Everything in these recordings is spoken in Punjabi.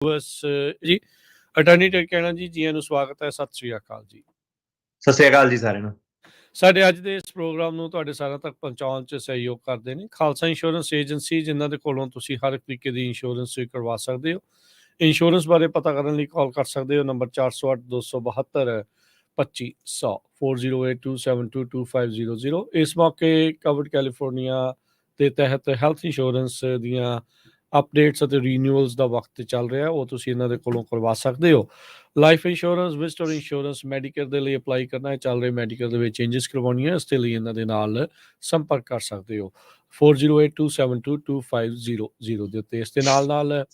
ਬਸ ਜੀ ਅਟਾਰਨੀ ਟਰਕਿਆਨਾ ਜੀ ਜੀਆਂ ਨੂੰ ਸਵਾਗਤ ਹੈ। ਸਤਿ ਸ੍ਰੀ ਅਕਾਲ ਜੀ। ਸਤਿ ਸ੍ਰੀ ਅਕਾਲ ਜੀ ਸਾਰਿਆਂ ਨੂੰ। ਸਾਡੇ ਅੱਜ ਦੇ ਇਸ ਪ੍ਰੋਗਰਾਮ ਨੂੰ ਤੁਹਾਡੇ ਸਾਰਿਆਂ ਤੱਕ ਪਹੁੰਚਾਉਣ 'ਚ ਸਹਿਯੋਗ ਕਰਦੇ ਨੇ ਖਾਲਸਾ ਇੰਸ਼ੋਰੈਂਸ ਏਜੰਸੀ, ਜਿਨ੍ਹਾਂ ਦੇ ਕੋਲੋਂ ਤੁਸੀਂ ਹਰ ਇੱਕ ਤਰੀਕੇ ਦੀ ਇੰਸ਼ੋਰੈਂਸ ਕਰਵਾ ਸਕਦੇ ਹੋ। ਇੰਸ਼ੋਰੈਂਸ ਬਾਰੇ ਪਤਾ ਕਰਨ ਲਈ ਕਾਲ ਕਰ ਸਕਦੇ ਹੋ ਨੰਬਰ 408 272 2500 4082722500। ਇਸ ਮੌਕੇ ਕਵਰਡ ਕੈਲੀਫੋਰਨੀਆ ਦੇ ਤਹਿਤ ਹੈਲਥ ਇੰਸ਼ੋਰੈਂਸ ਦੀਆਂ ਅਪਡੇਟਸ ਅਤੇ ਰੀਨਿਊਅਲਸ ਦਾ ਵਕਤ ਚੱਲ ਰਿਹਾ, ਉਹ ਤੁਸੀਂ ਇਹਨਾਂ ਦੇ ਕੋਲੋਂ ਕਰਵਾ ਸਕਦੇ ਹੋ। Life insurance, visitor insurance, medical ਦੇ ਲਈ ਅਪਲਾਈ ਕਰਨਾ ਹੈ, ਚੱਲ ਰਹੇ ਮੈਡੀਕਲ ਦੇ ਵਿੱਚ ਚੇਂਜਸ ਕਰਵਾਉਣੀਆਂ, ਇਸ ਦੇ ਲਈ ਇਹਨਾਂ ਦੇ ਨਾਲ ਸੰਪਰਕ ਕਰ ਸਕਦੇ ਹੋ 4082722500 ਦੇ ਉੱਤੇ। ਇਸ ਦੇ ਨਾਲ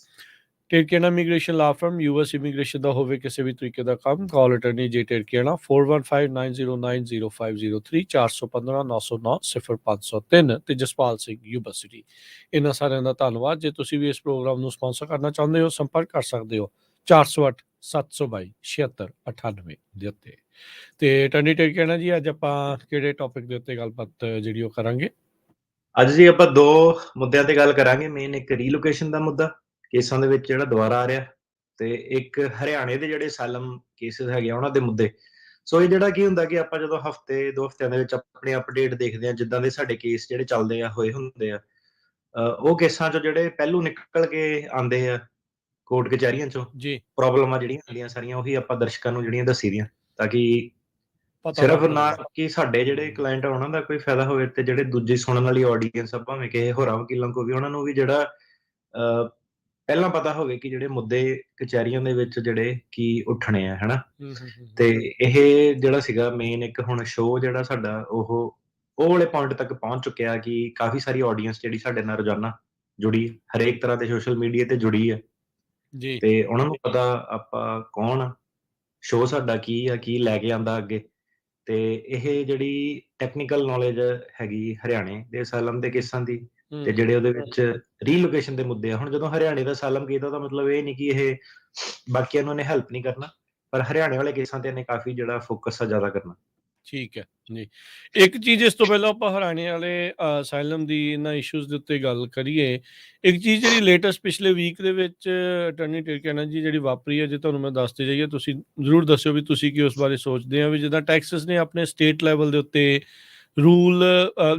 ਟਰਕੀਆਨਾ ਇਮੀਗ੍ਰੇਸ਼ਨ ਲਾ ਫਰਮ, ਯੂਐਸ ਇਮੀਗ੍ਰੇਸ਼ਨ ਦਾ ਹੋਵੇ ਕਿਸੇ ਵੀ ਤਰੀਕੇ ਦਾ ਕੰਮ, ਕਾਲ ਅਟਰਨੀ ਜੇ ਟਰਕੀਆਨਾ 4159090503 415-909-0503 ਤੇ ਜਸਪਾਲ ਸਿੰਘ ਯੂਨੀਵਰਸਿਟੀ। ਇਹਨਾਂ ਸਾਰਿਆਂ ਦਾ ਧੰਨਵਾਦ। ਜੇ ਤੁਸੀਂ ਵੀ ਇਸ ਪ੍ਰੋਗਰਾਮ ਨੂੰ ਸਪਾਂਸਰ ਕਰਨਾ ਚਾਹੁੰਦੇ ਹੋ, ਸੰਪਰਕ ਕਰ ਸਕਦੇ ਹੋ 408 722 7698 ਦੇ ਉੱਤੇ। ਤੇ ਅਟਰਨੀ ਟਰਕੀਆਨਾ ਜੀ, ਅੱਜ ਆਪਾਂ ਕਿਹੜੇ ਟੌਪਿਕ ਦੇ ਉੱਤੇ ਗੱਲਬਾਤ ਜਿਹੜੀ ਉਹ ਕਰਾਂਗੇ? ਅੱਜ ਜੀ ਆਪਾਂ ਦੋ ਮੁੱਦਿਆਂ ਤੇ ਗੱਲ ਕਰਾਂਗੇ। ਮੇਨ ਇੱਕ ਰੀਲੋਕੇਸ਼ਨ ਦਾ ਮੁੱਦਾ, ਕੇਸਾਂ ਦੇ ਵਿੱਚ ਜਿਹੜਾ ਦੁਬਾਰਾ ਆ ਰਿਹਾ, ਤੇ ਇੱਕ ਹਰਿਆਣੇ ਦੇ ਜਿਹੜੇ ਅਸਾਈਲਮ ਕੇਸਿਸ ਹੈਗੇ ਉਹਨਾਂ ਦੇ ਮੁੱਦੇ। ਸੋ ਇਹ ਜਿਹੜਾ ਕੀ ਹੁੰਦਾ ਕਿ ਆਪਾਂ ਜਦੋਂ ਹਫਤੇ ਦੋ ਹਫਤਿਆਂ ਦੇ ਵਿੱਚ ਆਪਣੀ ਅਪਡੇਟ ਦੇਖਦੇ ਹਾਂ, ਜਿੱਦਾਂ ਦੇ ਸਾਡੇ ਕੇਸ ਜਿਹੜੇ ਚੱਲਦੇ ਆ ਹੋਏ ਹੁੰਦੇ ਆ, ਉਹ ਕੇਸਾਂ ਚੋਂ ਜਿਹੜੇ ਪਹਿਲੂ ਨਿਕਲ ਕੇ ਆਉਂਦੇ ਆ ਕੋਰਟ ਕਚਹਿਰੀਆਂ ਚੋਂ, ਜੀ ਪ੍ਰੋਬਲਮਾਂ ਜਿਹੜੀਆਂ ਹੁੰਦੀਆਂ ਸਾਰੀਆਂ ਉਹੀ ਆਪਾਂ ਦਰਸ਼ਕਾਂ ਨੂੰ ਜਿਹੜੀਆਂ ਦੱਸੀ ਦੀਆਂ, ਤਾਂ ਕਿ ਪਤਾ ਸਿਰਫ ਲੱਗ ਨਾ ਜਾਵੇ। ਕਿ ਸਾਡੇ ਜਿਹੜੇ ਕਲਾਇੰਟ ਆ ਉਹਨਾਂ ਦਾ ਕੋਈ ਫਾਇਦਾ ਹੋਵੇ, ਤੇ ਜਿਹੜੇ ਦੂਜੀ ਸੁਣਨ ਵਾਲੀ ਆਡੀਅנס ਆ ਭਾਵੇਂ ਕਿਸੇ ਹੋਰਾਂ ਵਕੀਲਾਂ ਕੋ ਵੀ, ਉਹਨਾਂ ਨੂੰ ਵੀ ਜਿਹੜਾ ਪਹਿਲਾਂ ਪਤਾ ਹੋਵੇ ਕਿ ਜਿਹੜੇ ਮੁੱਦੇ ਕਚਹਿਰੀਆਂ ਦੇ ਵਿੱਚ ਜਿਹੜੇ ਕੀ ਉੱਠਣੇ ਆ, ਹਨਾ। ਤੇ ਇਹ ਜਿਹੜਾ ਸੀਗਾ ਮੇਨ ਇੱਕ ਹੁਣ ਸ਼ੋਅ ਜਿਹੜਾ ਸਾਡਾ ਉਹ ਵਾਲੇ ਪੁਆਇੰਟ ਤੱਕ ਪਹੁੰਚ ਚੁੱਕਿਆ ਕਿ ਕਾਫੀ ਸਾਰੀ ਆਡੀਅנס ਜਿਹੜੀ ਸਾਡੇ ਨਾਲ ਰੋਜ਼ਾਨਾ ਜੁੜੀ, ਹਰੇਕ ਤਰ੍ਹਾਂ ਦੇ ਸੋਸ਼ਲ ਮੀਡੀਆ ਤੇ ਜੁੜੀ ਹੈ, ਜੀ ਤੇ ਉਹਨਾਂ ਨੂੰ ਪਤਾ ਆਪਾਂ ਕੌਣ ਆ, ਸ਼ੋਅ ਸਾਡਾ ਕੀ ਆ, ਕੀ ਲੈ ਕੇ ਆਂਦਾ ਅੱਗੇ। ਤੇ ਇਹ ਜਿਹੜੀ ਟੈਕਨੀਕਲ ਨੌਲੇਜ ਹੈਗੀ ਹਰਿਆਣੇ ਦੇ ਅਸਾਈਲਮ ਦੇ ਕੇਸਾਂ ਦੀ, ਤੇ ਜਿਹੜੇ ਉਹਦੇ ਵਿੱਚ ਰੀਲੋਕੇਸ਼ਨ ਦੇ ਮੁੱਦੇ ਆ। ਹੁਣ ਜਦੋਂ ਹਰਿਆਣੇ ਦਾ ਅਸਾਈਲਮ ਕੀਤਾ ਤਾਂ ਮਤਲਬ ਇਹ ਨਹੀਂ ਕਿ ਇਹ ਬਾਕੀਆਂ ਨੂੰ ਇਹਨੇ ਹੈਲਪ ਨਹੀਂ ਕਰਨਾ, ਪਰ ਹਰਿਆਣੇ ਵਾਲੇ ਕੇਸਾਂ ਤੇ ਇਹਨੇ ਕਾਫੀ ਜਿਹੜਾ ਫੋਕਸ ਆ ਜ਼ਿਆਦਾ ਕਰਨਾ। ਠੀਕ ਹੈ ਜੀ। ਇੱਕ ਚੀਜ਼ ਇਸ ਤੋਂ ਪਹਿਲਾਂ ਆਪਾਂ ਹਰਿਆਣੇ ਵਾਲੇ ਅਸਾਈਲਮ ਦੀ ਇਹਨਾਂ ਇਸ਼ੂਜ਼ ਦੇ ਉੱਤੇ ਗੱਲ ਕਰੀਏ। ਇੱਕ ਚੀਜ਼ ਜਿਹੜੀ ਲੇਟੈਸਟ ਪਿਛਲੇ ਵੀਕ ਦੇ ਵਿੱਚ ਅਟਾਰਨੀ ਟਰਕੀਆਨਾ ਜੀ ਜਿਹੜੀ ਵਾਪਰੀ ਹੈ, ਜੇ ਤੁਹਾਨੂੰ ਮੈਂ ਦੱਸਦੇ ਜਾਈਏ, ਤੁਸੀਂ ਜ਼ਰੂਰ ਦੱਸਿਓ ਵੀ ਤੁਸੀਂ ਕੀ ਉਸ ਬਾਰੇ ਸੋਚਦੇ ਆ। ਵੀ ਜਿੱਦਾਂ ਟੈਕਸਸ ਨੇ ਆਪਣੇ ਸਟੇਟ ਲੈਵਲ ਦੇ ਉੱਤੇ ਰੂਲ,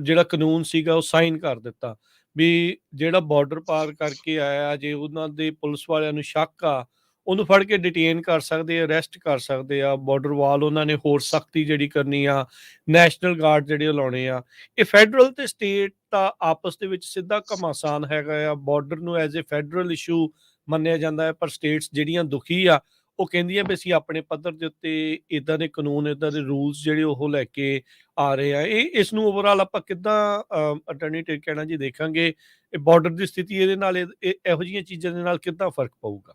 ਜਿਹੜਾ ਕਾਨੂੰਨ ਸੀਗਾ ਉਹ ਸਾਈਨ ਕਰ ਦਿੱਤਾ ਵੀ ਜਿਹੜਾ ਬਾਰਡਰ ਪਾਰ ਕਰਕੇ ਆਇਆ, ਜੇ ਉਹਨਾਂ ਦੇ ਪੁਲਿਸ ਵਾਲਿਆਂ ਨੂੰ ਸ਼ੱਕ ਆ, ਉਹਨੂੰ ਫੜ ਕੇ ਡਿਟੇਨ ਕਰ ਸਕਦੇ ਆ, ਅਰੈਸਟ ਕਰ ਸਕਦੇ ਆ। ਬਾਰਡਰ ਵਾਲ ਉਹਨਾਂ ਨੇ ਹੋਰ ਸਖਤੀ ਜਿਹੜੀ ਕਰਨੀ ਆ, ਨੈਸ਼ਨਲ ਗਾਰਡ ਜਿਹੜੇ ਲਾਉਣੇ ਆ। ਇਹ ਫੈਡਰਲ ਤੇ ਸਟੇਟ ਦਾ ਆਪਸ ਦੇ ਵਿੱਚ ਸਿੱਧਾ ਘਮਾਸਾਨ ਹੈਗਾ ਆ। ਬਾਰਡਰ ਨੂੰ ਐਜ਼ ਏ ਫੈਡਰਲ ਇਸ਼ੂ ਮੰਨਿਆ ਜਾਂਦਾ ਹੈ, ਪਰ ਸਟੇਟਸ ਜਿਹੜੀਆਂ ਦੁਖੀ ਆ ਉਹ ਕਹਿੰਦੀਆਂ ਵੀ ਅਸੀਂ ਆਪਣੇ ਪੱਧਰ ਦੇ ਉੱਤੇ ਇੱਦਾਂ ਦੇ ਕਾਨੂੰਨ, ਇੱਦਾਂ ਦੇ ਰੂਲਸ ਜਿਹੜੇ ਉਹ ਲੈ ਕੇ ਆ ਰਹੇ ਆ। ਇਸ ਨੂੰ ਓਵਰਆਲ ਆਪਾਂ ਕਿੱਦਾਂ ਅਟਾਰਨੀ ਟਰਕੀਆਨਾ ਜੀ ਦੇਖਾਂਗੇ? ਇਹ ਬਾਰਡਰ ਦੀ ਸਥਿਤੀ ਇਹਦੇ ਨਾਲ ਇਹੋ ਜਿਹੀਆਂ ਚੀਜ਼ਾਂ ਦੇ ਨਾਲ ਕਿੱਦਾਂ ਫਰਕ ਪਊਗਾ?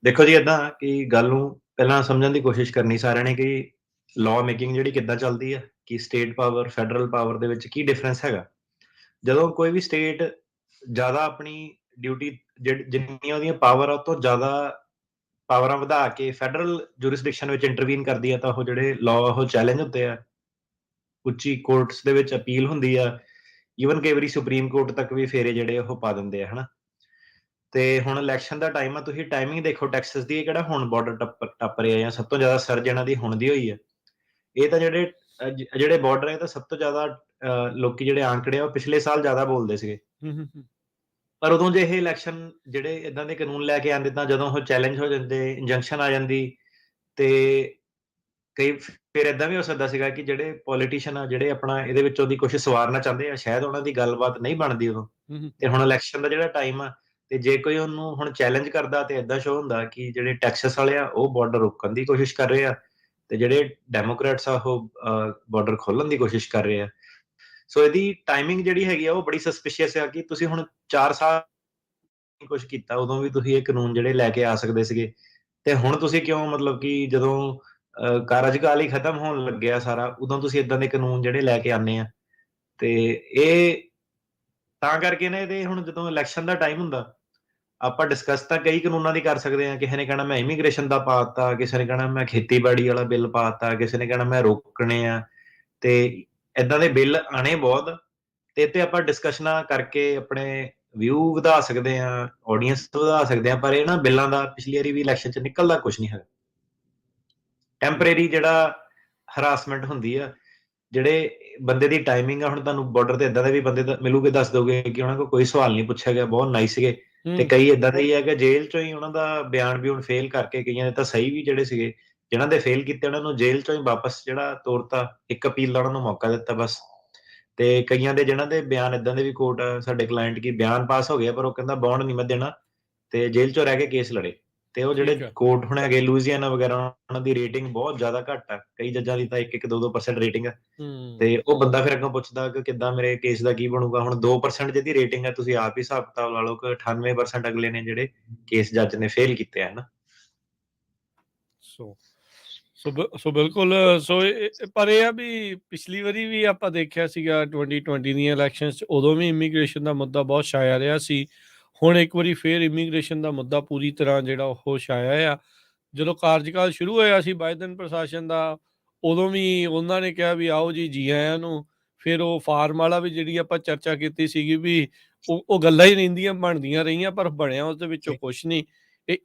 ਦੇਖੋ ਜੀ, ਏਦਾਂ ਕਿ ਗੱਲ ਨੂੰ ਪਹਿਲਾਂ ਸਮਝਣ ਦੀ ਕੋਸ਼ਿਸ਼ ਕਰਨੀ ਸਾਰਿਆਂ ਨੇ ਕਿ ਲਾਅ ਮੇਕਿੰਗ ਜਿਹੜੀ ਕਿੱਦਾਂ ਚੱਲਦੀ ਹੈ, ਕਿ ਸਟੇਟ ਪਾਵਰ ਫੈਡਰਲ ਪਾਵਰ ਦੇ ਵਿੱਚ ਕੀ ਡਿਫਰੈਂਸ ਹੈਗਾ। ਜਦੋਂ ਕੋਈ ਵੀ ਸਟੇਟ ਜ਼ਿਆਦਾ ਆਪਣੀ ਡਿਊਟੀ, ਜਿੰਨੀਆਂ ਉਹਦੀਆਂ ਪਾਵਰ ਆ ਉਹ ਤੋਂ ਜ਼ਿਆਦਾ ਪਾਵਰਾਂ ਵਧਾ ਕੇ ਫੈਡਰਲ ਜੂਰਿਸਡਿਕਸ਼ਨ ਵਿੱਚ ਇੰਟਰਵੀਨ ਕਰਦੀ ਹੈ, ਤਾਂ ਉਹ ਜਿਹੜੇ ਲਾਅ ਉਹ ਚੈਲੰਜ ਹੁੰਦੇ ਆ, ਉੱਚੀ ਕੋਰਟਸ ਦੇ ਵਿੱਚ ਅਪੀਲ ਹੁੰਦੀ ਆ, ਈਵਨ ਕਈ ਵਾਰੀ ਸੁਪਰੀਮ ਕੋਰਟ ਤੱਕ ਵੀ ਫੇਰੇ ਜਿਹੜੇ ਉਹ ਪਾ ਦਿੰਦੇ ਆ, ਹਨਾ। ਤੇ ਹੁਣ ਇਲੈਕਸ਼ਨ ਦਾ ਟਾਈਮ ਆ, ਤੁਸੀਂ ਟਾਈਮਿੰਗ ਦੇਖੋ ਟੈਕਸਸ ਦੀ, ਇਹ ਕਿਹੜਾ ਹੁਣ ਬਾਰਡਰ ਟੱਪ ਰਿਹਾ, ਜਾਂ ਸਭ ਤੋਂ ਜ਼ਿਆਦਾ ਸਰਜ ਇਹਨਾਂ ਦੀ ਹੁਣ ਦੀ ਹੋਈ ਹੈ। ਇਹ ਤਾਂ ਜਿਹੜੇ ਬਾਰਡਰ ਹੈ ਤਾਂ ਸਭ ਤੋਂ ਜ਼ਿਆਦਾ ਲੋਕੀ ਜਿਹੜੇ ਆંકੜੇ ਆ ਉਹ ਪਿਛਲੇ ਸਾਲ ਜ਼ਿਆਦਾ ਬੋਲਦੇ ਸੀਗੇ। ਪਰ ਉਦੋਂ ਜੇ ਇਹ ਇਲੈਕਸ਼ਨ ਜਿਹੜੇ ਇਦਾਂ ਦੇ ਕਾਨੂੰਨ ਲੈ ਕੇ ਆਉਂਦੇ, ਤਾਂ ਜਦੋਂ ਉਹ ਚੈਲੰਜ ਹੋ ਜਾਂਦੇ, ਇੰਜੰਕਸ਼ਨ ਆ ਜਾਂਦੀ, ਤੇ ਕਈ ਫਿਰ ਏਦਾਂ ਵੀ ਹੋ ਸਕਦਾ ਸੀਗਾ ਕਿ ਜਿਹੜੇ ਪੋਲੀਟੀਸ਼ੀਅਨ ਆ, ਜਿਹੜੇ ਆਪਣਾ ਇਹਦੇ ਵਿੱਚੋਂ ਦੀ ਕੁਛ ਸਵਾਰਨਾ ਚਾਹੁੰਦੇ ਆ, ਸ਼ਾਇਦ ਉਹਨਾਂ ਦੀ ਗੱਲਬਾਤ ਨਹੀਂ ਬਣਦੀ ਉਦੋਂ। ਤੇ ਹੁਣ ਇਲੈਕਸ਼ਨ ਦਾ ਜਿਹੜਾ ਟਾਈਮ ਆ, ਤੇ ਜੇ ਕੋਈ ਉਹਨੂੰ ਹੁਣ ਚੈਲੰਜ ਕਰਦਾ, ਤੇ ਏਦਾਂ ਸ਼ੋ ਹੁੰਦਾ ਕਿ ਜਿਹੜੇ ਟੈਕਸਸ ਵਾਲੇ ਆ ਉਹ ਬਾਰਡਰ ਰੋਕਣ ਦੀ ਕੋਸ਼ਿਸ਼ ਕਰ ਰਹੇ ਆ, ਤੇ ਜਿਹੜੇ ਡੈਮੋਕ੍ਰੇਟਸ ਆ ਉਹ ਬਾਰਡਰ ਖੋਲਣ ਦੀ ਕੋਸ਼ਿਸ਼ ਕਰ ਰਹੇ ਆ। ਸੋ ਇਹਦੀ ਟਾਈਮਿੰਗ ਜਿਹੜੀ ਹੈਗੀ ਆ ਉਹ ਬੜੀ ਸਸਪੀਸ਼ੀਅਸ ਆ, ਕਿ ਤੁਸੀਂ ਹੁਣ 4 ਸਾਲ ਕੁਛ ਕੀਤਾ, ਉਦੋਂ ਵੀ ਤੁਸੀਂ ਇਹ ਕਾਨੂੰਨ ਜਿਹੜੇ ਲੈ ਕੇ ਆ ਸਕਦੇ ਸੀਗੇ, ਤੇ ਹੁਣ ਤੁਸੀਂ ਕਿਉਂ, ਮਤਲਬ ਕਿ ਜਦੋਂ ਕਾਰਜਕਾਲ ਹੀ ਖਤਮ ਹੋਣ ਲੱਗਿਆ ਸਾਰਾ, ਉਦੋਂ ਤੁਸੀਂ ਏਦਾਂ ਦੇ ਕਾਨੂੰਨ ਜਿਹੜੇ ਲੈ ਕੇ ਆਉਂਦੇ ਆ। ਤੇ ਇਹ ਤਾਂ ਕਰਕੇ ਨਾ, ਇਹਦੇ ਹੁਣ ਜਦੋਂ ਇਲੈਕਸ਼ਨ ਦਾ ਟਾਈਮ ਹੁੰਦਾ, ਆਪਾਂ ਡਿਸਕਸ ਤਾਂ ਕਈ ਕਾਨੂੰਨਾਂ ਦੀ ਕਰ ਸਕਦੇ ਹਾਂ। ਕਿਸੇ ਨੇ ਕਹਿਣਾ ਮੈਂ ਇਮੀਗ੍ਰੇਸ਼ਨ ਦਾ ਪਾਤਾ, ਕਿਸੇ ਨੇ ਕਹਿਣਾ ਮੈਂ ਖੇਤੀਬਾੜੀ ਵਾਲਾ ਬਿੱਲ ਪਾਤਾ, ਕਿਸੇ ਨੇ ਕਹਿਣਾ ਮੈਂ ਰੋਕਣੇ ਆ, ਤੇ ਏਦਾਂ ਦੇ ਬਿੱਲ ਆਣੇ ਬਹੁਤ, ਤੇ ਆਪਾਂ ਡਿਸਕਸ਼ਨਾਂ ਕਰਕੇ ਆਪਣੇ ਵਿਊ ਵਧਾ ਸਕਦੇ ਆ, ਆਡੀਅנס ਵਧਾ ਸਕਦੇ ਆ, ਪਰ ਇਹ ਨਾ ਬਿੱਲਾਂ ਦਾ ਪਿਛਲੀ ਵਾਰੀ ਵੀ ਇਲੈਕਸ਼ਨ 'ਚ ਨਿਕਲਦਾ ਕੁਛ ਨਹੀਂ ਹੈਗਾ। ਟੈਂਪਰੇਰੀ ਜਿਹੜਾ ਹਰਾਸਮੈਂਟ ਹੁੰਦੀ ਆ, ਜਿਹੜੇ ਬੰਦੇ ਦੀ ਟਾਈਮਿੰਗ ਆ, ਹੁਣ ਤੁਹਾਨੂੰ ਬਾਰਡਰ ਤੇ ਏਦਾਂ ਦੇ ਵੀ ਬੰਦੇ ਮਿਲੂਗੇ, ਦੱਸ ਦੋਗੇ ਕਿ ਉਹਨਾਂ ਕੋਲ ਕੋਈ ਸਵਾਲ ਨਹੀਂ ਪੁੱਛਿਆ ਗਿਆ, ਬਹੁਤ ਨਾਈਸ ਸੀਗੇ। ਤੇ ਹੂੰ, ਕਈ ਏਦਾਂ ਦੇ ਹੀ ਆ ਕਿ ਜੇਲ੍ਹ ਚੋਂ ਹੀ ਉਹਨਾਂ ਦਾ ਬਿਆਨ ਫੇਲ ਕਰਕੇ, ਕਈਆਂ ਦੇ ਤਾਂ ਸਹੀ ਵੀ ਜਿਹੜੇ ਸੀਗੇ, ਜਿਹਨਾਂ ਦੇ ਫੇਲ ਕੀਤੇ ਉਹਨਾਂ ਨੂੰ ਜੇਲ੍ਹ ਚੋਂ ਹੀ ਵਾਪਸ ਜਿਹੜਾ ਤੋਰਤਾ, ਇੱਕ ਅਪੀਲ ਦਾ ਉਹਨਾਂ ਨੂੰ ਮੌਕਾ ਦਿੱਤਾ ਬਸ। ਤੇ ਕਈਆਂ ਦੇ ਜਿਹਨਾਂ ਦੇ ਬਿਆਨ ਏਦਾਂ ਦੇ ਵੀ ਕੋਰਟ ਸਾਡੇ ਕਲਾਇੰਟ ਕੀ ਬਿਆਨ ਪਾਸ ਹੋ ਗਿਆ, ਪਰ ਉਹ ਕਹਿੰਦਾ ਬੌਂਡ ਨਹੀਂ ਮੈਂ ਦੇਣਾ, ਤੇ ਜੇਲ੍ਹ ਚੋਂ ਰਹਿ ਕੇ ਕੇਸ ਲੜੇ। ਤੇ ਉਹ ਜਿਹੜੇ ਠੀਕ ਆ। ਕੋਰਟ ਹੁਣ ਹੈਗੇ ਲੂਈਜ਼ੀਆਨਾ ਵਗੈਰਾ, ਉਹਨਾਂ ਦੀ ਰੇਟਿੰਗ ਬਹੁਤ ਜ਼ਿਆਦਾ ਘੱਟ ਆ, ਕਈ ਜੱਜਾਂ ਦੀ ਤਾਂ 1-1 2-2% ਰੇਟਿੰਗ ਆ। ਹੂੰ, ਤੇ ਉਹ ਬੰਦਾ ਫਿਰ ਅੱਗੋਂ ਪੁੱਛਦਾ ਕਿ ਕਿੱਦਾਂ ਮੇਰੇ ਕੇਸ ਦਾ ਕੀ ਬਣੂਗਾ। ਹੁਣ 2% ਜਿਹਦੀ ਰੇਟਿੰਗ ਹੈ, ਤੁਸੀਂ ਆਪ ਹੀ ਹਿਸਾਬ ਕਿਤਾਬ ਲਾ ਲਓ ਕਿ 98% ਅਗਲੇ ਨੇ ਜਿਹੜੇ ਕੇਸ ਜੱਜ ਨੇ ਫੇਲ ਕੀਤੇ ਆ, ਹਨਾ। ਸੋ ਸੋ ਬਿਲਕੁਲ। ਸੋ ਪਰ ਇਹ ਆ ਵੀ ਪਿਛਲੀ ਵਾਰੀ ਵੀ ਆਪਾਂ ਦੇਖਿਆ ਸੀਗਾ 2020 ਦੀਆਂ ਇਲੈਕਸ਼ਨਸ 'ਚ, ਉਦੋਂ ਵੀ ਇਮੀਗ੍ਰੇਸ਼ਨ ਦਾ ਮੁੱਦਾ ਬਹੁਤ ਛਾਇਆ ਰਿਹਾ ਸੀ। ਹੁਣ ਇੱਕ ਵਾਰੀ ਫੇਰ ਇਮੀਗ੍ਰੇਸ਼ਨ ਦਾ ਮੁੱਦਾ ਪੂਰੀ ਤਰ੍ਹਾਂ ਜਿਹੜਾ ਉਹ ਛਾਇਆ ਆ। ਜਦੋਂ ਕਾਰਜਕਾਲ ਸ਼ੁਰੂ ਹੋਇਆ ਸੀ ਬਾਈਡਨ ਪ੍ਰਸ਼ਾਸਨ ਦਾ, ਉਦੋਂ ਵੀ ਉਹਨਾਂ ਨੇ ਕਿਹਾ ਵੀ ਆਓ ਜੀ ਆਇਆਂ ਨੂੰ। ਫਿਰ ਉਹ ਫਾਰਮ ਵਾਲਾ ਵੀ ਜਿਹੜੀ ਆਪਾਂ ਚਰਚਾ ਕੀਤੀ ਸੀਗੀ ਵੀ ਉਹ ਗੱਲਾਂ ਹੀ ਰਹਿੰਦੀਆਂ ਬਣਦੀਆਂ ਰਹੀਆਂ, ਪਰ ਬਣਿਆ ਉਸਦੇ ਵਿੱਚੋਂ ਕੁਛ ਨਹੀਂ।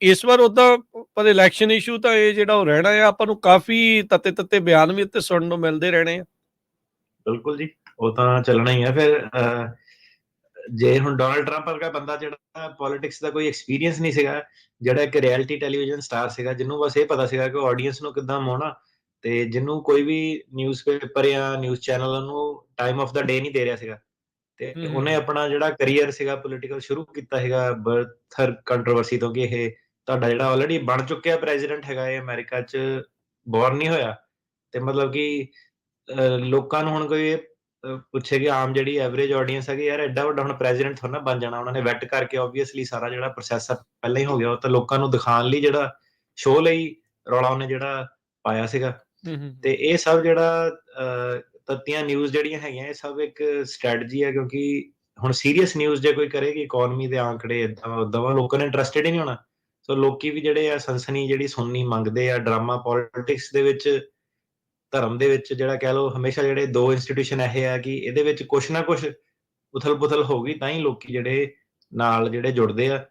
ਇਸ ਵਾਰ ਉੱਦਾਂ ਪਰ ਇਲੈਕਸ਼ਨ ਇਸ਼ੂ ਤਾਂ ਇਹ ਜਿਹੜਾ ਉਹ ਰਹਿਣਾ ਆ, ਆਪਾਂ ਨੂੰ ਕਾਫੀ ਤੱਤੇ ਬਿਆਨ ਵੀ ਇੱਥੇ ਸੁਣਨ ਨੂੰ ਮਿਲਦੇ ਰਹਿਣੇ ਆ। ਬਿਲਕੁਲ ਜੀ, ਉਹ ਤਾਂ ਚੱਲਣਾ ਹੀ ਆ। ਫਿਰ ਜੇ ਹੁਣ ਡੋਨਲਡ ਟਰੰਪ ਵਰਗਾ ਬੰਦਾ, ਜਿਹੜਾ ਪੋਲਿਟਿਕਸ ਦਾ ਕੋਈ ਐਕਸਪੀਰੀਅੰਸ ਨਹੀਂ ਸੀਗਾ, ਜਿਹੜਾ ਇੱਕ ਰਿਐਲਿਟੀ ਟੈਲੀਵਿਜ਼ਨ ਸਟਾਰ ਸੀਗਾ, ਜਿਹਨੂੰ ਬਸ ਇਹ ਪਤਾ ਸੀਗਾ ਕਿ ਆਡੀਅנס ਨੂੰ ਕਿੱਦਾਂ ਮੋਹਣਾ, ਤੇ ਜਿਹਨੂੰ ਕੋਈ ਵੀ ਨਿਊਜ਼ਪੇਪਰ ਜਾਂ ਨਿਊਜ਼ ਚੈਨਲ ਉਹਨੂੰ ਟਾਈਮ ਆਫ ਦਾ ਡੇ ਨਹੀਂ ਦੇ ਰਿਹਾ ਸੀਗਾ, ਤੇ ਹੂੰ, ਹੂੰ, ਉਹਨੇ ਆਪਣਾ ਜਿਹੜਾ ਕਰੀਅਰ ਸੀਗਾ ਪੋਲੀਟੀਕਲ ਸ਼ੁਰੂ ਕੀਤਾ ਸੀਗਾ ਬਰਥਰ ਕੰਟਰੋਵਰਸੀ ਤੋਂ, ਕਿ ਇਹ ਤੁਹਾਡਾ ਜਿਹੜਾ ਆਲਰੇਡੀ ਬਣ ਚੁੱਕਿਆ ਪ੍ਰੈਜ਼ੀਡੈਂਟ ਹੈਗਾ, ਇਹ ਅਮਰੀਕਾ 'ਚ ਬੋਰਨ ਨਹੀਂ ਹੋਇਆ। ਤੇ ਮਤਲਬ ਕਿ ਲੋਕਾਂ ਨੂੰ ਹੁਣ ਕੋਈ ਪੁੱਛੇ ਕਿ ਆਮ ਜਿਹੜੀ ਐਵਰੇਜ ਆਡੀਅנס ਹੈਗੀ, ਯਾਰ ਐਡਾ ਵੱਡਾ ਹੁਣ ਪ੍ਰੈਜ਼ੀਡੈਂਟ ਥੋੜ੍ਹਾ ਨਾ ਬਣ ਜਾਣਾ, ਉਹਨਾਂ ਨੇ ਵੈਟ ਕਰਕੇ ਆਬਵੀਅਸਲੀ ਸਾਰਾ ਜਿਹੜਾ ਪ੍ਰੋਸੈਸ ਆ ਪਹਿਲਾਂ ਹੀ ਹੋ ਗਿਆ। ਉਹ ਤਾਂ ਲੋਕਾਂ ਨੂੰ ਦਿਖਾਉਣ ਲਈ, ਜਿਹੜਾ ਸ਼ੋਅ ਲਈ ਰੌਲਾ ਉਹਨੇ ਜਿਹੜਾ ਪਾਇਆ ਸੀਗਾ। ਹੂੰ, ਹੂੰ, ਤੇ ਇਹ ਸਭ ਜਿਹੜਾ ਤੱਤੀਆਂ ਨਿਊਜ਼ ਜਿਹੜੀਆਂ ਹੈਗੀਆਂ, ਇਹ ਸਭ ਇੱਕ ਸਟ੍ਰੈਟਜੀ ਹੈ, ਕਿਉਂਕਿ ਹੁਣ ਸੀਰੀਅਸ ਨਿਊਜ਼ ਜੇ ਕੋਈ ਕਰੇਗੀ, ਇਕੋਨਮੀ ਦੇ ਆંકੜੇ ਏਦਾਂ ਓਦਾਂ ਵਾ, ਲੋਕਾਂ ਨੇ ਇੰਟਰਸਟਿਡ ਹੀ ਨਹੀਂ ਹੋਣਾ। ਸੋ ਲੋਕੀ ਵੀ ਜਿਹੜੇ ਆ ਸਨਸਨੀ ਜਿਹੜੀ ਸੁਣਨੀ ਮੰਗਦੇ ਆ, ਡਰਾਮਾ ਪੋਲਿਟਿਕਸ ਦੇ ਵਿੱਚ, ਧਰਮ ਦੇ ਵਿੱਚ, ਜਿਹੜਾ ਕਹਿ ਲਓ ਹਮੇਸ਼ਾ ਜਿਹੜੇ ਦੋ ਇੰਸਟੀਟਿਊਸ਼ਨ ਇਹ ਆ ਕਿ ਇਹਦੇ ਵਿੱਚ ਕੁਛ ਨਾ ਕੁਛ ਉਥਲ-ਪੁਥਲ ਹੋਊਗੀ, ਤਾਂ ਹੀ ਲੋਕੀ ਜਿਹੜੇ ਨਾਲ ਜਿਹੜੇ ਜੁੜਦੇ ਆ।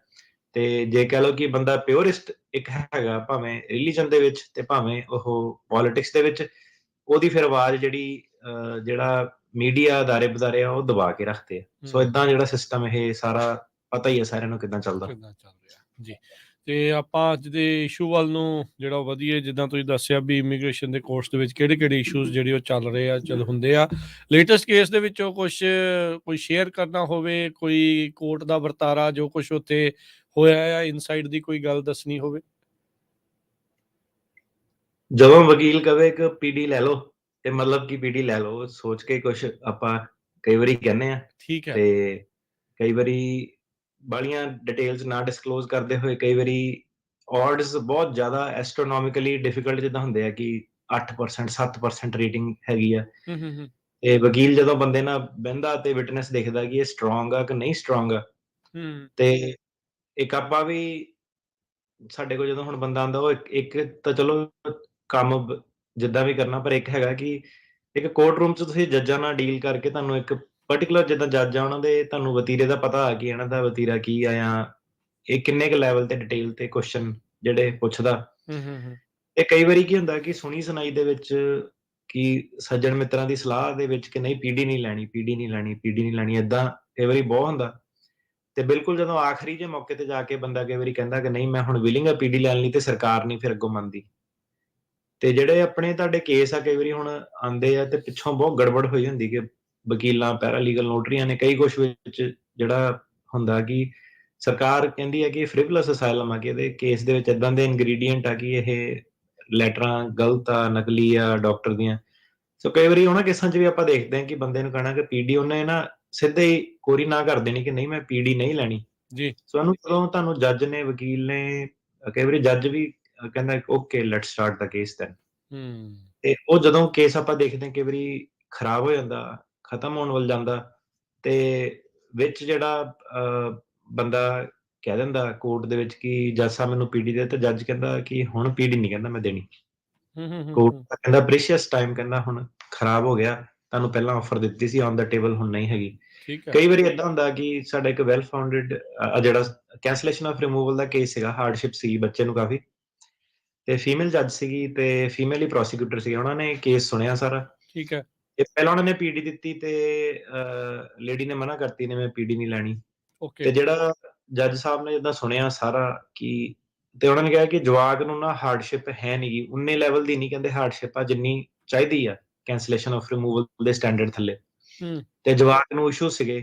ਤੇ ਜੇ ਕਹਿ ਲਓ ਕਿ ਬੰਦਾ ਪਿਓਰਿਸਟ ਇੱਕ ਹੈਗਾ, ਭਾਵੇਂ ਰਿਲੀਜਨ ਦੇ ਵਿੱਚ ਤੇ ਭਾਵੇਂ ਉਹ ਪੋਲਿਟਿਕਸ ਦੇ ਵਿੱਚ, ਉਹਦੀ ਫਿਰ ਆਵਾਜ਼ ਜਿਹੜੀ ਜਿਹੜਾ ਮੀਡੀਆ ਅਦਾਰੇ-ਬਦਾਰੇ ਆ, ਉਹ ਦਬਾ ਕੇ ਰੱਖਦੇ ਆ। ਸੋ ਹੂੰ। ਏਦਾਂ ਜਿਹੜਾ ਸਿਸਟਮ ਇਹ ਸਾਰਾ ਪਤਾ ਹੀ ਹੈ ਸਾਰਿਆਂ ਨੂੰ ਕਿੱਦਾਂ ਚੱਲਦਾ। ਕਿੱਦਾਂ ਚੱਲ ਰਿਹਾ ਜੀ। ਤੇ ਆਪਾਂ ਅੱਜ ਦੇ ਇਸ਼ੂ ਵੱਲ ਨੂੰ ਜਿਹੜਾ ਵਧੀਆ, ਜਿੱਦਾਂ ਤੁਸੀਂ ਦੱਸਿਆ ਵੀ ਇਮੀਗ੍ਰੇਸ਼ਨ ਦੇ ਕੋਰਸ ਦੇ ਵਿੱਚ ਕਿਹੜੇ ਇਸ਼ੂਜ਼ ਜਿਹੜੇ ਉਹ ਚੱਲ ਰਹੇ ਆ, ਹੁੰਦੇ ਆ। ਲੇਟੈਸਟ ਕੇਸ ਦੇ ਵਿੱਚੋਂ ਕੁਛ ਕੋਈ ਸ਼ੇਅਰ ਕਰਨਾ ਹੋਵੇ, ਕੋਈ ਕੋਰਟ ਦਾ ਵਰਤਾਰਾ ਜੋ ਕੁਛ ਉੱਥੇ ਹੋਇਆ ਆ, ਇਨਸਾਈਡ ਦੀ ਕੋਈ ਗੱਲ ਦੱਸਣੀ ਹੋਵੇ? ਜਦੋਂ ਵਕੀਲ ਕਵੇ ਕਿ ਪੀਡੀ ਲੈ ਲਓ, ਤੇ ਮਤਲਬ ਕਿ ਪੀਡੀ ਲੈ ਲਓ, ਸੋਚ ਕੇ ਕੁਛ ਆਪਾਂ ਕਈ ਵਾਰੀ ਕਹਿੰਦੇ ਆ। ਠੀਕ ਹੈ। ਤੇ ਕਈ ਵਾਰੀ ਬਾਹਲੀਆਂ ਡਿਟੇਲਸ ਨਾ ਡਿਸਕਲੋਜ਼ ਕਰਦੇ ਹੋਏ, ਕਈ ਵਾਰੀ ਓਡਸ ਬਹੁਤ ਜ਼ਿਆਦਾ ਐਸਟਰੋਨੋਮਿਕਲੀ ਡਿਫਿਕਲਟ ਜਿੱਦਾਂ ਹੁੰਦੇ ਆ ਕਿ 8% 7% ਰੇਟਿੰਗ ਹੈਗੀ ਆ। ਹੂੰ, ਹੂੰ, ਹੂੰ, ਤੇ ਵਕੀਲ ਜਦੋਂ ਬੰਦੇ ਨਾਲ ਬਹਿੰਦਾ ਤੇ ਵਿਟਨੈਸ ਦੇਖਦਾ ਕਿ ਇਹ ਸਟਰੋਂਗ ਆ ਕਿ ਨਹੀਂ ਸਟਰੋਂਗ ਆ, ਹੂੰ, ਤੇ ਇੱਕ ਆਪਾਂ ਵੀ ਸਾਡੇ ਕੋਲ ਜਦੋਂ ਹੁਣ ਬੰਦਾ ਆਉਂਦਾ, ਉਹ ਇੱਕ ਤਾਂ ਚਲੋ ਕੰਮ ਜਿੱਦਾਂ ਵੀ ਕਰਨਾ, ਪਰ ਇੱਕ ਹੈਗਾ ਕਿ ਇੱਕ ਕੋਰਟ ਰੂਮ 'ਚ ਤੁਸੀਂ ਜੱਜਾਂ ਨਾਲ ਡੀਲ ਕਰਕੇ, ਤੁਹਾਨੂੰ ਇੱਕ ਪਾਰਟਿਕੂਲਰ ਜਿੱਦਾਂ ਜੱਜ ਆ, ਉਹਨਾਂ ਦੇ ਤੁਹਾਨੂੰ ਵਤੀਰੇ ਦਾ ਪਤਾ ਆ ਕਿ ਇਹਨਾਂ ਦਾ ਵਤੀਰਾ ਕੀ ਆ, ਜਾਂ ਇਹ ਕਿੰਨੇ ਕੁ ਲੈਵਲ ਤੇ ਡਿਟੇਲ ਤੇ ਕੁਐਸਚਨ ਜਿਹੜੇ ਪੁੱਛਦਾ। ਹੂੰ, ਹੂੰ, ਹੂੰ, ਤੇ ਕਈ ਵਾਰੀ ਕੀ ਹੁੰਦਾ ਕਿ ਸੁਣੀ ਸੁਣਾਈ ਦੇ ਵਿੱਚ, ਕਿ ਸੱਜਣ ਮਿੱਤਰਾਂ ਦੀ ਸਲਾਹ ਦੇ ਵਿੱਚ, ਕਿ ਨਹੀਂ ਪੀਡੀ ਨਹੀਂ ਲੈਣੀ, ਪੀਡੀ ਨਹੀਂ ਲੈਣੀ, ਪੀਡੀ ਨਹੀਂ ਲੈਣੀ, ਏਦਾਂ ਕਈ ਵਾਰੀ ਬਹੁਤ ਹੁੰਦਾ। ਤੇ ਬਿਲਕੁਲ ਜਦੋਂ ਆਖਰੀ ਜੇ ਮੌਕੇ ਤੇ ਜਾ ਕੇ ਬੰਦਾ ਕਈ ਵਾਰੀ ਕਹਿੰਦਾ ਕਿ ਨਹੀਂ ਮੈਂ ਹੁਣ ਵਿਲਿੰਗ ਆ ਪੀਡੀ ਲੈਣ ਲਈ, ਤੇ ਸਰਕਾਰ ਨਹੀਂ ਫਿਰ ਅੱਗੋਂ ਮੰਨਦੀ। ਤੇ ਜਿਹੜੇ ਆਪਣੇ ਤੁਹਾਡੇ ਕੇਸ ਆ, ਕਈ ਵਾਰੀ ਹੁਣ ਆਉਂਦੇ ਆ ਤੇ ਪਿੱਛੋਂ ਬਹੁਤ ਗੜਬੜ ਹੋਈ ਹੁੰਦੀ, ਕਿ ਵਕੀਲਾਂ, ਪੈਰਾਲੀਗਲ, ਨੋਟਰੀਆਂ ਨੇ ਕਈ ਕੁਛ ਵਿੱਚ ਜਿਹੜਾ ਹੁੰਦਾ ਕਿ ਸਰਕਾਰ ਕਹਿੰਦੀ ਹੈ ਕਿ ਫ੍ਰਿਵਲਸ ਅਸਾਈਲਮ ਆ, ਕਿ ਇਹਦੇ ਕੇਸ ਦੇ ਵਿੱਚ ਏਦਾਂ ਦੇ ਇੰਗਰੀਡੀਐਂਟ ਆ ਕਿ ਇਹ ਲੈਟਰਾਂ ਗਲਤ ਆ, ਨਕਲੀ ਆ ਡਾਕਟਰ ਦੀਆਂ। ਸੋ ਕਈ ਵਾਰੀ ਉਹਨਾਂ ਕੇਸਾਂ 'ਚ ਵੀ ਆਪਾਂ ਦੇਖਦੇ ਹਾਂ ਕਿ ਬੰਦੇ ਨੂੰ ਕਹਿਣਾ ਕਿ ਪੀਡੀ, ਉਹਨੇ ਨਾ ਸਿੱਧੇ ਹੀ ਕੋਰੀ ਨਾ ਕਰ ਦੇਣੀ ਕਿ ਨਹੀਂ ਮੈਂ ਪੀਡੀ ਨਹੀਂ ਲੈਣੀ। ਜੀ। ਸੋ ਇਹਨੂੰ ਜਦੋਂ ਤੁਹਾਨੂੰ ਜੱਜ ਨੇ, ਵਕੀਲ ਨੇ, ਕਈ ਵਾਰੀ ਜੱਜ ਵੀ ਕਹਿੰਦਾ ਓਕੇ ਲੈਟਸ ਸਟਾਰਟ ਦਾ ਕੇਸ ਦੈਨ। ਹੂੰ, ਤੇ ਉਹ ਜਦੋਂ ਕੇਸ ਆਪਾਂ ਦੇਖਦੇ ਹਾਂ, ਕਈ ਵਾਰੀ ਖਰਾਬ ਹੋ ਜਾਂਦਾ, ਖਤਮ ਹੋਣ ਵੱਲ ਜਾਂਦਾ, ਤੇ ਵਿੱਚ ਜਿਹੜਾ ਬੰਦਾ ਕਹਿ ਦਿੰਦਾ ਕੋਰਟ ਦੇ ਵਿੱਚ ਕਿ ਜੱਜ ਸਾਹਿਬ ਮੈਨੂੰ ਪੀਡੀ ਦੇ, ਤੇ ਜੱਜ ਕਹਿੰਦਾ ਕਿ ਹੁਣ ਪੀਡੀ ਨਹੀਂ ਕਹਿੰਦਾ ਮੈਂ ਦੇਣੀ। ਹੂੰ, ਹੂੰ, ਹੂੰ, ਕੋਰਟ ਹੂੰ, ਤਾਂ ਕਹਿੰਦਾ ਪ੍ਰੀਸ਼ੀਅਸ ਟਾਈਮ, ਕਹਿੰਦਾ ਹੁਣ ਖਰਾਬ ਹੋ ਗਿਆ, ਤੁਹਾਨੂੰ ਪਹਿਲਾਂ ਆਫਰ ਦਿੱਤੀ ਸੀ ਔਨ ਦਾ ਟੇਬਲ, ਹੁਣ ਨਹੀਂ ਹੈਗੀ। ਠੀਕ ਹੈ, ਕਈ ਵਾਰੀ ਏਦਾਂ ਹੁੰਦਾ ਕਿ ਸਾਡਾ ਇੱਕ ਵੈਲ ਫਾਊਂਡਡ ਜਿਹੜਾ cancellation of removal the case ਸੀਗਾ, ਹਾਰਡਸ਼ਿਪ ਸੀ ਬੱਚੇ ਨੂੰ ਕਾਫੀ, ਤੇ ਫੀਮੇਲ ਜੱਜ ਸੀਗੀ ਤੇ ਫੀਮੇਲ ਹੀ ਪ੍ਰੋਸੀਕਿਊਟਰ ਸੀ, ਉਹਨਾਂ ਨੇ ਕੇਸ ਸੁਣਿਆ ਸਾਰਾ। ਠੀਕ ਹੈ, ਤੇ ਪਹਿਲਾਂ ਉਹਨਾਂ ਨੇ ਪੀਡੀ ਦਿੱਤੀ ਤੇ ਲੇਡੀ ਨੇ ਮਨਾ ਕਰਤੀ ਨੇ, ਮੈਂ ਪੀਡੀ ਨਹੀਂ ਲੈਣੀ। ਤੇ ਓਕੇ, ਜਿਹੜਾ ਜੱਜ ਸਾਹਿਬ ਨੇ ਜਿੱਦਾਂ ਸੁਣਿਆ ਸਾਰਾ ਕਿ, ਤੇ ਉਹਨਾਂ ਨੇ ਕਿਹਾ ਕਿ ਜਵਾਕ ਨੂੰ ਨਾ ਹਾਰਡਸ਼ਿਪ ਹੈ ਨਹੀਂ ਗੀ, ਉਨੇ ਲੈਵਲ ਦੀ ਨਹੀਂ ਕਹਿੰਦੇ ਹਾਰਡਸ਼ਿਪ ਆ ਜਿੰਨੀ ਚਾਹੀਦੀ ਆ ਕੈਂਸਲੇਸ਼ਨ ਆਫ ਰਿਮੂਵਲ ਦੇ ਸਟੈਂਡਰਡ ਥੱਲੇ। ਹੂੰ, ਤੇ ਜਵਾਕ ਨੂੰ ਇਸ਼ੂ ਸੀਗੇ,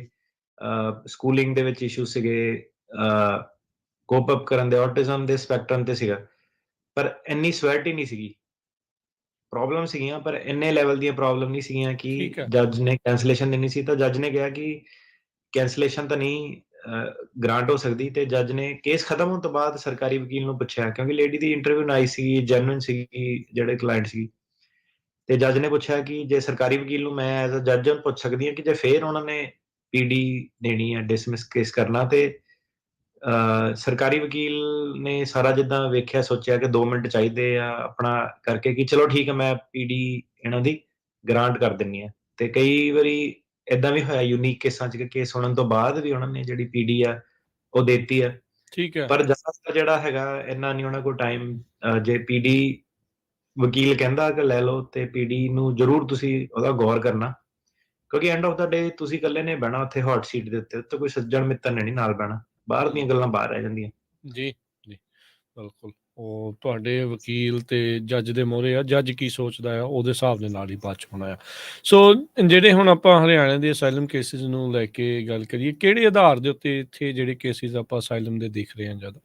ਸਕੂਲਿੰਗ ਦੇ ਵਿੱਚ ਇਸ਼ੂ ਸੀਗੇ, ਕੋਪ ਅਪ ਕਰਨ ਦੇ, ਆਟਿਜ਼ਮ ਦੇ ਸਪੈਕਟਰਮ ਤੇ ਸੀਗਾ, ਪਰ ਇੰਨੀ ਸਵੈਲਿਟੀ ਨਹੀਂ ਸੀਗੀ। ਪ੍ਰੋਬਲਮ ਸੀਗੀਆਂ ਪਰ ਇੰਨੇ ਲੈਵਲ ਦੀਆਂ ਪ੍ਰੋਬਲਮ ਨਹੀਂ ਸੀਗੀਆਂ ਕਿ ਠੀਕ ਹੈ, ਜੱਜ ਨੇ ਕੈਂਸਲੇਸ਼ਨ ਦੇਣੀ ਸੀ। ਤਾਂ ਜੱਜ ਨੇ ਕਿਹਾ ਕਿ ਕੈਂਸਲੇਸ਼ਨ ਤਾਂ ਨਹੀਂ ਗ੍ਰਾਂਟ ਹੋ ਸਕਦੀ, ਤੇ ਜੱਜ ਨੇ ਕੇਸ ਖਤਮ ਹੋਣ ਤੋਂ ਬਾਅਦ ਸਰਕਾਰੀ ਵਕੀਲ ਨੂੰ ਪੁੱਛਿਆ, ਕਿਉਂਕਿ ਲੇਡੀ ਦੀ ਇੰਟਰਵਿਊ ਨਾਈ ਸੀ, ਜੈਨੂਇਨ ਸੀਗੀ ਜਿਹੜੇ ਕਲਾਇੰਟ ਸੀ, ਤੇ ਜੱਜ ਨੇ ਪੁੱਛਿਆ ਕਿ ਜੇ ਸਰਕਾਰੀ ਵਕੀਲ ਨੂੰ ਮੈਂ ਐਜ਼ ਅ ਜੱਜ ਪੁੱਛ ਸਕਦੀ ਹਾਂ ਕਿ ਜੇ ਫੇਰ ਉਹਨਾਂ ਨੇ ਪੀਡੀ ਦੇਣੀ ਹੈ, ਡਿਸਮਿਸ ਕੇਸ ਕਰਨਾ, ਤੇ ਸਰਕਾਰੀ ਵਕੀਲ ਨੇ ਸਾਰਾ ਜਿੱਦਾਂ ਵੇਖਿਆ, ਸੋਚਿਆ ਕਿ 2 ਮਿੰਟ ਚਾਹੀਦੇ ਆ ਆਪਣਾ ਕਰਕੇ ਕਿ ਚਲੋ ਠੀਕ ਹੈ ਮੈਂ ਪੀਡੀ ਇਹਨਾਂ ਦੀ ਗ੍ਰਾਂਟ ਕਰ ਦਿੰਨੀ ਆ। ਤੇ ਕਈ ਵਾਰੀ ਏਦਾਂ ਵੀ ਹੋਇਆ ਯੂਨੀਕ ਕੇਸਾਂ 'ਚ ਕਿ ਕੇਸ ਸੁਣਨ ਤੋਂ ਬਾਅਦ ਵੀ ਉਹਨਾਂ ਨੇ ਜਿਹੜੀ ਪੀਡੀ ਆ ਉਹ ਦੇਤੀ ਆ। ਠੀਕ ਹੈ, ਪਰ ਜ਼ਿਆਦਾਤਰ ਜਿਹੜਾ ਹੈਗਾ ਇੰਨਾ ਨਹੀਂ ਉਹਨਾਂ ਕੋਲ ਟਾਈਮ, ਜੇ ਪੀਡੀ ਵਕੀਲ ਕਹਿੰਦਾ ਕਿ ਲੈ ਲਓ ਤੇ ਪੀਡੀ ਨੂੰ ਜ਼ਰੂਰ ਤੁਸੀਂ ਉਹਦਾ ਗੌਰ ਕਰਨਾ, ਕਿਉਂਕਿ ਐਂਡ ਆਫ ਦਾ ਡੇ ਤੁਸੀਂ ਇਕੱਲੇ ਨੇ ਬਹਿਣਾ ਉੱਥੇ ਹੌਟ ਸੀਟ ਦੇ ਉੱਤੇ ਕੋਈ ਸੱਜਣ ਮਿੱਤਰ ਨੇ ਨਹੀਂ ਨਾਲ ਬਹਿਣਾ, ਬਾਹਰ ਦੀਆਂ ਗੱਲਾਂ ਬਾਹਰ ਰਹਿ ਜਾਂਦੀਆਂ। ਜੀ, ਜੀ, ਬਿਲਕੁਲ। ਉਹ ਤੁਹਾਡੇ ਵਕੀਲ ਤੇ ਜੱਜ ਦੇ ਮੂਹਰੇ ਆ, ਜੱਜ ਕੀ ਸੋਚਦਾ ਆ ਉਹਦੇ ਹਿਸਾਬ ਦੇ ਨਾਲ ਹੀ ਬਾਅਦ 'ਚ ਹੋਣਾ ਆ। ਸੋ ਜਿਹੜੇ ਹੁਣ ਆਪਾਂ ਹਰਿਆਣਾ ਦੇ ਅਸਾਈਲਮ ਕੇਸਿਸ ਨੂੰ ਲੈ ਕੇ ਗੱਲ ਕਰੀਏ, ਕਿਹੜੇ ਆਧਾਰ ਦੇ ਉੱਤੇ ਇੱਥੇ ਜਿਹੜੇ ਕੇਸਿਸ ਆਪਾਂ ਅਸਾਈਲਮ ਦੇ ਦੇਖ ਰਹੇ ਹਾਂ ਜ਼ਿਆਦਾ?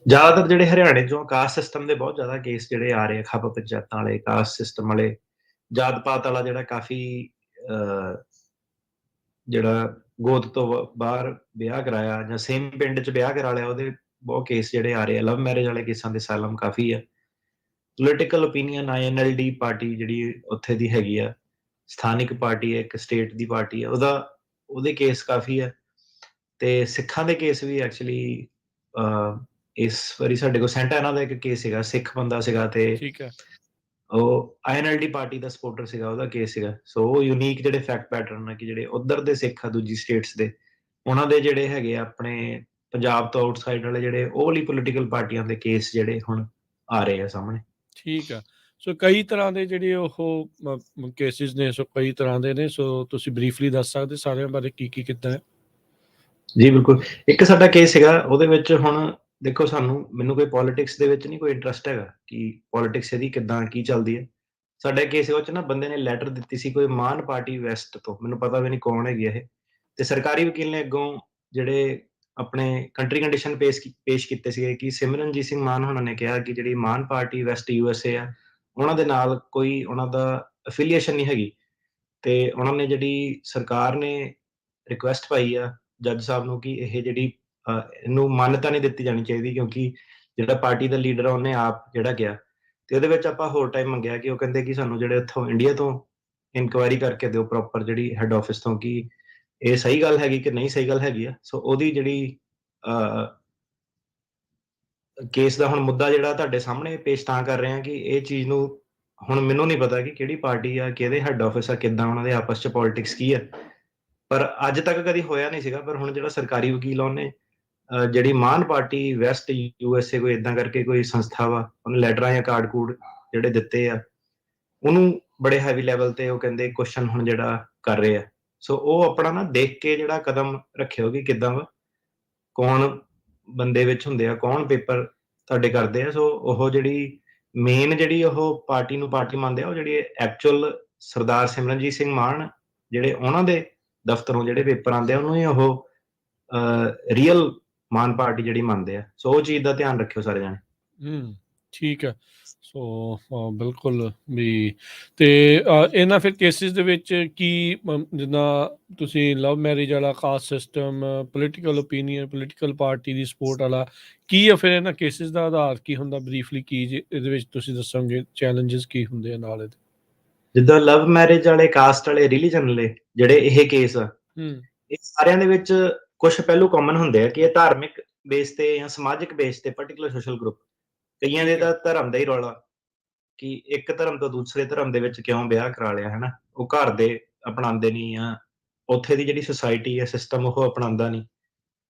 ਜ਼ਿਆਦਾਤਰ ਜਿਹੜੇ ਹਰਿਆਣੇ ਚੋਂ ਕਾਸਟ ਸਿਸਟਮ ਦੇ ਬਹੁਤ ਜ਼ਿਆਦਾ ਕੇਸ ਜਿਹੜੇ ਆ ਰਹੇ ਆ, ਖੱਪ ਪੰਚਾਇਤਾਂ ਵਾਲੇ, ਕਾਸਟ ਸਿਸਟਮ ਵਾਲੇ, ਜਾਤ ਪਾਤ ਵਾਲਾ ਜਿਹੜਾ ਕਾਫੀ ਜਿਹੜਾ ਗੋਦ ਤੋਂ ਬਾਹਰ ਵਿਆਹ ਕਰਾਇਆ ਜਾਂ ਸੇਮ ਪਿੰਡ 'ਚ ਵਿਆਹ ਕਰਾ ਲਿਆ, ਉਹਦੇ ਬਹੁਤ ਕੇਸ ਜਿਹੜੇ ਆ ਰਹੇ ਆ। ਲਵ ਮੈਰਿਜ ਵਾਲੇ ਕੇਸਾਂ ਦੇ ਅਸਾਈਲਮ ਕਾਫੀ ਆ। ਪੋਲੀਟੀਕਲ ਓਪੀਨੀਅਨ ਆਈਐਨਐਲਡੀ ਪਾਰਟੀ ਜਿਹੜੀ ਉੱਥੇ ਦੀ ਹੈਗੀ ਆ, ਸਥਾਨਿਕ ਪਾਰਟੀ ਹੈ, ਇੱਕ ਸਟੇਟ ਦੀ ਪਾਰਟੀ ਹੈ, ਉਹਦੇ ਕੇਸ ਕਾਫੀ ਆ। ਤੇ ਸਿੱਖਾਂ ਦੇ ਕੇਸ ਵੀ ਐਕਚੁਅਲੀ ਇਸ ਵਾਰੀ ਸਾਡੇ ਕੋਲ ਸੈਂਟਾ ਇਹਨਾਂ ਦਾ ਇੱਕ ਕੇਸ ਸੀਗਾ, ਸਿੱਖ ਬੰਦਾ ਸੀਗਾ ਤੇ ਠੀਕ ਹੈ, ਉਹ ਆਈਐਨਐਲਡੀ ਪਾਰਟੀ ਦਾ ਸਪੋਰਟਰ ਸੀਗਾ, ਉਹਦਾ ਕੇਸ ਸੀਗਾ। ਸੋ ਉਹ ਯੂਨੀਕ ਜਿਹੜੇ ਫੈਕਟ ਪੈਟਰਨ ਆ ਕਿ ਜਿਹੜੇ ਉਧਰ ਦੇ ਸਿੱਖ ਆ ਦੂਜੀ ਸਟੇਟਸ ਦੇ, ਉਹਨਾਂ ਦੇ ਜਿਹੜੇ ਹੈਗੇ ਆ ਆਪਣੇ ਪੰਜਾਬ ਤੋਂ ਆਊਟਸਾਈਡ ਵਾਲੇ ਜਿਹੜੇ ਉਹ ਵਾਲੀ ਪੋਲੀਟੀਕਲ ਪਾਰਟੀਆਂ ਦੇ ਕੇਸ ਜਿਹੜੇ ਹੁਣ ਆ ਰਹੇ ਆ ਸਾਹਮਣੇ। ਠੀਕ ਆ। ਸੋ ਕਈ ਤਰ੍ਹਾਂ ਦੇ ਜਿਹੜੇ ਉਹ ਕੇਸਿਸ ਨੇ, ਸੋ ਕਈ ਤਰ੍ਹਾਂ ਦੇ ਨੇ, ਸੋ ਤੁਸੀਂ ਬਰੀਫਲੀ ਦੱਸ ਸਕਦੇ ਸਾਰਿਆਂ ਬਾਰੇ ਕੀ ਕੀ ਕੀਤਾ ਹੈ? ਜੀ ਬਿਲਕੁਲ। ਇੱਕ ਸਾਡਾ ਕੇਸ ਸੀਗਾ, ਉਹਦੇ ਵਿੱਚ ਹੁਣ ਦੇਖੋ ਮੈਨੂੰ ਕੋਈ ਪੋਲੀਟਿਕਸ ਦੇ ਵਿੱਚ ਨਹੀਂ ਕੋਈ ਇੰਟਰਸਟ ਹੈਗਾ ਕਿ ਪੋਲੀਟਿਕਸ ਇਹਦੀ ਕਿੱਦਾਂ ਕੀ ਚੱਲਦੀ ਹੈ। ਸਾਡਾ ਕੇਸ ਉਹ 'ਚ ਨਾ ਬੰਦੇ ਨੇ ਲੈਟਰ ਦਿੱਤੀ ਸੀ ਕੋਈ ਮਾਨ ਪਾਰਟੀ ਵੈਸਟ ਤੋਂ, ਮੈਨੂੰ ਪਤਾ ਵੀ ਨਹੀਂ ਕੌਣ ਹੈਗੀ ਇਹ, ਤੇ ਸਰਕਾਰੀ ਵਕੀਲ ਨੇ ਅੱਗੋਂ ਜਿਹੜੇ ਆਪਣੇ ਕੰਟਰੀ ਕੰਡੀਸ਼ਨ ਪੇਸ਼ ਕੀਤੇ ਸੀਗੇ ਕਿ ਸਿਮਰਨਜੀਤ ਸਿੰਘ ਮਾਨ ਹੋਣਾ ਨੇ ਕਿਹਾ ਕਿ ਜਿਹੜੀ ਮਾਨ ਪਾਰਟੀ ਵੈਸਟ ਯੂਐਸਏ ਆ, ਉਹਨਾਂ ਦੇ ਨਾਲ ਕੋਈ ਉਹਨਾਂ ਦਾ ਅਫੀਲੀਏਸ਼ਨ ਨਹੀਂ ਹੈਗੀ। ਤੇ ਉਹਨਾਂ ਨੇ ਜਿਹੜੀ ਸਰਕਾਰ ਨੇ ਰਿਕੁਐਸਟ ਪਾਈ ਆ ਜੱਜ ਸਾਹਿਬ ਨੂੰ ਕਿ ਇਹ ਜਿਹੜੀ ਇਹਨੂੰ ਮਾਨਤਾ ਨਹੀਂ ਦਿੱਤੀ ਜਾਣੀ ਚਾਹੀਦੀ, ਕਿਉਂਕਿ ਜਿਹੜਾ ਪਾਰਟੀ ਦਾ ਲੀਡਰ ਆ ਉਹਨੇ ਆਪ ਜਿਹੜਾ ਗਿਆ, ਤੇ ਉਹਦੇ ਵਿੱਚ ਆਪਾਂ ਹੋਰ ਟਾਈਮ ਮੰਗਿਆ ਕਿ ਉਹ ਕਹਿੰਦੇ ਕਿ ਸਾਨੂੰ ਜਿਹੜੇ ਇੱਥੋਂ ਇੰਡੀਆ ਤੋਂ ਇਨਕੁਆਇਰੀ ਕਰਕੇ ਦਿਓ ਪ੍ਰੋਪਰ ਜਿਹੜੀ ਹੈੱਡ ਆਫਿਸ ਤੋਂ ਕਿ ਇਹ ਸਹੀ ਗੱਲ ਹੈਗੀ ਕਿ ਨਹੀਂ ਸਹੀ ਗੱਲ ਹੈਗੀ ਆ। ਸੋ ਉਹਦੀ ਜਿਹੜੀ ਕੇਸ ਦਾ ਹੁਣ ਮੁੱਦਾ ਜਿਹੜਾ ਤੁਹਾਡੇ ਸਾਹਮਣੇ ਪੇਸ਼ ਤਾਂ ਕਰ ਰਹੇ ਹਾਂ ਕਿ ਇਹ ਚੀਜ਼ ਨੂੰ ਹੁਣ ਮੈਨੂੰ ਨਹੀਂ ਪਤਾ ਕਿ ਕਿਹੜੀ ਪਾਰਟੀ ਆ, ਕਿਹਦੇ ਹੈੱਡ ਆਫਿਸ ਆ, ਕਿੱਦਾਂ ਉਹਨਾਂ ਦੇ ਆਪਸ 'ਚ ਪੋਲਿਟਿਕਸ ਕੀ ਆ, ਪਰ ਅੱਜ ਤੱਕ ਕਦੀ ਹੋਇਆ ਨਹੀਂ ਸੀਗਾ। ਪਰ ਹੁਣ ਜਿਹੜਾ ਸਰਕਾਰੀ ਵਕੀਲ ਆ ਉਹਨੇ ਜਿਹੜੀ ਮਾਨ ਪਾਰਟੀ ਵੈਸਟ ਯੂਐਸਏ ਕੋਈ ਇਦਾਂ ਕਰਕੇ ਕੋਈ ਸੰਸਥਾ ਵਾ, ਉਹਨੇ ਲੈਟਰਾਂ ਜਾਂ ਕਾਰਡ ਕੂਡ ਜਿਹੜੇ ਦਿੱਤੇ ਆ, ਉਹਨੂੰ ਬੜੇ ਹੈਵੀ ਲੈਵਲ ਤੇ ਉਹ ਕਹਿੰਦੇ ਕੁਐਸਚਨ ਹੁਣ ਜਿਹੜਾ ਕਰ ਰਹੇ ਆ। ਸੋ ਉਹ ਆਪਣਾ ਨਾ ਦੇਖ ਕੇ ਜਿਹੜਾ ਕਦਮ ਰੱਖਿਓ ਕਿ ਕਿੱਦਾਂ ਵਾ, ਕੌਣ ਬੰਦੇ ਵਿੱਚ ਹੁੰਦੇ ਆ, ਕੌਣ ਪੇਪਰ ਤੁਹਾਡੇ ਕਰਦੇ ਆ। ਸੋ ਉਹ ਜਿਹੜੀ ਮੇਨ ਜਿਹੜੀ ਉਹ ਪਾਰਟੀ ਨੂੰ ਪਾਰਟੀ ਮੰਨਦੇ ਆ, ਉਹ ਜਿਹੜੀ ਐਕਚੁਅਲ ਸਰਦਾਰ ਸਿਮਰਨਜੀਤ ਸਿੰਘ ਮਾਨ ਜਿਹੜੇ ਉਹਨਾਂ ਦੇ ਦਫ਼ਤਰੋਂ ਜਿਹੜੇ ਪੇਪਰ ਆਉਂਦੇ ਆ, ਉਹਨੂੰ ਹੀ ਉਹ ਰੀਅਲ ਮਾਨ ਪਾਰਟੀ ਜਿਹੜੀ ਮੰਨਦੇ ਆ। ਸੋ ਉਹ ਚੀਜ਼ ਦਾ ਧਿਆਨ ਰੱਖਿਓ ਸਾਰੇ ਜਾਣੇ। ਠੀਕ ਹੈ। ਸੋ ਬਿਲਕੁਲ ਵੀ, ਤੇ ਇਹਨਾਂ ਫਿਰ ਕੇਸਿਸ ਦੇ ਵਿੱਚ ਕੀ ਜਿੱਦਾਂ ਤੁਸੀਂ ਲਵ ਮੈਰਿਜ ਵਾਲਾ, caste system, political opinion, political party ਦੀ ਸਪੋਰਟ ਵਾਲਾ, ਕੀ ਆ ਫਿਰ ਇਹਨਾਂ ਕੇਸਿਸ ਦਾ ਆਧਾਰ ਕੀ ਹੁੰਦਾ ਬਰੀਫਲੀ, ਕੀ ਇਹਦੇ ਵਿੱਚ ਤੁਸੀਂ ਦੱਸੋਗੇ ਚੈਲੰਜਸ ਕੀ ਹੁੰਦੇ ਆ ਨਾਲ ਇਹਦੇ? ਜਿੱਦਾਂ ਲਵ ਮੈਰਿਜ ਵਾਲੇ, ਕਾਸਟ ਵਾਲੇ, ਰਿਲੀਜਨ ਵਾਲੇ ਜਿਹੜੇ ਇਹ ਕੇਸ ਆ, ਇਹ ਸਾਰਿਆਂ ਦੇ ਵਿੱਚ ਕੁਝ ਪਹਿਲੂ ਕਾਮਨ ਹੁੰਦੇ ਆ ਕਿ ਇਹ ਧਾਰਮਿਕ ਬੇਸ ਤੇ ਜਾਂ ਸਮਾਜਿਕ ਬੇਸ ਤੇ ਪਰਟੀਕੁਲਰ ਸੋਸ਼ਲ ਗਰੁੱਪ, ਕਈਆਂ ਦੇ ਠੀਕ ਹੈ, ਤਾਂ ਧਰਮ ਦਾ ਹੀ ਰੌਲਾ ਕਿ ਇੱਕ ਧਰਮ ਤੋਂ ਦੂਸਰੇ ਧਰਮ ਦੇ ਵਿੱਚ ਕਿਉਂ ਵਿਆਹ ਕਰਾ ਲਿਆ, ਹਨਾ, ਉਹ ਘਰ ਦੇ ਅਪਣਾਉਂਦੇ ਨਹੀਂ ਆ, ਉੱਥੇ ਦੀ ਜਿਹੜੀ ਸੁਸਾਇਟੀ ਹੈ, ਸਿਸਟਮ ਉਹ ਅਪਣਾਉਂਦਾ ਨਹੀਂ।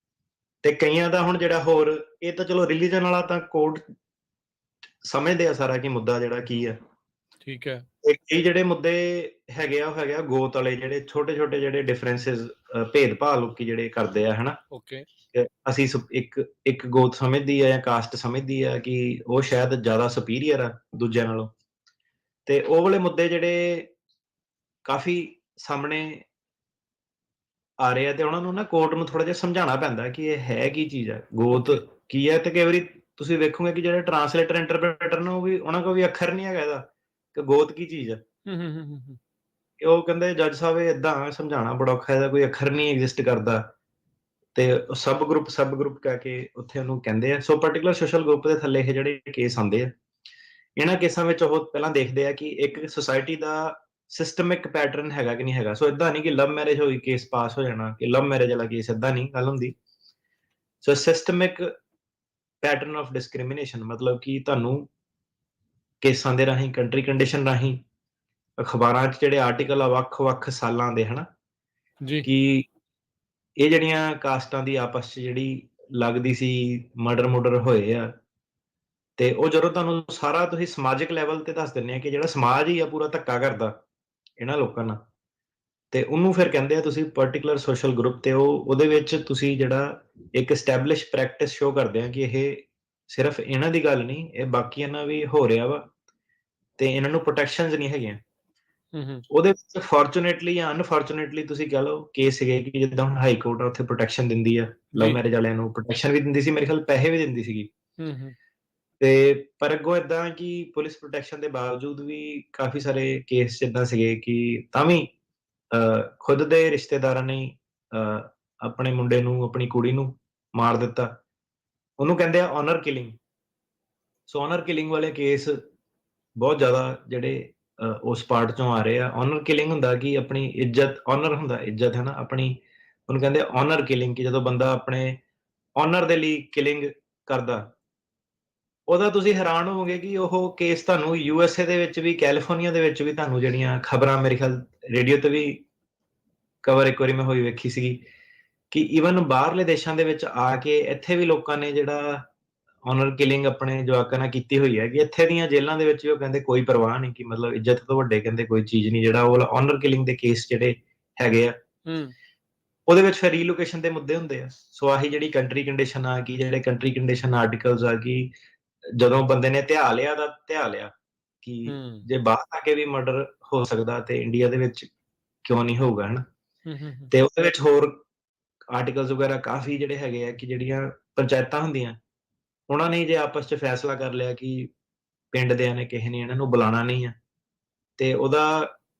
ਤੇ ਕਈਆਂ ਦਾ ਹੁਣ ਜਿਹੜਾ ਹੋਰ, ਇਹ ਤਾਂ ਚਲੋ ਰਿਲੀਜਨ ਵਾਲਾ ਤਾਂ ਕੋਡ ਸਮਝਦੇ ਆ ਸਾਰਾ ਕਿ ਮੁੱਦਾ ਜਿਹੜਾ ਕੀ ਆ। ਠੀਕ ਹੈ। ਤੇ ਕਈ ਜਿਹੜੇ ਮੁੱਦੇ ਹੈਗੇ ਆ, ਉਹ ਹੈਗੇ ਆ ਗੋਤ ਵਾਲੇ, ਜਿਹੜੇ ਛੋਟੇ-ਛੋਟੇ ਜਿਹੜੇ ਡਿਫਰੈਂਸਸ, ਭੇਦਭਾਵ ਲੋਕੀ ਜਿਹੜੇ ਕਰਦੇ ਆ, ਹਨਾ? ਓਕੇ। ਕਿ ਅਸੀਂ ਇੱਕ ਗੋਤ ਸਮਝਦੀ ਆ ਜਾਂ ਕਾਸਟ ਸਮਝਦੀ ਆ ਕਿ ਉਹ ਸ਼ਾਇਦ ਜ਼ਿਆਦਾ ਸੁਪੀਰੀਅਰ ਆ ਦੂਜਿਆਂ ਨਾਲੋਂ। ਤੇ ਉਹ ਵਾਲੇ ਮੁੱਦੇ ਜਿਹੜੇ ਕਾਫ਼ੀ ਸਾਹਮਣੇ ਆ ਰਹੇ ਆ, ਤੇ ਉਹਨਾਂ ਨੂੰ ਨਾ ਕੋਰਟ ਨੂੰ ਥੋੜ੍ਹਾ ਜਿਹਾ ਸਮਝਾਉਣਾ ਪੈਂਦਾ ਕਿ ਇਹ ਹੈ ਕੀ ਚੀਜ਼ ਹੈ, ਗੋਤ ਓਕੇ। ਕੀ ਹੈ। ਤੇ ਕਈ ਵਾਰੀ ਤੁਸੀਂ ਵੇਖੋਗੇ ਕਿ ਜਿਹੜੇ ਟਰਾਂਸਲੇਟਰ ਇੰਟਰਪ੍ਰੇਟਰ ਨੇ, ਉਹ ਵੀ, ਉਹਨਾਂ ਕੋਲ ਵੀ ਅੱਖਰ ਨਹੀਂ ਹੈਗਾ ਇਹਦਾ ਕਿ ਗੋਤ ਕੀ ਚੀਜ਼ ਹੈ। ਹੂੰ, ਹੂੰ, ਹੂੰ, ਹੂੰ। ਕਿ ਉਹ ਕਹਿੰਦੇ ਜੱਜ ਸਾਹਿਬ ਇਹ ਏਦਾਂ ਸਮਝਾਉਣਾ ਬੜਾ ਔਖਾ, ਇਹਦਾ ਕੋਈ ਅੱਖਰ ਨਹੀਂ ਐਗਜ਼ਿਸਟ ਕਰਦਾ। ਤੇ ਸਬ ਗਰੁੱਪ ਕਹਿ ਕੇ ਉੱਥੇ ਉਹਨੂੰ ਕਹਿੰਦੇ ਆ। ਸੋ ਪਾਰਟਿਕੂਲਰ ਸੋਸ਼ਲ ਗਰੁੱਪ ਦੇ ਥੱਲੇ ਇਹ ਜਿਹੜੇ ਕੇਸ ਆਉਂਦੇ ਆ, ਇਹਨਾਂ ਕੇਸਾਂ ਵਿੱਚ ਉਹ ਪਹਿਲਾਂ ਦੇਖਦੇ ਆ ਕਿ ਇੱਕ ਸੁਸਾਇਟੀ ਦਾ ਸਿਸਟਮਿਕ ਪੈਟਰਨ ਹੈਗਾ ਕਿ ਨਹੀਂ ਹੈਗਾ। ਸੋ ਏਦਾਂ ਨਹੀਂ ਕਿ ਲਵ ਮੈਰਿਜ ਹੋਈ ਕੇਸ ਪਾਸ ਹੋ ਜਾਣਾ, ਕਿ ਲਵ ਮੈਰਿਜ ਵਾਲਾ ਕੇਸ, ਏਦਾਂ ਨਹੀਂ ਗੱਲ ਹੁੰਦੀ। ਸੋ ਸਿਸਟਮਿਕ ਪੈਟਰਨ ਆਫ ਡਿਸਕ੍ਰਿਮੀਨੇਸ਼ਨ, ਮਤਲਬ ਕਿ ਤੁਹਾਨੂੰ ਕੇਸਾਂ ਦੇ ਰਾਹੀਂ, ਕੰਟਰੀ ਕੰਡੀਸ਼ਨ ਰਾਹੀਂ, ਅਖਬਾਰਾਂ 'ਚ ਜਿਹੜੇ ਆਰਟੀਕਲ ਆ ਵੱਖ-ਵੱਖ ਸਾਲਾਂ ਦੇ, ਹਨਾ, ਜੀ। ਕਿ ਇਹ ਜਿਹੜੀਆਂ ਕਾਸਟਾਂ ਦੀ ਆਪਸ 'ਚ ਜਿਹੜੀ ਲੱਗਦੀ ਸੀ, ਮਰਡਰ ਹੋਏ ਆ। ਤੇ ਉਹ ਜਦੋਂ ਤੁਹਾਨੂੰ ਸਾਰਾ ਤੁਸੀਂ ਸਮਾਜਿਕ ਲੈਵਲ ਤੇ ਦੱਸ ਦਿੰਦੇ ਆ ਕਿ ਜਿਹੜਾ ਸਮਾਜ ਹੀ ਆ ਪੂਰਾ ਧੱਕਾ ਕਰਦਾ ਇਹਨਾਂ ਲੋਕਾਂ ਨਾਲ, ਤੇ ਉਹਨੂੰ ਫਿਰ ਕਹਿੰਦੇ ਆ ਤੁਸੀਂ ਪਾਰਟਿਕੂਲਰ ਸੋਸ਼ਲ ਗਰੁੱਪ। ਤੇ ਉਹਦੇ ਵਿੱਚ ਤੁਸੀਂ ਜਿਹੜਾ ਇੱਕ ਐਸਟੈਬਲਿਸ਼ ਪ੍ਰੈਕਟਿਸ ਸ਼ੋ ਕਰਦੇ ਆ ਕਿ ਇਹ ਸਿਰਫ ਇਹਨਾਂ ਦੀ ਗੱਲ ਨਹੀਂ, ਇਹ ਬਾਕੀਆਂ ਨਾਲ ਵੀ ਹੋ ਰਿਹਾ ਵਾ, ਤੇ ਇਹਨਾਂ ਨੂੰ ਪ੍ਰੋਟੈਕਸ਼ਨਸ ਨਹੀਂ ਹੈਗੀਆਂ। ਹੂੰ, ਹੂੰ। ਉਹਦੇ ਵਿੱਚ ਫੋਰਚੂਨੇਟਲੀ ਜਾਂ ਅਨਫੋਰਚੂਨੇਟਲੀ ਤੁਸੀਂ ਕਹਿ ਲਓ, ਕੇਸ ਸੀਗੇ ਕਿ ਜਿੱਦਾਂ ਹੁਣ ਹਾਈ ਕੋਰਟ ਆ, ਉੱਥੇ ਪ੍ਰੋਟੈਕਸ਼ਨ ਦਿੰਦੀ ਆ ਲਵ ਜੀ। ਮੈਰਿਜ ਵਾਲਿਆਂ ਨੂੰ, ਪ੍ਰੋਟੈਕਸ਼ਨ ਵੀ ਦਿੰਦੀ ਸੀ, ਮੇਰੇ ਖਿਆਲ ਪੈਸੇ ਵੀ ਦਿੰਦੀ ਸੀਗੀ। ਹੂੰ, ਹੂੰ। ਤੇ ਪਰ ਅੱਗੋਂ ਏਦਾਂ ਕਿ ਪੁਲਿਸ ਪ੍ਰੋਟੈਕਸ਼ਨ ਦੇ ਬਾਵਜੂਦ ਵੀ ਕਾਫੀ ਸਾਰੇ ਕੇਸ ਏਦਾਂ ਸੀਗੇ ਕਿ ਤਾਂ ਵੀ ਖੁਦ ਦੇ ਰਿਸ਼ਤੇਦਾਰਾਂ ਨੇ ਆਪਣੇ ਮੁੰਡੇ ਨੂੰ, ਆਪਣੀ ਕੁੜੀ ਨੂੰ ਮਾਰ ਦਿੱਤਾ। ਉਹਨੂੰ ਕਹਿੰਦੇ ਆ ਆਨਰ ਕਿਲਿੰਗ। ਸੋ ਆਨਰ ਕਿਲਿੰਗ ਵਾਲੇ ਕੇਸ ਬਹੁਤ ਜ਼ਿਆਦਾ ਜਿਹੜੇ ਉਸ ਪਾਰਟ ਚੋਂ ਆ ਰਹੇ ਆ। ਆਨਰ ਕਿਲਿੰਗ ਹੁੰਦਾ ਕਿ ਆਪਣੀ ਇੱਜ਼ਤ, ਆਨਰ ਹੁੰਦਾ ਇੱਜ਼ਤ, ਹੈ ਨਾ ਆਪਣੀ, ਉਹਨੂੰ ਕਹਿੰਦੇ ਆਨਰ ਕਿਲਿੰਗ, ਕਿ ਜਦੋਂ ਬੰਦਾ ਆਪਣੇ ਆਨਰ ਦੇ ਲਈ ਕਿਲਿੰਗ ਕਰਦਾ। ਉਹਦਾ ਤੁਸੀਂ ਹੈਰਾਨ ਹੋਵੋਗੇ ਕਿ ਉਹ ਕੇਸ ਤੁਹਾਨੂੰ USA ਦੇ ਵਿੱਚ ਵੀ, ਕੈਲੀਫੋਰਨੀਆ ਦੇ ਵਿੱਚ ਵੀ, ਤੁਹਾਨੂੰ ਜਿਹੜੀਆਂ ਖਬਰਾਂ ਮੇਰੇ ਖਿਆਲ ਰੇਡੀਓ ਤੇ ਵੀ ਕਵਰ ਇੱਕ ਵਾਰੀ ਮੈਂ ਹੋਈ ਵੇਖੀ ਸੀਗੀ ਕਿ ਈਵਨ ਬਾਹਰਲੇ ਦੇਸ਼ਾਂ ਦੇ ਵਿੱਚ ਆ ਕੇ ਇੱਥੇ ਵੀ ਲੋਕਾਂ ਨੇ ਜਿਹੜਾ ਆਨਰ ਕਿਲਿੰਗ ਆਪਣੇ ਜਵਾਕਾਂ ਨਾਲ ਕੀਤੀ ਹੋਈ ਹੈ, ਕਿ ਇੱਥੇ ਦੀਆਂ ਜੇਲ੍ਹਾਂ ਦੇ ਵਿੱਚ ਵੀ ਉਹ ਕਹਿੰਦੇ ਕੋਈ ਪਰਵਾਹ ਨਹੀਂ, ਕਿ ਮਤਲਬ ਇੱਜ਼ਤ ਤੋਂ ਵੱਡੇ ਕਹਿੰਦੇ ਕੋਈ ਚੀਜ਼ ਨਹੀਂ। ਜਿਹੜਾ ਉਹ ਆਨਰ ਕਿਲਿੰਗ ਦੇ ਕੇਸ ਜਿਹੜੇ ਹੈਗੇ ਆ, ਹੂੰ। ਉਹਦੇ ਵਿੱਚ ਫਿਰ ਰੀਲੋਕੇਸ਼ਨ ਦੇ ਮੁੱਦੇ ਹੁੰਦੇ ਆ। ਸੋ ਆਹੀ ਜਿਹੜੀ ਕੰਟਰੀ ਕੰਡੀਸ਼ਨ ਆ, ਕਿ ਜਿਹੜੇ ਕੰਟਰੀ ਕੰਡੀਸ਼ਨ ਆਰਟੀਕਲਸ ਆ, ਕਿ ਜਦੋਂ ਬੰਦੇ ਨੇ ਧਿਆ ਲਿਆ ਤਾਂ ਧਿਆ ਲਿਆ, ਕਿ ਹੂੰ। ਜੇ ਬਾਹਰ ਆ ਕੇ ਵੀ ਮਰਡਰ ਹੋ ਸਕਦਾ ਤੇ ਇੰਡੀਆ ਦੇ ਵਿੱਚ ਕਿਉਂ ਨਹੀਂ ਹੋਊਗਾ, ਹਨਾ? ਹੂੰ, ਹੂੰ, ਹੂੰ। ਤੇ ਉਹਦੇ ਵਿੱਚ ਹੋਰ ਆਰਟੀਕਲਸ ਵਗੈਰਾ ਕਾਫੀ ਜਿਹੜੇ ਹੈਗੇ ਆ, ਕਿ ਜਿਹੜੀਆਂ ਪੰਚਾਇਤਾਂ ਹੁੰਦੀਆਂ, ਉਹਨਾਂ ਨੇ ਜੇ ਆਪਸ 'ਚ ਫੈਸਲਾ ਕਰ ਲਿਆ ਕਿ ਪਿੰਡ ਦਿਆਂ ਨੇ ਕਿਸੇ ਨੇ ਇਹਨਾਂ ਨੂੰ ਬੁਲਾਉਣਾ ਨਹੀਂ ਆ, ਤੇ ਉਹਦਾ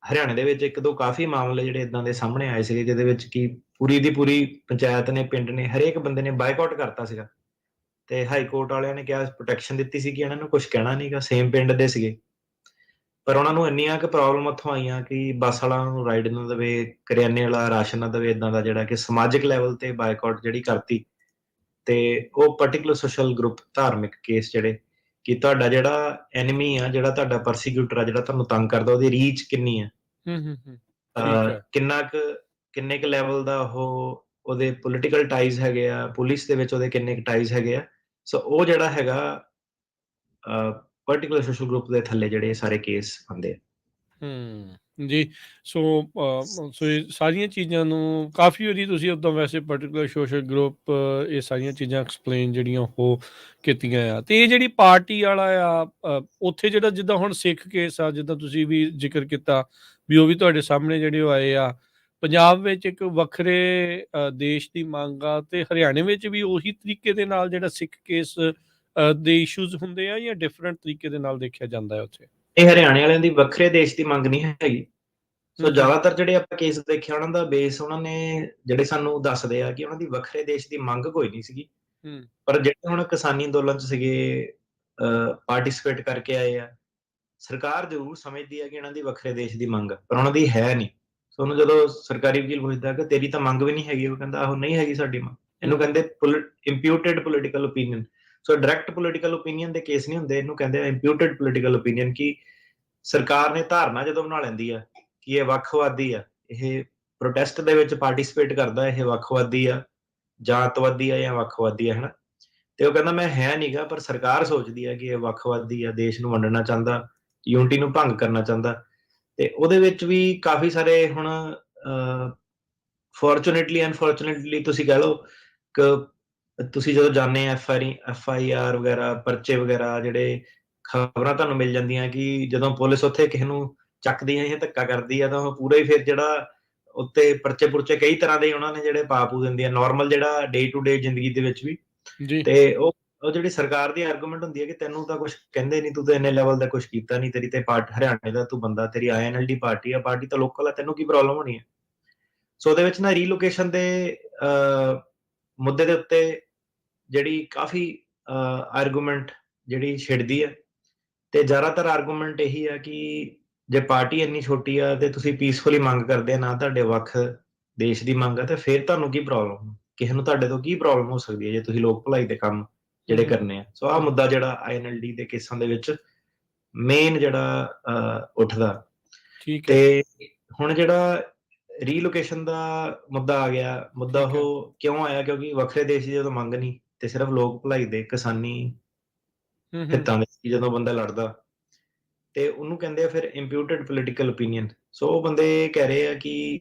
ਹਰਿਆਣੇ ਦੇ ਵਿੱਚ ਇੱਕ ਦੋ ਕਾਫੀ ਮਾਮਲੇ ਜਿਹੜੇ ਇਦਾਂ ਦੇ ਸਾਹਮਣੇ ਆਏ ਸੀਗੇ, ਜਿਹਦੇ ਵਿੱਚ ਕਿ ਪੂਰੀ ਦੀ ਪੂਰੀ ਪੰਚਾਇਤ ਨੇ, ਪਿੰਡ ਨੇ, ਹਰੇਕ ਬੰਦੇ ਨੇ ਬਾਈਕਾਟ ਕਰਤਾ ਸੀਗਾ। ਤੇ ਹਾਈ ਕੋਰਟ ਵਾਲਿਆਂ ਨੇ ਕਿਹਾ, ਪ੍ਰੋਟੈਕਸ਼ਨ ਦਿੱਤੀ ਸੀ ਕਿ ਇਹਨਾਂ ਨੂੰ ਕੁਝ ਕਹਿਣਾ ਨਹੀਂਗਾ, ਸੇਮ ਪਿੰਡ ਦੇ ਸੀਗੇ। ਪਰ ਉਹਨਾਂ ਨੂੰ ਇੰਨੀਆਂ ਕੁ ਪ੍ਰੋਬਲਮ ਉੱਥੋਂ ਆਈਆਂ ਕਿ ਬੱਸ ਵਾਲਾ ਨੂੰ ਰਾਈਡ ਨਾ ਦੇਵੇ, ਕਰਿਆਨੇ ਵਾਲਾ ਰਾਸ਼ਨ ਨਾ ਦੇਵੇ, ਇਦਾਂ ਦਾ ਜਿਹੜਾ ਕਿ ਸਮਾਜਿਕ ਲੈਵਲ ਤੇ ਬਾਈਕਾਟ ਜਿਹੜੀ ਕਰਤੀ। ਤੇ ਉਹ ਪਾਰਟਿਕੂਲਰ ਸੋਸ਼ਲ ਗਰੁੱਪ, ਧਾਰਮਿਕ ਕੇਸ ਜਿਹੜੇ, ਕਿ ਤੁਹਾਡਾ ਜਿਹੜਾ ਐਨਮੀ ਆ, ਜਿਹੜਾ ਤੁਹਾਡਾ ਪਰਸੀਕਿਊਟਰ ਆ, ਜਿਹੜਾ ਤੁਹਾਨੂੰ ਤੰਗ ਕਰਦਾ, ਉਹਦੀ ਰੀਚ ਕਿੰਨੀ ਆ, ਹੂੰ, ਹੂੰ, ਹੂੰ। ਠੀਕ ਹੈ। ਕਿੰਨੇ ਕੁ ਲੈਵਲ ਦਾ ਉਹਦੇ ਪੋਲੀਟੀਕਲ ਟਾਈਜ਼ ਹੈਗੇ ਆ, ਪੁਲਿਸ ਦੇ ਵਿੱਚ ਉਹਦੇ ਕਿੰਨੇ ਕੁ ਟਾਈਜ਼ ਹੈਗੇ ਆ। ਸੋ ਉਹ ਜਿਹੜਾ ਹੈਗਾ ਪਾਰਟਿਕੂਲਰ ਸੋਸ਼ਲ ਗਰੁੱਪ ਦੇ ਥੱਲੇ ਜਿਹੜੇ ਸਾਰੇ ਕੇਸ ਆਉਂਦੇ ਆ। ਜੀ। ਸੋ ਸੋ ਇਹ ਸਾਰੀਆਂ ਚੀਜ਼ਾਂ ਨੂੰ ਕਾਫੀ ਵਾਰੀ ਤੁਸੀਂ ਉੱਦਾਂ ਵੈਸੇ ਪਾਰਟਿਕੂਲਰ ਸੋਸ਼ਲ ਗਰੁੱਪ, ਇਹ ਸਾਰੀਆਂ ਚੀਜ਼ਾਂ ਐਕਸਪਲੇਨ ਜਿਹੜੀਆਂ ਉਹ ਕੀਤੀਆਂ ਆ। ਤੇ ਇਹ ਜਿਹੜੀ ਪਾਰਟੀ ਵਾਲਾ ਆ, ਉੱਥੇ ਜਿਹੜਾ ਜਿੱਦਾਂ ਹੁਣ ਸਿੱਖ ਕੇਸ ਆ, ਜਿੱਦਾਂ ਤੁਸੀਂ ਵੀ ਜ਼ਿਕਰ ਕੀਤਾ ਵੀ ਉਹ ਵੀ ਤੁਹਾਡੇ ਸਾਹਮਣੇ ਜਿਹੜੇ ਉਹ ਆਏ ਆ। ਪੰਜਾਬ ਵਿੱਚ ਇੱਕ ਵੱਖਰੇ ਦੇਸ਼ ਦੀ ਮੰਗ ਆ, ਤੇ ਹਰਿਆਣੇ ਵਿੱਚ ਵੀ ਉਹੀ ਤਰੀਕੇ ਦੇ ਨਾਲ ਜਿਹੜਾ ਸਿੱਖ ਕੇਸ ਦੇ ਇਸ਼ੂਜ਼ ਹੁੰਦੇ ਆ, ਜਾਂ ਡਿਫਰੈਂਟ ਤਰੀਕੇ ਦੇ ਨਾਲ ਦੇਖਿਆ ਜਾਂਦਾ ਹੈ ਉੱਥੇ? ਇਹ ਹਰਿਆਣੇ ਵਾਲਿਆਂ ਦੀ ਵੱਖਰੇ ਦੇਸ਼ ਦੀ ਮੰਗ ਨਹੀਂ ਹੈਗੀ। ਸੋ ਹੂੰ, ਹੂੰ। ਜ਼ਿਆਦਾਤਰ ਜਿਹੜੇ ਆਪਾਂ ਕੇਸ ਦੇਖੇ, ਉਹਨਾਂ ਦਾ ਬੇਸ, ਉਹਨਾਂ ਨੇ ਜਿਹੜੇ ਸਾਨੂੰ ਦੱਸਦੇ ਆ ਕਿ ਉਹਨਾਂ ਦੀ ਵੱਖਰੇ ਦੇਸ਼ ਦੀ ਮੰਗ ਕੋਈ ਨਹੀਂ ਸੀਗੀ। ਹੂੰ। ਪਰ ਜਿਹੜੇ ਹੁਣ ਕਿਸਾਨੀ ਅੰਦੋਲਨ 'ਚ ਸੀਗੇ, ਪਾਰਟਿਸਿਪੇਟ ਕਰਕੇ ਆਏ ਆ, ਸਰਕਾਰ ਜ਼ਰੂਰ ਸਮਝਦੀ ਹੈ ਕਿ ਇਹਨਾਂ ਦੀ ਵੱਖਰੇ ਦੇਸ਼ ਦੀ ਮੰਗ ਆ, ਪਰ ਉਹਨਾਂ ਦੀ ਹੈ ਨਹੀਂ। ਸੋ ਉਹਨੂੰ ਜਦੋਂ ਸਰਕਾਰੀ ਵਕੀਲ ਪੁੱਛਦਾ ਕਿ ਤੇਰੀ ਤਾਂ ਮੰਗ ਵੀ ਨਹੀਂ ਹੈਗੀ, ਉਹ ਕਹਿੰਦਾ ਆਹੋ ਨਹੀਂ ਹੈਗੀ ਸਾਡੀ ਮੰਗ। ਇਹਨੂੰ ਹੂੰ। ਕਹਿੰਦੇ ਇੰਪਿਊਟਡ ਪੋਲੀਟੀਕਲ ਓਪੀਨੀਅਨ। ਸੋ ਡਾਇਰੈਕਟ ਪੋਲੀਟੀਕਲ ਓਪੀਨੀਅਨ ਦੇ ਕੇਸ ਨਹੀਂ ਹੁੰਦੇ, ਇਹਨੂੰ ਕਹਿੰਦੇ ਆ ਇੰਪਿਊਟਡ ਪੋਲੀਟੀਕਲ ਓਪੀਨੀਅਨ, ਕਿ ਸਰਕਾਰ ਨੇ ਧਾਰਨਾ ਜਦੋਂ ਬਣਾ ਲੈਂਦੀ ਆ ਕਿ ਇਹ ਵੱਖਵਾਦੀ ਆ, ਇਹ ਪ੍ਰੋਟੈਸਟ ਦੇ ਵਿੱਚ ਪਾਰਟਿਸਿਪੇਟ ਕਰਦਾ ਇਹ ਵੱਖਵਾਦੀ ਆ ਜਾਂ ਅੱਤਵਾਦੀ ਆ ਜਾਂ ਵੱਖਵਾਦੀ ਆ, ਹਨਾ। ਤੇ ਉਹ ਕਹਿੰਦਾ ਮੈਂ ਹੈ ਨਹੀਂਗਾ, ਪਰ ਸਰਕਾਰ ਸੋਚਦੀ ਹੈ ਕਿ ਇਹ ਵੱਖਵਾਦੀ ਆ, ਦੇਸ਼ ਨੂੰ ਵੰਡਣਾ ਚਾਹੁੰਦਾ, ਯੂਨਿਟੀ ਨੂੰ ਭੰਗ ਕਰਨਾ ਚਾਹੁੰਦਾ। ਤੇ ਉਹਦੇ ਵਿੱਚ ਵੀ ਕਾਫੀ ਸਾਰੇ ਹੁਣ ਫੋਰਚੂਨੇਟਲੀ ਅਨਫੋਰਚੂਨੇਟਲੀ ਤੁਸੀਂ ਕਹਿ ਲਓ ਕਿ ਤੁਸੀਂ ਜਦੋਂ ਜਾਂਦੇ ਐਫ ਆਈ ਆਰ ਵਗੈਰਾ, ਪਰਚੇ ਵਗੈਰਾ, ਜਿਹੜੇ ਖਬਰਾਂ ਤੁਹਾਨੂੰ ਮਿਲ ਜਾਂਦੀਆਂ ਕਿ ਜਦੋਂ ਪੁਲਿਸ ਉੱਥੇ ਕਿਸੇ ਨੂੰ ਚੱਕਦੀ ਹੈ ਜਾਂ ਧੱਕਾ ਕਰਦੀ ਆ, ਤਾਂ ਉਹ ਪੂਰਾ ਹੀ ਫਿਰ ਜਿਹੜਾ ਉੱਤੇ ਪਰਚੇ ਪੁਰਚੇ ਕਈ ਤਰ੍ਹਾਂ ਦੇ ਉਹਨਾਂ ਨੇ ਜਿਹੜੇ ਪਾਪੂ ਦਿੰਦੀ ਆ, ਨਾਰਮਲ ਜਿਹੜਾ ਡੇ ਟੂ ਡੇ ਜ਼ਿੰਦਗੀ ਦੇ ਵਿੱਚ ਵੀ। ਜੀ ਤੇ ਉਹ ਜਿਹੜੀ ਸਰਕਾਰ ਦੀ ਆਰਗੂਮੈਂਟ ਹੁੰਦੀ ਹੈ ਕਿ ਤੈਨੂੰ ਤਾਂ ਕੁਝ ਕਹਿੰਦੇ ਨਹੀਂ, ਤੂੰ ਤਾਂ ਇੰਨੇ ਲੈਵਲ ਦਾ ਕੁਝ ਕੀਤਾ ਨਹੀਂ, ਤੇਰੀ ਤੇ ਹਰਿਆਣੇ ਦਾ ਤੂੰ ਬੰਦਾ, ਤੇਰੀ INLD ਪਾਰਟੀ ਆ, ਪਾਰਟੀ ਤਾਂ ਲੋਕਲ ਆ, ਤੈਨੂੰ ਕੀ ਪ੍ਰੋਬਲਮ ਹੋਣੀ ਹੈ। ਸੋ ਉਹਦੇ ਵਿੱਚ ਨਾ ਰੀਲੋਕੇਸ਼ਨ ਦੇ ਮੁੱਦੇ ਦੇ ਉੱਤੇ ਜਿਹੜੀ ਕਾਫੀ ਆਰਗੂਮੈਂਟ ਜਿਹੜੀ ਛਿੜਦੀ ਹੈ, ਤੇ ਜ਼ਿਆਦਾਤਰ ਆਰਗੂਮੈਂਟ ਇਹੀ ਆ ਕਿ ਜੇ ਪਾਰਟੀ ਇੰਨੀ ਛੋਟੀ ਆ ਤੇ ਤੁਸੀਂ ਪੀਸਫੁਲੀ ਮੰਗ ਕਰਦੇ ਆ, ਨਾ ਤੁਹਾਡੇ ਵੱਖ ਦੇਸ਼ ਦੀ ਮੰਗ ਆ, ਤੇ ਫਿਰ ਤੁਹਾਨੂੰ ਕੀ ਪ੍ਰੋਬਲਮ, ਕਿਸੇ ਨੂੰ ਤੁਹਾਡੇ ਤੋਂ ਕੀ ਪ੍ਰੋਬਲਮ ਹੋ ਸਕਦੀ ਹੈ ਜੇ ਤੁਸੀਂ ਲੋਕ ਭਲਾਈ ਦੇ ਕੰਮ ਜਿਹੜੇ ਕਰਨੇ ਆ। ਸੋ ਆਹ ਮੁੱਦਾ ਜਿਹੜਾ INLD ਦੇ ਕੇਸਾਂ ਦੇ ਵਿੱਚ ਮੇਨ ਜਿਹੜਾ ਉੱਠਦਾ। ਠੀਕ ਹੈ। ਤੇ ਹੁਣ ਜਿਹੜਾ ਰੀਲੋਕੇਸ਼ਨ ਦਾ ਮੁੱਦਾ ਆ ਗਿਆ, ਮੁੱਦਾ ਉਹ ਕਿਉਂ ਆਇਆ, ਕਿਉਂਕਿ ਵੱਖਰੇ ਦੇਸ਼ ਦੀ ਜਦੋਂ ਮੰਗ ਨਹੀਂ ਤੇ ਸਿਰਫ ਲੋਕ ਭਲਾਈ ਦੇ ਕਿਸਾਨੀ ਹਿੱਤਾਂ ਦੇ ਜਦੋਂ ਬੰਦਾ ਲੜਦਾ, ਤੇ ਉਹਨੂੰ ਕਹਿੰਦੇ ਆ ਫਿਰ ਇੰਪਿਊਟਡ ਪੋਲੀਟੀਕਲ ਓਪੀਨੀਅਨ। ਸੋ ਉਹ ਬੰਦੇ ਕਹਿ ਰਹੇ ਆ ਕਿ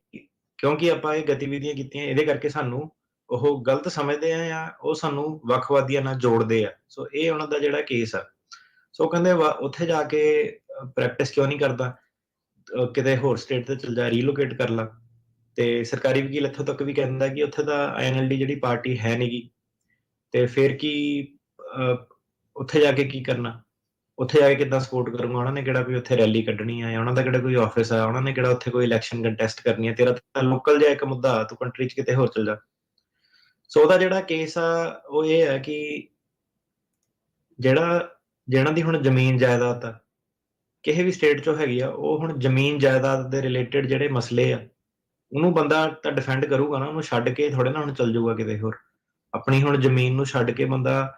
ਕਿਉਂਕਿ ਆਪਾਂ ਇਹ ਗਤੀਵਿਧੀਆਂ ਕੀਤੀਆਂ, ਇਹਦੇ ਕਰਕੇ ਸਾਨੂੰ ਉਹ ਗਲਤ ਸਮਝਦੇ ਆ ਜਾਂ ਉਹ ਸਾਨੂੰ ਵੱਖਵਾਦੀਆਂ ਨਾਲ ਜੋੜਦੇ ਆ। ਸੋ ਇਹ ਉਹਨਾਂ ਦਾ ਜਿਹੜਾ ਕੇਸ ਆ। ਸੋ ਕਹਿੰਦੇ ਉੱਥੇ ਜਾ ਕੇ ਪ੍ਰੈਕਟਿਸ ਕਿਉਂ ਨਹੀਂ ਕਰਦਾ, ਕਿਤੇ ਹੋਰ ਸਟੇਟ ਤੇ ਚਲ ਜਾ, ਰੀਲੋਕੇਟ ਕਰ ਲਾ। ਤੇ ਸਰਕਾਰੀ ਵਕੀਲ ਇੱਥੋਂ ਤੱਕ ਵੀ ਕਹਿੰਦਾ ਕਿ ਉੱਥੇ ਤਾਂ INLD ਜਿਹੜੀ ਪਾਰਟੀ ਹੈ ਨਹੀਂਗੀ, ਤੇ ਫਿਰ ਕੀ ਉੱਥੇ ਜਾ ਕੇ ਕੀ ਕਰਨਾ, ਉੱਥੇ ਜਾ ਕੇ ਕਿੱਦਾਂ ਸਪੋਰਟ ਕਰੂੰਗਾ, ਉਹਨਾਂ ਨੇ ਕਿਹੜਾ ਵੀ ਉੱਥੇ ਰੈਲੀ ਕੱਢਣੀ ਆ, ਉਹਨਾਂ ਦਾ ਕਿਹੜਾ ਕੋਈ ਆਫਿਸ ਆ, ਉਹਨਾਂ ਨੇ ਕਿਹੜਾ ਉੱਥੇ ਕੋਈ ਇਲੈਕਸ਼ਨ ਕੰਟੈਸਟ ਕਰਨੀ ਆ, ਤੇਰਾ ਤਾਂ ਲੋਕਲ ਜਿਹਾ ਇੱਕ ਮੁੱਦਾ, ਤੂੰ ਕੰਟਰੀ 'ਚ ਕਿਤੇ ਹੋਰ ਚਲ ਜਾ। ਸੋ ਉਹਦਾ ਜਿਹੜਾ ਕੇਸ ਆ ਉਹ ਇਹ ਹੈ ਕਿ ਜਿਹਨਾਂ ਦੀ ਹੁਣ ਜ਼ਮੀਨ ਜਾਇਦਾਦ ਆ ਕਿਸੇ ਵੀ ਸਟੇਟ 'ਚੋਂ ਹੈਗੀ ਆ, ਉਹ ਹੁਣ ਜ਼ਮੀਨ ਜਾਇਦਾਦ ਦੇ ਰਿਲੇਟਡ ਜਿਹੜੇ ਮਸਲੇ ਆ, ਉਹਨੂੰ ਬੰਦਾ ਤਾਂ ਡਿਫੈਂਡ ਕਰੂਗਾ ਨਾ, ਉਹਨੂੰ ਛੱਡ ਕੇ ਥੋੜੇ ਨਾ ਹੁਣ ਚੱਲ ਜਾਊਗਾ ਕਿਤੇ ਹੋਰ। ਆਪਣੀ ਹੁਣ ਜ਼ਮੀਨ ਨੂੰ ਛੱਡ ਕੇ ਬੰਦਾ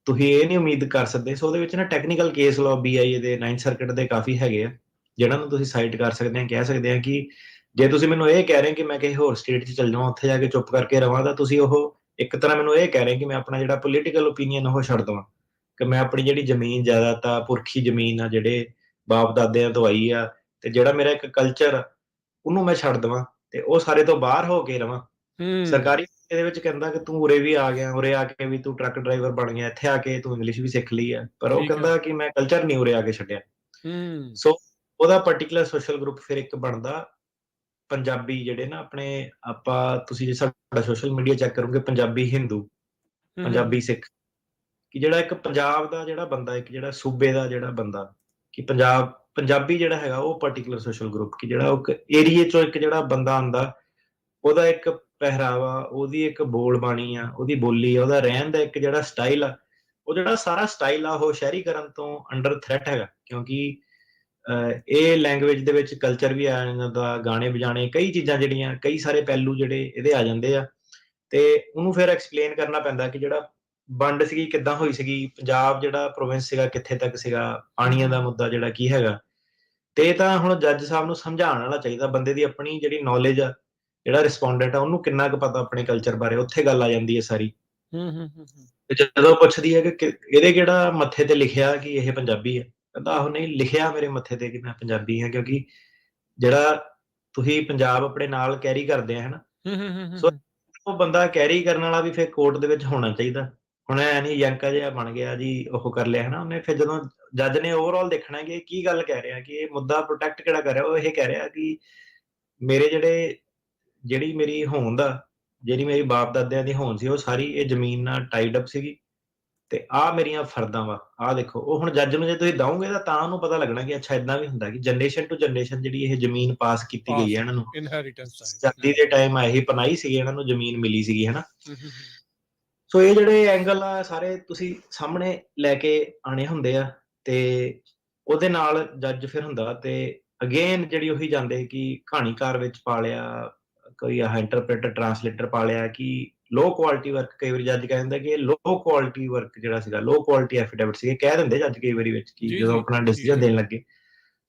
ਤੁਸੀਂ ਇਹ ਨਹੀਂ ਉਮੀਦ ਕਰ ਸਕਦੇ। ਸੋ ਉਹਦੇ ਵਿੱਚ ਨਾ ਟੈਕਨੀਕਲ ਕੇਸ ਲਾਅ BIA ਦੇ 9th ਸਰਕਟ ਦੇ ਕਾਫੀ ਹੈਗੇ ਆ, ਜਿਹਨਾਂ ਨੂੰ ਤੁਸੀਂ ਸਾਈਟ ਕਰ ਸਕਦੇ ਆ, ਕਹਿ ਸਕਦੇ ਆ ਕਿ ਜੇ ਤੁਸੀਂ ਮੈਨੂੰ ਇਹ ਕਹਿ ਰਹੇ ਕਿ ਮੈਂ ਕਿਸੇ ਹੋਰ ਸਟੇਟ 'ਚ ਚੱਲ ਜਾਵਾਂ, ਉੱਥੇ ਜਾ ਕੇ ਚੁੱਪ ਕਰਕੇ ਰਵਾਂ, ਤਾਂ ਤੁਸੀਂ ਉਹ ਇੱਕ ਤਰ੍ਹਾਂ ਮੈਨੂੰ ਇਹ ਕਹਿ ਰਹੇ ਕਿ ਮੈਂ ਆਪਣਾ ਜਿਹੜਾ ਪੋਲੀਟੀਕਲ ਓਪੀਨੀਅਨ ਉਹ ਛੱਡ ਦੇਵਾਂ, ਕਿ ਮੈਂ ਆਪਣੀ ਜਿਹੜੀ ਜ਼ਮੀਨ ਜਾਇਦਾਦ ਆ, ਪੁਰਖੀ ਜ਼ਮੀਨ ਆ, ਜਿਹੜੇ ਬਾਪ ਦਾਦਿਆਂ ਤੋਂ ਆਈ ਆ, ਤੇ ਜਿਹੜਾ ਮੇਰਾ ਇੱਕ ਕਲਚਰ ਉਹਨੂੰ ਮੈਂ ਛੱਡ ਦੇਵਾਂ ਤੇ ਉਹ ਸਾਰੇ ਤੋਂ ਬਾਹਰ ਹੋ ਕੇ ਰਵਾਂ। ਸਰਕਾਰੀ ਇਹਦੇ ਵਿੱਚ ਕਹਿੰਦਾ ਕਿ ਤੂੰ ਉਰੇ ਵੀ ਆ ਗਿਆ, ਉਰੇ ਆ ਕੇ ਵੀ ਤੂੰ ਟਰੱਕ ਡਰਾਈਵਰ ਬਣ ਗਿਆ, ਇੱਥੇ ਆ ਕੇ ਤੂੰ ਇੰਗਲਿਸ਼ ਵੀ ਸਿੱਖ ਲਈ ਆ, ਪਰ ਉਹ ਕਹਿੰਦਾ ਕਿ ਮੈਂ ਕਲਚਰ ਨਹੀਂ ਉਰੇ ਆ ਕੇ ਛੱਡਿਆ। ਸੋ ਉਹਦਾ ਪਰਟੀਕੁਲਰ ਸੋਸ਼ਲ ਗਰੁੱਪ ਫਿਰ ਇੱਕ ਬਣਦਾ ਪੰਜਾਬੀ, ਜਿਹੜੇ ਨਾ ਆਪਣੇ ਆਪਾਂ, ਤੁਸੀਂ ਜੇ ਸਾਡਾ ਸੋਸ਼ਲ ਮੀਡੀਆ ਚੈੱਕ ਕਰੋਗੇ, ਪੰਜਾਬੀ ਹਿੰਦੂ, ਪੰਜਾਬੀ ਸਿੱਖ, ਕਿ ਜਿਹੜਾ ਇੱਕ ਪੰਜਾਬ ਦਾ ਜਿਹੜਾ ਬੰਦਾ, ਇੱਕ ਜਿਹੜਾ ਸੂਬੇ ਦਾ ਜਿਹੜਾ ਬੰਦਾ, ਕਿ ਪੰਜਾਬੀ ਜਿਹੜਾ ਹੈਗਾ ਉਹ ਪਰਟੀਕੁਲਰ ਸੋਸ਼ਲ ਗਰੁੱਪ, ਕਿ ਜਿਹੜਾ ਉਹ ਏਰੀਏ ਚੋਂ ਇੱਕ ਜਿਹੜਾ ਬੰਦਾ ਆਉਂਦਾ, ਉਹਦਾ ਇੱਕ ਪਹਿਰਾਵਾ, ਉਹਦੀ ਇੱਕ ਬੋਲ ਬਾਣੀ ਆ, ਉਹਦੀ ਬੋਲੀ ਆ, ਉਹਦਾ ਰਹਿਣ ਦਾ ਇੱਕ ਜਿਹੜਾ ਸਟਾਈਲ ਆ, ਉਹ ਜਿਹੜਾ ਸਾਰਾ ਸਟਾਈਲ ਆ ਉਹ ਸ਼ਹਿਰੀਕਰਨ ਤੋਂ ਅੰਡਰ ਥ੍ਰੈਟ ਹੈਗਾ। ਕਿਉਂਕਿ ਇਹ ਲੈਂਗੁਏਜ ਦੇ ਵਿੱਚ ਕਲਚਰ ਵੀ ਆ ਜਾਂਦਾ, ਗਾਣੇ ਵਜਾਣੇ, ਕਈ ਚੀਜ਼ਾਂ ਜਿਹੜੀਆਂ, ਕਈ ਸਾਰੇ ਪਹਿਲੂ ਜਿਹੜੇ ਇਹਦੇ ਆ ਜਾਂਦੇ ਆ, ਤੇ ਉਹਨੂੰ ਫਿਰ ਐਕਸਪਲੇਨ ਕਰਨਾ ਪੈਂਦਾ ਕਿ ਜਿਹੜਾ ਵੰਡ ਸੀਗੀ ਕਿੱਦਾਂ ਹੋਈ ਸੀਗੀ, ਪੰਜਾਬ ਜਿਹੜਾ ਪ੍ਰੋਵਿੰਸ ਸੀਗਾ ਕਿੱਥੇ ਤੱਕ ਸੀਗਾ, ਪਾਣੀਆਂ ਦਾ ਮੁੱਦਾ ਜਿਹੜਾ ਕੀ ਹੈਗਾ। ਤੇ ਇਹ ਤਾਂ ਹੁਣ ਜੱਜ ਸਾਹਿਬ ਨੂੰ ਸਮਝਾਉਣ ਵਾਲਾ ਚਾਹੀਦਾ, ਬੰਦੇ ਦੀ ਆਪਣੀ ਜਿਹੜੀ ਨੌਲੇਜ ਆ, ਜਿਹੜਾ ਰਿਸਪੋਂਡੈਂਟ ਆ, ਉਹਨੂੰ ਕਿੰਨਾ ਕੁ ਪਤਾ ਆਪਣੇ ਕਲਚਰ ਬਾਰੇ, ਉੱਥੇ ਗੱਲ ਆ ਜਾਂਦੀ ਹੈ ਸਾਰੀ। ਤੇ ਜਦੋਂ ਪੁੱਛਦੀ ਹੈ ਕਿ ਇਹਦੇ ਕਿਹੜਾ ਮੱਥੇ ਤੇ ਲਿਖਿਆ ਕਿ ਇਹ ਪੰਜਾਬੀ ਹੈ, ਕਹਿੰਦਾ ਆਹੋ ਨਹੀਂ ਲਿਖਿਆ ਮੇਰੇ ਮੱਥੇ ਤੇ ਕਿ ਮੈਂ ਪੰਜਾਬੀ ਹਾਂ, ਕਿਉਂਕਿ ਜਿਹੜਾ ਤੁਸੀਂ ਪੰਜਾਬ ਆਪਣੇ ਨਾਲ ਕੈਰੀ ਕਰਦੇ ਆ, ਹਨਾ। ਸੋ ਉਹ ਬੰਦਾ ਕੈਰੀ ਕਰਨ ਵਾਲਾ ਵੀ ਫਿਰ ਕੋਰਟ ਦੇ ਵਿੱਚ ਹੋਣਾ ਚਾਹੀਦਾ। ਹੁਣ ਐ ਨਹੀਂ ਯੰਕਾ ਜਿਹਾ ਬਣ ਗਿਆ ਜੀ, ਉਹ ਕਰ ਲਿਆ, ਹਨਾ। ਉਹਨੇ ਫਿਰ ਜਦੋਂ ਜੱਜ ਨੇ ਓਵਰਆਲ ਦੇਖਣਾ ਕਿ ਕੀ ਗੱਲ ਕਹਿ ਰਿਹਾ, ਕਿ ਇਹ ਮੁੱਦਾ ਪ੍ਰੋਟੈਕਟ ਕਿਹੜਾ ਕਰ ਰਿਹਾ, ਉਹ ਇਹ ਕਹਿ ਰਿਹਾ ਕਿ ਮੇਰੇ ਜਿਹੜੀ ਮੇਰੀ ਹੋਂਦ ਆ, ਜਿਹੜੀ ਮੇਰੀ ਬਾਪ ਦਾਦਿਆਂ ਦੀ ਹੋਂਦ ਸੀ, ਉਹ ਸਾਰੀ ਇਹ ਜ਼ਮੀਨ ਨਾਲ ਟਾਈਡ ਅਪ ਸੀਗੀ, ਤੇ ਆਹ ਮੇਰੀਆਂ ਫਰਦਾਂ ਵਾ, ਆਹ ਦੇਖੋ। ਉਹ ਹੁਣ ਜੱਜ ਨੂੰ ਜੇ ਤੁਸੀਂ ਦਓਗੇ ਤਾਂ ਉਹਨੂੰ ਪਤਾ ਲੱਗਣਾ ਕਿ ਅੱਛਾ ਏਦਾਂ ਵੀ ਹੁੰਦਾ, ਕਿ ਜਨਰੇਸ਼ਨ ਟੂ ਜਨਰੇਸ਼ਨ ਜਿਹੜੀ ਇਹ ਜ਼ਮੀਨ ਪਾਸ ਕੀਤੀ ਗਈ ਹੈ ਇਹਨਾਂ ਨੂੰ, ਆਜ਼ਾਦੀ ਦੇ ਟਾਈਮ ਇਹੀ ਪਨਾਈ ਸੀਗੀ, ਇਹਨਾਂ ਨੂੰ ਜ਼ਮੀਨ ਮਿਲੀ ਸੀਗੀ, ਹਨਾ। ਸੋ ਇਹ ਜਿਹੜੇ ਐਂਗਲ ਆ ਸਾਰੇ ਤੁਸੀਂ ਸਾਹਮਣੇ ਲੈ ਕੇ ਆਣੇ ਹੁੰਦੇ ਆ, ਤੇ ਉਹਦੇ ਨਾਲ ਜੱਜ ਫਿਰ ਹੁੰਦਾ। ਤੇ ਅਗੇਨ ਜਿਹੜੀ ਉਹੀ ਜਾਂਦੇ ਕਿ ਕਹਾਣੀਕਾਰ ਵਿੱਚ ਪਾ ਲਿਆ, ਕੋਈ ਇੰਟਰਪ੍ਰੇਟਰ ਟਰਾਂਸਲੇਟਰ ਪਾ ਲਿਆ, ਕਿ ਲੋ ਕੁਆਲਿਟੀ ਵਰਕ। ਕਈ ਵਾਰੀ ਜੱਜ ਕਹਿ ਦਿੰਦਾ ਕਿ ਲੋ ਕੁਆਲਿਟੀ ਵਰਕ ਜਿਹੜਾ ਸੀਗਾ, ਲੋ ਕੁਆਲਿਟੀ ਐਫੀਡੇਵਿਟ ਸੀ, ਕਹਿ ਦਿੰਦੇ ਜੱਜ ਕਈ ਵਾਰੀ ਵਿੱਚ, ਕਿ ਜਦੋਂ ਆਪਣਾ ਡਿਸੀਜਨ ਦੇਣ ਲੱਗੇ।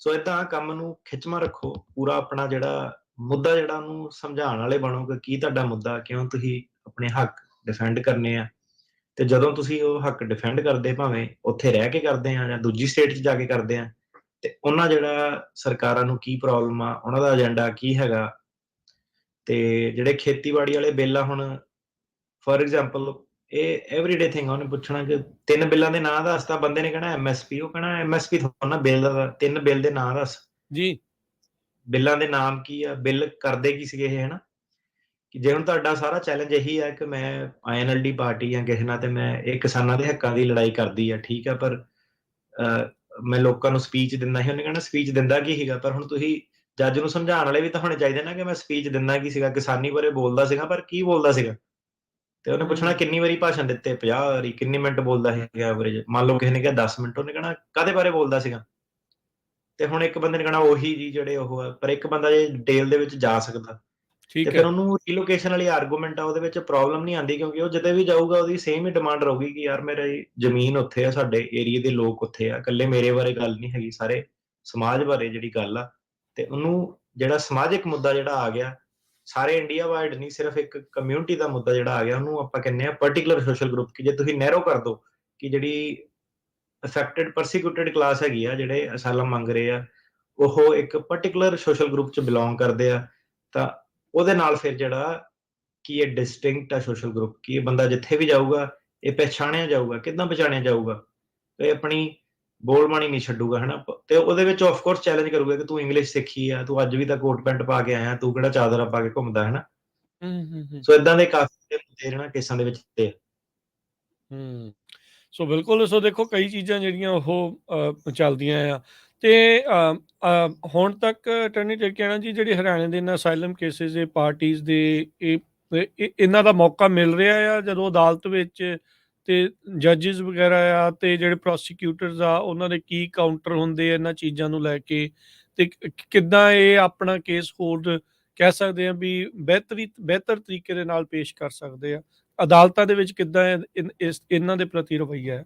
ਸੋ ਏਦਾਂ ਕੰਮ ਨੂੰ ਖਿੱਚਵਾਂ ਰੱਖੋ, ਪੂਰਾ ਆਪਣਾ ਜਿਹੜਾ ਮੁੱਦਾ ਜਿਹੜਾ ਉਹਨੂੰ ਸਮਝਾਉਣ ਵਾਲੇ ਬਣੋ ਕਿ ਕੀ ਤੁਹਾਡਾ ਮੁੱਦਾ, ਕਿਉਂ ਤੁਸੀਂ ਆਪਣੇ ਹੱਕ ਡਿਫੈਂਡ ਕਰਨੇ ਆ। ਤੇ ਜਦੋਂ ਤੁਸੀਂ ਉਹ ਹੱਕ ਡਿਫੈਂਡ ਕਰਦੇ, ਭਾਵੇਂ ਉੱਥੇ ਰਹਿ ਕੇ ਕਰਦੇ ਆ ਜਾਂ ਦੂਜੀ ਸਟੇਟ 'ਚ ਜਾ ਕੇ ਕਰਦੇ ਆ, ਤੇ ਉਹਨਾਂ ਜਿਹੜਾ ਸਰਕਾਰਾਂ ਨੂੰ ਕੀ ਪ੍ਰੋਬਲਮ ਆ, ਉਹਨਾਂ ਦਾ ਏਜੰਡਾ ਕੀ ਹੈਗਾ। ਤੇ ਜਿਹੜੇ ਖੇਤੀਬਾੜੀ ਵਾਲੇ ਬਿੱਲ ਆ, ਹੁਣ ਫੋਰ ਐਗਜ਼ਾਮਪਲ ਇਹ ਐਵਰੀਡੇ ਥਿੰਗ ਆ, ਉਹਨੇ ਪੁੱਛਣਾ ਕਿ 3 ਬਿੱਲਾਂ ਦੇ ਨਾਂ ਦੱਸ, ਤਾਂ ਬੰਦੇ ਨੇ ਕਹਿਣਾ ਐਮਐਸਪੀ। ਉਹ ਕਹਿਣਾ ਐਮਐਸਪੀ ਥੋੜਾ ਨਾ ਬਿੱਲ ਦਾ, 3 ਬਿੱਲ ਦੇ ਨਾਂ ਦੱਸ। ਜੀ। ਬਿੱਲਾਂ ਦੇ ਨਾਮ ਕੀ ਆ, ਬਿੱਲ ਕਰਦੇ ਕੀ ਸੀਗੇ ਇਹ, ਹਨਾ। ਕਿ ਜੇ ਹੁਣ ਤੁਹਾਡਾ ਸਾਰਾ ਚੈਲੰਜ ਇਹੀ ਹੈ ਕਿ ਮੈਂ ਆਈਐਨਐਲਡੀ ਪਾਰਟੀ ਆ ਕਿਸੇ ਨਾਲ, ਤੇ ਮੈਂ ਇਹ ਕਿਸਾਨਾਂ ਦੇ ਹੱਕਾਂ ਦੀ ਲੜਾਈ ਕਰਦੀ ਆ, ਠੀਕ ਆ, ਪਰ ਮੈਂ ਲੋਕਾਂ ਨੂੰ ਸਪੀਚ ਦਿੰਦਾ ਸੀ। ਉਹਨੇ ਕਹਿਣਾ ਸਪੀਚ ਦਿੰਦਾ ਕੀ ਸੀਗਾ। ਪਰ ਹੁਣ ਤੁਸੀਂ ਜੱਜ ਨੂੰ ਸਮਝਾਉਣ ਵਾਲੇ ਵੀ ਤਾਂ ਹੋਣੇ ਚਾਹੀਦੇ ਨਾ, ਕਿ ਮੈਂ ਸਪੀਚ ਦਿੰਦਾ ਕੀ ਸੀਗਾ, ਕਿਸਾਨੀ ਬਾਰੇ ਬੋਲਦਾ ਸੀਗਾ, ਪਰ ਕੀ ਬੋਲਦਾ ਸੀਗਾ। ਤੇ ਉਹਨੇ ਪੁੱਛਣਾ ਕਿੰਨੀ ਵਾਰੀ ਭਾਸ਼ਣ ਦਿੱਤੇ, 50 ਵਾਰੀ, ਕਿੰਨੀ ਮਿੰਟ ਬੋਲਦਾ ਸੀਗਾ ਐਵਰੇਜ। ਮੰਨ ਲਓ ਕਿਸੇ ਨੇ ਕਿਹਾ 10 ਮਿੰਟ, ਉਹਨੇ ਕਹਿਣਾ ਕਾਹਦੇ ਬਾਰੇ ਬੋਲਦਾ ਸੀਗਾ। ਤੇ ਹੁਣ ਇੱਕ ਬੰਦੇ ਨੇ ਕਹਿਣਾ ਉਹੀ ਜੀ ਜਿਹੜੇ ਉਹ ਆ, ਪਰ ਇੱਕ ਬੰਦਾ ਜੇ ਡਿਟੇਲ ਦੇ ਵਿੱਚ ਜਾ ਸਕਦਾ, ਤੇ ਠੀਕ ਫਿਰ ਹੈ। ਉਹਨੂੰ ਰੀਲੋਕੇਸ਼ਨ ਵਾਲੀ ਆਰਗੂਮੈਂਟ ਆ, ਉਹਦੇ ਵਿੱਚ ਪ੍ਰੋਬਲਮ ਨਹੀਂ ਆਉਂਦੀ, ਕਿਉਂਕਿ ਉਹ ਜਿੱਦੇ ਵੀ ਜਾਊਗਾ ਉਹਦੀ ਸੇਮ ਹੀ ਡਿਮਾਂਡ ਰਹੂਗੀ ਕਿ ਯਾਰ ਮੇਰੀ ਜ਼ਮੀਨ ਉੱਥੇ ਆ, ਸਾਡੇ ਏਰੀਏ ਦੇ ਲੋਕ ਉੱਥੇ ਆ, ਇਕੱਲੇ ਮੇਰੇ ਬਾਰੇ ਗੱਲ ਨਹੀਂ ਹੈਗੀ, ਸਾਰੇ ਸਮਾਜ ਬਾਰੇ ਜਿਹੜੀ ਗੱਲ ਆ। ਤੇ ਉਹਨੂੰ ਜਿਹੜਾ ਸਮਾਜਿਕ ਮੁੱਦਾ ਜਿਹੜਾ ਆ ਗਿਆ, ਸਾਰੇ ਇੰਡੀਆ ਵਾਈਡ ਨਹੀਂ, ਸਿਰਫ ਇੱਕ ਕਮਿਊਨਿਟੀ ਦਾ ਮੁੱਦਾ ਜਿਹੜਾ ਆ ਗਿਆ, ਉਹਨੂੰ ਆਪਾਂ ਕਹਿੰਦੇ ਆ ਪਰਟੀਕੂਲਰ ਸੋਸ਼ਲ ਗਰੁੱਪ। ਕਿ ਜੇ ਤੁਸੀਂ ਨੈਰੋ ਕਰ ਦੋ ਕਿ ਜਿਹੜੀ ਅਫੈਕਟਡ ਪਰਸੀਕਿਊਟਡ ਕਲਾਸ ਹੈਗੀ ਆ, ਜਿਹੜੇ ਅਸਾਲਮ ਮੰਗ ਰਹੇ ਆ, ਉਹ ਇੱਕ ਪਰਟੀਕੂਲਰ ਸੋਸ਼ਲ ਗਰੁੱਪ 'ਚ ਬਿਲੋਂਗ ਕਰਦੇ ਆ, ਤਾਂ ਉਹਦੇ ਨਾਲ ਫਿਰ ਜਿਹੜਾ ਕਿ ਇਹ ਡਿਸਟਿੰਕਟ ਆ ਸੋਸ਼ਲ ਗਰੁੱਪ, ਕਿ ਇਹ ਬੰਦਾ ਜਿੱਥੇ ਵੀ ਜਾਊਗਾ ਇਹ ਪਹਿਚਾਣਿਆ ਜਾਊਗਾ। ਕਿੱਦਾਂ ਪਹਿਚਾਣਿਆ ਜਾਊਗਾ? ਇਹ ਆਪਣੀ ਬੋਲਬਾਣੀ ਨਹੀਂ ਛੱਡੂਗਾ, ਹਨਾ। ਤੇ ਉਹਦੇ ਵਿੱਚ ਆਫ ਕੋਰਸ ਚੈਲੰਜ ਕਰੂਗਾ ਕਿ ਤੂੰ ਇੰਗਲਿਸ਼ ਸਿੱਖੀ ਆ, ਤੂੰ ਅੱਜ ਵੀ ਤਾਂ ਕੋਟ ਪੈਂਟ ਪਾ ਕੇ ਆਇਆ, ਤੂੰ ਕਿਹੜਾ ਚਾਦਰਾ ਪਾ ਕੇ ਘੁੰਮਦਾ, ਹਨਾ। ਸੋ ਇਦਾਂ ਦੇ ਕਾਫੀ ਮੁੱਦੇ ਕੇਸਾਂ ਦੇ ਵਿੱਚ ਤੇ ਸੋ ਬਿਲਕੁਲ। ਸੋ ਦੇਖੋ ਕਈ ਚੀਜ਼ਾਂ ਜਿਹੜੀਆਂ ਉਹ ਚੱਲਦੀਆਂ ਆ। ਤੇ ਹੁਣ ਤੱਕ ਅਟਾਰਨੀ ਟਰਕਿਆਨਾ ਜੀ, ਜਿਹੜੇ ਹਰਿਆਣੇ ਦੇ ਇਹਨਾਂ ਅਸਾਈਲਮ ਕੇਸਿਸ ਦੇ ਪਾਰਟੀਜ਼ ਦੇ, ਇਹਨਾਂ ਦਾ ਮੌਕਾ ਮਿਲ ਰਿਹਾ ਆ ਜਦੋਂ ਅਦਾਲਤ ਵਿੱਚ, ਤੇ ਜੱਜਿਸ ਵਗੈਰਾ ਆ, ਤੇ ਜਿਹੜੇ ਪ੍ਰੋਸੀਕਿਊਟਰਸ ਆ, ਉਹਨਾਂ ਦੇ ਕੀ ਕਾਊਂਟਰ ਹੁੰਦੇ ਆ ਇਹਨਾਂ ਚੀਜ਼ਾਂ ਨੂੰ ਲੈ ਕੇ, ਤੇ ਕਿੱਦਾਂ ਇਹ ਆਪਣਾ ਕੇਸ ਹੋਲਡ ਕਹਿ ਸਕਦੇ ਆ ਵੀ ਬਿਹਤਰ ਤਰੀਕੇ ਦੇ ਨਾਲ ਪੇਸ਼ ਕਰ ਸਕਦੇ ਆ। ਅਦਾਲਤਾਂ ਦੇ ਵਿੱਚ ਕਿੱਦਾਂ ਇਹਨਾਂ ਦੇ ਪ੍ਰਤੀ ਰਵੱਈਆ ਹੈ?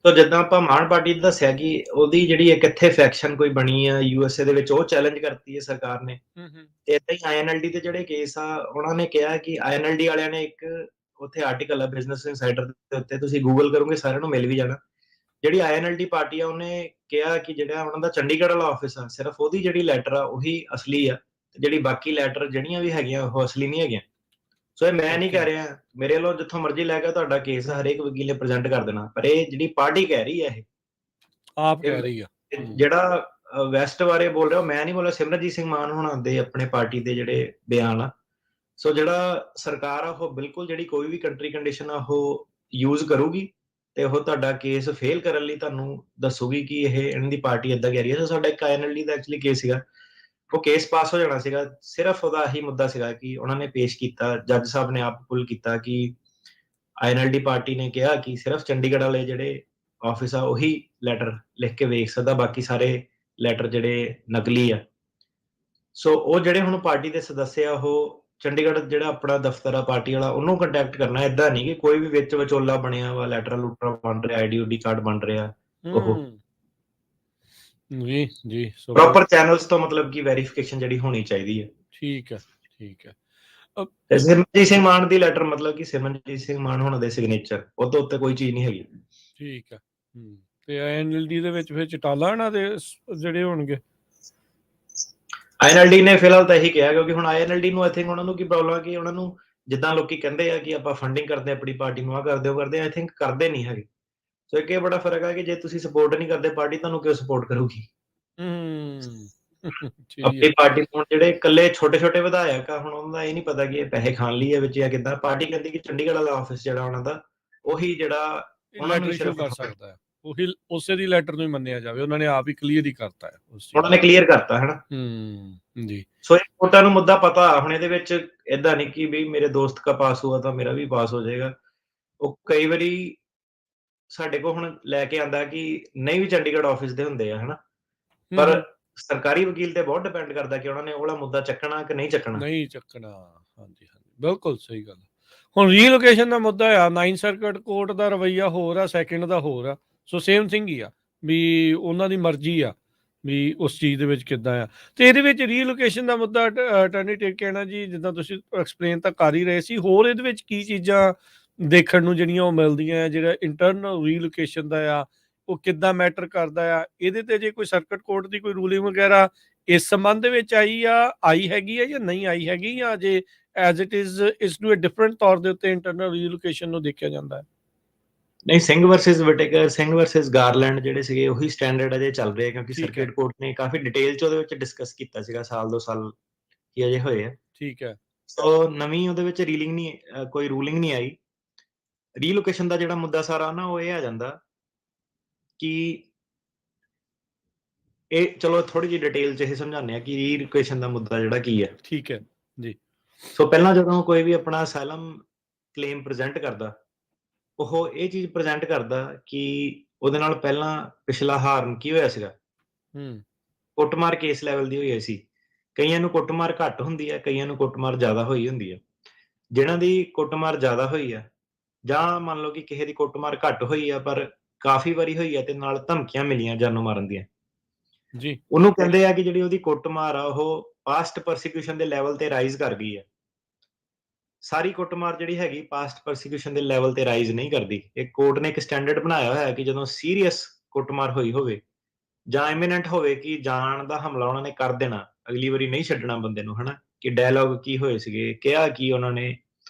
ਸੋ ਜਿੱਦਾਂ ਆਪਾਂ ਮਾਨ ਪਾਰਟੀ ਦਾ ਦੱਸਿਆ ਕਿ ਉਹਦੀ ਜਿਹੜੀ ਇੱਕ ਇੱਥੇ ਫੈਕਸ਼ਨ ਕੋਈ ਬਣੀ ਆ ਯੂਐਸਏ ਦੇ ਵਿੱਚ, ਉਹ ਚੈਲੰਜ ਕਰਤੀ ਹੈ ਸਰਕਾਰ ਨੇ। ਤੇ ਏਦਾਂ ਹੀ ਆਈਐਨਐਲਡੀ ਦੇ ਜਿਹੜੇ ਕੇਸ ਆ, ਉਹਨਾਂ ਨੇ ਕਿਹਾ ਕਿ ਆਈਐਨਐਲਡੀ ਵਾਲਿਆਂ ਨੇ ਇੱਕ ਉੱਥੇ ਆਰਟੀਕਲ ਆ ਬਿਜ਼ਨਸ ਇਨਸਾਈਡਰ ਦੇ ਉੱਤੇ, ਤੁਸੀਂ ਗੂਗਲ ਕਰੋਗੇ ਸਾਰਿਆਂ ਨੂੰ ਮਿਲ ਵੀ ਜਾਣਾ। ਜਿਹੜੀ ਆਈਐਨਐਲਡੀ ਪਾਰਟੀ ਆ, ਉਹਨੇ ਕਿਹਾ ਕਿ ਜਿਹੜਾ ਉਹਨਾਂ ਦਾ ਚੰਡੀਗੜ੍ਹ ਵਾਲਾ ਆਫਿਸ ਆ, ਸਿਰਫ ਉਹਦੀ ਜਿਹੜੀ ਲੈਟਰ ਆ ਉਹੀ ਅਸਲੀ ਆ, ਤੇ ਜਿਹੜੀ ਬਾਕੀ ਲੈਟਰ ਜਿਹੜੀਆਂ ਵੀ ਹੈਗੀਆਂ ਉਹ ਅਸਲੀ ਨਹੀਂ ਹੈਗੀਆਂ। ਸੋ ਇਹ ਮੈਂ ਨਹੀਂ ਕਹਿ ਰਿਹਾ, ਮੇਰੇ ਵੱਲੋਂ ਜਿੱਥੋਂ ਮਰਜ਼ੀ ਲੈ ਕੇ ਤੁਹਾਡਾ ਕੇਸ ਹਰੇਕ ਵਕੀਲ ਨੇ ਪ੍ਰੈਜ਼ੈਂਟ ਕਰ ਦੇਣਾ, ਪਰ ਇਹ ਜਿਹੜੀ ਪਾਰਟੀ ਕਹਿ ਰਹੀ ਹੈ, ਆਪ ਕਹਿ ਰਹੀ ਆ। ਜਿਹੜਾ ਵੈਸਟ ਬਾਰੇ ਬੋਲ ਰਿਹਾ, ਮੈਂ ਨਹੀਂ ਬੋਲਿਆ। ਸਿਮਰਨਜੀਤ ਸਿੰਘ ਮਾਨ ਹੋਣਾ ਦੇ ਆਪਣੇ ਪਾਰਟੀ ਦੇ ਜਿਹੜੇ ਬਿਆਨ ਆ, ਸੋ ਜਿਹੜਾ ਸਰਕਾਰ ਆ ਉਹ ਬਿਲਕੁਲ ਜਿਹੜੀ ਕੋਈ ਵੀ ਕੰਟਰੀ ਕੰਡੀਸ਼ਨ ਆ ਉਹ ਯੂਜ਼ ਕਰੂਗੀ, ਤੇ ਉਹ ਤੁਹਾਡਾ ਕੇਸ ਫੇਲ ਕਰਨ ਲਈ ਤੁਹਾਨੂੰ ਦੱਸੂਗੀ ਕਿ ਇਹ ਇਹਨਾਂ ਦੀ ਪਾਰਟੀ ਏਦਾਂ ਕਹਿ ਰਹੀ ਹੈ। ਸੋ ਸਾਡਾ ਇੱਕ ਆਈਐਨਐਲਡੀ ਦਾ ਐਕਚੁਅਲੀ ਕੇਸ ਸੀਗਾ, ਉਹ ਕੇਸ ਪਾਸ ਹੋ ਜਾਣਾ ਸੀਗਾ। ਸਿਰਫ ਉਹਦਾ ਇਹੀ ਮੁੱਦਾ ਸੀਗਾ ਕਿ ਉਹਨਾਂ ਨੇ ਪੇਸ਼ ਕੀਤਾ, ਜੱਜ ਸਾਹਿਬ ਨੇ ਆਪ ਪੁੱਲ ਕੀਤਾ ਕਿ ਆਈਐਨਐਲਡੀ ਪਾਰਟੀ ਨੇ ਕਿਹਾ ਕਿ ਸਿਰਫ ਚੰਡੀਗੜ੍ਹ ਵਾਲੇ ਜਿਹੜੇ ਆਫਿਸ ਆ ਉਹੀ ਲੈਟਰ ਲਿਖ ਕੇ ਵੇਖ ਸਕਦਾ, ਬਾਕੀ ਸਾਰੇ ਲੈਟਰ ਜਿਹੜੇ ਨਕਲੀ ਆ। ਸੋ ਉਹ ਜਿਹੜੇ ਹੁਣ ਪਾਰਟੀ ਦੇ ਸਦੱਸਿਆ ਆ, ਉਹ ਚੰਡੀਗੜ੍ਹ ਜਿਹੜਾ ਆਪਣਾ ਦਫ਼ਤਰ ਆ ਪਾਰਟੀ ਵਾਲਾ, ਉਹਨੂੰ ਕੰਟੈਕਟ ਕਰਨਾ। ਏਦਾਂ ਨਹੀਂ ਕਿ ਕੋਈ ਵੀ ਵਿੱਚ ਵਿਚੋਲਾ ਬਣਿਆ ਵਾ, ਲੈਟਰ ਲੂਟਰ ਬਣ ਰਿਹਾ, ਆਈਡੀ ਕਾਰਡ ਬਣ ਰਿਹਾ। ਉਹ ਜੀ ਜੀ। ਪ੍ਰੋਪਰ ਚੈਨਲਸ ਤੋਂ ਮਤਲਬ ਕਿ ਵੈਰੀਫਿਕੇਸ਼ਨ ਜਿਹੜੀ ਹੋਣੀ ਚਾਹੀਦੀ ਹੈ। ਠੀਕ ਹੈ, ਠੀਕ ਹੈ। ਤੇ ਸਿਮਰਨਜੀਤ ਸਿੰਘ ਮਾਨ ਦੀ ਲੈਟਰ ਮਤਲਬ ਕਿ ਸਿਮਰਨਜੀਤ ਸਿੰਘ ਮਾਨ ਹੋਣਾ ਦੇ ਸਿਗਨੇਚਰ, ਉਹ ਤੋਂ ਉੱਤੇ ਕੋਈ ਚੀਜ਼ ਨਹੀਂ ਹੈਗੀ। ਠੀਕ ਹੈ। ਤੇ ਆਈਐਨਐਲਡੀ ਦੇ ਵਿੱਚ ਫਿਰ ਚਟਾਲਾ ਇਹਨਾਂ ਦੇ ਜਿਹੜੇ ਹੋਣਗੇ। ਆਈਐਨਐਲਡੀ ਨੇ ਫਿਲਹਾਲ ਤਾਂ ਇਹੀ ਕਿਹਾ, ਕਿਉਂਕਿ ਹੁਣ ਆਈਐਨਐਲਡੀ ਨੂੰ ਆਈ ਥਿੰਕ ਉਹਨਾਂ ਨੂੰ ਕੀ ਪ੍ਰੋਬਲਮ ਹੈ ਕਿ ਉਹਨਾਂ ਨੂੰ ਜਿੱਦਾਂ ਲੋਕੀ ਕਹਿੰਦੇ ਆ ਕਿ ਆਪਾਂ ਫੰਡਿੰਗ ਕਰਦੇ ਆਪਣੀ ਪਾਰਟੀ ਨੂੰ, ਆ ਕਰਦੇ ਉਹ ਕਰਦੇ, ਆਈ ਥਿੰਕ ਕਰਦੇ ਨਹੀਂ ਹੈਗੇ। ਸੋ ਇੱਕ ਇਹ ਬੜਾ ਫਰਕ ਹੈ ਕਿ ਜੇ ਤੁਸੀਂ ਸਪੋਰਟ ਨਹੀਂ ਕਰਦੇ ਪਾਰਟੀ, ਤੁਹਾਨੂੰ ਕਿਉਂ ਸਪੋਰਟ ਕਰੂਗੀ? ਆਪਣੀ ਪਾਰਟੀ ਨੂੰ ਜਿਹੜੇ ਇਕੱਲੇ ਛੋਟੇ ਛੋਟੇ ਵਿਧਾਇਕ ਆ, ਹੁਣ ਉਹਨਾਂ ਦਾ ਇਹ ਨਹੀਂ ਪਤਾ ਕਿ ਇਹ ਪੈਸੇ ਖਾਣ ਲਈ ਹੈ ਵਿੱਚ ਜਾਂ ਕਿੱਦਾਂ। ਪਾਰਟੀ ਕਹਿੰਦੀ ਕਿ ਚੰਡੀਗੜ੍ਹ ਵਾਲਾ ਆਫਿਸ ਜਿਹੜਾ ਉਹਨਾਂ ਦਾ, ਉਹੀ ਜਿਹੜਾ ਉਹਨਾਂ ਨੂੰ ਸਿਰਫ ਕਰ ਸਕਦਾ ਹੈ, ਉਹੀ ਉਸੇ ਦੀ ਲੈਟਰ ਨੂੰ ਹੀ ਮੰਨਿਆ ਜਾਵੇ। ਉਹਨਾਂ ਨੇ ਆਪ ਹੀ ਕਲੀਅਰ ਹੀ ਕਰਤਾ ਹੈ, ਉਹਨਾਂ ਨੇ ਕਲੀਅਰ ਕਰਤਾ, ਹਨਾ। ਜੀ। ਸੋ ਇਹ ਵੋਟਾਂ ਨੂੰ ਮੁੱਦਾ ਪਤਾ ਹੁਣ ਇਹਦੇ ਵਿੱਚ ਏਦਾਂ ਨਹੀਂ ਕਿ ਵੀ ਮੇਰੇ ਦੋਸਤ ਦਾ ਪਾਸ ਹੁਆ ਤਾਂ ਮੇਰਾ ਵੀ ਪਾਸ ਹੋ ਜਾਏਗਾ। ਉਹ ਕਈ ਵਾਰੀ ਸਾਡੇ ਕੋਲ ਹੁਣ ਲੈ ਕੇ ਆਂਦਾ ਕਿ ਨਹੀਂ ਵੀ ਚੰਡੀਗੜ੍ਹ ਆਫਿਸ ਦੇ ਹੁੰਦੇ ਆ, ਹਨਾ। ਪਰ ਸਰਕਾਰੀ ਵਕੀਲ ਤੇ ਬਹੁਤ ਡਿਪੈਂਡ ਕਰਦਾ ਕਿ ਉਹਨਾਂ ਨੇ ਉਹਲਾ ਮੁੱਦਾ ਚੱਕਣਾ ਕਿ ਨਹੀਂ ਚੱਕਣਾ। ਹਾਂਜੀ ਹਾਂਜੀ, ਬਿਲਕੁਲ ਸਹੀ ਗੱਲ। ਹੁਣ ਰੀਲੋਕੇਸ਼ਨ ਦਾ ਮੁੱਦਾ ਆ, 9 ਸਰਕਟ ਕੋਰਟ ਦਾ ਰਵੱਈਆ ਹੋਰ ਆ, ਸੈਕਿੰਡ ਦਾ ਹੋਰ ਆ। ਸੋ ਸੇਮ ਥਿੰਗ ਹੀ ਆ ਵੀ ਉਹਨਾਂ ਦੀ ਮਰਜ਼ੀ ਆ ਵੀ ਉਸ ਚੀਜ਼ ਦੇ ਵਿੱਚ ਕਿੱਦਾਂ ਆ। ਤੇ ਇਹਦੇ ਵਿੱਚ ਰੀਲੋਕੇਸ਼ਨ ਦਾ ਮੁੱਦਾ ਅਟਾਰਨੀ ਟਿਰਕੈਨਾ ਜੀ ਜਿੱਦਾਂ ਤੁਸੀਂ ਐਕਸਪਲੇਨ ਤਾਂ ਕਰ ਹੀ ਰਹੇ ਸੀ, ਹੋਰ ਇਹਦੇ ਵਿੱਚ ਕੀ ਚੀਜ਼ਾਂ ਦੇਖਣ ਨੂੰ ਜਿਹੜੀਆਂ ਉਹ ਮਿਲਦੀਆਂ ਆ, ਜਿਹੜਾ ਇੰਟਰਨਲ ਰੀਲੋਕੇਸ਼ਨ ਦਾ ਆ, ਉਹ ਕਿੱਦਾਂ ਮੈਟਰ ਕਰਦਾ ਆ? ਇਹਦੇ ਤੇ ਜੇ ਕੋਈ ਸਰਕਟ ਕੋਰਟ ਦੀ ਕੋਈ ਰੂਲਿੰਗ ਵਗੈਰਾ ਇਸ ਸੰਬੰਧ ਦੇ ਵਿੱਚ ਆਈ ਹੈਗੀ ਆ ਜਾਂ ਨਹੀਂ ਆਈ ਹੈਗੀ, ਜਾਂ ਜੇ ਐਜ਼ ਇਟ ਇਜ਼ ਇਸ ਨੂੰ ਡਿਫਰੈਂਟ ਤੌਰ ਦੇ ਉੱਤੇ ਇੰਟਰਨਲ ਰੀਲੋਕੇਸ਼ਨ ਨੂੰ ਦੇਖਿਆ ਜਾਂਦਾ ਹੈ? ਨਹੀਂ, Singh versus Whitaker, Singh versus Garland ਜਿਹੜੇ ਸੀਗੇ ਉਹੀ ਸਟੈਂਡਰਡ ਅਜੇ ਚੱਲ ਰਹੇ ਆ, ਕਿਉਂਕਿ ਠੀਕ ਹੈ, ਸਰਕਿਟ ਕੋਰਟ ਨੇ ਕਾਫੀ ਡਿਟੇਲ ਚ ਉਹਦੇ ਵਿੱਚ ਡਿਸਕਸ ਕੀਤਾ ਸੀਗਾ, ਸਾਲ 2 ਸਾਲ ਕੀ ਅਜੇ ਹੋਏ ਆ। ਠੀਕ ਹੈ, ਸੋ ਨਵੀਂ ਉਹਦੇ ਵਿੱਚ ਰੀਲਿੰਗ ਨਹੀਂ, ਕੋਈ ਰੂਲਿੰਗ ਨਹੀਂ ਆਈ। ਰੀਲੋਕੇਸ਼ਨ ਦਾ ਜਿਹੜਾ ਮੁੱਦਾ ਸਾਰਾ ਨਾ ਉਹ ਇਹ ਆ ਜਾਂਦਾ ਕਿ ਇਹ ਚਲੋ ਥੋੜੀ ਜਿਹੀ ਡਿਟੇਲ ਚ ਇਹ ਸਮਝਾਉਂਦੇ ਆ ਕਿ ਰੀਲੋਕੇਸ਼ਨ ਦਾ ਮੁੱਦਾ ਜਿਹੜਾ ਕੀ ਹੈ। ਠੀਕ ਹੈ ਜੀ। ਸੋ ਪਹਿਲਾਂ ਜਦੋਂ ਕੋਈ ਵੀ ਆਪਣਾ ਅਸਾਈਲਮ ਕਲੇਮ ਪ੍ਰੈਜ਼ੈਂਟ ਕਰਦਾ, ਉਹ ਇਹ ਚੀਜ਼ ਪ੍ਰੈਜ਼ੈਂਟ ਕਰਦਾ ਕਿ ਉਹਦੇ ਨਾਲ ਪਹਿਲਾਂ ਪਿਛਲਾ ਹਾਰਨ ਕੀ ਹੋਇਆ ਸੀਗਾ। ਹੂੰ। ਕੁੱਟਮਾਰ ਕੇਸ ਲੈਵਲ ਦੀ ਹੋਈ ਸੀ। ਕਈਆਂ ਨੂੰ ਕੁੱਟਮਾਰ ਘੱਟ ਹੁੰਦੀ ਹੈ, ਕਈਆਂ ਨੂੰ ਕੁੱਟਮਾਰ ਜ਼ਿਆਦਾ ਹੋਈ ਹੁੰਦੀ ਹੈ। ਜਿਨ੍ਹਾਂ ਦੀ ਕੁੱਟਮਾਰ ਜ਼ਿਆਦਾ ਹੋਈ ਆ, ਜਾਂ ਮੰਨ ਲਓ ਕਿ ਕਿਸੇ ਦੀ ਕੁੱਟਮਾਰ ਘੱਟ ਹੋਈ ਆ ਪਰ ਕਾਫੀ ਵਾਰੀ ਹੋਈ ਆ ਤੇ ਨਾਲ ਧਮਕੀਆਂ ਮਿਲੀਆਂ ਜਾਨੋਂ ਮਾਰਨ ਦੀਆਂ, ਜੀ। ਉਹਨੂੰ ਕਹਿੰਦੇ ਆ ਕਿ ਜਿਹੜੀ ਉਹਦੀ ਕੁੱਟਮਾਰ ਆ ਉਹ ਪਾਸਟ ਪਰਸੀਕਿਊਸ਼ਨ ਦੇ ਲੈਵਲ ਤੇ ਰਾਈਜ਼ ਕਰ ਗਈ ਆ। ਸਾਰੀ ਕੁੱਟਮਾਰ ਜਿਹੜੀ ਹੈਗੀ ਪਾਸਟ ਪਰਸੀਕਿਊਸ਼ਨ ਦੇ ਲੈਵਲ ਤੇ ਰਾਈਜ਼ ਨਹੀਂ ਕਰਦੀ। ਇਹ ਕੋਰਟ ਨੇ ਇੱਕ ਸਟੈਂਡਰਡ ਬਣਾਇਆ ਹੋਇਆ ਕਿ ਜਦੋਂ ਸੀਰੀਅਸ ਕੁੱਟਮਾਰ ਹੋਈ ਹੋਵੇ ਜਾਂ ਇਮੀਨੈਂਟ ਹੋਵੇ ਕਿ ਜਾਨ ਦਾ ਹਮਲਾ ਉਹਨਾਂ ਨੇ ਕਰ ਦੇਣਾ, ਅਗਲੀ ਵਾਰੀ ਨਹੀਂ ਛੱਡਣਾ ਬੰਦੇ ਨੂੰ, ਹਨਾ, ਕਿ ਡਾਇਲੌਗ ਕੀ ਹੋਏ ਸੀਗੇ, ਕਿਹਾ ਕੀ ਉਹਨਾਂ ਨੇ,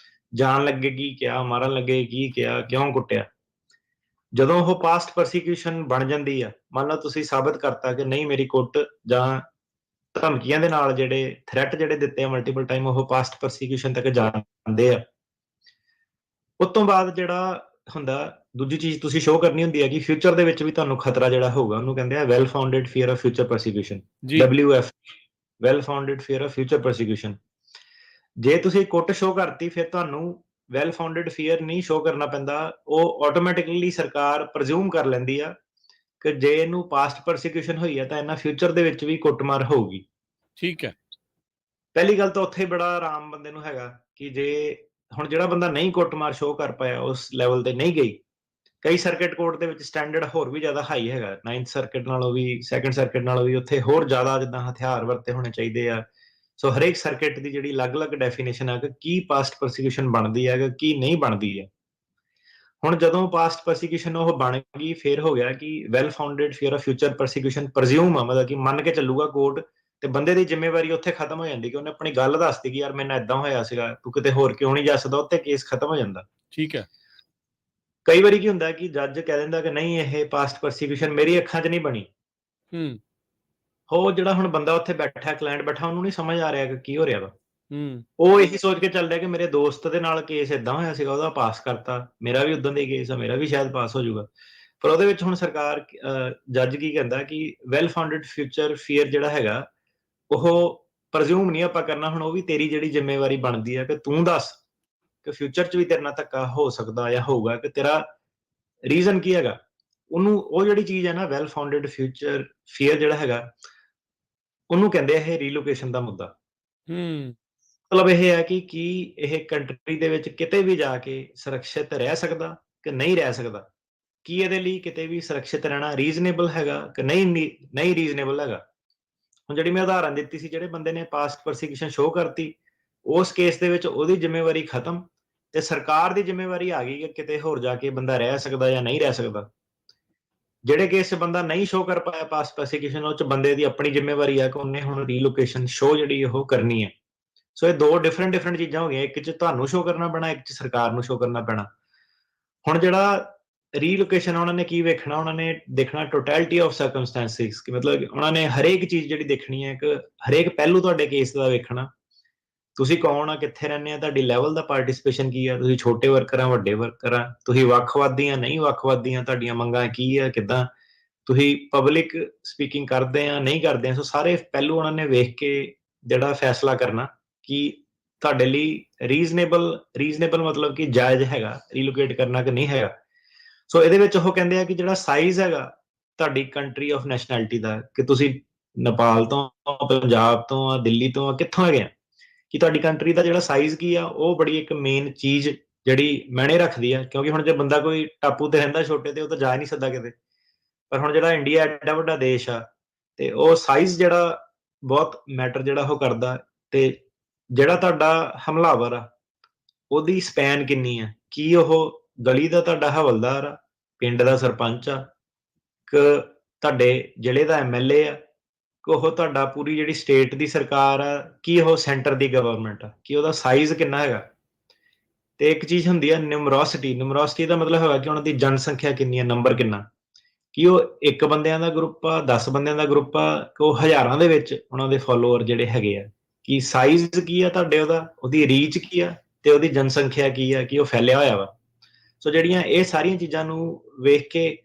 ਜਾਨ ਲੱਗੇ ਕੀ ਕਿਹਾ, ਮਾਰਨ ਲੱਗੇ ਕੀ ਕਿਹਾ, ਕਿਉਂ ਕੁੱਟਿਆ। ਜਦੋਂ ਉਹ ਪਾਸਟ ਪਰਸੀਕਿਊਸ਼ਨ ਬਣ ਜਾਂਦੀ ਆ, ਮੰਨ ਲਓ ਤੁਸੀਂ ਸਾਬਤ ਕਰਤਾ ਕਿ ਨਹੀਂ ਮੇਰੀ ਕੁੱਟ ਜਾਂ ਧਮਕੀਆਂ ਦੇ ਨਾਲ ਜਿਹੜੇ ਥ੍ਰੈਟ ਜਿਹੜੇ ਦਿੱਤੇ ਆ ਮਲਟੀਪਲ ਟਾਈਮ, ਉਹ ਪਾਸਟ ਪਰਸੀਕਿਊਸ਼ਨ ਤੱਕ ਜਾਂਦੇ ਆ। ਉਸ ਤੋਂ ਬਾਅਦ ਜਿਹੜਾ ਹੁੰਦਾ, ਦੂਜੀ ਚੀਜ਼ ਤੁਸੀਂ ਸ਼ੋਅ ਕਰਨੀ ਹੁੰਦੀ ਹੈ ਕਿ ਫਿਊਚਰ ਦੇ ਵਿੱਚ ਵੀ ਤੁਹਾਨੂੰ ਖਤਰਾ ਜਿਹੜਾ ਹੋਊਗਾ, ਉਹਨੂੰ ਕਹਿੰਦੇ ਆ well founded fear of future persecution, ਜੀ। WF, well founded fear of future persecution. ਜੇ ਤੁਸੀਂ ਕੁੱਟ ਸ਼ੋਅ ਕਰਤੀ, ਫਿਰ ਤੁਹਾਨੂੰ ਵੈਲ ਫਾਊਂਡਡ ਫੀਅਰ ਨਹੀਂ ਸ਼ੋਅ ਕਰਨਾ ਪੈਂਦਾ। ਉਹ ਆਟੋਮੈਟਿਕਲੀ ਸਰਕਾਰ ਪ੍ਰਜ਼ਿਊਮ ਕਰ ਲੈਂਦੀ ਆ ਕਿ ਜੇ ਇਹਨੂੰ ਪਾਸਟ ਪਰਸੀਕਿਊਸ਼ਨ ਹੋਈ ਹੈ ਤਾਂ ਇਹਨਾਂ ਫਿਊਚਰ ਦੇ ਵਿੱਚ ਵੀ ਕੁੱਟਮਾਰ ਹੋਊਗੀ। ਠੀਕ ਹੈ। ਪਹਿਲੀ ਗੱਲ ਤਾਂ ਉੱਥੇ ਬੜਾ ਆਰਾਮ ਬੰਦੇ ਨੂੰ ਹੈਗਾ ਕਿ ਜੇ ਹੁਣ ਜਿਹੜਾ ਬੰਦਾ ਨਹੀਂ ਕੁੱਟਮਾਰ ਸ਼ੋਅ ਕਰ ਪਾਇਆ, ਉਸ ਲੈਵਲ ਤੇ ਨਹੀਂ ਗਈ, ਕਈ ਸਰਕਿਟ ਕੋਰਟ ਦੇ ਵਿੱਚ ਸਟੈਂਡਰਡ ਹੋਰ ਵੀ ਜ਼ਿਆਦਾ ਹਾਈ ਹੈਗਾ, 9th ਸਰਕਿਟ ਨਾਲੋਂ ਵੀ, 2nd ਸਰਕਿਟ ਨਾਲੋਂ ਵੀ ਉੱਥੇ ਹੋਰ ਜ਼ਿਆਦਾ ਜਿੱਦਾਂ ਹਥਿਆਰ ਵਰਤੇ ਹੋਣੇ ਚਾਹੀਦੇ ਆ। ਸੋ ਹਰੇਕ ਸਰਕਿਟ ਦੀ ਜਿਹੜੀ ਅਲੱਗ-ਅਲੱਗ ਡੈਫੀਨੇਸ਼ਨ ਹੈ ਕਿ ਕੀ ਪਾਸਟ ਪਰਸੀਕਿਊਸ਼ਨ ਬਣਦੀ ਹੈ ਕਿ ਕੀ ਨਹੀਂ ਬਣਦੀ ਹੈ। ਹੁਣ ਜਦੋਂ ਪਾਸਟ ਪਰਸੀਕਿਊਸ਼ਨ ਉਹ ਬਣ ਗਈ, ਫੇਰ ਹੋ ਗਿਆ ਕਿ well founded fear of future persecution presume ਆ, ਮਤਲਬ ਕਿ ਮੰਨ ਕੇ ਚੱਲੂਗਾ ਕੋਰਟ, ਤੇ ਬੰਦੇ ਦੀ ਜ਼ਿੰਮੇਵਾਰੀ ਉੱਥੇ ਖਤਮ ਹੋ ਜਾਂਦੀ ਕਿ ਉਹਨੇ ਆਪਣੀ ਗੱਲ ਦੱਸਦੀ ਕਿ ਯਾਰ ਮੇਰੇ ਨਾਲ ਏਦਾਂ ਹੋਇਆ ਸੀਗਾ, ਤੂੰ ਕਿਤੇ ਹੋਰ ਕਿਉਂ ਨਹੀਂ ਜਾ ਸਕਦਾ, ਉੱਥੇ ਕੇਸ ਖਤਮ ਹੋ ਜਾਂਦਾ। ਠੀਕ ਹੈ। ਕਈ ਵਾਰੀ ਕੀ ਹੁੰਦਾ ਕਿ ਜੱਜ ਕਹਿ ਦਿੰਦਾ ਕਿ ਨਹੀਂ ਇਹ ਪਾਸਟ ਪਰਸੀਕਿਊਸ਼ਨ ਮੇਰੀ ਅੱਖਾਂ 'ਚ ਨਹੀਂ ਬਣੀ। ਹੂੰ। ਉਹ ਜਿਹੜਾ ਹੁਣ ਬੰਦਾ ਉੱਥੇ ਬੈਠਾ, ਕਲਾਇੰਟ ਬੈਠਾ, ਉਹਨੂੰ ਨਹੀਂ ਸਮਝ ਆ ਰਿਹਾ ਕਿ ਕੀ ਹੋ ਰਿਹਾ ਵਾ। ਹੂੰ। ਉਹ ਇਹੀ ਸੋਚ ਕੇ ਚੱਲ ਰਿਹਾ ਕਿ ਮੇਰੇ ਦੋਸਤ ਦੇ ਨਾਲ ਕੇਸ ਏਦਾਂ ਹੋਇਆ ਸੀਗਾ, ਉਹਦਾ ਪਾਸ ਕਰਤਾ, ਮੇਰਾ ਵੀ ਉਦਾਂ ਦਾ ਹੀ ਕੇਸ ਆ, ਮੇਰਾ ਵੀ ਸ਼ਾਇਦ ਪਾਸ ਹੋ ਜਾਊਗਾ। ਪਰ ਉਹਦੇ ਵਿੱਚ ਹੁਣ ਸਰਕਾਰ, ਜੱਜ ਕੀ ਕਹਿੰਦਾ ਕਿ ਵੈਲ ਫਾਊਂਡਡ ਫਿਊਚਰ ਫੀਅਰ ਜਿਹੜਾ ਹੈਗਾ, ਉਹ ਪ੍ਰਜ਼ਿਊਮ ਨਹੀਂ ਆਪਾਂ ਕਰਨਾ। ਹੁਣ ਉਹ ਵੀ ਤੇਰੀ ਜਿਹੜੀ ਜ਼ਿੰਮੇਵਾਰੀ ਬਣਦੀ ਹੈ ਕਿ ਤੂੰ ਦੱਸ ਕਿ ਫਿਊਚਰ 'ਚ ਵੀ ਤੇਰੇ ਨਾਲ ਧੱਕਾ ਹੋ ਸਕਦਾ ਜਾਂ ਹੋਊਗਾ, ਕਿ ਤੇਰਾ ਰੀਜ਼ਨ ਕੀ ਹੈਗਾ। ਉਹਨੂੰ ਉਹ ਜਿਹੜੀ ਚੀਜ਼ ਹੈ ਨਾ, ਵੈਲ ਫਾਊਂਡਡ ਫਿਊਚਰ ਫੀਅਰ ਜਿਹੜਾ ਹੈਗਾ, ਉਹਨੂੰ ਕਹਿੰਦੇ ਆ ਇਹ ਰੀਲੋਕੇਸ਼ਨ ਦਾ ਮੁੱਦਾ। ਹੂੰ। ਮਤਲਬ ਇਹ ਹੈ ਕਿ ਕੀ ਇਹ ਕੰਟਰੀ ਦੇ ਵਿੱਚ ਕਿਤੇ ਵੀ ਜਾ ਕੇ ਸੁਰੱਖਿਅਤ ਰਹਿ ਸਕਦਾ ਕਿ ਨਹੀਂ ਰਹਿ ਸਕਦਾ। ਕੀ ਇਹਦੇ ਲਈ ਕਿਤੇ ਵੀ ਸੁਰੱਖਿਅਤ ਰਹਿਣਾ ਰੀਜ਼ਨੇਬਲ ਹੈਗਾ ਕਿ ਨਹੀਂ ਰੀਜ਼ਨੇਬਲ ਹੈਗਾ। ਹੁਣ ਜਿਹੜੀ ਮੈਂ ਉਦਾਹਰਨ ਦਿੱਤੀ ਸੀ, ਜਿਹੜੇ ਬੰਦੇ ਨੇ ਪਾਸਟ ਪਰਸੀਕਿਊਸ਼ਨ ਸ਼ੋਅ ਕਰਤੀ, ਉਸ ਕੇਸ ਦੇ ਵਿੱਚ ਉਹਦੀ ਜ਼ਿੰਮੇਵਾਰੀ ਖਤਮ ਤੇ ਸਰਕਾਰ ਦੀ ਜ਼ਿੰਮੇਵਾਰੀ ਆ ਗਈ ਕਿ ਕਿਤੇ ਹੋਰ ਜਾ ਕੇ ਬੰਦਾ ਰਹਿ ਸਕਦਾ ਜਾਂ ਨਹੀਂ ਰਹਿ ਸਕਦਾ। ਜਿਹੜੇ ਕੇਸ 'ਚ ਬੰਦਾ ਨਹੀਂ ਸ਼ੋਅ ਕਰ ਪਾਇਆ ਪਾਸਟ ਪਰਸੀਕਿਊਸ਼ਨ, ਉਹ 'ਚ ਬੰਦੇ ਦੀ ਆਪਣੀ ਜ਼ਿੰਮੇਵਾਰੀ ਹੈ ਕਿ ਉਹਨੇ ਹੁਣ ਰੀਲੋਕੇਸ਼ਨ ਸ਼ੋਅ ਜਿਹੜੀ ਉਹ ਕਰਨੀ ਹੈ। ਸੋ ਇਹ ਦੋ ਡਿਫਰੈਂਟ ਚੀਜ਼ਾਂ ਹੋ ਗਈਆਂ, ਇੱਕ 'ਚ ਤੁਹਾਨੂੰ ਸ਼ੋਅ ਕਰਨਾ ਪੈਣਾ, ਇੱਕ 'ਚ ਸਰਕਾਰ ਨੂੰ ਸ਼ੋਅ ਕਰਨਾ ਪੈਣਾ। ਹੁਣ ਜਿਹੜਾ ਰੀਲੋਕੇਸ਼ਨ ਉਹਨਾਂ ਨੇ ਕੀ ਵੇਖਣਾ, ਉਹਨਾਂ ਨੇ ਦੇਖਣਾ ਟੋਟੈਲਿਟੀ ਆਫ ਸਰਕਮਸਟੈਂਸਿਸ, ਕਿ ਮਤਲਬ ਉਹਨਾਂ ਨੇ ਹਰੇਕ ਚੀਜ਼ ਜਿਹੜੀ ਦੇਖਣੀ ਹੈ, ਕਿ ਹਰੇਕ ਪਹਿਲੂ ਤੁਹਾਡੇ ਕੇਸ ਦਾ ਵੇਖਣਾ। ਤੁਸੀਂ ਕੌਣ ਆ, ਕਿੱਥੇ ਰਹਿੰਦੇ ਆ, ਤੁਹਾਡੀ ਲੈਵਲ ਦਾ ਪਾਰਟਿਸਿਪੇਸ਼ਨ ਕੀ ਆ, ਤੁਸੀਂ ਛੋਟੇ ਵਰਕਰ ਆ, ਵੱਡੇ ਵਰਕਰ ਆ, ਤੁਸੀਂ ਵੱਖਵਾਦੀ ਆ, ਨਹੀਂ ਵੱਖਵਾਦੀ ਆ, ਤੁਹਾਡੀਆਂ ਮੰਗਾਂ ਕੀ ਆ, ਕਿੱਦਾਂ ਤੁਸੀਂ ਪਬਲਿਕ ਸਪੀਕਿੰਗ ਕਰਦੇ ਆ, ਨਹੀਂ ਕਰਦੇ ਆ। ਸੋ ਸਾਰੇ ਪਹਿਲੂ ਉਹਨਾਂ ਨੇ ਵੇਖ ਕੇ ਜਿਹੜਾ ਫੈਸਲਾ ਕਰਨਾ ਕਿ ਤੁਹਾਡੇ ਲਈ ਰੀਜ਼ਨੇਬਲ ਮਤਲਬ ਕਿ ਜਾਇਜ਼ ਹੈਗਾ ਰੀਲੋਕੇਟ ਕਰਨਾ ਕਿ ਨਹੀਂ ਹੈਗਾ। ਸੋ ਇਹਦੇ ਵਿੱਚ ਉਹ ਕਹਿੰਦੇ ਆ ਕਿ ਜਿਹੜਾ ਸਾਈਜ਼ ਹੈਗਾ ਤੁਹਾਡੀ ਕੰਟਰੀ ਆਫ ਨੈਸ਼ਨੈਲਿਟੀ ਦਾ, ਕਿ ਤੁਸੀਂ ਨੇਪਾਲ ਤੋਂ, ਪੰਜਾਬ ਤੋਂ ਆ, ਦਿੱਲੀ ਤੋਂ ਆ, ਕਿੱਥੋਂ ਹੈਗੇ ਆ, ਕਿ ਤੁਹਾਡੀ ਕੰਟਰੀ ਦਾ ਜਿਹੜਾ ਸਾਈਜ਼ ਕੀ ਆ, ਉਹ ਬੜੀ ਇੱਕ ਮੇਨ ਚੀਜ਼ ਜਿਹੜੀ ਮਾਇਨੇ ਰੱਖਦੀ ਆ। ਕਿਉਂਕਿ ਹੁਣ ਜੇ ਬੰਦਾ ਕੋਈ ਟਾਪੂ ਤੇ ਰਹਿੰਦਾ ਛੋਟੇ ਤੇ, ਉਹ ਤਾਂ ਜਾ ਨਹੀਂ ਸਕਦਾ ਕਿਤੇ। ਪਰ ਹੁਣ ਜਿਹੜਾ ਇੰਡੀਆ ਐਡਾ ਵੱਡਾ ਦੇਸ਼ ਆ, ਤੇ ਉਹ ਸਾਈਜ਼ ਜਿਹੜਾ ਬਹੁਤ ਮੈਟਰ ਜਿਹੜਾ ਉਹ ਕਰਦਾ, ਤੇ ਜਿਹੜਾ ਤੁਹਾਡਾ ਹਮਲਾਵਰ ਆ ਉਹਦੀ ਸਪੈਨ ਕਿੰਨੀ ਆ, ਕੀ ਉਹ ਗਲੀ ਦਾ ਤੁਹਾਡਾ ਹਵਲਦਾਰ ਆ, ਪਿੰਡ ਦਾ ਸਰਪੰਚ ਆ, ਤੁਹਾਡੇ ਜ਼ਿਲ੍ਹੇ ਦਾ ਐਮਐਲਏ ਆ, ਕਿ ਉਹ ਤੁਹਾਡਾ ਪੂਰੀ ਜਿਹੜੀ ਸਟੇਟ ਦੀ ਸਰਕਾਰ ਆ, ਕੀ ਉਹ ਸੈਂਟਰ ਦੀ ਗਵਰਨਮੈਂਟ ਆ, ਕਿ ਉਹਦਾ ਸਾਈਜ਼ ਕਿੰਨਾ ਹੈਗਾ। ਤੇ ਇੱਕ ਚੀਜ਼ ਹੁੰਦੀ ਆ ਨਿਊਮਰੋਸਿਟੀ ਦਾ ਮਤਲਬ ਹੈਗਾ ਕਿ ਉਹਨਾਂ ਦੀ ਜਨਸੰਖਿਆ ਕਿੰਨੀ ਆ, ਨੰਬਰ ਕਿੰਨਾ, ਕਿ ਉਹ 1 ਬੰਦਿਆਂ ਦਾ ਗਰੁੱਪ ਆ, 10 ਬੰਦਿਆਂ ਦਾ ਗਰੁੱਪ ਆ, ਕਿ ਉਹ ਹਜ਼ਾਰਾਂ ਦੇ ਵਿੱਚ ਉਹਨਾਂ ਦੇ ਫਾਲੋਅਰ ਜਿਹੜੇ ਹੈਗੇ ਆ, ਕਿ ਸਾਈਜ਼ ਕੀ ਆ ਤੁਹਾਡੇ, ਉਹਦੀ ਰੀਚ ਕੀ ਆ, ਤੇ ਉਹਦੀ ਜਨਸੰਖਿਆ ਕੀ ਆ, ਕਿ ਉਹ ਫੈਲਿਆ ਹੋਇਆ ਵਾ। ਸੋ ਜਿਹੜੀਆਂ ਇਹ ਸਾਰੀਆਂ ਚੀਜ਼ਾਂ ਨੂੰ ਵੇਖ ਕੇ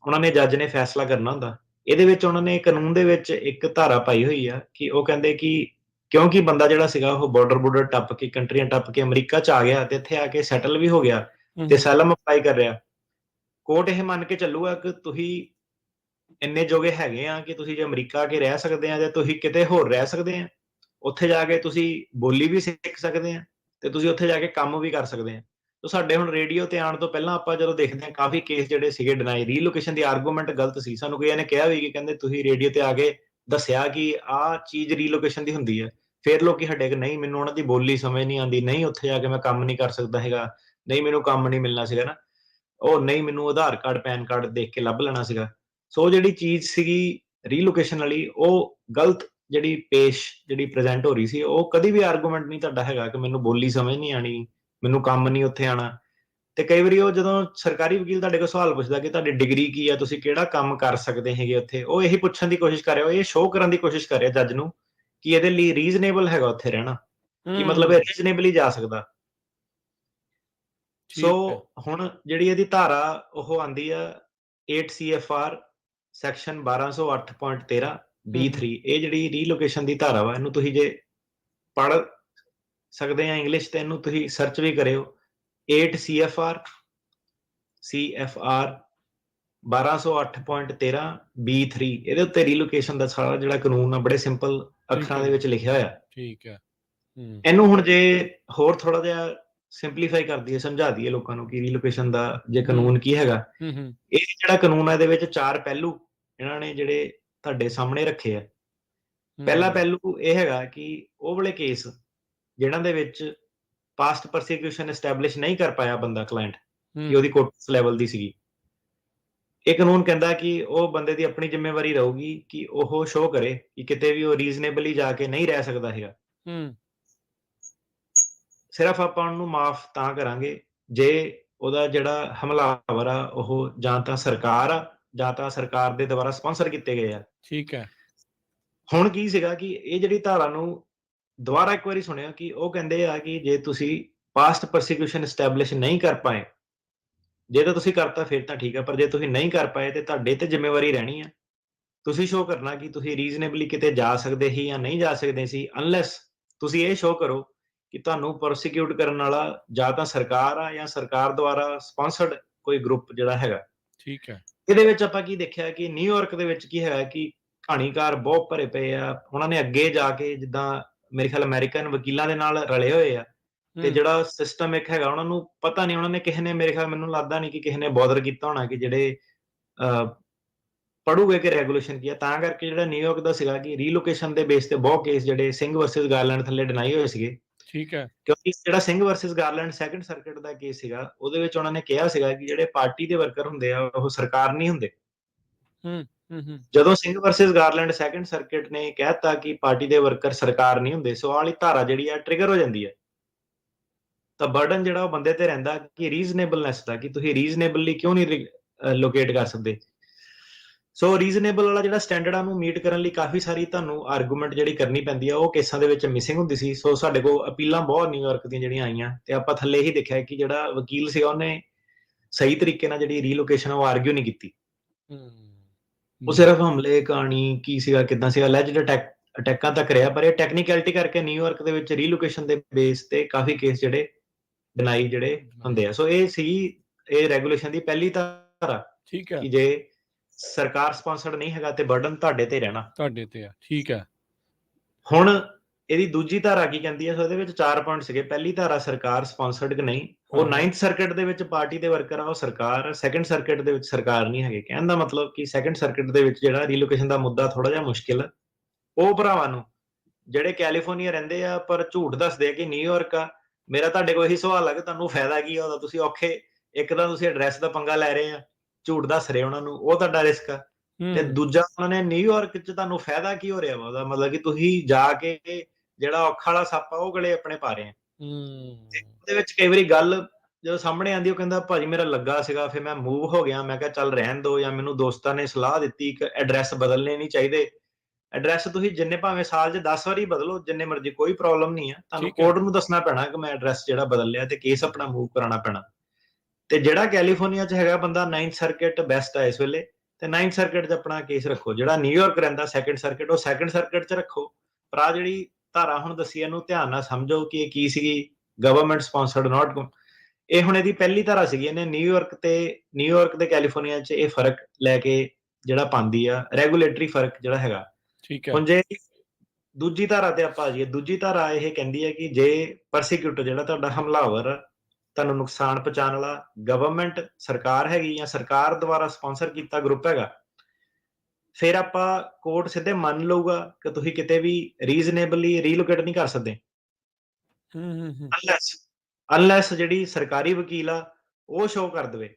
ਉਹਨਾਂ ਨੇ ਜੱਜ ਨੇ ਫੈਸਲਾ ਕਰਨਾ ਹੁੰਦਾ। ਇਹਦੇ ਵਿੱਚ ਉਹਨਾਂ ਨੇ ਕਾਨੂੰਨ ਦੇ ਵਿੱਚ ਇੱਕ ਧਾਰਾ ਪਾਈ ਹੋਈ ਆ ਕਿ ਉਹ ਕਹਿੰਦੇ ਕਿ ਕਿਉਂਕਿ ਬੰਦਾ ਜਿਹੜਾ ਸੀਗਾ ਉਹ ਬਾਰਡਰ ਟੱਪ ਕੇ, ਕੰਟਰੀਆਂ ਟੱਪ ਕੇ ਅਮਰੀਕਾ ਚ ਆ ਗਿਆ ਤੇ ਇੱਥੇ ਆ ਕੇ ਸੈਟਲ ਵੀ ਹੋ ਗਿਆ ਤੇ ਅਸਾਈਲਮ ਅਪਲਾਈ ਕਰ ਰਿਹਾ, ਕੋਰਟ ਇਹ ਮੰਨ ਕੇ ਚੱਲੂਗਾ ਕਿ ਤੁਸੀਂ ਇੰਨੇ ਜੋਗੇ ਹੈਗੇ ਆ ਕਿ ਤੁਸੀਂ ਜੇ ਅਮਰੀਕਾ ਆ ਕੇ ਰਹਿ ਸਕਦੇ ਆ, ਜਾਂ ਤੁਸੀਂ ਕਿਤੇ ਹੋਰ ਰਹਿ ਸਕਦੇ ਆ, ਉੱਥੇ ਜਾ ਕੇ ਤੁਸੀਂ ਬੋਲੀ ਵੀ ਸਿੱਖ ਸਕਦੇ ਆ ਤੇ ਤੁਸੀਂ ਉੱਥੇ ਜਾ ਕੇ ਕੰਮ ਵੀ ਕਰ ਸਕਦੇ ਆ। ਤਾਂ ਸਾਡੇ ਹੁਣ ਰੇਡੀਓ ਤੇ ਆਉਣ ਤੋਂ ਪਹਿਲਾਂ ਆਪਾਂ ਜਦੋਂ ਦੇਖਦੇ ਆ ਕਾਫੀ ਕੇਸ ਜਿਹੜੇ ਸੀਗੇ ਡਿਨਾਈ, ਰੀਲੋਕੇਸ਼ਨ ਦੀ ਆਰਗੂਮੈਂਟ ਗਲਤ ਸੀ, ਸਾਨੂੰ ਕਈਆਂ ਨੇ ਕਿਹਾ ਵੀ ਕਿ ਕਹਿੰਦੇ ਤੁਸੀਂ ਰੇਡੀਓ ਤੇ ਆ ਕੇ ਦੱਸਿਆ ਕਿ ਆਹ ਚੀਜ਼ ਰੀਲੋਕੇਸ਼ਨ ਦੀ ਹੁੰਦੀ ਹੈ, ਫਿਰ ਲੋਕੀ ਸਾਡੇ ਕਿ ਨਹੀਂ ਮੈਨੂੰ ਉਹਨਾਂ ਦੀ ਬੋਲੀ ਸਮਝ ਨਹੀਂ ਆਉਂਦੀ, ਨਹੀਂ ਉੱਥੇ ਜਾ ਕੇ ਮੈਂ ਕੰਮ ਨਹੀਂ ਕਰ ਸਕਦਾ ਹੈਗਾ, ਨਹੀਂ ਮੈਨੂੰ ਕੰਮ ਨਹੀਂ ਮਿਲਣਾ ਸੀਗਾ ਨਾ, ਉਹ ਨਹੀਂ ਮੈਨੂੰ ਆਧਾਰ ਕਾਰਡ ਪੈਨ ਕਾਰਡ ਦੇਖ ਕੇ ਲੱਭ ਲੈਣਾ ਸੀਗਾ। ਸੋ ਜਿਹੜੀ ਚੀਜ਼ ਸੀਗੀ ਰੀਲੋਕੇਸ਼ਨ ਵਾਲੀ, ਉਹ ਗਲਤ ਜਿਹੜੀ ਪ੍ਰੈਜ਼ੈਂਟ ਹੋ ਰਹੀ ਸੀ, ਉਹ ਕਦੀ ਵੀ ਆਰਗੂਮੈਂਟ ਨਹੀਂ ਤੁਹਾਡਾ ਹੈਗਾ ਕਿ ਮੈਨੂੰ ਬੋਲੀ ਸਮਝ ਨਹੀਂ ਆਣੀ, ਮੈਨੂੰ ਕੰਮ ਨਹੀਂ ਉੱਥੇ ਆਣਾ। ਤੇ ਕਈ ਵਾਰੀ ਉਹ ਜਦੋਂ ਸਰਕਾਰੀ ਵਕੀਲ ਤੁਹਾਡੇ ਕੋਲ ਸਵਾਲ ਪੁੱਛਦਾ ਕਿ ਤੁਹਾਡੀ ਡਿਗਰੀ ਕੀ ਆ, ਤੁਸੀਂ ਕਿਹੜਾ ਕੰਮ ਕਰ ਸਕਦੇ ਹੈਗੇ ਉੱਥੇ, ਉਹ ਇਹੀ ਪੁੱਛਣ ਦੀ ਕੋਸ਼ਿਸ਼ ਕਰ ਰਿਹਾ, ਇਹ ਸ਼ੋਅ ਕਰਨ ਦੀ ਕੋਸ਼ਿਸ਼ ਕਰ ਰਿਹਾ ਜੱਜ ਨੂੰ ਕਿ ਇਹਦੇ ਲਈ ਰੀਜ਼ਨੇਬਲ ਹੈਗਾ ਉੱਥੇ ਰਹਿਣਾ, ਕਿ ਮਤਲਬ ਇਹ ਰੀਜ਼ਨੇਬਲੀ ਜਾ ਸਕਦਾ। ਸੋ ਹੁਣ ਜਿਹੜੀ ਇਹਦੀ ਧਾਰਾ ਉਹ ਆਂਦੀ ਆ 8 CFR ਸੈਕਸ਼ਨ 1208.13 B3, ਇਹ ਜਿਹੜੀ ਰੀਲੋਕੇਸ਼ਨ ਦੀ ਧਾਰਾ ਵਾ, ਇਹਨੂੰ ਤੁਸੀਂ ਜੇ ਪੜ੍ਹ ਸਕਦੇ ਆ ਇੰਗਲਿਸ਼ ਤੇ ਇਹਨੂੰ ਤੁਸੀਂ ਸਰਚ ਵੀ ਕਰਿਓ, 8 CFR 1208.13 B3, ਇਹਦੇ ਉੱਤੇ ਰੀਲੋਕੇਸ਼ਨ ਦਾ ਸਾਰਾ ਜਿਹੜਾ ਕਾਨੂੰਨ ਆ ਬੜੇ ਸਿੰਪਲ ਅੱਖਰਾਂ ਦੇ ਵਿੱਚ ਲਿਖਿਆ ਹੋਇਆ। ਠੀਕ ਹੈ। ਇਹਨੂੰ ਹੁਣ ਜੇ ਹੋਰ ਥੋੜਾ ਜਿਹਾ ਸਿੰਪਲੀਫਾਈ ਕਰ ਦਈਏ, ਸਮਝਾ ਦਈਏ ਲੋਕਾਂ ਨੂੰ ਕਿ ਰੀਲੋਕੇਸ਼ਨ ਦਾ ਜੇ ਕਾਨੂੰਨ ਕੀ ਹੈਗਾ, ਇਹ ਜਿਹੜਾ ਕਾਨੂੰਨ ਹੈ ਇਹਦੇ ਵਿੱਚ 4 ਪਹਿਲੂ ਇਹਨਾਂ ਨੇ ਜਿਹੜੇ ਤੁਹਾਡੇ ਸਾਹਮਣੇ ਰੱਖੇ ਆ। ਪਹਿਲਾ ਪਹਿਲੂ ਇਹ ਹੈਗਾ ਕਿ ਉਹ ਵਾਲੇ ਕੇਸ ਜਿਹਨਾਂ ਦੇ ਵਿੱਚ ਪਾਸਟ ਪਰਸੀਕਿਊਸ਼ਨ ਐਸਟੈਬਲਿਸ਼ ਨਹੀਂ ਕਰ ਪਾਇਆ ਬੰਦਾ, ਕਲਾਇੰਟ, ਕਿ ਉਹਦੀ ਕੋਰਟ ਲੈਵਲ ਦੀ ਸੀਗੀ, ਇਹ ਕਾਨੂੰਨ ਕਹਿੰਦਾ ਕਿ ਉਹ ਬੰਦੇ ਦੀ ਆਪਣੀ ਜ਼ਿੰਮੇਵਾਰੀ ਰਹੂਗੀ ਕਿ ਉਹ ਸ਼ੋਅ ਕਰੇ ਕਿ ਕਿਤੇ ਵੀ ਉਹ ਰੀਜ਼ਨੇਬਲੀ ਜਾ ਕੇ ਨਹੀਂ ਰਹਿ ਸਕਦਾ ਹੈਗਾ। ਸਿਰਫ ਆਪਾਂ ਉਹਨੂੰ ਮਾਫ ਤਾਂ ਕਰਾਂਗੇ ਜੇ ਉਹਦਾ ਜਿਹੜਾ ਹਮਲਾਵਰ ਆ ਉਹ ਜਾਂ ਤਾਂ ਸਰਕਾਰ ਆ ਜਾਂ ਤਾਂ ਸਰਕਾਰ ਦੇ ਦੁਆਰਾ ਸਪਾਂਸਰ ਕੀਤੇ ਗਏ ਆ। ਠੀਕ ਹੈ। ਹੁਣ ਕੀ ਸੀਗਾ ਕਿ ਇਹ ਜਿਹੜੀ ਧਾਰਾ ਨੂੰ ਦੁਬਾਰਾ ਇੱਕ ਵਾਰੀ ਸੁਣਿਆ ਕਿ ਉਹ ਕਹਿੰਦੇ ਆ ਕਿ ਜੇ ਤੁਸੀਂ ਪਾਸਟ ਪਰਸੀਕਿਊਸ਼ਨ ਐਸਟੈਬਲਿਸ਼ ਨਹੀਂ ਕਰ ਪਾਏ, ਜੇ ਤਾਂ ਤੁਸੀਂ ਕਰਤਾ ਫਿਰ ਤਾਂ ਠੀਕ ਆ, ਪਰ ਜੇ ਤੁਸੀਂ ਨਹੀਂ ਕਰ ਪਾਏ ਤੇ ਤੁਹਾਡੇ ਤੇ ਜ਼ਿੰਮੇਵਾਰੀ ਰਹਿਣੀ ਆ, ਤੁਸੀਂ ਸ਼ੋਅ ਕਰਨਾ ਕਿ ਤੁਸੀਂ ਰੀਜ਼ਨੇਬਲੀ ਕਿਤੇ ਜਾ ਸਕਦੇ ਸੀ ਜਾਂ ਨਹੀਂ ਜਾ ਸਕਦੇ ਸੀ, ਅਨਲੈਸ ਤੁਸੀਂ ਇਹ ਸ਼ੋਅ ਕਰੋ ਕਿ ਤੁਹਾਨੂੰ ਪ੍ਰੋਸੀਕਿਊਟ ਕਰਨ ਵਾਲਾ ਜਾਂ ਤਾਂ ਸਰਕਾਰ ਆ ਜਾਂ ਸਰਕਾਰ ਦੁਆਰਾ ਸਪਾਂਸਰਡ ਕੋਈ ਗਰੁੱਪ ਜਿਹੜਾ ਹੈਗਾ। ਠੀਕ ਹੈ। ਇਹਦੇ ਵਿੱਚ ਆਪਾਂ ਕੀ ਦੇਖਿਆ ਕਿ ਨਿਊਯਾਰਕ ਦੇ ਵਿੱਚ ਕੀ ਹੈਗਾ ਕਿ ਕਹਾਣੀਕਾਰ ਬਹੁਤ ਭਰੇ ਪਏ ਆ, ਉਹਨਾਂ ਨੇ ਅੱਗੇ ਜਾ ਕੇ ਜਿੱਦਾਂ ਮੇਰੇ ਖਿਆਲ ਅਮਰੀਕਨ ਵਕੀਲਾਂ ਦੇ ਨਾਲ ਰਲੇ ਹੋਏ ਆ, ਤੇ ਜਿਹੜਾ ਸਿਸਟਮ ਇੱਕ ਹੈਗਾ ਉਹਨਾਂ ਨੂੰ ਪਤਾ ਨਹੀਂ, ਉਹਨਾਂ ਨੇ ਕਿਸੇ ਨੇ ਮੇਰੇ ਖਿਆਲ ਮੈਨੂੰ ਲੱਗਦਾ ਨਹੀਂ ਕਿ ਕਿਸੇ ਨੇ ਬੋਦਰ ਕੀਤਾ ਹੋਣਾ ਕਿ ਜਿਹੜੇ ਪੜੂਗੇ ਕਿ ਰੈਗੂਲੇਸ਼ਨ ਕੀ ਆ, ਤਾਂ ਕਰਕੇ ਜਿਹੜਾ ਨਿਊਯਾਰਕ ਦਾ ਸੀਗਾ ਕਿ ਰੀਲੋਕੇਸ਼ਨ ਦੇ ਬੇਸ ਤੇ ਬਹੁਤ ਕੇਸ ਜਿਹੜੇ ਸਿੰਘ ਵਰਸਸ ਗਾਰਲੈਂਡ ਥੱਲੇ ਡਿਨਾਈ ਹੋਏ ਸੀਗੇ। ਠੀਕ ਹੈ। ਕਿਉਂਕਿ ਜਿਹੜਾ Singh versus Garland second circuit ਦਾ ਕੇਸ ਸੀਗਾ, ਉਹਦੇ ਵਿੱਚ ਉਹਨਾਂ ਨੇ ਕਿਹਾ ਸੀਗਾ ਕਿ ਜਿਹੜੇ ਪਾਰਟੀ ਦੇ ਵਰਕਰ ਹੁੰਦੇ ਆ ਉਹ ਸਰਕਾਰ ਨਹੀਂ ਹੁੰਦੇ। ਜਦੋਂ Singh versus Garland second circuit ਨੇ ਕਹਿਤਾ ਕਿ ਪਾਰਟੀ ਦੇ ਵਰਕਰ ਸਰਕਾਰ ਨਹੀਂ ਹੁੰਦੇ, ਸੋ ਵਾਲੀ ਧਾਰਾ ਜਿਹੜੀ ਆ ਟ੍ਰਿਗਰ ਹੋ ਜਾਂਦੀ ਹੈ। ਤਾਂ ਬਰਡਨ ਜਿਹੜਾ ਉਹ ਬੰਦੇ ਤੇ ਰਹਿੰਦਾ ਕਿ ਰੀਜ਼ਨੇਬਲਨੈਸ ਦਾ, ਕਿ ਤੁਸੀਂ ਰੀਜ਼ਨੇਬਲੀ ਕਿਉਂ ਨਹੀਂ ਲੋਕੇਟ ਕਰ ਸਕਦੇ। ਸੋ ਰੀਜ਼ਨੇਬਲ ਵਾਲਾ ਜਿਹੜਾ ਸਟੈਂਡਰਡ ਆ ਨੂੰ ਮੀਟ ਕਰਨ ਲਈ ਕਾਫੀ ਸਾਰੀ ਤੁਹਾਨੂੰ ਆਰਗੂਮੈਂਟ ਜਿਹੜੀ ਕਰਨੀ ਪੈਂਦੀ ਆ, ਉਹ ਕੇਸਾਂ ਦੇ ਵਿੱਚ ਮਿਸਿੰਗ ਹੁੰਦੀ ਸੀ। ਸੋ ਸਾਡੇ ਕੋਲ ਅਪੀਲਾਂ ਬਹੁਤ ਨਿਊਯਾਰਕ ਦੀਆਂ ਜਿਹੜੀਆਂ ਆਈਆਂ, ਤੇ ਆਪਾਂ ਥੱਲੇ ਹੀ ਦੇਖਿਆ ਕਿ ਜਿਹੜਾ ਵਕੀਲ ਸੀਗਾ ਉਹਨੇ ਸਹੀ ਤਰੀਕੇ ਨਾਲ ਜਿਹੜੀ ਰੀਲੋਕੇਸ਼ਨ ਉਹ ਆਰਗਿਊ ਨਹੀਂ ਕੀਤੀ। ਉਹ ਸਿਰਫ ਹਮਲੇ ਕਹਾਣੀ ਕੀ ਸੀਗਾ, ਕਿੱਦਾਂ ਸੀਗਾ, ਅਲੈਜਡ ਅਟੈਕਾਂ ਤੱਕ ਰਿਹਾ, ਪਰ ਇਹ ਟੈਕਨੀਕੈਲਿਟੀ ਕਰਕੇ ਨਿਊਯਾਰਕ ਦੇ ਵਿੱਚ ਰੀਲੋਕੇਸ਼ਨ ਦੇ ਬੇਸ ਤੇ ਕਾਫੀ ਕੇਸ ਜਿਹੜੇ ਡਿਨਾਈ ਜਿਹੜੇ ਹੁੰਦੇ ਆ। ਸੋ ਇਹ ਸੀ ਇਹ ਰੈਗੂਲੇਸ਼ਨ ਦੀ ਪਹਿਲੀ ਧਾਰਾ। ਠੀਕ ਹੈ। ਕਿ ਜੇ ਸਰਕਾਰ ਸਪਾਂਸਰਡ ਨਹੀਂ ਹੈਗਾ ਤੇ ਬਰਡਨ ਤੁਹਾਡੇ ਤੇ ਰਹਿਣਾ, ਤੁਹਾਡੇ ਤੇ ਆ। ਠੀਕ ਹੈ। ਹੁਣ ਇਹਦੀ ਦੂਜੀ ਧਾਰਾ ਕੀ ਕਹਿੰਦੀ ਹੈ? ਸੋ ਇਹਦੇ ਵਿੱਚ 4 ਪੁਆਇੰਟ ਸੀਗੇ। ਪਹਿਲੀ ਧਾਰਾ ਸਰਕਾਰ ਸਪਾਂਸਰਡ ਕਿ ਨਹੀਂ, ਉਹ 9th ਸਰਕਟ ਦੇ ਵਿੱਚ ਪਾਰਟੀ ਦੇ ਵਰਕਰ ਆ, ਉਹ ਸਰਕਾਰ, ਸੈਕੰਡ ਸਰਕਟ ਦੇ ਵਿੱਚ ਸਰਕਾਰ ਨਹੀਂ ਹੈਗੇ। ਕਹਿਣ ਦਾ ਮਤਲਬ ਕਿ ਸੈਕੰਡ ਸਰਕਟ ਦੇ ਵਿੱਚ ਜਿਹੜਾ ਰੀਲੋਕੇਸ਼ਨ ਦਾ ਮੁੱਦਾ ਥੋੜਾ ਜਿਹਾ ਮੁਸ਼ਕਿਲ ਆ। ਉਹ ਭਰਾਵਾਂ ਨੂੰ ਜਿਹੜੇ ਕੈਲੀਫੋਰਨੀਆ ਰਹਿੰਦੇ ਆ ਪਰ ਝੂਠ ਦੱਸਦੇ ਆ ਕਿ ਨਿਊਯਾਰਕ ਆ, ਮੇਰਾ ਤੁਹਾਡੇ ਕੋਲ ਇਹੀ ਸਵਾਲ ਆ ਕਿ ਤੁਹਾਨੂੰ ਫਾਇਦਾ ਕੀ ਆ ਉਹਦਾ? ਤੁਸੀਂ ਔਖੇ, ਇੱਕ ਤਾਂ ਤੁਸੀਂ ਐਡਰੈਸ ਦਾ ਪੰਗਾ ਲੈ ਰਹੇ ਆ, ਝੂਠ ਦੱਸ ਰਹੇ ਉਹਨਾਂ ਨੂੰ, ਉਹ ਤੁਹਾਡਾ ਰਿਸਕ ਆ। ਤੇ ਦੂਜਾ ਉਹਨਾਂ ਨੇ ਨਿਊਯਾਰਕ 'ਚ ਤੁਹਾਨੂੰ ਫਾਇਦਾ ਕੀ ਹੋ ਰਿਹਾ ਵਾ ਉਹਦਾ? ਮਤਲਬ ਕਿ ਤੁਸੀਂ ਜਾ ਕੇ ਜਿਹੜਾ ਔਖਾ ਵਾਲਾ ਸੱਪ ਆ ਉਹ ਗਲੇ ਆਪਣੇ ਪਾ ਰਹੇ ਆ। ਉਹਦੇ ਵਿੱਚ ਕਈ ਵਾਰੀ ਗੱਲ ਜਦੋਂ ਸਾਹਮਣੇ ਆਉਂਦੀ, ਉਹ ਕਹਿੰਦਾ ਭਾਜੀ ਮੇਰਾ ਲੱਗਾ ਸੀਗਾ, ਫਿਰ ਮੈਂ ਮੂਵ ਹੋ ਗਿਆ, ਮੈਂ ਕਿਹਾ ਚੱਲ ਰਹਿਣ ਦੋ, ਜਾਂ ਮੈਨੂੰ ਦੋਸਤਾਂ ਨੇ ਸਲਾਹ ਦਿੱਤੀ ਕਿ ਐਡਰੈਸ ਬਦਲਣੇ ਨਹੀਂ ਚਾਹੀਦੇ। ਐਡਰੈਸ ਤੁਸੀਂ ਜਿੰਨੇ ਭਾਵੇਂ ਸਾਲ 'ਚ 10 ਵਾਰੀ ਬਦਲੋ, ਜਿੰਨੇ ਮਰਜ਼ੀ, ਕੋਈ ਪ੍ਰੋਬਲਮ ਨਹੀਂ ਆ। ਤੁਹਾਨੂੰ ਕੋਰਟ ਨੂੰ ਦੱਸਣਾ ਪੈਣਾ ਕਿ ਮੈਂ ਐਡਰੈਸ ਜਿਹੜਾ ਬਦਲ ਲਿਆ, ਤੇ ਕੇਸ ਆਪਣਾ ਮੂਵ ਕਰਾਉਣਾ ਪੈਣਾ। ਤੇ ਜਿਹੜਾ ਕੈਲੀਫੋਰਨੀਆ 'ਚ ਹੈਗਾ ਬੰਦਾ, 9th ਸਰਕਟ ਬੈਸਟ ਆ ਇਸ ਵੇਲੇ, ਤੇ 9th ਸਰਕਟ 'ਚ ਆਪਣਾ ਕੇਸ ਰੱਖੋ। ਜਿਹੜਾ ਨਿਊਯਾਰਕ ਰਹਿੰਦਾ ਸੈਕੰਡ ਸਰਕਟ, ਉਹ ਸੈਕੰਡ ਸਰਕਟ 'ਚ ਰੱਖੋ। ਪਰ ਆ ਜਿਹੜੀ ਧਾਰਾ ਹੁਣ ਦੱਸੀ, ਇਹਨੂੰ ਧਿਆਨ ਨਾਲ ਸਮਝੋ ਕਿ ਇਹ ਕੀ ਸੀਗੀ। ਗਵਰਨਮੈਂਟ ਸਪਾਂਸਰਡ, ਨਾਟ, ਇਹ ਹੁਣ ਇਹਦੀ ਪਹਿਲੀ ਧਾਰਾ ਸੀਗੀ। ਇਹਨੇ ਨਿਊਯਾਰਕ ਤੇ ਕੈਲੀਫੋਰਨੀਆ 'ਚ ਇਹ ਫਰਕ ਲੈ ਕੇ ਜਿਹੜਾ ਪਾਉਂਦੀ ਆ, ਰੈਗੂਲੇਟਰੀ ਫਰਕ ਜਿਹੜਾ ਹੈਗਾ। ਹੁਣ ਜੇ ਦੂਜੀ ਧਾਰਾ ਤੇ ਆਪਾਂ ਆ ਜਾਈਏ, ਦੂਜੀ ਧਾਰਾ ਇਹ ਕਹਿੰਦੀ ਹੈ ਕਿ ਜੇ ਪਰਸੀਕਿਊਟਰ, ਜਿਹੜਾ ਤੁਹਾਡਾ ਹਮਲਾਵਰ, ਤੁਹਾਨੂੰ ਨੁਕਸਾਨ ਪਹੁੰਚਾਉਣ ਵਾਲਾ ਗਵਰਨਮੈਂਟ, ਸਰਕਾਰ ਹੈਗੀ, ਜਾਂ ਸਰਕਾਰ ਦੁਆਰਾ ਸਪਾਂਸਰ ਕੀਤਾ ਗਰੁੱਪ ਹੈਗਾ, ਫਿਰ ਆਪਾਂ ਕੋਰਟ ਸਿੱਧੇ ਮੰਨ ਲਊਗਾ ਕਿ ਤੁਸੀਂ ਕਿਤੇ ਵੀ ਰੀਜ਼ਨੇਬਲੀ ਰੀਲੋਕੇਟ ਨਹੀਂ ਕਰ ਸਕਦੇ, ਅਨਲੈਸ ਜਿਹੜੀ ਸਰਕਾਰੀ ਵਕੀਲ ਆ ਉਹ ਸ਼ੋਅ ਕਰ ਦੇਵੇ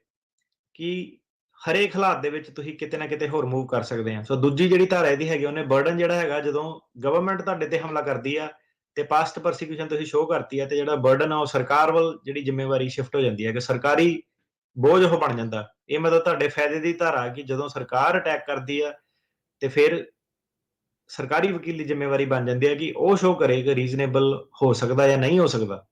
ਕਿ ਹਰੇਕ ਹਾਲਾਤ ਦੇ ਵਿੱਚ ਤੁਸੀਂ ਕਿਤੇ ਨਾ ਕਿਤੇ ਹੋਰ ਮੂਵ ਕਰ ਸਕਦੇ ਆ। ਸੋ ਦੂਜੀ ਜਿਹੜੀ ਧਾਰਾ ਇਹਦੀ ਹੈਗੀ, ਉਹਨੇ ਬਰਡਨ ਜਿਹੜਾ ਹੈਗਾ, ਜਦੋਂ ਗਵਰਨਮੈਂਟ ਤੁਹਾਡੇ ਤੇ ਹਮਲਾ ਕਰਦੀ ਆ ਤੇ ਪਾਸਟ ਪਰਸੀਕਿਊਸ਼ਨ ਤੁਸੀਂ ਸ਼ੋਅ ਕਰਤੀ ਆ, ਤੇ ਜਿਹੜਾ ਬਰਡਨ ਆ ਉਹ ਸਰਕਾਰ ਵੱਲ ਜਿਹੜੀ ਜ਼ਿੰਮੇਵਾਰੀ ਸ਼ਿਫਟ ਹੋ ਜਾਂਦੀ ਹੈ, ਕਿ ਸਰਕਾਰੀ ਬੋਝ ਉਹ ਬਣ ਜਾਂਦਾ। ਇਹ ਮਤਲਬ ਤੁਹਾਡੇ ਫਾਇਦੇ ਦੀ ਧਾਰਾ ਕਿ ਜਦੋਂ ਸਰਕਾਰ ਅਟੈਕ ਕਰਦੀ ਆ ਤੇ ਫਿਰ ਸਰਕਾਰੀ ਵਕੀਲ ਦੀ ਜ਼ਿੰਮੇਵਾਰੀ ਬਣ ਜਾਂਦੀ ਹੈ ਕਿ ਉਹ ਸ਼ੋਅ ਕਰੇ ਕਿ ਰੀਜ਼ਨੇਬਲ ਹੋ ਸਕਦਾ ਜਾਂ ਨਹੀਂ ਹੋ ਸਕਦਾ।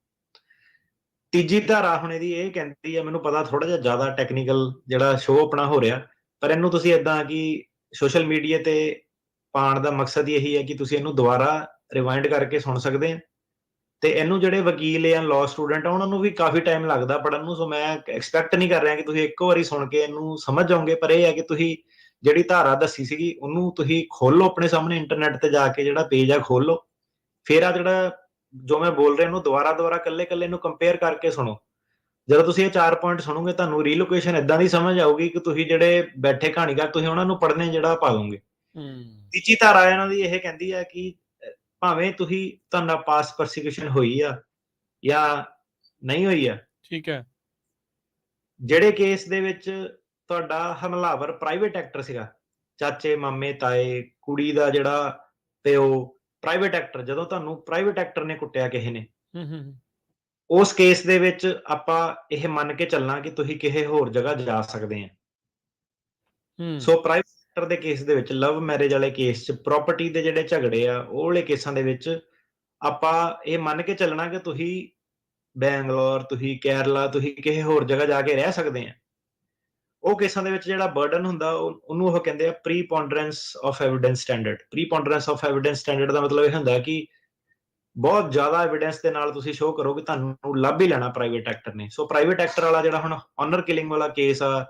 ਤੀਜੀ ਧਾਰਾ ਹੁਣ ਇਹਦੀ ਇਹ ਕਹਿੰਦੀ ਆ, ਮੈਨੂੰ ਪਤਾ ਥੋੜਾ ਜਿਹਾ ਜ਼ਿਆਦਾ ਟੈਕਨੀਕਲ ਜਿਹੜਾ ਸ਼ੋਅ ਆਪਣਾ ਹੋ ਰਿਹਾ, ਪਰ ਇਹਨੂੰ ਤੁਸੀਂ ਏਦਾਂ ਕਿ ਸੋਸ਼ਲ ਮੀਡੀਆ ਤੇ ਪਾਉਣ ਦਾ ਮਕਸਦ ਹੀ ਇਹੀ ਹੈ ਕਿ ਤੁਸੀਂ ਇਹਨੂੰ ਦੁਬਾਰਾ ਰਿਵਾਈਂਡ ਕਰਕੇ ਸੁਣ ਸਕਦੇ ਆ। ਤੇ ਇਹਨੂੰ ਜਿਹੜੇ ਵਕੀਲ ਜਾਂ ਲਾਅ ਸਟੂਡੈਂਟ ਆ, ਉਹਨਾਂ ਨੂੰ ਵੀ ਕਾਫੀ ਟਾਈਮ ਲੱਗਦਾ ਪੜ੍ਹਨ ਨੂੰ। ਸੋ ਮੈਂ ਐਕਸਪੈਕਟ ਨਹੀਂ ਕਰ ਰਿਹਾ ਕਿ ਤੁਸੀਂ ਇੱਕੋ ਵਾਰੀ ਸੁਣ ਕੇ ਇਹਨੂੰ ਸਮਝ ਜਾਓਗੇ, ਪਰ ਇਹ ਹੈ ਕਿ ਤੁਸੀਂ ਜਿਹੜੀ ਧਾਰਾ ਦੱਸੀ ਸੀਗੀ ਉਹਨੂੰ ਤੁਸੀਂ ਖੋਲੋ ਆਪਣੇ ਸਾਹਮਣੇ, ਇੰਟਰਨੈਟ ਤੇ ਜਾ ਕੇ ਜਿਹੜਾ ਪੇਜ ਆ ਖੋਲੋ, ਫਿਰ ਆ ਜਿਹੜਾ ਜੋ ਮੈਂ ਬੋਲ ਰਿਹਾ ਉਹਨੂੰ ਦੁਬਾਰਾ ਕੱਲੇ ਨੂੰ ਕੰਪੇਅਰ ਕਰਕੇ ਸੁਣੋ। ਜਦੋਂ ਤੁਸੀਂ ਇਹ 4 ਪੁਆਇੰਟ ਸੁਣੋਗੇ, ਤੁਹਾਨੂੰ ਰੀਲੋਕੇਸ਼ਨ ਏਦਾਂ ਦੀ ਸਮਝ ਆਊਗੀ ਕਿ ਤੁਸੀਂ ਜਿਹੜੇ ਬੈਠੇ ਕਹਾਣੀਕਾਰ, ਤੁਸੀਂ ਉਹਨਾਂ ਨੂੰ ਪੜ੍ਹਨੇ ਜਿਹੜਾ ਪਾ ਦੋਗੇ। ਤੀਜੀ ਧਾਰਾ ਇਹਨਾਂ ਦੀ ਇਹ ਕਹਿੰਦੀ ਹੈ ਕਿ ਭਾਵੇਂ ਤੁਹਾਡਾ ਪਾਸ ਪਰਸੀਕਿਊਸ਼ਨ ਹੋਈ ਆ ਜਾਂ ਨਹੀਂ ਹੋਈ ਆ, ਠੀਕ ਹੈ, ਜਿਹੜੇ ਕੇਸ ਦੇ ਵਿੱਚ ਤੁਹਾਡਾ ਹਮਲਾਵਰ ਪ੍ਰਾਈਵੇਟ ਐਕਟਰ ਸੀਗਾ, ਚਾਚੇ, ਮਾਮੇ, ਤਾਏ, ਕੁੜੀ ਦਾ ਜਿਹੜਾ ਪਿਓ, ਪ੍ਰਾਈਵੇਟ ਐਕਟਰ, ਜਦੋਂ ਤੁਹਾਨੂੰ ਪ੍ਰਾਈਵੇਟ ਐਕਟਰ ਨੇ ਕੁੱਟਿਆ ਕਿਸੇ ਨੇ, ਉਸ ਕੇਸ ਦੇ ਵਿੱਚ ਆਪਾਂ ਇਹ ਮੰਨ ਕੇ ਚੱਲਣਾ ਕਿ ਤੁਸੀਂ ਕਿਸੇ ਹੋਰ ਜਗ੍ਹਾ ਜਾ ਸਕਦੇ ਆ। ਸੋ ਪ੍ਰਾਈਵੇਟ ਐਕਟਰ ਦੇ ਕੇਸ ਦੇ ਵਿੱਚ, ਲਵ ਮੈਰਿਜ ਵਾਲੇ ਕੇਸ 'ਚ, ਪ੍ਰਾਪਰਟੀ ਦੇ ਜਿਹੜੇ ਝਗੜੇ ਆ ਉਹ ਵਾਲੇ ਕੇਸਾਂ ਦੇ ਵਿੱਚ ਆਪਾਂ ਇਹ ਮੰਨ ਕੇ ਚੱਲਣਾ ਕਿ ਤੁਸੀਂ ਬੈਂਗਲੌਰ, ਤੁਸੀਂ ਕੇਰਲਾ, ਤੁਸੀਂ ਕਿਸੇ ਹੋਰ ਜਗ੍ਹਾ ਜਾ ਕੇ ਰਹਿ ਸਕਦੇ ਆ। ਉਹ ਕੇਸਾਂ ਦੇ ਵਿੱਚ ਜਿਹੜਾ ਬਰਡਨ ਹੁੰਦਾ, ਉਹਨੂੰ ਉਹ ਕਹਿੰਦੇ ਆ preponderance of evidence standard. Preponderance of evidence standard ਦਾ ਮਤਲਬ ਇਹ ਹੁੰਦਾ ਕਿ ਬਹੁਤ ਜ਼ਿਆਦਾ ਐਵੀਡੈਂਸ ਦੇ ਨਾਲ ਤੁਸੀਂ ਸ਼ੋਅ ਕਰੋ ਕਿ ਤੁਹਾਨੂੰ ਲੱਭ ਹੀ ਲੈਣਾ ਪ੍ਰਾਈਵੇਟ ਐਕਟਰ ਨੇ। ਸੋ ਪ੍ਰਾਈਵੇਟ ਐਕਟਰ ਵਾਲਾ ਜਿਹੜਾ ਹੁਣ ਆਨਰ ਕਿਲਿੰਗ ਵਾਲਾ ਕੇਸ ਆ,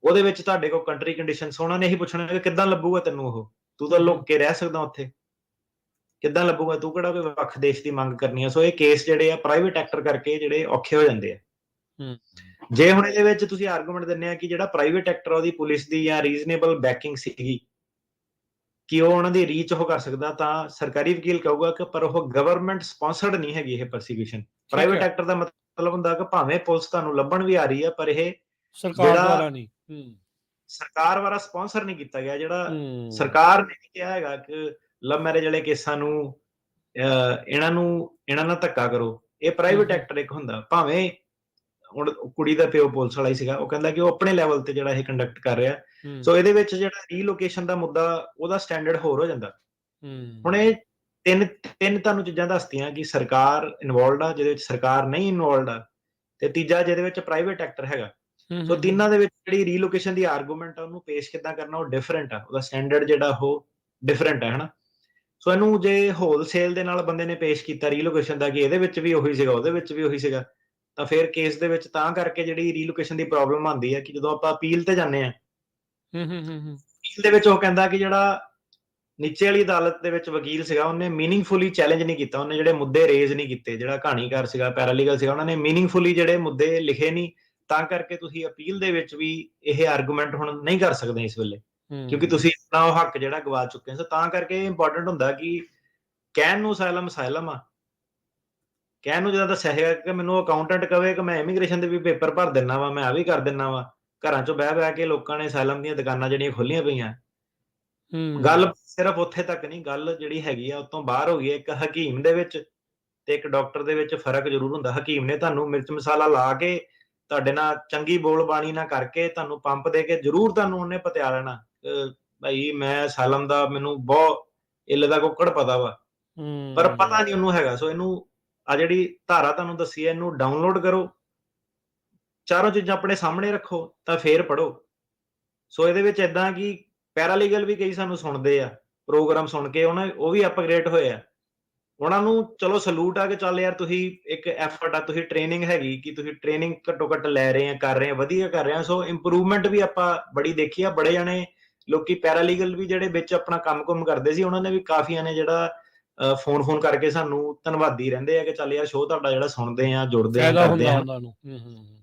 ਉਹਦੇ ਵਿੱਚ ਤੁਹਾਡੇ ਕੋਲ ਕੰਟਰੀ ਕੰਡੀਸ਼ਨਸ, ਉਹਨਾਂ ਨੇ ਇਹੀ ਪੁੱਛਣਾ ਕਿ ਕਿੱਦਾਂ ਲੱਭੂਗਾ ਤੈਨੂੰ ਉਹ? ਤੂੰ ਤਾਂ ਲੁੱਕ ਕੇ ਰਹਿ ਸਕਦਾ ਉੱਥੇ, ਕਿੱਦਾਂ ਲੱਭੂਗਾ? ਤੂੰ ਕਿਹੜਾ ਕੋਈ ਵੱਖ ਦੇਸ਼ ਦੀ ਮੰਗ ਕਰਨੀ ਆ? ਸੋ ਇਹ ਕੇਸ ਜਿਹੜੇ ਆ ਪ੍ਰਾਈਵੇਟ ਐਕਟਰ ਕਰਕੇ ਜਿਹੜੇ ਔਖੇ ਹੋ ਜਾਂਦੇ ਆ। ਜੇ ਹੁਣ ਇਹਦੇ ਵਿੱਚ ਤੁਸੀਂ ਆਰਗੂਮੈਂਟ ਦਿੰਦੇ ਆ ਕਿ ਜਿਹੜਾ ਪ੍ਰਾਈਵੇਟ ਐਕਟਰ ਉਹਦੀ ਪੁਲਿਸ ਦੀ ਜਾਂ ਰੀਜ਼ਨੇਬਲ ਬੈਕਿੰਗ ਸੀਗੀ ਕਿ ਉਹ ਉਹਨਾਂ ਦੀ ਰੀਚ ਉਹ ਕਰ ਸਕਦਾ, ਤਾਂ ਸਰਕਾਰੀ ਵਕੀਲ ਕਹੂਗਾ ਕਿ ਪਰ ਉਹ ਗਵਰਨਮੈਂਟ ਸਪਾਂਸਰਡ ਨਹੀਂ ਹੈਗੀ ਇਹ ਪਰਸੀਕਿਊਸ਼ਨ। ਪ੍ਰਾਈਵੇਟ ਐਕਟਰ ਦਾ ਮਤਲਬ ਹੁੰਦਾ ਕਿ ਭਾਵੇਂ ਪੁਲਿਸ ਤੁਹਾਨੂੰ ਲੱਭਣ ਵੀ ਆ ਰਹੀ ਹੈ, ਪਰ ਇਹ ਸਰਕਾਰ ਦੁਆਰਾ ਨਹੀਂ, ਸਰਕਾਰ ਦੁਆਰਾ ਸਪਾਂਸਰ ਨਹੀਂ ਕੀਤਾ ਗਿਆ। ਜਿਹੜਾ ਸਰਕਾਰ ਨੇ ਕਿਹਾ ਹੈਗਾ ਕਿ ਲਵ ਮੈਰਿਜ ਵਾਲੇ ਕੇਸਾਂ ਨੂੰ ਇਹਨਾਂ ਨਾਲ ਧੱਕਾ ਕਰੋ, ਇਹ ਪ੍ਰਾਈਵੇਟ ਐਕਟਰ ਇੱਕ ਹੁੰਦਾ। ਭਾਵੇਂ ਹੁਣ ਕੁੜੀ ਦਾ ਪਿਓ ਪੁਲਿਸ ਵਾਲਾ ਹੀ ਸੀਗਾ, ਉਹ ਕਹਿੰਦਾ ਕਿ ਉਹ ਆਪਣੇ ਲੈਵਲ ਤੇ ਜਿਹੜਾ ਇਹ ਕੰਡਕਟ ਕਰ ਰਿਹਾ। ਸੋ ਇਹਦੇ ਵਿੱਚ ਜਿਹੜਾ ਰੀਲੋਕੇਸ਼ਨ ਦਾ ਮੁੱਦਾ, ਉਹਦਾ ਸਟੈਂਡਰਡ ਹੋਰ ਹੋ ਜਾਂਦਾ। ਹੁਣ ਇਹ ਤਿੰਨ ਤੁਹਾਨੂੰ ਚੀਜ਼ਾਂ ਦੱਸਤੀਆਂ ਕਿ ਸਰਕਾਰ ਇਨਵੋਲਡ ਆ, ਜਿਹਦੇ ਵਿੱਚ ਸਰਕਾਰ ਨਹੀਂ ਇਨਵੋਲਡ ਆ, ਤੇ ਤੀਜਾ ਜਿਹਦੇ ਵਿੱਚ ਪ੍ਰਾਈਵੇਟ ਐਕਟਰ ਹੈਗਾ। ਸੋ ਤਿੰਨਾਂ ਦੇ ਵਿੱਚ ਜਿਹੜੀ ਰੀਲੋਕੇਸ਼ਨ ਦੀ ਆਰਗੂਮੈਂਟ ਆ, ਉਹਨੂੰ ਪੇਸ਼ ਕਿੱਦਾਂ ਕਰਨਾ, ਉਹ ਡਿਫਰੈਂਟ ਆ, ਉਹਦਾ ਸਟੈਂਡਰਡ ਜਿਹੜਾ ਉਹ ਡਿਫਰੈਂਟ ਹੈ, ਹਨਾ। ਸੋ ਇਹਨੂੰ ਜੇ ਹੋਲਸੇਲ ਦੇ ਨਾਲ ਬੰਦੇ ਨੇ ਪੇਸ਼ ਕੀਤਾ ਰੀਲੋਕੇਸ਼ਨ ਦਾ ਕਿ ਇਹਦੇ ਵਿੱਚ ਵੀ ਉਹੀ ਸੀਗਾ, ਉਹਦੇ ਵਿੱਚ ਵੀ ਉਹੀ ਸੀਗਾ, ਤਾਂ ਫਿਰ ਕੇਸ ਦੇ ਵਿੱਚ ਤਾਂ ਕਰਕੇ ਜਿਹੜੀ ਰੀਲੋਕੇਸ਼ਨ ਦੀ ਪ੍ਰੋਬਲਮ ਆਉਂਦੀ ਹੈ ਕਿ ਜਦੋਂ ਆਪਾਂ ਅਪੀਲ ਤੇ ਜਾਂਦੇ ਆ, ਅਪੀਲ ਦੇ ਵਿੱਚ ਉਹ ਕਹਿੰਦਾ ਕਿ ਜਿਹੜਾ ਨੀਚੇ ਵਾਲੀ ਅਦਾਲਤ ਦੇ ਵਿੱਚ ਵਕੀਲ ਸੀਗਾ, ਉਹਨੇ ਮੀਨਿੰਗਫੁਲੀ ਚੈਲੰਜ ਨਹੀਂ ਕੀਤਾ, ਉਹਨੇ ਜਿਹੜੇ ਮੁੱਦੇ ਰੇਜ਼ ਨਹੀਂ ਕੀਤੇ। ਜਿਹੜਾ ਕਹਾਣੀਕਾਰ ਸੀਗਾ, ਪੈਰਾਲੀਗਲ ਸੀਗਾ, ਉਹਨਾਂ ਨੇ ਮੀਨਿੰਗਫੁਲੀ ਜਿਹੜੇ ਮੁੱਦੇ ਲਿਖੇ ਨਹੀਂ। ਤਾਂ ਕਰਕੇ ਤੁਸੀਂ ਅਪੀਲ ਦੇ ਵਿੱਚ ਵੀ ਇਹ ਆਰਗੂਮੈਂਟ ਹੁਣ ਨਹੀਂ ਕਰ ਸਕਦੇ ਇਸ ਵੇਲੇ, ਕਿਉਂਕਿ ਤੁਸੀਂ ਆਪਣਾ ਉਹ ਹੱਕ ਜਿਹੜਾ ਗਵਾ ਚੁੱਕੇ ਹੋ। ਸੋ ਤਾਂ ਕਰਕੇ ਇੰਪੋਰਟੈਂਟ ਹੁੰਦਾ ਕਿ ਕਹਿਣ ਨੂੰ ਅਸਾਈਲਮ ਅਸਾਈਲਮ ਆ, ਕਹਿਣ ਨੂੰ ਜਦੋਂ ਦੱਸਿਆ ਹੈਗਾ ਕਿ ਮੈਨੂੰ ਅਕਾਊਂਟੈਂਟ ਕਵੇ ਕਿ ਮੈਂ ਇਮੀਗ੍ਰੇਸ਼ਨ ਦੇ ਵੀ ਪੇਪਰ ਭਰ ਦਿੰਦਾ ਵਾ, ਮੈਂ ਆ ਵੀ ਕਰ ਦਿੰਦਾ ਵਾ, ਘਰਾਂ ਚੋਂ ਬਹਿ ਕੇ ਲੋਕਾਂ ਨੇ ਅਸਾਈਲਮ ਦੀਆਂ ਦੁਕਾਨਾਂ ਜਿਹੜੀਆਂ ਖੋਲੀਆਂ ਪਈਆਂ। ਗੱਲ ਸਿਰਫ ਉੱਥੇ ਤੱਕ ਨਹੀਂ, ਗੱਲ ਜਿਹੜੀ ਹੈਗੀ ਆ ਉਤੋਂ ਬਾਹਰ ਹੋ ਗਈ ਹੈ। ਇੱਕ ਹਕੀਮ ਦੇ ਵਿੱਚ ਤੇ ਇੱਕ ਡਾਕਟਰ ਦੇ ਵਿੱਚ ਫਰਕ ਜ਼ਰੂਰ ਹੁੰਦਾ। ਹਕੀਮ ਨੇ ਤੁਹਾਨੂੰ ਮਿਰਚ ਮਸਾਲਾ ਲਾ ਕੇ, ਤੁਹਾਡੇ ਨਾਲ ਚੰਗੀ ਬੋਲ ਬਾਣੀ ਨਾ ਕਰਕੇ, ਤੁਹਾਨੂੰ ਪੰਪ ਦੇ ਕੇ ਜ਼ਰੂਰ ਤੁਹਾਨੂੰ ਉਹਨੇ ਪਤਿਆ ਲੈਣਾ, ਭਾਈ ਮੈਂ ਅਸਾਈਲਮ ਦਾ ਮੈਨੂੰ ਬਹੁਤ ਇੱਲ ਦਾ ਕੁੱਕੜ ਪਤਾ ਵਾ, ਪਰ ਪਤਾ ਨਹੀਂ ਉਹਨੂੰ ਹੈਗਾ। ਸੋ ਇਹਨੂੰ ਆ ਜਿਹੜੀ ਧਾਰਾ ਤੁਹਾਨੂੰ ਦੱਸੀ ਹੈ, ਇਹਨੂੰ ਡਾਊਨਲੋਡ ਕਰੋ, ਚਾਰੋਂ ਚੀਜ਼ਾਂ ਆਪਣੇ ਸਾਹਮਣੇ ਰੱਖੋ ਤਾਂ ਫੇਰ ਪੜ੍ਹੋ। ਸੋ ਇਹਦੇ ਵਿੱਚ ਏਦਾਂ ਕਿ ਪੈਰਾਲੀਗਲ ਵੀ ਕਈ ਸਾਨੂੰ ਸੁਣਦੇ ਆ, ਪ੍ਰੋਗਰਾਮ ਸੁਣ ਕੇ ਉਹ ਵੀ ਅਪਗ੍ਰੇਡ ਹੋਏ ਆ। ਉਹਨਾਂ ਨੂੰ ਚਲੋ ਸਲੂਟ ਆ ਕਿ ਚੱਲ ਯਾਰ ਤੁਸੀਂ ਇੱਕ ਐਫਰਟ ਆ, ਤੁਸੀਂ ਟ੍ਰੇਨਿੰਗ ਹੈਗੀ ਕਿ ਤੁਸੀਂ ਟ੍ਰੇਨਿੰਗ ਘੱਟੋ ਘੱਟ ਲੈ ਰਹੇ ਆ, ਕਰ ਰਹੇ ਆ, ਵਧੀਆ ਕਰ ਰਹੇ ਆ। ਸੋ ਇੰਪਰੂਵਮੈਂਟ ਵੀ ਆਪਾਂ ਬੜੀ ਦੇਖੀ ਆ। ਬੜੇ ਜਾਣੇ ਲੋਕੀ ਪੈਰਾਲੀਗਲ ਵੀ ਜਿਹੜੇ ਵਿੱਚ ਆਪਣਾ ਕੰਮ ਕਰਦੇ ਸੀ, ਉਹਨਾਂ ਨੇ ਵੀ ਕਾਫੀਆਂ ਨੇ ਜਿਹੜਾ ਫੋਨ ਕਰਕੇ ਸਾਨੂੰ ਧੰਨਵਾਦੀ ਰਹਿੰਦੇ ਆ ਕਿ ਚੱਲ ਯਾਰ ਸ਼ੋਅ ਤੁਹਾਡਾ ਜਿਹੜਾ ਸੁਣਦੇ ਆ, ਜੁੜਦੇ ਆ, ਕਰਦੇ ਆ।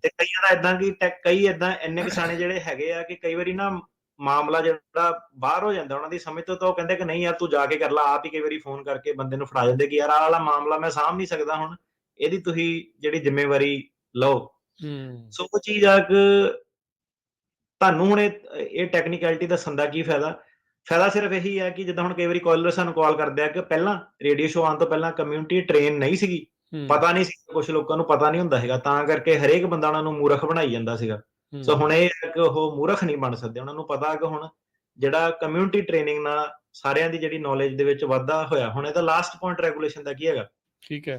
ਤੇ ਕਈਆਂ ਦਾ ਏਦਾਂ ਕਿ ਕਈ ਏਦਾਂ ਇੰਨੇ ਕਿਸਾਨੇ ਜਿਹੜੇ ਹੈਗੇ ਆ ਕਿ ਕਈ ਵਾਰੀ ਨਾ ਮਾਮਲਾ ਜਿਹੜਾ ਬਾਹਰ ਹੋ ਜਾਂਦਾ ਉਹਨਾਂ ਦੀ ਸਮਝ ਤੋਂ, ਤਾਂ ਉਹ ਕਹਿੰਦੇ ਕਿ ਨਹੀਂ ਯਾਰ ਤੂੰ ਜਾ ਕੇ ਕਰ ਲਾ। ਆਪ ਹੀ ਕਈ ਵਾਰੀ ਫੋਨ ਕਰਕੇ ਬੰਦੇ ਨੂੰ ਫੜਾ ਜਾਂਦੇ ਕਿ ਯਾਰ ਆਹ ਵਾਲਾ ਮਾਮਲਾ ਮੈਂ ਸਾਂਭ ਨਹੀਂ ਸਕਦਾ, ਹੁਣ ਇਹਦੀ ਤੁਸੀਂ ਜਿਹੜੀ ਜ਼ਿੰਮੇਵਾਰੀ ਲਓ। ਸੋ ਉਹ ਚੀਜ਼ ਆ ਕਿ ਤੁਹਾਨੂੰ ਹੁਣ ਇਹ ਟੈਕਨੀਕੈਲਿਟੀ ਦੱਸਣ ਦਾ ਕੀ ਫਾਇਦਾ? ਫਾਇਦਾ ਸਿਰਫ ਇਹੀ ਹੈ ਕਿ ਜਿੱਦਾਂ ਹੁਣ ਕਈ ਵਾਰੀ ਕਾਲਰ ਸਾਨੂੰ ਕਾਲ ਕਰਦੇ ਆ ਕਿ ਪਹਿਲਾਂ ਰੇਡੀਓ ਸ਼ੋਅ ਆਉਣ ਤੋਂ ਪਹਿਲਾਂ ਕਮਿਊਨਿਟੀ ਟ੍ਰੇਨ ਨਹੀਂ ਸੀਗੀ, ਪਤਾ ਨਹੀਂ ਸੀ, ਕੁਝ ਲੋਕਾਂ ਨੂੰ ਪਤਾ ਨਹੀਂ ਹੁੰਦਾ ਹੈਗਾ, ਤਾਂ ਕਰਕੇ ਹਰੇਕ ਬੰਦਾ ਉਹਨਾਂ ਨੂੰ ਮੂਰਖ ਬਣਾਈ ਜਾਂਦਾ ਸੀਗਾ। ਸੋ ਹੁਣ ਇਹ ਹੈ ਕਿ ਉਹ ਮੂਰਖ ਨਹੀਂ ਬਣ ਸਕਦੇ, ਉਹਨਾਂ ਨੂੰ ਪਤਾ ਕਿ ਹੁਣ ਜਿਹੜਾ ਕਮਿਊਨਿਟੀ ਟ੍ਰੇਨਿੰਗ ਨਾਲ ਸਾਰਿਆਂ ਦੀ ਜਿਹੜੀ ਨੌਲੇਜ ਦੇ ਵਿੱਚ ਵਾਧਾ ਹੋਇਆ। ਹੁਣ ਇਹਦਾ ਲਾਸਟ ਪੁਆਇੰਟ ਰੈਗੂਲੇਸ਼ਨ ਦਾ ਕੀ ਹੈਗਾ? ਠੀਕ ਹੈ,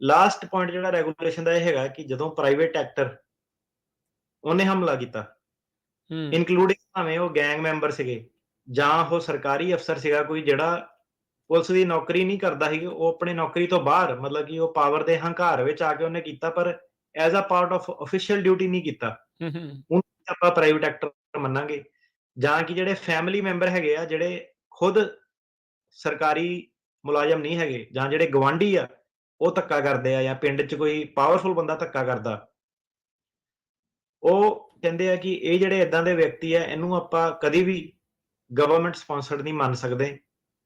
ਲਾਸਟ ਪੁਆਇੰਟ ਜਿਹੜਾ ਰੈਗੂਲੇਸ਼ਨ ਦਾ ਇਹ ਹੈਗਾ ਕਿ ਜਦੋਂ ਪ੍ਰਾਈਵੇਟ ਐਕਟਰ ਉਹਨੇ ਹਮਲਾ ਕੀਤਾ, ਇਨਕਲੂਡਿੰਗ ਭਾਵੇਂ ਉਹ ਗੈਂਗ ਮੈਂਬਰ ਸੀਗੇ ਜਾਂ ਉਹ ਸਰਕਾਰੀ ਅਫਸਰ ਸੀਗਾ ਕੋਈ ਜਿਹੜਾ ਪੁਲਿਸ ਦੀ ਨੌਕਰੀ ਨਹੀਂ ਕਰਦਾ ਸੀ, ਉਹ ਆਪਣੀ ਨੌਕਰੀ ਤੋਂ ਬਾਹਰ, ਮਤਲਬ ਕਿ ਉਹ ਪਾਵਰ ਦੇ ਹੰਕਾਰ ਵਿੱਚ ਆ ਕੇ ਉਹਨੇ ਕੀਤਾ, ਪਰ as a part of official duty ਨਹੀਂ ਕੀਤਾ, ਉਹਨੂੰ ਆਪਾਂ ਪ੍ਰਾਈਵੇਟ ਐਕਟਰ ਮੰਨਾਂਗੇ। ਜਾਂ ਕਿ ਜਿਹੜੇ ਫੈਮਿਲੀ ਮੈਂਬਰ ਹੈਗੇ ਆ, ਜਿਹੜੇ ਖੁਦ ਸਰਕਾਰੀ ਮੁਲਾਜ਼ਮ ਨਹੀਂ ਹੈਗੇ, ਜਾਂ ਜਿਹੜੇ ਗਵਾਂਢੀ ਆ ਉਹ ਧੱਕਾ ਕਰਦੇ ਆ, ਜਾਂ ਪਿੰਡ 'ਚ ਕੋਈ ਪਾਵਰਫੁਲ ਬੰਦਾ ਧੱਕਾ ਕਰਦਾ, ਉਹ ਕਹਿੰਦੇ ਆ ਕਿ ਇਹ ਜਿਹੜੇ ਏਦਾਂ ਦੇ ਵਿਅਕਤੀ ਆ, ਇਹਨੂੰ ਆਪਾਂ ਕਦੀ ਵੀ ਗਵਰਨਮੈਂਟ ਸਪਾਂਸਰਡ ਨਹੀਂ ਮੰਨ ਸਕਦੇ,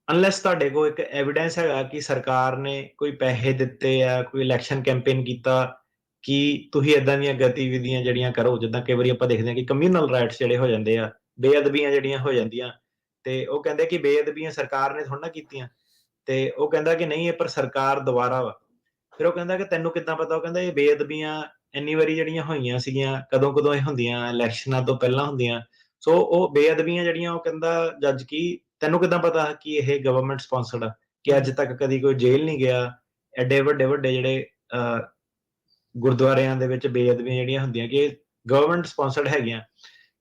ਅਨਲੈਸ ਤੁਹਾਡੇ ਕੋਲ ਇੱਕ ਐਵੀਡੈਂਸ ਹੈਗਾ ਕਿ ਸਰਕਾਰ ਨੇ ਕੋਈ ਪੈਸੇ ਦਿੱਤੇ ਆ, ਕੋਈ ਇਲੈਕਸ਼ਨ ਕੈਂਪੇਨ ਕੀਤਾ, ਕਿ ਤੁਸੀਂ ਏਦਾਂ ਦੀਆਂ ਗਤੀਵਿਧੀਆਂ ਜਿਹੜੀਆਂ ਕਰੋ। ਜਿੱਦਾਂ ਕਈ ਵਾਰੀ ਆਪਾਂ ਦੇਖਦੇ ਹਾਂ ਕਿ ਕਮਿਊਨਲ ਰਾਈਟਸ ਜਿਹੜੇ ਹੋ ਜਾਂਦੇ ਆ, ਬੇਅਦਬੀਆਂ ਜਿਹੜੀਆਂ ਹੋ ਜਾਂਦੀਆਂ, ਤੇ ਉਹ ਕਹਿੰਦੇ ਕਿ ਬੇਅਦਬੀਆਂ ਸਰਕਾਰ ਨੇ ਥੋੜ੍ਹਾ ਨਾ ਕੀਤੀਆਂ, ਤੇ ਉਹ ਕਹਿੰਦਾ ਕਿ ਨਹੀਂ, ਇਹ ਪਰ ਸਰਕਾਰ ਦੁਆਰਾ ਵਾ। ਫਿਰ ਉਹ ਕਹਿੰਦਾ ਕਿ ਤੈਨੂੰ ਕਿੱਦਾਂ ਪਤਾ? ਉਹ ਕਹਿੰਦਾ ਇਹ ਬੇਅਦਬੀਆਂ ਇੰਨੀ ਵਾਰੀ ਜਿਹੜੀਆਂ ਹੋਈਆਂ ਸੀਗੀਆਂ, ਕਦੋਂ ਇਹ ਹੁੰਦੀਆਂ, ਇਲੈਕਸ਼ਨਾਂ ਤੋਂ ਪਹਿਲਾਂ ਹੁੰਦੀਆਂ। ਸੋ ਉਹ ਬੇਅਦਬੀਆਂ ਜਿਹੜੀਆਂ, ਉਹ ਕਹਿੰਦਾ ਜੱਜ ਕੀ ਤੈਨੂੰ ਕਿੱਦਾਂ ਪਤਾ ਕਿ ਇਹ ਗਵਰਨਮੈਂਟ ਸਪਾਂਸਰਡ ਆ, ਕਿ ਅੱਜ ਤੱਕ ਕਦੀ ਕੋਈ ਜੇਲ੍ਹ ਨਹੀਂ ਗਿਆ। ਐਡੇ ਵੱਡੇ ਜਿਹੜੇ ਗੁਰਦੁਆਰਿਆਂ ਦੇ ਵਿੱਚ ਬੇਅਦਬੀਆਂ ਜਿਹੜੀਆਂ ਹੁੰਦੀਆਂ, ਕਿ ਗਵਰਨਮੈਂਟ ਸਪਾਂਸਰਡ ਹੈਗੀਆਂ।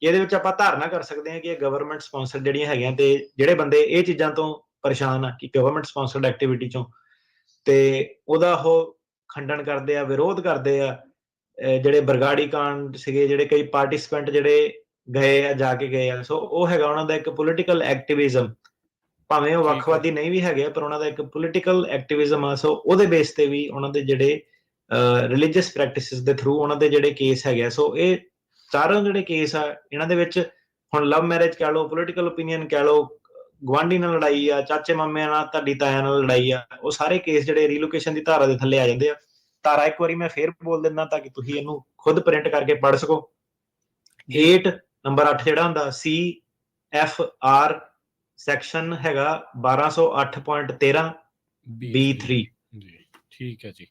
ਇਹਦੇ ਵਿੱਚ ਆਪਾਂ ਧਾਰਨਾ ਕਰ ਸਕਦੇ ਹਾਂ ਕਿ ਇਹ ਗਵਰਨਮੈਂਟ ਸਪਾਂਸਰਡ ਜਿਹੜੀਆਂ ਹੈਗੀਆਂ, ਤੇ ਜਿਹੜੇ ਬੰਦੇ ਇਹ ਚੀਜ਼ਾਂ ਤੋਂ ਪਰੇਸ਼ਾਨ ਆ ਕਿ ਗਵਰਨਮੈਂਟ ਸਪਾਂਸਰਡ ਐਕਟੀਵਿਟੀ ਚੋਂ, ਤੇ ਉਹਦਾ ਉਹ ਖੰਡਨ ਕਰਦੇ ਆ, ਵਿਰੋਧ ਕਰਦੇ ਆ। ਜਿਹੜੇ ਬਰਗਾੜੀ ਕਾਂਡ ਸੀਗੇ, ਜਿਹੜੇ ਕਈ ਪਾਰਟਿਸਪੈਂਟ ਜਿਹੜੇ ਗਏ ਆ, ਜਾ ਕੇ ਗਏ ਆ, ਸੋ ਉਹ ਹੈਗਾ ਉਹਨਾਂ ਦਾ ਇੱਕ ਪੋਲੀਟੀਕਲ ਐਕਟਿਵਿਜ਼ਮ। ਭਾਵੇਂ ਉਹ ਵੱਖਵਾਦੀ ਨਹੀਂ ਵੀ ਹੈਗੇ, ਪਰ ਉਹਨਾਂ ਦਾ ਇੱਕ ਪੋਲੀਟੀਕਲ ਐਕਟਿਵਿਜ਼ਮ ਆ। ਸੋ ਉਹਦੇ ਬੇਸ ਤੇ ਵੀ ਉਹਨਾਂ ਦੇ ਜਿਹੜੇ ਰਿਲੀਜੀਅਸ ਪ੍ਰੈਕਟਿਸਿਸ ਦੇ ਥਰੂ ਉਹਨਾਂ ਦੇ ਜਿਹੜੇ ਕੇਸ ਹੈਗੇ ਆ। ਸੋ ਇਹ ਚਾਰੋਂ ਜਿਹੜੇ ਕੇਸ ਆ, ਇਹਨਾਂ ਦੇ ਵਿੱਚ ਹੁਣ ਲਵ ਮੈਰਿਜ ਕਹਿ ਲਓ, ਪੋਲੀਟੀਕਲ ਓਪੀਨੀਅਨ ਕਹਿ ਲਓ, ਗੁਆਂਢੀ ਨਾਲ ਲੜਾਈ ਆ, ਚਾਚੇ ਮਾਮਿਆਂ ਨਾਲ, ਤੁਹਾਡੀ ਤਾਇਆਂ ਨਾਲ ਲੜਾਈ ਆ, ਉਹ ਸਾਰੇ ਕੇਸ ਜਿਹੜੇ ਰੀਲੋਕੇਸ਼ਨ ਦੀ ਧਾਰਾ ਦੇ ਥੱਲੇ ਆ ਜਾਂਦੇ ਆ। ਧਾਰਾ ਇੱਕ ਵਾਰੀ ਮੈਂ ਫੇਰ ਬੋਲ ਦਿੰਦਾ ਤਾਂ ਕਿ ਤੁਸੀਂ ਇਹਨੂੰ ਖੁਦ ਪ੍ਰਿੰਟ ਕਰਕੇ ਪੜ੍ਹ ਸਕੋ। 8 ਨੰਬਰ 8 ਜਿਹੜਾ ਹੁੰਦਾ CFR ਸੈਕਸ਼ਨ ਹੈਗਾ 1208.13 B3। ਜੀ ਠੀਕ ਹੈ ਜੀ।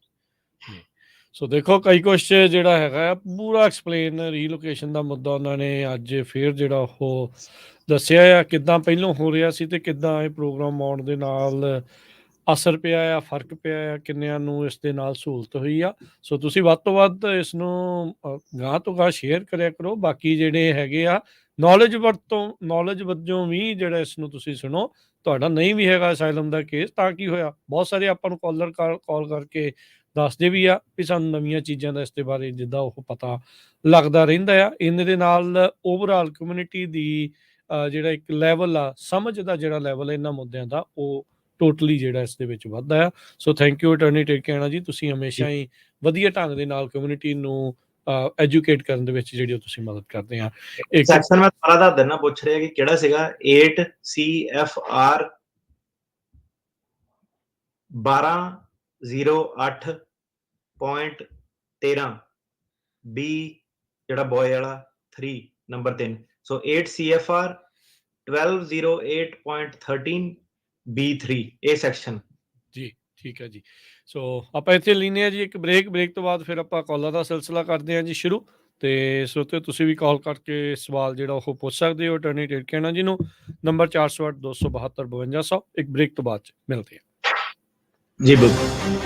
ਸੋ ਦੇਖੋ ਕਈ ਕੁਛ ਜਿਹੜਾ ਹੈਗਾ ਪੂਰਾ ਐਕਸਪਲੇਨ ਰੀਲੋਕੇਸ਼ਨ ਦਾ ਮੁੱਦਾ ਉਹਨਾਂ ਨੇ ਅੱਜ ਫੇਰ ਜਿਹੜਾ ਉਹ ਦੱਸਿਆ ਆ, ਕਿੱਦਾਂ ਪਹਿਲੋਂ ਹੋ ਰਿਹਾ ਸੀ ਤੇ ਕਿੱਦਾਂ ਇਹ ਪ੍ਰੋਗਰਾਮ ਆਉਣ ਦੇ ਨਾਲ ਅਸਰ ਪਿਆ ਆ, ਫਰਕ ਪਿਆ ਆ, ਕਿੰਨਿਆਂ ਨੂੰ ਇਸ ਦੇ ਨਾਲ ਸਹੂਲਤ ਹੋਈ ਆ। ਸੋ ਤੁਸੀਂ ਵੱਧ ਤੋਂ ਵੱਧ ਇਸ ਨੂੰ ਗਾਂਹ ਤੋਂ ਗਾਂਹ ਸ਼ੇਅਰ ਕਰਿਆ ਕਰੋ। ਬਾਕੀ ਜਿਹੜੇ ਹੈਗੇ ਆ ਨੌਲੇਜ ਵਜੋਂ ਵੀ ਜਿਹੜਾ ਇਸ ਨੂੰ ਤੁਸੀਂ ਸੁਣੋ। ਤੁਹਾਡਾ ਨਹੀਂ ਵੀ ਹੈਗਾ ਅਸਾਈਲਮ ਦਾ ਕੇਸ, ਤਾਂ ਕੀ ਹੋਇਆ, ਬਹੁਤ ਸਾਰੇ ਆਪਾਂ ਨੂੰ ਕਾਲ ਕਰਕੇ ਦੱਸਦੇ ਵੀ ਆ ਵੀ ਸਾਨੂੰ ਨਵੀਆਂ ਚੀਜ਼ਾਂ ਦਾ ਇਸ ਦੇ ਬਾਰੇ ਜਿੱਦਾਂ ਉਹ ਪਤਾ ਲੱਗਦਾ ਰਹਿੰਦਾ ਆ। ਇਹਨਾਂ ਦੇ ਨਾਲ ਓਵਰਆਲ ਕਮਿਊਨਿਟੀ ਦੀ ਜਿਹੜਾ ਇੱਕ ਲੈਵਲ ਆ ਸਮਝ ਦਾ, ਜਿਹੜਾ ਲੈਵਲ ਇਹਨਾਂ ਮੁੱਦਿਆਂ ਦਾ, ਉਹ ਟੋਟਲੀ ਜਿਹੜਾ ਇਸ ਦੇ ਵਿੱਚ ਵੱਧਦਾ ਆ। ਸੋ ਥੈਂਕ ਯੂ ਅਟਾਰਨੀ ਟਿਰਕਿਆਨਾ ਜੀ, ਤੁਸੀਂ ਹਮੇਸ਼ਾ ਹੀ ਵਧੀਆ ਢੰਗ ਦੇ ਨਾਲ ਕਮਿਊਨਿਟੀ ਨੂੰ ਐਜੂਕੇਟ ਕਰਨ ਦੇ ਵਿੱਚ ਜਿਹੜੀ ਉਹ ਤੁਸੀਂ ਮਦਦ ਕਰਦੇ ਆ। ਇੱਕ ਸੈਕਸ਼ਨ ਮੈਂ ਸਾਰਾ ਦੱਸ ਦਿੰਦਾ, ਪੁੱਛ ਰਿਹਾ ਕਿ ਕਿਹੜਾ ਸੀਗਾ। 8 CFR 1208.13 B, ਜਿਹੜਾ ਬॉय ਵਾਲਾ 3 ਨੰਬਰ 3। ਸੋ 8 CFR 1208.13 B3 ਇਹ ਸੈਕਸ਼ਨ ਜੀ। ਠੀਕ ਹੈ ਜੀ। ਸੋ ਆਪਾਂ ਇੱਥੇ ਲੈਂਦੇ ਹਾਂ ਜੀ ਇੱਕ ਬ੍ਰੇਕ ਤੋਂ ਬਾਅਦ ਫਿਰ ਆਪਾਂ ਕਾਲਾਂ ਦਾ ਸਿਲਸਿਲਾ ਕਰਦੇ ਹਾਂ ਜੀ ਸ਼ੁਰੂ। ਤੇ ਸਰੋਤਿਓ, ਤੁਸੀਂ ਵੀ ਕਾਲ ਕਰਕੇ ਸਵਾਲ ਜਿਹੜਾ ਉਹ ਪੁੱਛ ਸਕਦੇ ਹੋ ਅਟਾਰਨੀ ਟਿਰਕਿਆਨਾ ਜੀ ਨੂੰ। ਨੰਬਰ 408 272 5200। ਇੱਕ ਬ੍ਰੇਕ ਤੋਂ ਬਾਅਦ 'ਚ ਮਿਲਦੇ ਹਾਂ ਜੀ। ਬਿਲਕੁਲ।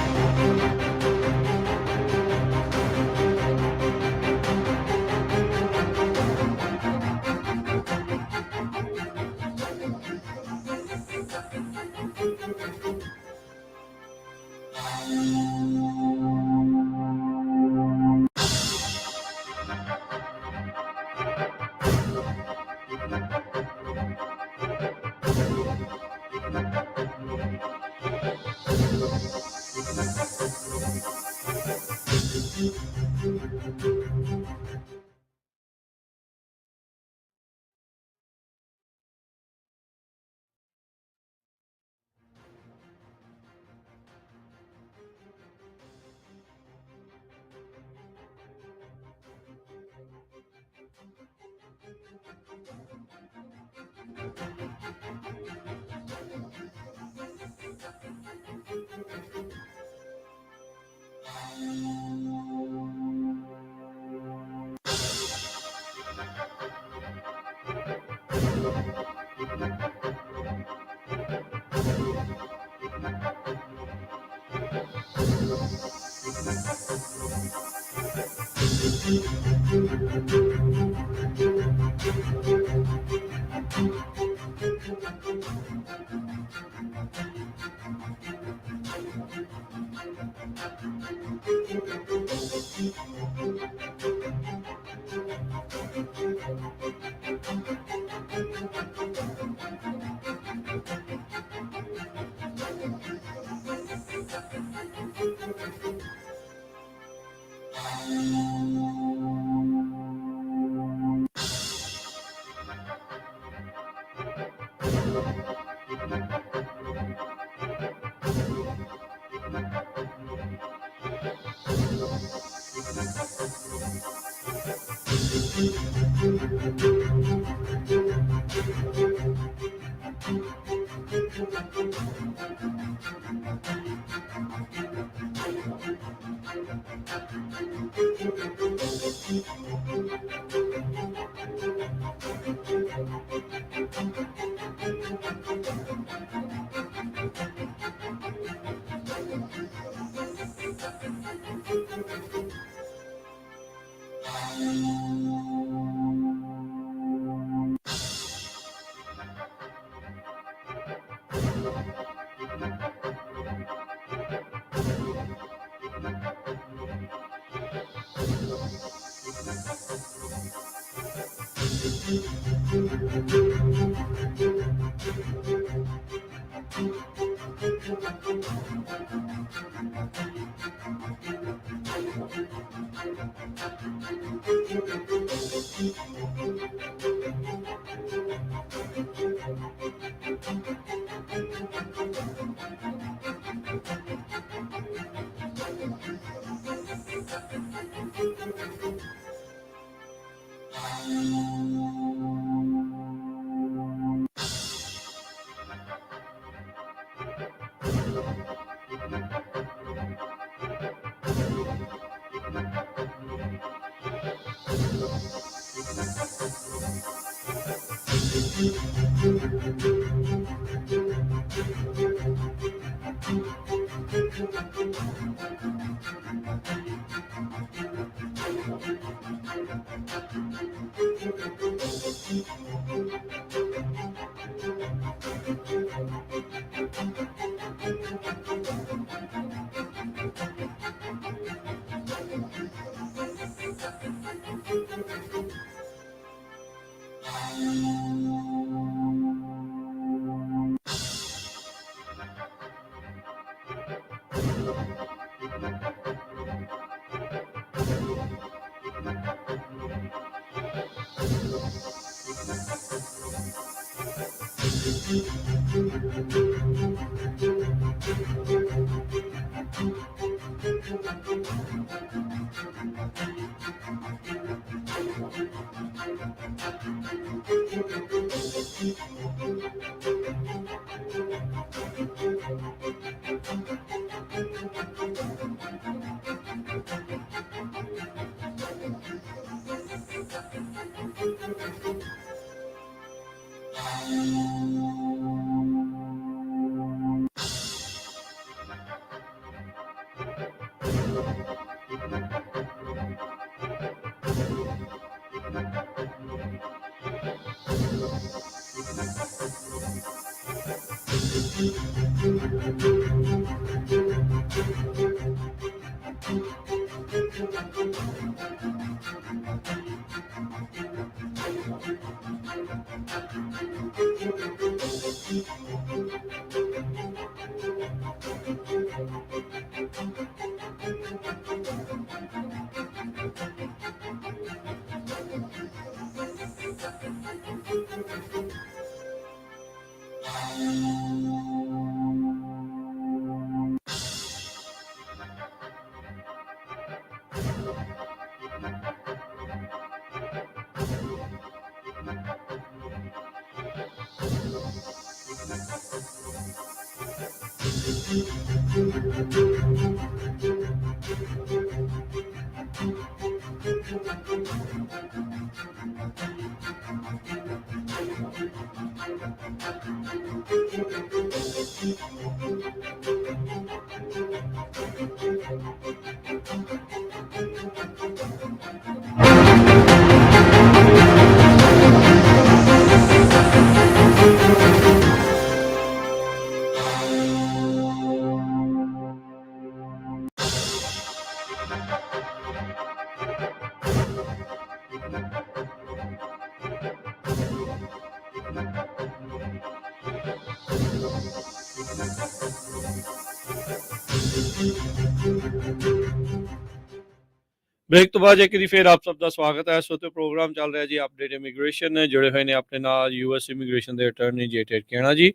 ਬ੍ਰੇਕ ਤੋਂ ਬਾਅਦ ਇੱਕ ਵਾਰੀ ਫਿਰ ਆਪ ਸਭ ਦਾ ਸਵਾਗਤ ਹੈ। ਇਸ ਵਕਤ ਪ੍ਰੋਗਰਾਮ ਚੱਲ ਰਿਹਾ ਜੀ ਅਪਡੇਟ ਇਮੀਗ੍ਰੇਸ਼ਨ। ਜੁੜੇ ਹੋਏ ਨੇ ਆਪਣੇ ਨਾਲ ਯੂਐਸ ਇਮੀਗ੍ਰੇਸ਼ਨ ਦੇ ਅਟਾਰਨੀ ਜੀ ਟਰਕੀਆਣਾ ਜੀ।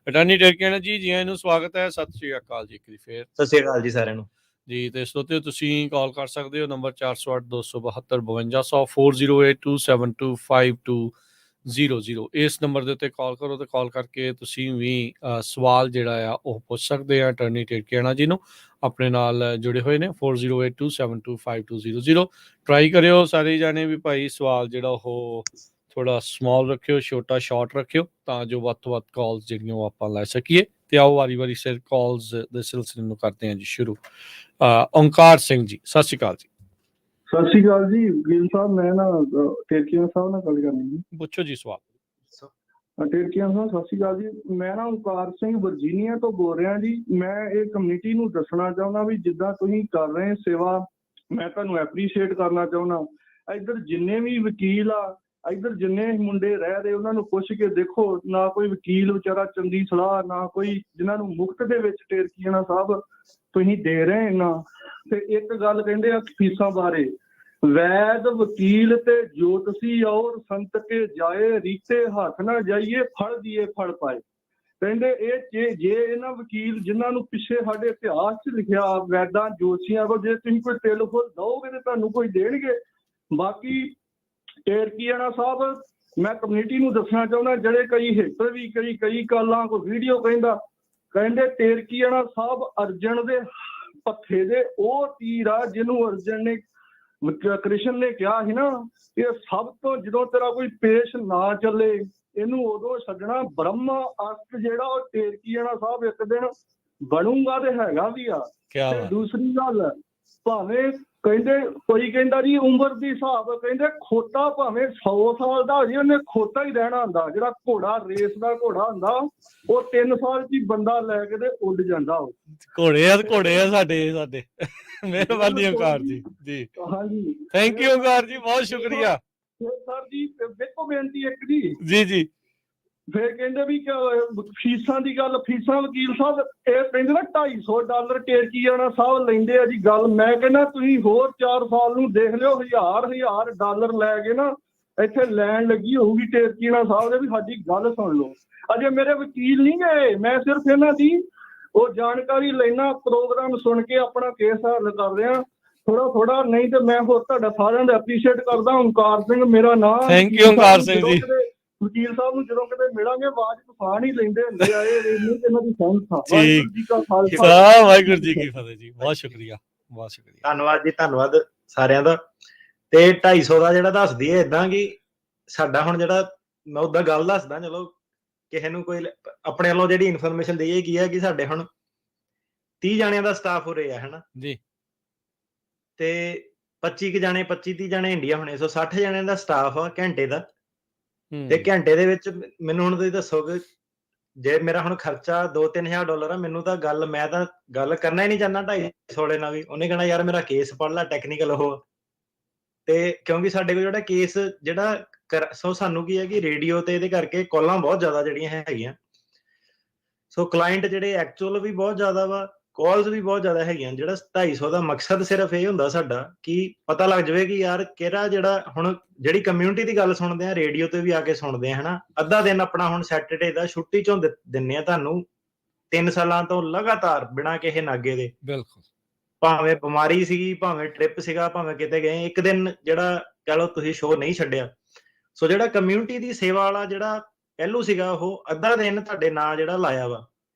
ਅਟਾਰਨੀ ਟਰਕੀਆਣਾ ਜੀ, ਜੀ ਆਇਆਂ ਨੂੰ ਸਵਾਗਤ ਹੈ। ਸਤਿ ਸ਼੍ਰੀ ਅਕਾਲ ਜੀ ਇੱਕ ਵਾਰੀ ਫਿਰ। ਸਤਿ ਸ਼੍ਰੀ ਅਕਾਲ ਜੀ ਸਾਰਿਆਂ ਨੂੰ ਜੀ। ਤੇ ਇਸ ਉੱਤੇ ਤੁਸੀਂ ਕਾਲ ਕਰ ਸਕਦੇ ਹੋ ਨੰਬਰ 408 272 5200 4082725200। ਇਸ ਨੰਬਰ ਦੇ ਉੱਤੇ ਕਾਲ ਕਰੋ ਤੇ ਕਾਲ ਕਰਕੇ ਤੁਸੀਂ ਵੀ ਸਵਾਲ ਜਿਹੜਾ ਆ ਉਹ ਪੁੱਛ ਸਕਦੇ ਆ ਅਟਾਰਨੀ ਟਰਕੀਆਣਾ ਜੀ ਨੂੰ। ਆਪਣੇ ਨਾਲ ਜੁੜੇ ਹੋਏ ਨੇ 4082725200। ਟਰਾਈ ਕਰਿਓ ਸਾਰੇ ਜਾਣੇ ਵੀ ਭਾਈ ਸਵਾਲ ਜਿਹੜਾ ਉਹ ਥੋੜਾ ਸਮਾਲ ਰੱਖਿਓ, ਛੋਟਾ ਸ਼ਾਰਟ ਰੱਖਿਓ, ਤਾਂ ਜੋ ਵੱਧ ਤੋਂ ਵੱਧ ਕਾਲਸ ਜਿਹੜੀਆਂ ਉਹ ਆਪਾਂ ਲੈ ਸਕੀਏ। ਤੇ ਆਓ ਵਾਰੀ ਸਿਰ ਕਾਲਸ ਦੇ ਸਿਲਸਿਲੇ ਨੂੰ ਕਰਦੇ ਹਾਂ ਜੀ ਸ਼ੁਰੂ। ਓਂਕਾਰ ਸਿੰਘ ਜੀ, ਸਤਿ ਸ਼੍ਰੀ ਅਕਾਲ ਜੀ। ਸਤਿ ਸ਼੍ਰੀ ਅਕਾਲ ਜੀ ਗਿੱਲ ਸਾਹਿਬ। ਮੈਂ ਨਾ ਟੇਰਕੀਆਨਾ ਸਾਹਿਬ ਨਾਲ ਗੱਲ ਕਰਨੀ ਜੀ। ਪੁੱਛੋ ਜੀ ਸਵਾਲ। ਟੇਰਕੀਆਨਾ ਸਾਹਿਬ ਸਤਿ ਸ਼੍ਰੀ ਅਕਾਲ ਜੀ। ਮੈਂ ਨਾ ਓਂਕਾਰ ਸਿੰਘ ਵਰਜੀਨੀਆ ਤੋਂ ਬੋਲ ਰਿਹਾ ਜੀ। ਮੈਂ ਇਹ ਕਮਿਊਨਿਟੀ ਨੂੰ ਦੱਸਣਾ ਚਾਹੁੰਦਾ ਵੀ ਜਿੱਦਾਂ ਤੁਸੀਂ ਕਰ ਰਹੇ ਸੇਵਾ, ਮੈਂ ਤੁਹਾਨੂੰ ਐਪਰੀਸ਼ੀਏਟ ਕਰਨਾ ਚਾਹੁੰਦਾ। ਇੱਧਰ ਜਿੰਨੇ ਵੀ ਵਕੀਲ ਆ, ਇੱਧਰ ਜਿੰਨੇ ਮੁੰਡੇ ਰਹਿ ਰਹੇ, ਉਹਨਾਂ ਨੂੰ ਪੁੱਛ ਕੇ ਦੇਖੋ, ਨਾ ਕੋਈ ਵਕੀਲ ਵਿਚਾਰਾ ਚੰਗੀ ਸਲਾਹ, ਨਾ ਕੋਈ ਜਿਨ੍ਹਾਂ ਨੂੰ ਮੁਫਤ ਦੇ ਵਿੱਚ ਟੇਰਕੀਆਨਾ ਸਾਹਿਬ ਤੁਸੀਂ ਦੇ ਰਹੇ ਨਾ। ਤੇ ਇੱਕ ਗੱਲ ਕਹਿੰਦੇ ਆ ਫੀਸਾਂ ਬਾਰੇ, ਵੈਦ ਵਕੀਲ ਤੇ ਜੋਤਸੀ ਔਰ ਸੰਤ ਕੇ ਜਾਏ, ਰੀਤੇ ਹੱਥ ਨਾ ਜਾਈਏ, ਫਲ ਦੀਏ ਫਲ ਪਾਏ। ਕਹਿੰਦੇ ਇਹ ਜੇ ਇਹਨਾਂ ਵਕੀਲ ਜਿਨ੍ਹਾਂ ਨੂੰ ਪਿੱਛੇ ਸਾਡੇ ਇਤਿਹਾਸ 'ਚ ਲਿਖਿਆ ਵੈਦਾਂ ਜੋਤਸ਼ੀਆਂ ਕੋਲ, ਜੇ ਤੁਸੀਂ ਕੋਈ ਤਿਲ ਫੁੱਲ ਦਓਗੇ ਤੇ ਤੁਹਾਨੂੰ ਕੋਈ ਦੇਣਗੇ। ਬਾਕੀ ਟੇਰਕੀਆਨਾ ਸਾਹਿਬ, ਮੈਂ ਕਮਿਊਨਿਟੀ ਨੂੰ ਦੱਸਣਾ ਚਾਹੁੰਦਾ, ਜਿਹੜੇ ਕਈ ਹੇਟਰ ਵੀ ਕਈ ਕਾਲਾਂ ਕੋਈ ਵੀਡੀਓ ਕਹਿੰਦੇ ਟੇਰਕੀਆਨਾ ਸਾਹਿਬ ਅਰਜਨ ਦੇ ਪੱਥੇ ਦੇ ਉਹ ਤੀਰ ਆ ਜਿਹਨੂੰ ਅਰਜਨ ਨੇ, ਕ੍ਰਿਸ਼ਨ ਨੇ ਕਿਹਾ ਸੀ ਨਾ, ਇਹ ਸਭ ਤੋਂ ਜਦੋਂ ਤੇਰਾ ਕੋਈ ਪੇਸ਼ ਨਾ ਚੱਲੇ ਇਹਨੂੰ ਉਦੋਂ ਛੱਡਣਾ। ਬ੍ਰਹਮ ਅਸਤ ਜਿਹੜਾ ਉਹ ਟੇਰਕੀਆਨਾ ਸਾਹਿਬ ਇੱਕ ਦਿਨ ਬਣੂਗਾ ਤੇ ਹੈਗਾ ਵੀ ਆ। ਤੇ ਦੂਸਰੀ ਗੱਲ, ਭਾਵੇਂ ਕਹਿੰਦੇ ਕੋਈ ਕਹਿੰਦਾ ਜੀ ਉਮਰ ਦੀ ਹਿਸਾਬ, ਕਹਿੰਦੇ ਖੋਤਾ ਭਾਵੇਂ 100 ਸਾਲ ਦਾ ਹੋ ਜੇ, ਉਹਨੇ ਖੋਤਾ ਹੀ ਰਹਿਣਾ ਹੁੰਦਾ। ਜਿਹੜਾ ਘੋੜਾ ਰੇਸ ਦਾ ਘੋੜਾ ਹੁੰਦਾ ਉਹ 3 ਸਾਲ 'ਚ ਹੀ ਬੰਦਾ ਲੈ ਕੇ ਤੇ ਉੱਡ ਜਾਂਦਾ। ਉਹ ਘੋੜੇ ਆ ਸਾਡੇ ਮਿਹਰਬਾਨੀ ਓਂਕਾਰ ਜੀ। ਜੀ ਹਾਂਜੀ, ਥੈਂਕ ਯੂ ਓਂਕਾਰ ਜੀ, ਬਹੁਤ ਸ਼ੁਕਰੀਆ ਸਰ ਜੀ। ਦੇਖੋ ਬੇਨਤੀ ਇੱਕ ਜੀ। ਫਿਰ ਕਹਿੰਦੇ ਵੀ ਫੀਸਾਂ ਦੀ ਗੱਲ, ਫੀਸਾਂ ਵਕੀਲ ਸਾਹਿਬ ਇਹ ਕਹਿੰਦੇ ਨਾ $250 ਟੇਰਕੀਆਨਾ ਸਾਹਿਬ ਲੈਂਦੇ ਆ ਜੀ। ਗੱਲ ਮੈਂ ਕਹਿੰਦਾ ਤੁਸੀਂ ਹੋਰ 4 ਸਾਲ ਨੂੰ ਦੇਖ ਲਿਓ, $1000 ਲੈ ਕੇ ਨਾ ਇੱਥੇ ਲੈਣ ਲੱਗੀ ਹੋਊਗੀ ਟੇਰਕੀਆਣਾ ਸਾਹਿਬ ਦੇ ਵੀ ਸਾਡੀ ਗੱਲ ਸੁਣ ਲਓ। ਅਜੇ ਮੇਰੇ ਵਕੀਲ ਨਹੀਂ ਗਏ, ਮੈਂ ਸਿਰਫ ਇਹਨਾਂ ਦੀ ਉਹ ਜਾਣਕਾਰੀ ਲੈਣਾ, ਪ੍ਰੋਗਰਾਮ ਸੁਣ ਕੇ ਆਪਣਾ ਕੇਸ ਹੱਲ ਕਰ ਰਿਹਾ ਥੋੜਾ। ਨਹੀਂ ਤੇ ਮੈਂ ਹੋਰ ਤੁਹਾਡਾ ਸਾਰਿਆਂ ਦਾ ਐਪਰੀਸ਼ੀਏਟ ਕਰਦਾ। ਓਂਕਾਰ ਸਿੰਘ ਮੇਰਾ ਨਾਮ। Thank you Onkar Singh ji. ਵਕੀਲ ਸਾਹਿਬ ਨੂੰ ਜਦੋਂ ਕਿਤੇ ਮਿਲਾਂਗੇ ਆਵਾਜ਼ ਤੂਫਾਨ ਹੀ ਲੈਂਦੇ ਹੁੰਦੇ ਆ, ਇਹ ਇਹਨਾਂ ਦੀ ਸੰਸਥਾ। ਠੀਕ, ਵਾਹਿਗੁਰੂ ਜੀ ਕਾ ਖਾਲਸਾ, ਵਾਹਿਗੁਰੂ ਜੀ ਕੀ ਫਤਿਹ ਜੀ। ਬਹੁਤ ਸ਼ੁਕਰੀਆ, ਬਹੁਤ ਸ਼ੁਕਰੀਆ। ਧੰਨਵਾਦ ਜੀ, ਧੰਨਵਾਦ ਸਾਰਿਆਂ ਦਾ। ਤੇ 250 ਦਾ ਜਿਹੜਾ ਦੱਸਦੀ ਹੈ ਏਦਾਂ ਕਿ ਸਾਡਾ ਹੁਣ ਜਿਹੜਾ, ਮੈਂ ਉਦਾਂ ਗੱਲ ਦੱਸਦਾ, ਚਲੋ ਕਿਸੇ ਨੂੰ ਕੋਈ ਆਪਣੇ ਵੱਲੋਂ ਜਿਹੜੀ ਇਨਫੋਰਮੇਸ਼ਨ ਦੇਈਏ ਕੀ ਹੈ ਕਿ ਸਾਡੇ ਹੁਣ 30 ਜਾਣਿਆਂ ਦਾ ਸਟਾਫ ਹੋ ਰਿਹਾ ਹੈ ਹਨਾ ਜੀ, ਤੇ 25 ਜਾਣੇ 25-30 ਜਾਣੇ ਇੰਡੀਆ ਹੋਣੇ, 160 ਜਾਣਿਆਂ ਦਾ ਸਟਾਫ ਆ ਘੰਟੇ ਦਾ। ਤੇ ਘੰਟੇ ਦੇ ਵਿੱਚ ਮੈਨੂੰ ਹੁਣ ਤੁਸੀਂ ਦੱਸੋ ਕਿ ਜੇ ਮੇਰਾ ਹੁਣ ਖਰਚਾ $2-3,000 ਆ, ਮੈਨੂੰ ਤਾਂ ਮੈਂ ਤਾਂ ਗੱਲ ਕਰਨਾ ਹੀ ਨਹੀਂ ਚਾਹੁੰਦਾ 250 ਨਾਲ ਵੀ। ਉਹਨੇ ਕਹਿਣਾ ਯਾਰ ਮੇਰਾ ਕੇਸ ਪੜ੍ਹ ਲੈ, ਟੈਕਨੀਕਲ ਉਹ। ਤੇ ਕਿਉਂਕਿ ਸਾਡੇ ਕੋਲ ਜਿਹੜਾ ਕੇਸ ਸਾਨੂੰ ਕੀ ਹੈ ਕਿ ਰੇਡੀਓ ਤੇ ਇਹਦੇ ਕਰਕੇ ਕਾਲਾਂ ਬਹੁਤ ਜ਼ਿਆਦਾ ਜਿਹੜੀਆਂ ਹੈਗੀਆਂ, ਕਲਾਇੰਟ ਜਿਹੜੇ ਐਕਚੁਅਲ ਵੀ ਬਹੁਤ ਜ਼ਿਆਦਾ ਵਾ, ਕਾਲਸ ਵੀ ਬਹੁਤ ਜ਼ਿਆਦਾ ਹੈਗੀਆਂ। ਜਿਹੜਾ 250 ਦਾ ਮਕਸਦ ਸਿਰਫ ਇਹ ਹੁੰਦਾ ਸਾਡਾ ਕਿ ਪਤਾ ਲੱਗ ਜਾਵੇ ਕਿ ਯਾਰ ਕਿਹੜਾ ਜਿਹੜਾ ਹੁਣ ਜਿਹੜੀ ਕਮਿਊਨਿਟੀ ਦੀ ਗੱਲ ਸੁਣਦੇ ਆ, ਰੇਡੀਓ ਤੇ ਵੀ ਆ ਕੇ ਸੁਣਦੇ ਆ ਹਨਾ। ਅੱਧਾ ਦਿਨ ਆਪਣਾ ਹੁਣ ਸੈਟਰਡੇ ਦਾ ਛੁੱਟੀ ਚੋਂ ਦਿੰਨੇ ਆ ਤੁਹਾਨੂੰ, 3 ਸਾਲਾਂ ਤੋਂ ਲਗਾਤਾਰ ਬਿਨਾਂ ਕਿਸੇ ਨਾਗੇ ਦੇ। ਬਿਲਕੁਲ, ਭਾਵੇਂ ਬਿਮਾਰੀ ਸੀਗੀ, ਭਾਵੇਂ ਟ੍ਰਿਪ ਸੀਗਾ, ਭਾਵੇਂ ਕਿਤੇ ਗਏ, ਇੱਕ ਦਿਨ ਜਿਹੜਾ ਕਹ ਲਓ ਤੁਸੀਂ ਸ਼ੋਅ ਨਹੀਂ ਛੱਡਿਆ। ਜਿਹੜਾ ਕਮਿਊਨਿਟੀ ਦੀ ਸੇਵਾ ਵਾਲਾ ਜਿਹੜਾ ਪਹਿਲੂ ਸੀਗਾ, ਉਹ ਅੱਧਾ ਦਿਨ ਤੁਹਾਡੇ ਨਾਂ ਜਿਹੜਾ ਲਾਇਆ ਵਾ।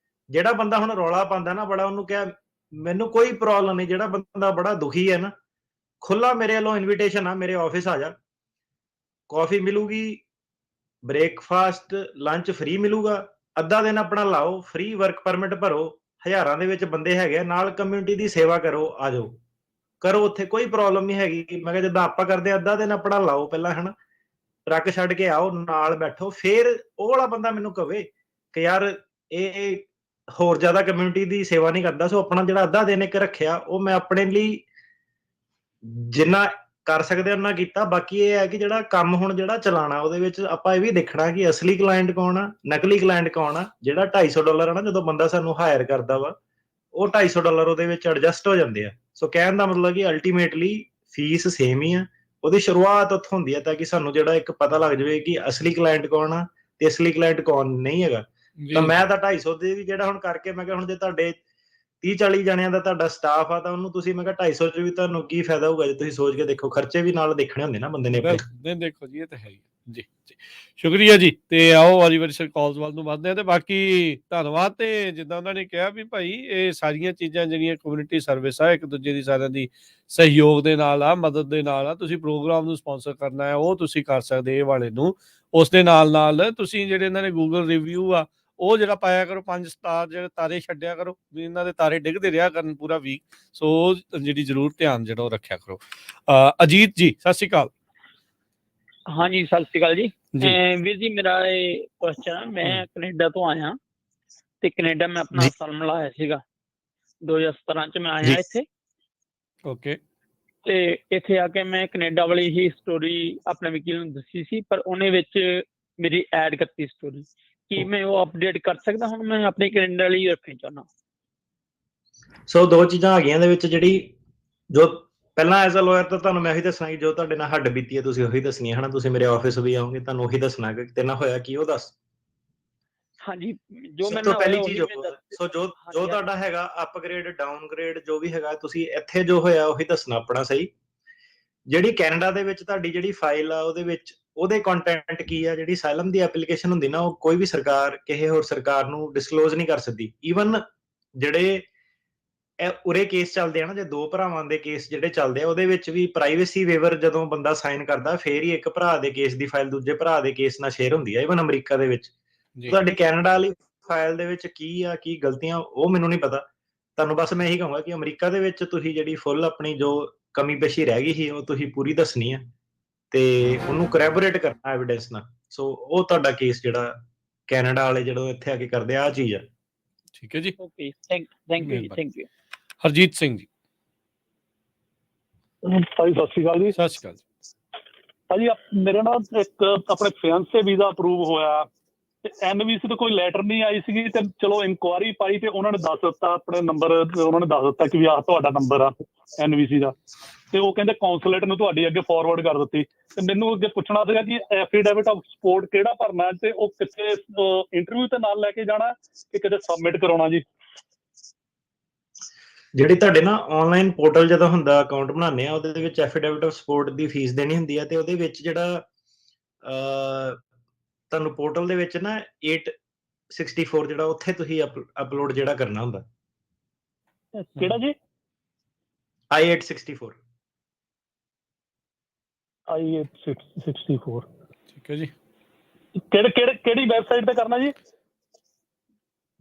ਜਿਹੜਾ ਬੰਦਾ ਹੁਣ ਰੌਲਾ ਪਾਉਂਦਾ ਨਾ ਬੜਾ, ਉਹਨੂੰ ਕਿਹਾ ਮੈਨੂੰ ਕੋਈ ਪ੍ਰੋਬਲਮ ਨਹੀਂ। ਜਿਹੜਾ ਬੰਦਾ ਬੜਾ ਦੁਖੀ ਹੈ ਨਾ, ਖੁੱਲਾ ਮੇਰੇ ਵੱਲੋਂ ਇਨਵੀਟੇਸ਼ਨ ਆ, ਮੇਰੇ ਆਫਿਸ ਆ ਜਾ, ਕਾਫੀ ਮਿਲੂਗੀ, ਬ੍ਰੇਕਫਾਸਟ ਲੰਚ ਫ੍ਰੀ ਮਿਲੂਗਾ। ਅੱਧਾ ਦਿਨ ਆਪਣਾ ਲਾਓ, ਫ੍ਰੀ ਵਰਕ ਪਰਮਿਟ ਭਰੋ, ਹਜ਼ਾਰਾਂ ਦੇ ਵਿੱਚ ਬੰਦੇ ਹੈਗੇ ਨਾਲ, ਕਮਿਊਨਿਟੀ ਦੀ ਸੇਵਾ ਕਰੋ, ਆ ਜਾਓ ਕਰੋ, ਉੱਥੇ ਕੋਈ ਪ੍ਰੋਬਲਮ ਨਹੀਂ ਹੈਗੀ। ਮੈਂ ਕਿਹਾ ਜਿੱਦਾਂ ਆਪਾਂ ਕਰਦੇ ਅੱਧਾ ਦਿਨ ਆਪਣਾ ਲਾਓ ਪਹਿਲਾਂ ਹਨਾ, ਟਰੱਕ ਛੱਡ ਕੇ ਆਓ, ਨਾਲ ਬੈਠੋ, ਫਿਰ ਉਹ ਵਾਲਾ ਬੰਦਾ ਮੈਨੂੰ ਕਵੇ ਕਿ ਯਾਰ ਇਹ ਹੋਰ ਜ਼ਿਆਦਾ ਕਮਿਊਨਿਟੀ ਦੀ ਸੇਵਾ ਨਹੀਂ ਕਰਦਾ। ਆਪਣਾ ਜਿਹੜਾ ਅੱਧਾ ਦਿਨ ਇੱਕ ਰੱਖਿਆ, ਉਹ ਮੈਂ ਆਪਣੇ ਲਈ ਜਿੰਨਾ ਕਰ ਸਕਦੇ ਉਹਨਾਂ ਕੀਤਾ। ਬਾਕੀ ਇਹ ਹੈ ਕਿ ਜਿਹੜਾ ਕੰਮ ਹੁਣ ਜਿਹੜਾ ਚਲਾਣਾ, ਉਹਦੇ ਵਿੱਚ ਆਪਾਂ ਇਹ ਵੀ ਦੇਖਣਾ ਕਿ ਅਸਲੀ ਕਲਾਇੰਟ ਕੌਣ ਆ, ਨਕਲੀ ਕਲਾਇੰਟ ਕੌਣ ਆ। ਜਿਹੜਾ $250 ਆ ਨਾ, ਜਦੋਂ ਬੰਦਾ ਸਾਨੂੰ ਹਾਇਰ ਕਰਦਾ ਵਾ, ਉਹ $250 ਉਹਦੇ ਵਿੱਚ ਐਡਜਸਟ ਹੋ ਜਾਂਦੇ ਆ। ਕਹਿਣ ਦਾ ਮਤਲਬ ਕਿ ਅਲਟੀਮੇਟਲੀ ਫੀਸ ਸੇਮ ਹੀ ਆ। ਉਹਦੀ ਸ਼ੁਰੂਆਤ ਉੱਥੋਂ ਹੁੰਦੀ ਹੈ ਤਾਂ ਕਿ ਸਾਨੂੰ ਜਿਹੜਾ ਇੱਕ ਪਤਾ ਲੱਗ ਜਾਵੇ ਕਿ ਅਸਲੀ ਕਲਾਇੰਟ ਕੌਣ ਆ ਤੇ ਅਸਲੀ ਕਲਾਇੰਟ ਕੌਣ ਨਹੀਂ ਹੈਗਾ। ਤਾਂ ਮੈਂ ਤਾਂ 250 ਦੇ ਵੀ ਜਿਹੜਾ ਹੁਣ ਕਰਕੇ, ਮੈਂ ਕਿਹਾ ਹੁਣ ਜੇ ਤੁਹਾਡੇ 30-40 ਜਣਿਆਂ ਦਾ ਤੁਹਾਡਾ ਸਟਾਫ ਆ ਤਾਂ ਉਹਨੂੰ ਤੁਸੀਂ, ਮੈਂ ਕਿਹਾ 250 ਚ ਵੀ ਤੁਹਾਨੂੰ ਕੀ ਫਾਇਦਾ ਹੋਊਗਾ। ਜੇ ਤੁਸੀਂ ਸੋਚ ਕੇ ਦੇਖੋ, ਖਰਚੇ ਵੀ ਨਾਲ ਦੇਖਣੇ ਹੁੰਦੇ ਨਾ ਬੰਦੇ ਨੇ ਆਪਣੇ। ਦੇਖੋ ਜੀ, ਇਹ ਤਾਂ ਹੈ ਹੀ ਜੀ। ਸ਼ੁਕਰੀਆ ਜੀ। ਤੇ ਆਓ ਵਾਰੀ ਸਰ ਕਾਲਸ ਵੱਲ ਨੂੰ ਵੱਧਦੇ ਆ। ਤੇ ਬਾਕੀ ਧੰਨਵਾਦ। ਤੇ ਜਿੱਦਾਂ ਉਹਨਾਂ ਨੇ ਕਿਹਾ ਵੀ ਭਾਈ ਇਹ ਸਾਰੀਆਂ ਚੀਜ਼ਾਂ ਜਿਹੜੀਆਂ ਕਮਿਊਨਿਟੀ ਸਰਵਿਸ ਆ, ਇੱਕ ਦੂਜੇ ਦੀ ਸਾਰਿਆਂ ਦੀ ਸਹਿਯੋਗ ਦੇ ਨਾਲ ਆ, ਮਦਦ ਦੇ ਨਾਲ ਆ। ਤੁਸੀਂ ਪ੍ਰੋਗਰਾਮ ਨੂੰ ਸਪਾਂਸਰ ਕਰਨਾ ਹੈ, ਉਹ ਤੁਸੀਂ ਕਰ ਸਕਦੇ ਇਹ ਵਾਲੇ ਨੂੰ। ਉਸ ਦੇ ਨਾਲ ਤੁਸੀਂ ਜਿਹੜੇ ਇਹਨਾਂ ਨੇ ਗੂਗਲ ਰਿਵਿਊ ਆ, ਉਹ ਜਿਹੜਾ ਪਾਇਆ ਕਰੋ, 5 ਸਟਾਰ ਜਿਹੜੇ ਤਾਰੇ ਛੱਡਿਆ ਕਰੋ, ਵੀ ਇਹਨਾਂ ਦੇ ਤਾਰੇ ਡਿੱਗਦੇ ਰਿਹਾ ਕਰਨ ਪੂਰਾ ਵੀਕ। ਜਿਹੜੀ ਜ਼ਰੂਰ ਧਿਆਨ ਜਿਹੜਾ ਉਹ ਰੱਖਿਆ ਕਰੋ। ਅਜੀਤ ਜੀ, ਸਤਿ ਸ਼੍ਰੀ ਅਕਾਲ। ਹਾਂਜੀ, ਸਤਿ ਸ਼੍ਰੀ ਅਕਾਲ ਜੀ। ਵੀਰ ਜੀ, ਮੇਰਾ ਇਹ ਕੁਐਸਚਨ, ਮੈਂ ਕੈਨੇਡਾ ਤੋਂ ਆਇਆ ਤੇ ਕੈਨੇਡਾ ਮੈਂ ਆਪਣਾ ਅਸਾਈਲਮ ਲਾਇਆ ਸੀਗਾ 2017 ਚ। ਮੈਂ ਆਇਆ ਇੱਥੇ, ਓਕੇ। ਤੇ ਇੱਥੇ ਆ ਕੇ ਮੈਂ ਕੈਨੇਡਾ ਵਾਲੀ ਹੀ ਸਟੋਰੀ ਆਪਣੇ ਵਕੀਲ ਨੂੰ ਦੱਸੀ ਸੀ, ਪਰ ਉਹਨੇ ਵਿੱਚ ਮੇਰੀ ਐਡ ਕਰਤੀ ਸਟੋਰੀ। ਕੀ ਮੈਂ ਉਹ ਅਪਡੇਟ ਕਰ ਸਕਦਾ? ਹੁਣ ਮੈਂ ਆਪਣੀ ਕੈਨੇਡਾ ਲਈ ਰੱਖਣੀ ਚਾਹੁੰਦਾ। ਦੋ ਚੀਜ਼ਾਂ ਆ ਗਈਆਂ ਇਹਦੇ ਵਿੱਚ। ਜਿਹੜੀ ਜੋ ਪਹਿਲਾਂ ਐਜ਼ ਅ ਲਾਇਰ ਤਾਂ ਤੁਹਾਨੂੰ ਮੈਂ ਉਹੀ ਦੱਸਣਾ ਕਿ ਜੋ ਤੁਹਾਡੇ ਨਾਲ ਹੱਡ ਬੀਤੀ ਹੈ ਤੁਸੀਂ ਉਹੀ ਦੱਸਣੀ ਹੈ ਹਨਾ। ਤੁਸੀਂ ਮੇਰੇ ਆਫਿਸ ਵੀ ਆਓਗੇ, ਤੁਹਾਨੂੰ ਉਹੀ ਦੱਸਣਾ ਕਿ ਤੇਰੇ ਨਾਲ ਹੋਇਆ ਕੀ, ਉਹ ਦੱਸ। ਹਾਂਜੀ, ਜੋ ਸਭ ਤੋਂ ਪਹਿਲੀ ਚੀਜ਼ ਜੋ ਤੁਹਾਡਾ ਹੈਗਾ ਅਪਗ੍ਰੇਡ, ਡਾਊਨਗ੍ਰੇਡ, ਜੋ ਵੀ ਹੈਗਾ, ਤੁਸੀਂ ਇੱਥੇ ਜੋ ਹੋਇਆ ਉਹੀ ਦੱਸਣਾ ਆਪਣਾ ਸਹੀ। ਜਿਹੜੀ ਕੈਨੇਡਾ ਦੇ ਵਿੱਚ ਤੁਹਾਡੀ ਜਿਹੜੀ ਫਾਈਲ ਆ, ਉਹਦੇ ਵਿੱਚ ਉਹਦੇ ਕੰਟੈਂਟ ਕੀ ਆ। ਜਿਹੜੀ ਅਸਾਈਲਮ ਦੀ ਐਪਲੀਕੇਸ਼ਨ ਹੁੰਦੀ ਨਾ, ਉਹ ਕੋਈ ਵੀ ਸਰਕਾਰ ਕਿਸੇ ਹੋਰ ਸਰਕਾਰ ਨੂੰ ਡਿਸਕਲੋਜ਼ ਨਹੀਂ ਕਰ ਸਕਦੀ। ਈਵਨ ਜਿਹੜੇ ਉਰੇ ਕੇਸ ਚੱਲਦੇ ਆ ਨਾ, ਜੇ 2 ਭਰਾਵਾਂ ਦੇ ਕੇਸ ਜਿਹੜੇ ਚੱਲਦੇ ਆ, ਉਹਦੇ ਵਿੱਚ ਵੀ ਪ੍ਰਾਈਵੇਸੀ ਵੇਵਰ ਜਦੋਂ ਬੰਦਾ ਸਾਈਨ ਕਰਦਾ, ਫੇਰ ਹੀ ਇੱਕ ਭਰਾ ਦੇ ਕੇਸ ਦੀ ਫਾਈਲ ਦੂਜੇ ਭਰਾ ਦੇ ਕੇਸ ਨਾਲ ਸ਼ੇਅਰ ਹੁੰਦੀ ਆ। ਈਵਨ ਅਮਰੀਕਾ ਦੇ ਵਿੱਚ ਤੁਹਾਡੇ ਕੈਨੇਡਾ ਵਾਲੀ ਫਾਈਲ ਦੇ ਵਿੱਚ ਕੀ ਆ, ਕੀ ਗਲਤੀਆਂ, ਉਹ ਮੈਨੂੰ ਨਹੀਂ ਪਤਾ। ਤੁਹਾਨੂੰ ਬਸ ਮੈਂ ਇਹੀ ਕਹੂੰਗਾ ਕਿ ਅਮਰੀਕਾ ਦੇ ਵਿੱਚ ਤੁਸੀਂ ਜਿਹੜੀ ਫੁੱਲ ਆਪਣੀ ਜੋ ਕਮੀ ਪੇਸ਼ੀ ਰਹਿ ਗਈ ਸੀ, ਉਹ ਤੁਸੀਂ ਪੂਰੀ ਦੱਸਣੀ ਆ ਤੇ ਉਹਨੂੰ ਕਰੈਬੋਰੇਟ ਕਰਨਾ ਐਵੀਡੈਂਸ ਨਾਲ। ਉਹ ਤੁਹਾਡਾ ਕੇਸ ਜਿਹੜਾ ਕੈਨੇਡਾ ਵਾਲੇ ਜਦੋਂ ਇੱਥੇ ਆ ਕੇ ਕਰਦੇ ਆ ਚੀਜ਼ ਆ। ਠੀਕ ਹੈ ਜੀ, ਓਕੇ, ਥੈਂਕ ਯੂ ਜੀ, ਥੈਂਕ ਯੂ। ਹਰਜੀਤ ਸਿੰਘ ਜੀ, ਭਾਈ ਸਤਿ ਸ਼੍ਰੀ ਅਕਾਲ ਜੀ। ਸਤਿ ਸ਼੍ਰੀ ਅਕਾਲ ਭਾਜੀ, ਮੇਰੇ ਨਾਲ ਇੱਕ ਆਪਣੇ ਫਿਆਂਸੇ ਵੀਜ਼ਾ ਅਪਰੂਵ ਹੋਇਆ NVC ਤੋਂ ਕੋਈ ਲੈਟਰ ਨਹੀਂ ਆਈ ਸੀਗੀ ਤੇ ਚਲੋ ਇਨਕੁਆਇਰੀ ਪਾਈ ਤੇ ਉਹਨਾਂ ਨੇ ਦੱਸ ਦਿੱਤਾ ਆਪਣੇ ਨੰਬਰ, ਉਹਨਾਂ ਨੇ ਦੱਸ ਦਿੱਤਾ ਕਿ ਵੀ ਆਹ ਤੁਹਾਡਾ ਨੰਬਰ ਆ NVC ਦਾ, ਤੇ ਉਹ ਕਹਿੰਦੇ ਕੌਂਸੂਲੇਟ ਨੂੰ ਤੁਹਾਡੀ ਅੱਗੇ ਫਾਰਵਰਡ ਕਰ ਦਿੱਤੀ। ਤੇ ਮੈਨੂੰ ਅੱਗੇ ਪੁੱਛਣਾ ਸੀਗਾ ਕਿ ਐਫੀਡੇਵਿਟ ਆਫ ਸਪੋਰਟ ਕਿਹੜਾ ਭਰਨਾ ਤੇ ਉਹ ਕਿੱਥੇ ਇੰਟਰਵਿਊ ਤੇ ਨਾਲ ਲੈ ਕੇ ਜਾਣਾ ਕਿ ਕਿਤੇ ਸਬਮਿਟ ਕਰਾਉਣਾ ਜੀ? ਜਿਹੜੀ ਤੁਹਾਡੇ ਨਾ ਆਨਲਾਈਨ ਪੋਰਟਲ ਜਦੋਂ ਹੁੰਦਾ ਅਕਾਊਂਟ ਬਣਾਉਂਦੇ ਆ ਉਹਦੇ ਵਿੱਚ affidavit of support the fees ਦੇਣੀ ਹੁੰਦੀ ਹੈ ਤੇ ਉਹਦੇ ਵਿੱਚ ਜਿਹੜਾ ਤੁਹਾਨੂੰ ਪੋਰਟਲ ਦੇ ਵਿੱਚ ਨਾ 864 ਜਿਹੜਾ ਉੱਥੇ ਤੁਸੀਂ ਅਪਲੋਡ ਜਿਹੜਾ ਕਰਨਾ ਹੁੰਦਾ। ਕਿਹੜਾ ਜੀ? I-864 I-864 ਠੀਕ ਹੈ ਜੀ। ਕਿਹੜੀ ਵੈਬਸਾਈਟ ਤੇ ਕਰਨਾ ਜੀ?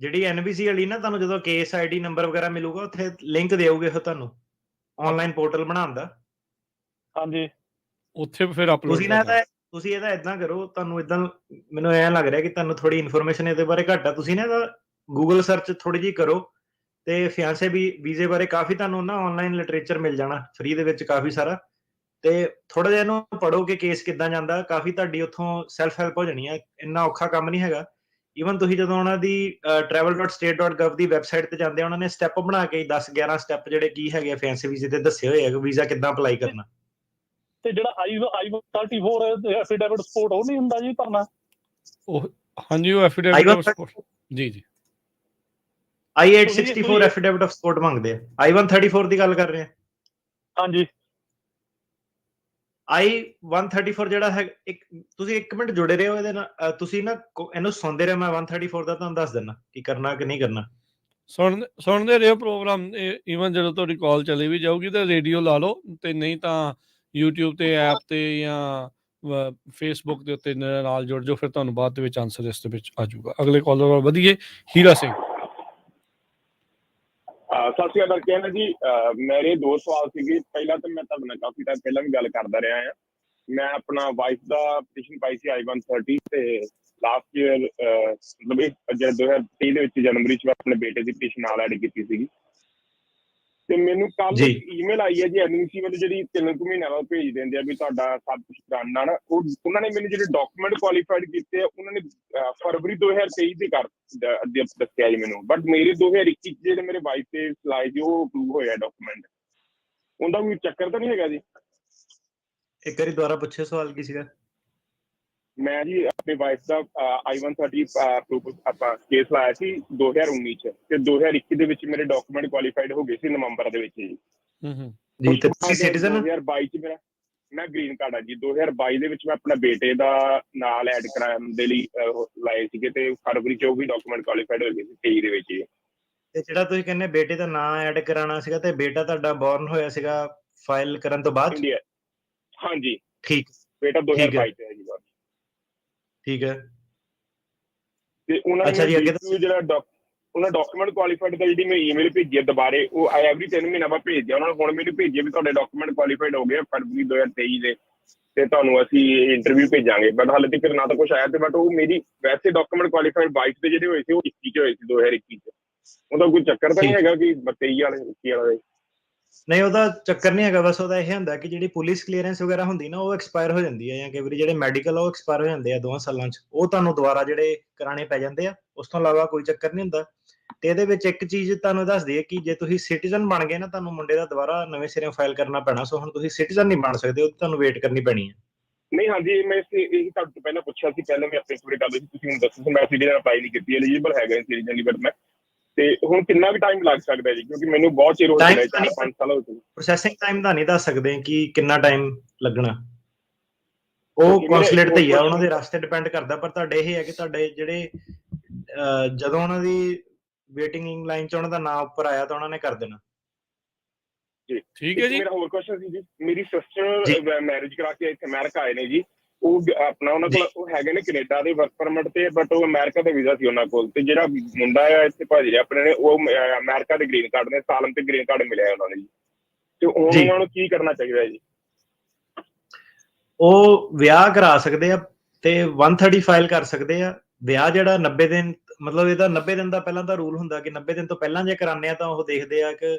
ਜਿਹੜੀ NVC ਵਾਲੀ ਨਾ ਤੁਹਾਨੂੰ ਜਦੋਂ ਕੇਸ ID ਨੰਬਰ ਵਗੈਰਾ ਮਿਲੂਗਾ ਉੱਥੇ ਲਿੰਕ ਦੇਊਗੇ ਉਹ ਤੁਹਾਨੂੰ ਆਨਲਾਈਨ ਪੋਰਟਲ ਬਣਾਉਣ ਦਾ। ਹਾਂਜੀ, ਉੱਥੇ ਫਿਰ ਅਪਲੋਡ ਤੁਸੀਂ ਇਹਦਾ ਏਦਾਂ ਕਰੋ, ਤੁਹਾਨੂੰ ਏਦਾਂ ਮੈਨੂੰ ਐਂ ਲੱਗ ਰਿਹਾ ਕਿ ਤੁਹਾਨੂੰ ਥੋੜੀ ਇਨਫੋਰਮੇਸ਼ਨ ਇਹਦੇ ਬਾਰੇ ਘੱਟ ਆ, ਤੁਸੀਂ ਨਾ ਇਹਦਾ ਗੂਗਲ ਸਰਚ ਥੋੜੀ ਜਿਹੀ ਕਰੋ ਤੇ ਫਿਆਂਸੇ ਵੀਜ਼ੇ ਬਾਰੇ ਕਾਫੀ ਤੁਹਾਨੂੰ ਨਾ ਆਨਲਾਈਨ ਲਿਟਰੇਚਰ ਮਿਲ ਜਾਣਾ ਫ੍ਰੀ ਦੇ ਵਿੱਚ ਕਾਫੀ ਸਾਰਾ, ਤੇ ਥੋੜਾ ਜਿਹਾ ਇਹਨੂੰ ਪੜ੍ਹੋ ਕਿ ਕੇਸ ਕਿੱਦਾਂ ਜਾਂਦਾ, ਕਾਫੀ ਤੁਹਾਡੀ ਉੱਥੋਂ ਸੈਲਫ ਹੈਲਪ ਹੋ ਜਾਣੀ ਹੈ। ਇੰਨਾ ਔਖਾ ਕੰਮ ਨਹੀਂ ਹੈਗਾ। ਈਵਨ ਤੁਸੀਂ ਜਦੋਂ ਉਹਨਾਂ ਦੀ travel.state.gov ਦੀ ਵੈਬਸਾਈਟ ਤੇ ਜਾਂਦੇ ਆ ਉਹਨਾਂ ਨੇ ਸਟੈਪ ਬਣਾ ਕੇ 10-11 ਸਟੈਪ ਜਿਹੜੇ ਕੀ ਹੈਗੇ ਫਿਆਂਸੇ ਵੀਜ਼ੇ ਤੇ ਦੱਸੇ ਹੋਏ ਆ ਵੀਜ਼ਾ ਕਿੱਦਾਂ ਅਪਲਾਈ ਕਰਨਾ। ਤੇ ਜਿਹੜਾ I-34 ਐਫੀਡੇਵਿਟ ਸਪੋਰਟ ਉਹ ਨਹੀਂ ਹੁੰਦਾ ਜੀ ਭਰਨਾ? ਉਹ ਹਾਂਜੀ, ਉਹ ਐਫੀਡੇਵਿਟ ਆਫ ਸਪੋਰਟ ਜੀ ਜੀ I-864 ਐਫੀਡੇਵਿਟ ਆਫ ਸਪੋਰਟ ਮੰਗਦੇ ਆ। I-134 ਦੀ ਗੱਲ ਕਰ ਰਹੇ ਆ। ਹਾਂਜੀ, I-134 ਜਿਹੜਾ ਹੈ ਤੁਸੀਂ 1 ਮਿੰਟ ਜੁੜੇ ਰਹੋ ਇਹਦੇ ਨਾਲ, ਤੁਸੀਂ ਨਾ ਇਹਨੂੰ ਸੁਣਦੇ ਰਹੋ, ਮੈਂ 134 ਦਾ ਤੁਹਾਨੂੰ ਦੱਸ ਦਿੰਦਾ ਕੀ ਕਰਨਾ ਕਿ ਨਹੀਂ ਕਰਨਾ। ਸੁਣਦੇ ਰਹੋ ਪ੍ਰੋਗਰਾਮ। ਈਵਨ ਜਦੋਂ ਤੁਹਾਡੀ ਕਾਲ ਚਲੀ ਵੀ ਜਾਊਗੀ ਤਾਂ ਰੇਡੀਓ ਲਾ ਲਓ, ਤੇ ਨਹੀਂ ਤਾਂ YouTube ਤੇ ਐਪ ਤੇ ਜਾਂ ਫੇਸਬੁੱਕ ਦੇ ਉੱਤੇ ਨਾਲ ਜੁੜ ਜਾਓ, ਫਿਰ ਤੁਹਾਨੂੰ ਬਾਅਦ ਦੇ ਵਿੱਚ ਆਨਸਰ ਇਸ ਦੇ ਵਿੱਚ ਆ ਜਾਊਗਾ। ਅਗਲੇ ਕਾਲਰ ਵੱਲ ਵਧੀਏ। ਹੀਰਾ ਸਿੰਘ। ਸਤਿ ਸ਼੍ਰੀ ਅਕਾਲ ਟਰਕੀਆਨਾ ਜੀ। ਮੇਰੇ 2 ਸਵਾਲ ਸੀਗੇ। ਪਹਿਲਾਂ ਤਾਂ ਮੈਂ ਤੁਹਾਡੇ ਨਾਲ ਕਾਫੀ ਟਾਈਮ ਪਹਿਲਾਂ ਵੀ ਗੱਲ ਕਰਦਾ ਰਿਹਾ ਹਾਂ। ਮੈਂ ਆਪਣਾ ਵਾਈਫ ਦਾ ਪਟੀਸ਼ਨ ਪਾਈ ਸੀ I-130 ਤੇ ਲਾਸਟ ਈਅਰ ਮਤਲਬ ਜਿਹੜਾ 2023 ਦੇ ਵਿੱਚ ਜਨਵਰੀ 'ਚ ਮੈਂ ਆਪਣੇ ਬੇਟੇ ਦੀ ਪਟੀਸ਼ਨ ਨਾਲ ਐਡ ਕੀਤੀ ਸੀਗੀ। ਤੇ ਮੈਨੂੰ ਕੱਲ ਈਮੇਲ ਆਈ ਹੈ ਜੀ NVC ਵੱਲੋਂ, ਜਿਹੜੀ 3 ਮਹੀਨਿਆਂ ਬਾਅਦ ਭੇਜ ਦਿੰਦੇ ਆ ਵੀ ਤੁਹਾਡਾ ਸਭ ਕੁਛ ਡਨ ਆ ਨਾ। ਉਹਨਾਂ ਨੇ ਮੈਨੂੰ ਜਿਹੜੇ ਡਾਕੂਮੈਂਟ ਕੁਆਲੀਫਾਈਡ ਕੀਤੇ ਆ ਉਹਨਾਂ ਨੇ ਫਰਵਰੀ 2023 ਦੇ ਦੱਸਿਆ ਜੀ ਮੈਨੂੰ, ਬਟ ਮੇਰੇ 2021 ਜਿਹੜੇ ਮੇਰੇ ਵਾਈਫ ਤੇ ਸਲਾਈ ਸੀ ਉਹ ਅਪਰੂਵ ਹੋਇਆ ਡਾਕੂਮੈਂਟ। ਉਹਦਾ ਕੋਈ ਚੱਕਰ ਤਾਂ ਨਹੀਂ ਹੈਗਾ ਜੀ? ਇੱਕ ਵਾਰੀ ਦੁਬਾਰਾ ਪੁੱਛੇ ਸਵਾਲ ਕੀ ਸੀਗਾ? ਮੈਂ ਜੀ ਆਪਣੀ ਵਾਈਫ ਦਾ I-130 ਆਪਾਂ ਕੇਸ ਲਾਇਆ ਸੀ 2019 ਚ, ਤੇ 2021 ਦੇ ਵਿੱਚ ਮੇਰੇ ਡਾਕੂਮੈਂਟ ਕੁਆਲੀਫਾਈਡ ਹੋ ਗਏ ਸੀ ਨਵੰਬਰ ਦੇ ਵਿੱਚ ਜੀ। ਜੀ ਤੇ ਤੁਸੀਂ ਸਿਟੀਜ਼ਨ? 2022 ਚ ਮੈਂ ਗ੍ਰੀਨ ਕਾਰਡ ਆ ਜੀ। 2022 ਦੇ ਵਿੱਚ ਮੈਂ ਆਪਣਾ ਬੇਟੇ ਦਾ ਨਾਲ ਐਡ ਕਰਾਉਣ ਦੇ ਲਈ ਲਾਏ ਸੀਗੇ ਤੇ ਫਰਵਰੀ ਚ ਉਹ ਵੀ ਡਾਕੂਮੈਂਟ ਕੁਆਲੀਫਾਈਡ ਹੋ ਗਏ ਸੀ 23 ਦੇ ਵਿੱਚ ਜੀ। ਤੇ ਜਿਹੜਾ ਤੁਸੀਂ ਕਹਿੰਦੇ ਬੇਟੇ ਦਾ ਨਾਂ ਐਡ ਕਰਾਉਣਾ ਸੀਗਾ, ਤੇ ਬੇਟਾ ਤੁਹਾਡਾ ਬੋਰਨ ਹੋਇਆ ਸੀਗਾ ਫਾਈਲ ਕਰਨ ਤੋਂ ਬਾਅਦ? ਇੰਡੀਆ, ਹਾਂਜੀ ਠੀਕ। ਬੇਟਾ 2022 ਚ ਹੈ ਜੀ ਬਾਅਦ। ਠੀਕ ਹੈ। ਤੇ ਉਹਨਾਂ ਨੇ ਜਿਹੜਾ ਉਹਨਾਂ ਡਾਕੂਮੈਂਟ ਕੁਆਲੀਫਾਈਡ ਦਾ ਜਿਹੜੀ ਮੈਂ ਈਮੇਲ ਭੇਜੀ ਹੈ ਦੁਬਾਰੇ, ਉਹ ਐਵਰੀ 3 ਮਹੀਨਾ ਬਾਅਦ ਭੇਜਿਆ ਉਹਨਾਂ ਨੇ। ਹੁਣ ਮੈਨੂੰ ਭੇਜਿਆ ਵੀ ਤੁਹਾਡੇ ਡਾਕੂਮੈਂਟ ਕੁਆਲੀਫਾਈਡ ਹੋ ਗਏ ਫਰਵਰੀ 2023 ਦੇ, ਤੇ ਤੁਹਾਨੂੰ ਅਸੀਂ ਇੰਟਰਵਿਊ ਭੇਜਾਂਗੇ। ਬਟ ਹਾਲੇ ਤੱਕ ਨਾ ਤਾਂ ਕੁਛ ਆਇਆ, ਤੇ ਬਟ ਉਹ ਮੇਰੀ ਵੈਸੇ ਡਾਕੂਮੈਂਟ ਕੁਆਲੀਫਾਈਡ 22 ਦੇ ਜਿਹੜੇ ਹੋਏ ਸੀ ਉਹ 21 ਚ ਹੋਏ ਸੀ 2021 ਚ। ਉਹਦਾ ਕੋਈ ਚੱਕਰ ਤਾਂ ਨਹੀਂ ਹੈਗਾ ਕਿ 23 ਵਾਲੇ 21 ਵਾਲੇ? ਨਹੀਂ, ਉਹਦਾ ਚੱਕਰ ਨਹੀਂ ਹੈਗਾ। ਬਸ ਉਹਦਾ ਇਹ ਹੁੰਦਾ ਕਿ ਜਿਹੜੀ ਪੁਲਿਸ ਕਲੀਅਰੈਂਸ ਵਗੈਰਾ ਹੁੰਦੀ ਨਾ ਉਹ ਐਕਸਪਾਇਰ ਹੋ ਜਾਂਦੀ ਹੈ, ਜਾਂ ਕਈ ਵਾਰੀ ਜਿਹੜੇ ਮੈਡੀਕਲ ਉਹ ਐਕਸਪਾਇਰ ਹੋ ਜਾਂਦੇ ਆ 2 ਸਾਲਾਂ 'ਚ, ਉਹ ਤੁਹਾਨੂੰ ਦੁਬਾਰਾ ਜਿਹੜੇ ਕਰਾਣੇ ਪੈ ਜਾਂਦੇ ਆ। ਉਸ ਤੋਂ ਇਲਾਵਾ ਕੋਈ ਚੱਕਰ ਨਹੀਂ ਹੁੰਦਾ। ਤੇ ਇਹਦੇ ਵਿੱਚ ਇੱਕ ਚੀਜ਼ ਤੁਹਾਨੂੰ ਦੱਸ ਦਈਏ ਕਿ ਜੇ ਤੁਸੀਂ ਸਿਟੀਜ਼ਨ ਬਣ ਗਏ ਨਾ, ਤੁਹਾਨੂੰ ਮੁੰਡੇ ਦਾ ਦੁਬਾਰਾ ਨਵੇਂ ਸਿਰੇ ਫਾਈਲ ਕਰਨਾ ਪੈਣਾ। ਸੋ ਹੁਣ ਤੁਸੀਂ ਸਿਟੀਜ਼ਨ ਨਹੀਂ ਬਣ ਸਕਦੇ, ਉਹ ਤੁਹਾਨੂੰ ਵੇਟ ਕਰਨੀ ਪੈਣੀ ਹੈ। ਨਹੀਂ, ਹਾਂਜੀ, ਮੈਂ ਇਹੀ ਤੁਹਾਡੇ ਤੋਂ ਪਹਿਲਾਂ ਪੁੱਛਿਆ ਸੀ, ਪਹਿਲਾਂ ਵੀ ਆਪਣੇ ਪੂਰੇ ਕਰਦੇ ਸੀ, ਤੁਸੀਂ ਮੈਨੂੰ ਦੱਸੋ ਸੀ। ਮੈਂ ਸਿਟੀਜ਼ਨ ਅਪਲਾਈ ਨਹੀਂ ਕੀਤੀ, ਐਲੀਜੀਬਲ ਹੈਗਾ ਸਿਟੀਜ਼ਨ ਲਈ, ਬਟ ਮੈਂ ਤੇ ਹੁਣ ਕਿੰਨਾ ਵੀ ਟਾਈਮ ਲੱਗ ਸਕਦਾ ਜੀ? ਕਿਉਂਕਿ ਮੈਨੂੰ ਬਹੁਤ ਚਿਰ ਹੋ ਗਿਆ, 4-5 ਸਾਲ ਹੋ ਗਏ। ਪ੍ਰੋਸੈਸਿੰਗ ਟਾਈਮ ਦਾ ਨਹੀਂ ਦੱਸ ਸਕਦੇ ਕਿ ਕਿੰਨਾ ਟਾਈਮ ਲੱਗਣਾ, ਉਹ ਕੌਂਸੂਲੇਟ ਤੇ ਹੀ ਆ, ਉਹਨਾਂ ਦੇ ਰਸਤੇ ਡਿਪੈਂਡ ਕਰਦਾ। ਪਰ ਤੁਹਾਡੇ ਇਹ ਹੈ ਕਿ ਤੁਹਾਡੇ ਜਿਹੜੇ ਜਦੋਂ ਉਹਨਾਂ ਦੀ ਵੇਟਿੰਗ ਲਾਈਨ 'ਚ ਉਹਨਾਂ ਦਾ ਨਾਮ ਉੱਪਰ ਆਇਆ ਤਾਂ ਉਹਨਾਂ ਨੇ ਕਰ ਦੇਣਾ ਜੀ। ਠੀਕ ਹੈ ਜੀ। ਮੇਰਾ ਹੋਰ ਕੁਐਸਚਨ ਸੀ ਜੀ, ਮੇਰੀ ਸਿਸਟਰ ਮੈਰਿਜ ਕਰਾ ਕੇ ਇੱਥੇ ਅਮਰੀਕਾ ਆਏ ਨੇ ਜੀ। ਉਹ ਆਪਣਾ ਉਹਨਾਂ ਕੋਲ ਉਹ ਹੈਗੇ ਨੇ ਕੈਨੇਡਾ ਦੇ ਵਰਕ ਪਰਮਿਟ ਤੇ, ਬਟ ਉਹ ਅਮਰੀਕਾ ਦਾ ਵੀਜ਼ਾ ਸੀ ਉਹਨਾਂ ਕੋਲ। ਤੇ ਜਿਹੜਾ ਮੁੰਡਾ ਆ ਇੱਥੇ ਭਾਜੀ ਰਿਹਾ ਆਪਣੇ ਨੇ, ਉਹ ਅਮਰੀਕਾ ਦੇ ਗ੍ਰੀਨ ਕਾਰਡ ਨੇ, ਸਾਲਮ ਤੇ ਗ੍ਰੀਨ ਕਾਰਡ ਮਿਲਿਆ ਉਹਨਾਂ ਨੇ ਜੀ। ਤੇ ਹੁਣ ਉਹਨਾਂ ਨੂੰ ਕੀ ਕਰਨਾ ਚਾਹੀਦਾ ਜੀ? ਉਹ ਵਿਆਹ ਕਰਾ ਸਕਦੇ ਆ ਤੇ 130 ਫਾਈਲ ਕਰ ਸਕਦੇ ਆ। ਵਿਆਹ ਜਿਹੜਾ 90 ਦਿਨ, ਮਤਲਬ ਇਹਦਾ 90 ਦਿਨ ਦਾ ਪਹਿਲਾਂ ਦਾ ਰੂਲ ਹੁੰਦਾ ਕਿ 90 ਦਿਨ ਤੋਂ ਪਹਿਲਾਂ ਜੇ ਕਰਾਉਂਦੇ ਆ ਤਾਂ ਉਹ ਦੇਖਦੇ ਆ ਕਿ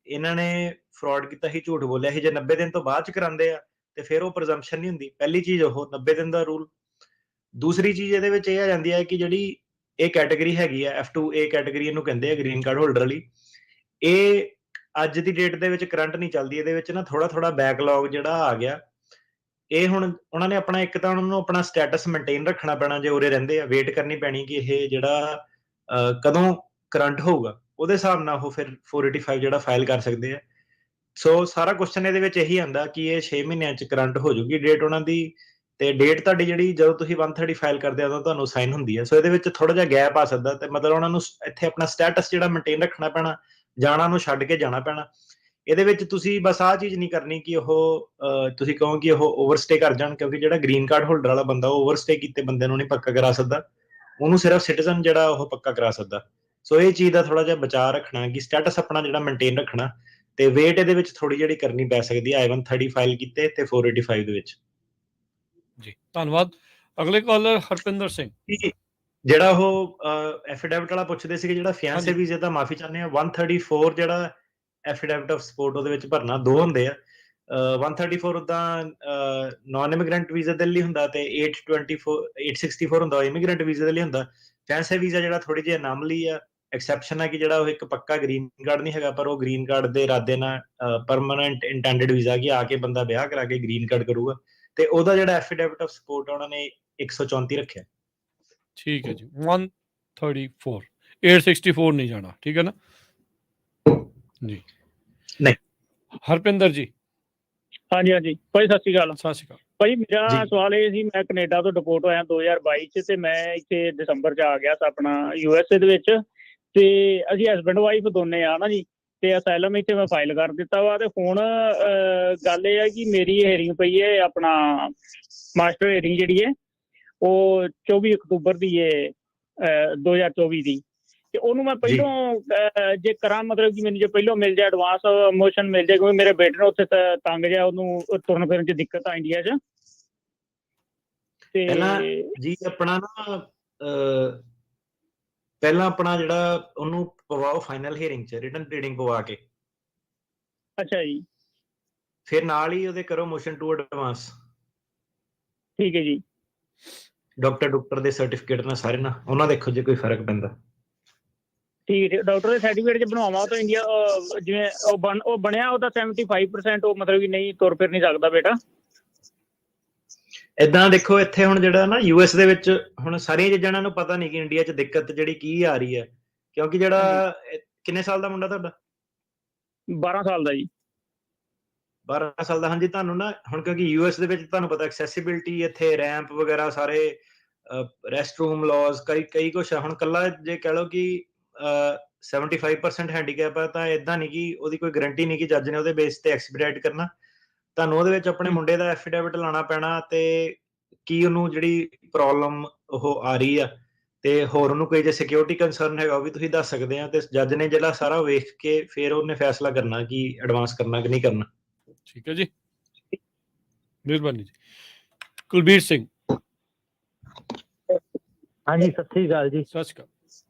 ਇਹਨਾਂ ਨੇ ਫਰਾਡ ਕੀਤਾ ਸੀ, ਝੂਠ ਬੋਲਿਆ ਸੀ। ਜੇ 90 ਦਿਨ ਤੋਂ ਬਾਅਦ ਚ ਕਰਾਉਂਦੇ ਆ ਤੇ ਫਿਰ ਉਹ ਪ੍ਰਜ਼ੰਪਸ਼ਨ ਨਹੀਂ ਹੁੰਦੀ। ਪਹਿਲੀ ਚੀਜ਼ ਉਹ 90 ਦਿਨ ਦਾ ਰੂਲ। ਦੂਸਰੀ ਚੀਜ਼ ਇਹਦੇ ਵਿੱਚ ਇਹ ਆ ਜਾਂਦੀ ਹੈ ਕਿ ਜਿਹੜੀ ਇਹ ਕੈਟਾਗਰੀ ਹੈਗੀ ਆ F2A ਕੈਟਾਗਰੀ ਇਹਨੂੰ ਕਹਿੰਦੇ ਆ ਗ੍ਰੀਨ ਕਾਰਡ ਹੋਲਡਰ ਲਈ, ਇਹ ਅੱਜ ਦੀ ਡੇਟ ਦੇ ਵਿੱਚ ਕਰੰਟ ਨਹੀਂ ਚੱਲਦੀ। ਇਹਦੇ ਵਿੱਚ ਨਾ ਥੋੜਾ ਬੈਕਲੌਗ ਜਿਹੜਾ ਆ ਗਿਆ। ਇਹ ਹੁਣ ਉਹਨਾਂ ਨੇ ਆਪਣਾ ਇੱਕ ਤਾਂ ਉਹਨਾਂ ਨੂੰ ਆਪਣਾ ਸਟੇਟਸ ਮੇਨਟੇਨ ਰੱਖਣਾ ਪੈਣਾ, ਜੇ ਉਰੇ ਰਹਿੰਦੇ ਆ ਵੇਟ ਕਰਨੀ ਪੈਣੀ ਕਿ ਇਹ ਜਿਹੜਾ ਕਦੋਂ ਕਰੰਟ ਹੋਊਗਾ, ਉਹਦੇ ਹਿਸਾਬ ਨਾਲ ਉਹ ਫਿਰ 485 ਜਿਹੜਾ ਫਾਈਲ ਕਰ ਸਕਦੇ ਆ। ਸੋ ਸਾਰਾ ਕੁਐਸਚਨ ਇਹਦੇ ਵਿੱਚ ਇਹੀ ਆਂਦਾ ਕਿ ਇਹ 6 ਮਹੀਨਿਆਂ ਚ ਕਰੰਟ ਹੋ ਜੂਗੀ ਡੇਟ ਉਹਨਾਂ ਦੀ, ਤੇ ਡੇਟ ਤੁਹਾਡੀ ਜਿਹੜੀ ਜਦੋਂ ਤੁਸੀਂ 130 ਫਾਈਲ ਕਰਦੇ ਆ ਉਦੋਂ ਤੁਹਾਨੂੰ ਸਾਈਨ ਹੁੰਦੀ ਹੈ। ਸੋ ਇਹਦੇ ਵਿੱਚ ਥੋੜਾ ਜਿਹਾ ਗੈਪ ਆ ਸਕਦਾ, ਤੇ ਮਤਲਬ ਉਹਨਾਂ ਨੂੰ ਇੱਥੇ ਆਪਣਾ ਸਟੇਟਸ ਜਿਹੜਾ ਮੇਨਟੇਨ ਰੱਖਣਾ ਪੈਣਾ, ਜਾਣਾ ਨੂੰ ਛੱਡ ਕੇ ਜਾਣਾ ਪੈਣਾ। ਇਹਦੇ ਵਿੱਚ ਤੁਸੀਂ ਬਸ ਆਹ ਚੀਜ਼ ਨਹੀਂ ਕਰਨੀ ਕਿ ਉਹ ਤੁਸੀਂ ਕਹੋ ਕਿ ਉਹ ਓਵਰਸਟੇ ਕਰ ਜਾਣ, ਕਿਉਂਕਿ ਜਿਹੜਾ ਗ੍ਰੀਨ ਕਾਰਡ ਹੋਲਡਰ ਵਾਲਾ ਬੰਦਾ ਉਹ ਓਵਰਸਟੇ ਕੀਤੇ ਬੰਦੇ ਨੂੰ ਨਹੀਂ ਪੱਕਾ ਕਰਾ ਸਕਦਾ, ਉਹਨੂੰ ਸਿਰਫ ਸਿਟੀਜ਼ਨ ਜਿਹੜਾ ਉਹ ਪੱਕਾ ਕਰਾ ਸਕਦਾ। ਸੋ ਇਹ ਚੀਜ਼ ਦਾ ਥੋੜਾ ਜਿਹਾ ਬਚਾਅ ਰੱਖਣਾ ਕਿ ਸਟੇਟਸ ਆਪਣਾ ਜਿਹੜਾ ਮੇਨਟੇਨ ਰੱਖਣਾ, ਤੇ ਵੇਟ ਇਹਦੇ ਵਿੱਚ ਥੋੜੀ ਜਿਹੜੀ ਕਰਨੀ ਪੈ ਸਕਦੀ ਹੈ I-130 ਫਾਈਲ ਕੀਤੇ ਤੇ 485 ਦੇ ਵਿੱਚ। ਜੀ ਧੰਨਵਾਦ। ਅਗਲੇ ਕਾਲਰ ਹਰਪਿੰਦਰ ਸਿੰਘ। ਜਿਹੜਾ ਉਹ ਐਫੀਡੈਵਿਟ ਵਾਲਾ ਪੁੱਛਦੇ ਸੀਗੇ, ਜਿਹੜਾ ਫਿਆਂਸੇ ਵੀਜ਼ੇ ਦਾ, ਮਾਫੀ ਚਾਹੁੰਦੇ ਆ, 134 ਜਿਹੜਾ ਐਫੀਡੈਵਿਟ ਆਫ ਸਪੋਰਟ ਉਹਦੇ ਵਿੱਚ ਭਰਨਾ, ਦੋ ਹੁੰਦੇ ਆ। 134 ਉਦਾਂ ਨਾਨ ਇਮੀਗ੍ਰੈਂਟ ਵੀਜ਼ੇ ਦੇ ਲਈ ਹੁੰਦਾ, ਤੇ 864 ਹੁੰਦਾ ਇਮੀਗ੍ਰੈਂਟ ਵੀਜ਼ੇ ਦੇ ਲਈ ਹੁੰਦਾ। ਫਿਆਂਸੇ ਵੀਜ਼ਾ ਜਿਹੜਾ ਥੋੜੀ ਜਿਹੀ ਅਨਾਮਲੀ ਆ, ਐਕਸੈਪਸ਼ਨ ਹੈ ਕਿ ਜਿਹੜਾ ਉਹ ਇੱਕ ਪੱਕਾ ਗ੍ਰੀਨ ਕਾਰਡ ਨਹੀਂ ਹੈਗਾ, ਪਰ ਉਹ ਗ੍ਰੀਨ ਕਾਰਡ ਦੇ ਇਰਾਦੇ ਨਾਲ ਪਰਮਾਨੈਂਟ ਇੰਟੈਂਡਡ ਵੀਜ਼ਾ ਕਿ ਆ ਕੇ ਬੰਦਾ ਵਿਆਹ ਕਰਾ ਕੇ ਗ੍ਰੀਨ ਕਾਰਡ ਕਰੂਗਾ, ਤੇ ਉਹਦਾ ਜਿਹੜਾ ਐਫੀਡੈਵਿਟ ਆਫ ਸਪੋਰਟ ਉਹਨਾਂ ਨੇ 134 ਰੱਖਿਆ। ਠੀਕ ਹੈ ਜੀ, 134 864 ਨਹੀਂ ਜਾਣਾ, ਠੀਕ ਹੈ ਨਾ ਜੀ? ਨਹੀਂ। ਹਰਪਿੰਦਰ ਜੀ। ਹਾਂਜੀ ਹਾਂਜੀ ਭਾਈ, ਸਤਿ ਸ਼੍ਰੀ ਅਕਾਲ। ਸਤਿ ਸ਼੍ਰੀ ਅਕਾਲ ਭਾਈ, ਮੇਰਾ ਸਵਾਲ ਇਹ ਸੀ, ਮੈਂ ਕੈਨੇਡਾ ਤੋਂ ਡਿਪੋਰਟ ਹੋਇਆ 2022 ਚ, ਤੇ ਮੈਂ ਇੱਥੇ ਦਸੰਬਰ ਚ ਆ ਗਿਆ ਸੀ ਆਪਣਾ USA ਦੇ ਵਿੱਚ, ਤੇ ਅਸੀਂ ਹਸਬੈਂਡ ਵਾਈਫ ਦੋਨੇ ਆ ਨਾ ਜੀ, ਤੇ ਅਸਾਈਲਮ ਇੱਥੇ ਮੈਂ ਫਾਈਲ ਕਰ ਦਿੱਤਾ ਵਾ। ਤੇ ਹੁਣ ਗੱਲ ਇਹ ਹੈ ਕਿ ਮੇਰੀ ਹੀਅਰਿੰਗ ਪਈ ਹੈ, ਆਪਣਾ ਮਾਸਟਰ ਹੀਅਰਿੰਗ ਜਿਹੜੀ ਹੈ ਉਹ 24 ਅਕਤੂਬਰ ਦੀ ਹੈ 2024 ਦੀ, ਤੇ ਉਹਨੂੰ ਮੈਂ ਪਹਿਲੋਂ ਜੇ ਕਰਾਂ, ਮਤਲਬ ਕਿ ਮੈਨੂੰ ਜੇ ਪਹਿਲੋਂ ਮਿਲ ਜਾਏ ਐਡਵਾਂਸ ਮੋਸ਼ਨ ਮਿਲ ਜਾਏ, ਕਿਉਂਕਿ ਮੇਰੇ ਬੇਟੇ ਨੂੰ ਉੱਥੇ ਤੰਗ ਜਿਹਾ, ਉਹਨੂੰ ਤੁਰਨ ਫਿਰਨ ਚ ਦਿੱਕਤ ਆ ਇੰਡੀਆ ਚ। ਤੇ ਜੀ ਆਪਣਾ ਨਾ ਪਹਿਲਾਂ ਆਪਣਾ ਜਿਹੜਾ ਉਹਨੂੰ ਪਵਾਓ ਫਾਈਨਲ ਹੀਅਰਿੰਗ ਚ ਰਿਟਨ ਪਲੀਡਿੰਗ ਪਵਾ ਕੇ। ਅੱਛਾ ਜੀ। ਫਿਰ ਨਾਲ ਹੀ ਉਹਦੇ ਕਰੋ ਮੋਸ਼ਨ ਟੂ ਐਡਵਾਂਸ। ਠੀਕ ਹੈ ਜੀ। ਡਾਕਟਰ ਦੇ ਸਰਟੀਫਿਕੇਟ ਨਾਲ ਸਾਰੇ ਨਾਲ ਉਹਨਾਂ ਦੇਖੋ ਜੇ ਕੋਈ ਫਰਕ ਪੈਂਦਾ। ਠੀਕ ਹੈ, ਡਾਕਟਰ ਦੇ ਸਰਟੀਫਿਕੇਟ ਚ ਬਣਵਾਵਾਂ ਤਾਂ ਇੰਡੀਆ ਜਿਵੇਂ ਉਹ ਬਣਿਆ ਉਹਦਾ 75%, ਉਹ ਮਤਲਬ ਕਿ ਨਹੀਂ ਤੁਰ ਫਿਰ ਨਹੀਂ ਸਕਦਾ ਬੇਟਾ। ਏਦਾਂ ਦੇਖੋ, ਇੱਥੇ ਹੁਣ ਜਿਹੜਾ ਨਾ US ਦੇ ਵਿੱਚ ਹੁਣ ਸਾਰੀਆਂ ਚੀਜ਼ਾਂ ਨੂੰ ਪਤਾ ਨਹੀਂ ਕਿ ਇੰਡੀਆ ਚ ਦਿੱਕਤ ਜਿਹੜੀ ਕੀ ਆ ਰਹੀ ਹੈ, ਕਿਉਂਕਿ ਜਿਹੜਾ ਕਿੰਨੇ ਸਾਲ ਦਾ ਮੁੰਡਾ ਤੁਹਾਡਾ? 12 ਸਾਲ ਦਾ ਜੀ। 12 ਸਾਲ ਦਾ। ਹਾਂਜੀ, ਤੁਹਾਨੂੰ ਨਾ ਹੁਣ ਕਿਉਂਕਿ US ਦੇ ਵਿੱਚ ਤੁਹਾਨੂੰ ਪਤਾ ਐਕਸੈਸਿਬਿਲਿਟੀ, ਇੱਥੇ ਰੈਂਪ ਵਗੈਰਾ ਸਾਰੇ, ਰੈਸਟ ਰੂਮ ਲਾਜ਼, ਕਈ ਕੁਛ ਆ। ਹੁਣ ਕੱਲਾ ਜੇ ਕਹਿ ਲਓ ਕਿ 75% ਹੈਂਡੀਕੈਪ ਹੈ, ਤਾਂ ਏਦਾਂ ਨਹੀਂ ਕਿ ਉਹਦੀ ਕੋਈ ਗਰੰਟੀ ਨਹੀਂ ਕਿ ਜੱਜ ਨੇ ਉਹਦੇ ਬੇਸ ਤੇ ਐਕਸਪੀਡਾਈਟ ਕਰਨਾ। ਤੁਹਾਨੂੰ ਉਹਦੇ ਵਿੱਚ ਆਪਣੇ ਮੁੰਡੇ ਦਾ ਐਫੀਡੈਵਿਟ ਲਾਉਣਾ ਪੈਣਾ, ਤੇ ਕੀ ਉਹਨੂੰ ਜਿਹੜੀ ਪ੍ਰੋਬਲਮ ਉਹ ਆ ਰਹੀ ਆ, ਤੇ ਹੋਰ ਉਹਨੂੰ ਕੋਈ ਜੇ ਸਿਕਿਉਰਿਟੀ ਕੰਸਰਨ ਹੈਗਾ ਉਹ ਵੀ ਤੁਸੀਂ ਦੱਸ ਸਕਦੇ ਆ, ਤੇ ਜੱਜ ਨੇ ਜਿਹੜਾ ਸਾਰਾ ਵੇਖ ਕੇ ਫਿਰ ਉਹਨੇ ਫੈਸਲਾ ਕਰਨਾ ਕਿ ਐਡਵਾਂਸ ਕਰਨਾ ਕਿ ਨਹੀਂ ਕਰਨਾ। ਠੀਕ ਹੈ ਜੀ, ਮਿਹਰਬਾਨੀ ਜੀ। ਕੁਲਬੀਰ ਸਿੰਘ। ਹਾਂਜੀ, ਸਤਿ ਸ੍ਰੀ ਅਕਾਲ ਜੀ। ਸਤਿ ਸ਼੍ਰੀ ਅਕਾਲ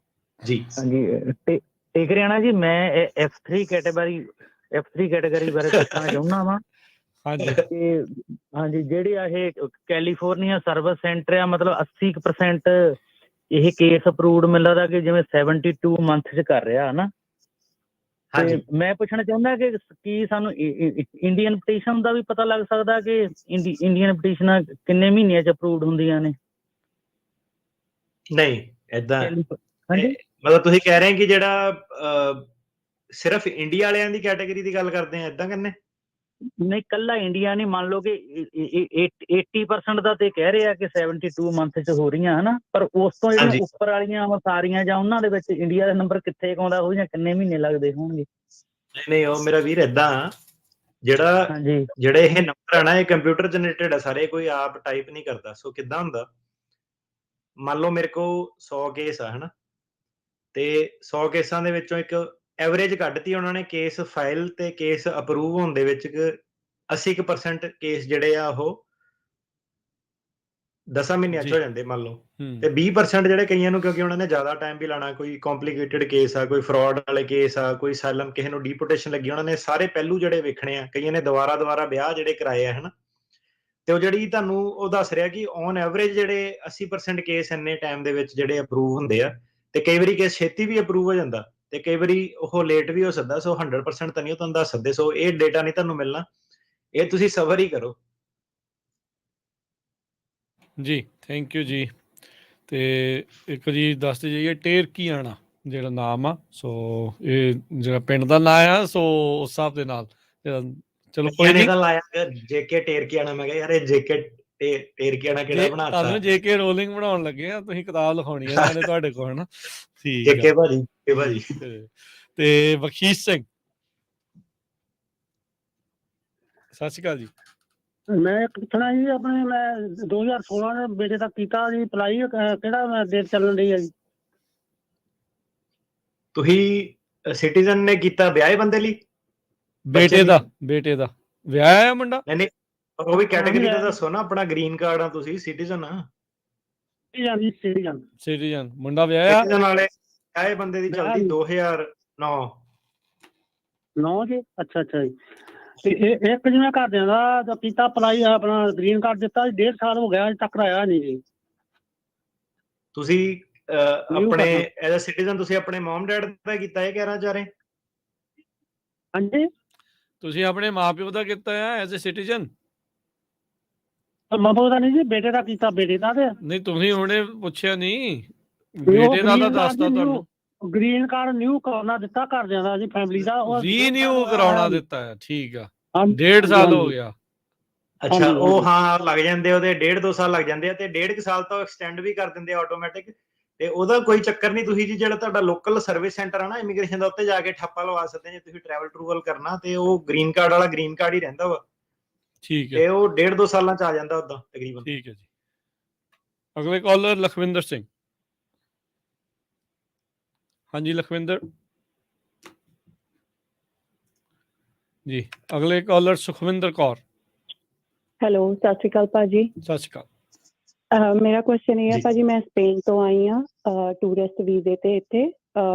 ਜੀ। ਹਾਂਜੀ, ਟੇਕਰਿਆਣਾ ਜੀ, ਮੈਂ F3 ਕੈਟਾਗਰੀ ਬਾਰੇ ਪੁੱਛਣਾ ਚਾਹੁੰਦਾ ਵਾਂ। ਹਾਂਜੀ। ਹਾਂਜੀ, ਜਿਹੜੀ ਇਹ ਕੈਲੀਫੋਰਨੀਆ ਸਰਵਿਸ ਸੈਂਟਰ ਆ, ਮਤਲਬ 80% ਇਹ ਕੇਸ ਅਪਰੂਵਡ ਮਿਲ ਰਿਹਾ ਕਿ ਜਿਵੇਂ 72 ਮੰਥ ਚ ਕਰ ਰਿਹਾ ਹਨਾ। ਤੇ ਮੈਂ ਪੁੱਛਣਾ ਚਾਹੁੰਦਾ ਕਿ ਕੀ ਸਾਨੂੰ ਇੰਡੀਅਨ ਪਟੀਸ਼ਨ ਦਾ ਵੀ ਪਤਾ ਲੱਗ ਸਕਦਾ ਕਿ ਇੰਡੀਅਨ ਪਟੀਸ਼ਨਾਂ ਕਿੰਨੇ ਮਹੀਨਿਆਂ ਚ ਅਪਰੂਵਡ ਹੁੰਦੀਆਂ ਨੇ? ਨਹੀਂ, ਏਦਾਂ ਮਤਲਬ ਤੁਸੀਂ ਕਹਿ ਰਹੇ ਕਿ ਜਿਹੜਾ ਸਿਰਫ ਇੰਡੀਆ ਵਾਲਿਆਂ ਦੀ ਕੈਟਾਗਰੀ ਦੀ ਗੱਲ ਕਰਦੇ ਆ, ਏਦਾਂ ਕਰਨੇ? ਨਹੀਂ, ਕੱਲਾ ਇੰਡੀਆ ਨਹੀਂ, ਮੰਨ ਲਓ ਕਿ 80% ਦਾ ਤੇ ਕਹਿ ਰਹੇ ਆ ਕਿ 72 ਮੰਥ ਚ ਹੋ ਰਹੀਆਂ ਹਨਾ, ਪਰ ਉਸ ਤੋਂ ਜਿਹੜੀਆਂ ਉੱਪਰ ਵਾਲੀਆਂ ਸਾਰੀਆਂ ਜਾਂ ਉਹਨਾਂ ਦੇ ਵਿੱਚ ਇੰਡੀਆ ਦਾ ਨੰਬਰ ਕਿੱਥੇ ਆਉਂਦਾ, ਉਹ ਜਾਂ ਕਿੰਨੇ ਮਹੀਨੇ ਲੱਗਦੇ ਹੋਣਗੇ? ਨਹੀਂ, ਉਹ ਮੇਰਾ ਵੀਰ ਏਦਾਂ ਜਿਹੜੇ ਇਹ ਨੰਬਰ ਆ ਨਾ, ਇਹ ਕੰਪਿਊਟਰ ਜਨਰੇਟਡ ਆ ਸਾਰੇ, ਕੋਈ ਆਪ ਟਾਈਪ ਨਹੀਂ ਕਰਦਾ। ਸੋ ਕਿੱਦਾਂ ਹੁੰਦਾ, ਮੰਨ ਲਓ ਮੇਰੇ ਕੋਲ 100 ਕੇਸ ਆ ਹਨਾ, ਤੇ 100 ਕੇਸਾਂ ਦੇ ਵਿੱਚੋਂ ਇੱਕ ਐਵਰੇਜ ਕੱਢਤੀ ਉਹਨਾਂ ਨੇ ਕੇਸ ਫਾਈਲ ਤੇ ਕੇਸ ਅਪਰੂਵ ਹੋਣ ਦੇ ਵਿੱਚ 80% ਕੇਸ ਜਿਹੜੇ ਆ ਉਹ 10 ਮਹੀਨਿਆਂ ਚ ਹੋ ਜਾਂਦੇ ਮੰਨ ਲਓ, ਤੇ 20% ਜਿਹੜੇ ਕਈਆਂ ਨੂੰ, ਕਿਉਂਕਿ ਉਹਨਾਂ ਨੇ ਜ਼ਿਆਦਾ ਟਾਈਮ ਵੀ ਲਾਣਾ, ਕੋਈ ਕੰਪਲਿਕੇਟਡ ਕੇਸ ਆ, ਕੋਈ ਫਰਾਡ ਵਾਲੇ ਕੇਸ ਆ, ਕੋਈ ਸਾਇਲਮ, ਕਿਸੇ ਨੂੰ ਡੀਪੋਰਟੇਸ਼ਨ ਲੱਗੀ, ਉਹਨਾਂ ਨੇ ਸਾਰੇ ਪਹਿਲੂ ਜਿਹੜੇ ਵੇਖਣੇ ਆ, ਕਈਆਂ ਨੇ ਦੁਬਾਰਾ ਵਿਆਹ ਜਿਹੜੇ ਕਰਾਏ ਆ ਹਨਾ, ਤੇ ਉਹ ਜਿਹੜੀ ਤੁਹਾਨੂੰ ਉਹ ਦੱਸ ਰਿਹਾ ਕਿ ਔਨ ਐਵਰੇਜ ਜਿਹੜੇ 80% ਕੇਸ ਇੰਨੇ ਟਾਈਮ ਦੇ ਵਿੱਚ ਜਿਹੜੇ ਅਪਰੂਵ ਹੁੰਦੇ ਆ, ਤੇ ਕਈ ਵਾਰੀ ਕੇਸ ਛੇਤੀ ਵੀ ਅਪਰੂਵ ਹੋ ਜਾਂਦਾ ਤੇ ਕਈ ਵਾਰੀ ਉਹ ਲੇਟ ਵੀ ਹੋ ਸਕਦਾ। ਸੋ 100% ਤਾਂ ਨਹੀਂ ਉਹ ਤੁਹਾਨੂੰ ਦੱਸ ਸਕਦੇ। ਸੋ ਇਹ ਡੇਟਾ ਨਹੀਂ ਤੁਹਾਨੂੰ ਮਿਲਣਾ, ਇਹ ਤੁਸੀਂ ਸਬਰ ਹੀ ਕਰੋ ਜੀ। ਥੈਂਕ ਯੂ ਜੀ। ਤੇ ਇੱਕ ਜੀ ਦੱਸਦੇ ਜਾਈਏ ਟੇਰਕੀਆਣਾ ਜਿਹੜਾ ਨਾਮ ਆ, ਸੋ ਇਹ ਜਿਹੜਾ ਪਿੰਡ ਦਾ ਨਾਂ ਆ, ਸੋ ਉਸ ਹਿਸਾਬ ਦੇ ਨਾਲ ਚਲੋ ਕੋਈ ਨਹੀਂ। ਤਾਂ ਲਾਇਆ ਜੇਕੇ ਟੇਰਕੀਆਣਾ, ਮੈਂ ਕਿਹਾ ਯਾਰ ਇਹ ਜੇਕੇ ਟੇਰਕੀਆਣਾ ਕਿਹੜਾ ਬਣਾਤਾ। ਤੁਹਾਨੂੰ ਜੇਕੇ ਰੋਲਿੰਗ ਬਣਾਉਣ ਲੱਗੇ ਆ, ਤੁਸੀਂ ਕਿਤਾਬ ਲਿਖਾਉਣੀ ਹੈ ਨਾਲੇ ਤੁਹਾਡੇ ਕੋਲ ਨਾ। ਠੀਕ ਜੇਕੇ ਆ ਭਾਜੀ। ਤੇ ਬਖਸ਼ੀਸ਼ ਸਿੰਘ, ਸਤਿ ਸ਼੍ਰੀ ਅਕਾਲ ਜੀ। ਮੈਂ ਪੁੱਛਣਾ ਜੀ, ਆਪਣੇ ਮੈਂ 2016 ਦੇ ਬੇਟੇ ਦਾ ਕੀਤਾ ਜੀ ਅਪਲਾਈ, ਕਿਹੜਾ ਡੇਟ ਚੱਲਣ ਰਹੀ ਹੈ ਜੀ? ਤੁਸੀਂ ਸਿਟੀਜ਼ਨ ਨੇ ਕੀਤਾ ਵਿਆਹੇ ਬੰਦੇ ਲਈ? ਬੇਟੇ ਦਾ ਵਿਆਹ ਆ ਮੁੰਡਾ? ਨਹੀਂ ਉਹ ਵੀ ਕੈਟਾਗਰੀ ਦਾ ਦੱਸੋ ਨਾ। ਆਪਣਾ ਗ੍ਰੀਨ ਕਾਰਡ ਆ, ਤੁਸੀਂ ਸਿਟੀਜ਼ਨ ਆ? ਸਿਟੀਜ਼ਨ ਮੁੰਡਾ ਵਿਆਹਿਆ? ਸਿਟੀਜ਼ਨ ਵਾਲੇ ਵਿਆਹੇ ਬੰਦੇ ਦੀ ਚੱਲਦੀ 2009 ਜੀ। ਅੱਛਾ ਜੀ। ਤੇ ਇੱਕ ਜਿਵੇਂ ਘਰਦਿਆਂ ਦਾ ਕੀਤਾ ਅਪਲਾਈ, ਆਪਣਾ ਗ੍ਰੀਨ ਕਾਰਡ ਦਿੱਤਾ, 1.5 ਸਾਲ ਹੋ ਗਿਆ, ਅਜੇ ਤੱਕ ਆਇਆ ਨਹੀਂ ਜੀ। ਤੁਸੀਂ ਆਪਣੇ ਐਜ਼ ਅ ਸਿਟੀਜ਼ਨ ਤੁਸੀਂ ਆਪਣੇ ਮਮ ਡੈਡ ਦਾ ਕੀਤਾ ਇਹ ਕਹਿਣਾ ਚਾਹ ਰਹੇ? ਹਾਂਜੀ, ਤੁਸੀਂ ਆਪਣੇ ਮਾਪਿਓ ਦਾ ਕੀਤਾ ਹੈ ਐਜ਼ ਅ ਸਿਟੀਜ਼ਨ? ਮਾਪੇ ਦਾ ਨਹੀਂ ਜੀ, ਬੇਟੇ ਦਾ ਕੀਤਾ। ਬੇਟੇ ਦਾ ਤੇ ਨਹੀਂ, ਤੁਸੀਂ ਹੁਣੇ ਪੁੱਛਿਆ ਨਹੀਂ, ਬੇਟੇ ਦਾ ਤਾਂ ਦੱਸਤਾ ਤੁਹਾਨੂੰ। ਗ੍ਰੀਨ ਕਾਰਡ ਨਿਊ ਕਰਾਉਣਾ ਦਿੱਤਾ ਘਰਦਿਆਂ ਦਾ ਜੀ, ਫੈਮਿਲੀ ਦਾ। ਰੀਨਿਊ ਕਰਾਉਣਾ ਦਿੱਤਾ ਹੈ, ਠੀਕ ਆ। 1.5 ਸਾਲ ਹੋ ਗਿਆ। ਅੱਛਾ, ਉਹ ਹਾਂ ਲੱਗ ਜਾਂਦੇ ਉਹਦੇ 1.5-2 ਸਾਲ ਲੱਗ ਜਾਂਦੇ ਆ, ਤੇ 1.5 ਸਾਲ ਤੋਂ ਐਕਸਟੈਂਡ ਵੀ ਕਰ ਦਿੰਦੇ ਆ ਆਟੋਮੈਟਿਕ। ਤੇ ਉਹਦਾ ਕੋਈ ਚੱਕਰ ਨਹੀਂ। ਤੁਸੀਂ ਜੀ ਜਿਹੜਾ ਤੁਹਾਡਾ ਲੋਕਲ ਸਰਵਿਸ ਸੈਂਟਰ ਆ ਨਾ ਇਮੀਗ੍ਰੇਸ਼ਨ ਦਾ, ਉੱਤੇ ਜਾ ਕੇ ਠੱਪਾ ਲਵਾ ਸਕਦੇ ਜੇ ਤੁਸੀਂ ਟਰੈਵਲ ਟਰੂਵਲ ਕਰਨਾ, ਤੇ ਉਹ ਗ੍ਰੀਨ ਕਾਰਡ ਵਾਲਾ ਗ੍ਰੀਨ ਕਾਰਡ ਹੀ ਰਹਿੰਦਾ ਵਾ। ਠੀਕ ਹੈ, ਤੇ ਉਹ 1.5-2 ਸਾਲਾਂ ਚ ਆ ਜਾਂਦਾ ਉਦਾਂ ਤਕਰੀਬਨ। ਠੀਕ ਹੈ ਜੀ। ਅਗਲੇ ਕਾਲਰ ਲਖਵਿੰਦਰ ਸਿੰਘ। ਹਾਂਜੀ ਲਖਵਿੰਦਰ ਜੀ। ਅਗਲੇ ਕਾਲਰ ਸੁਖਵਿੰਦਰ ਕੌਰ। ਹੈਲੋ, ਸਤਿ ਸ਼੍ਰੀ ਅਕਾਲ ਭਾਜੀ। ਸਤਿ ਸ਼੍ਰੀ ਅਕਾਲ। ਮੇਰਾ ਕੁਐਸਚਨ ਇਹ ਹੈ ਭਾਜੀ, ਮੈਂ ਸਪੇਨ ਤੋਂ ਆਈ ਹਾਂ ਟੂਰਿਸਟ ਵੀਜ਼ੇ ਤੇ। ਇੱਥੇ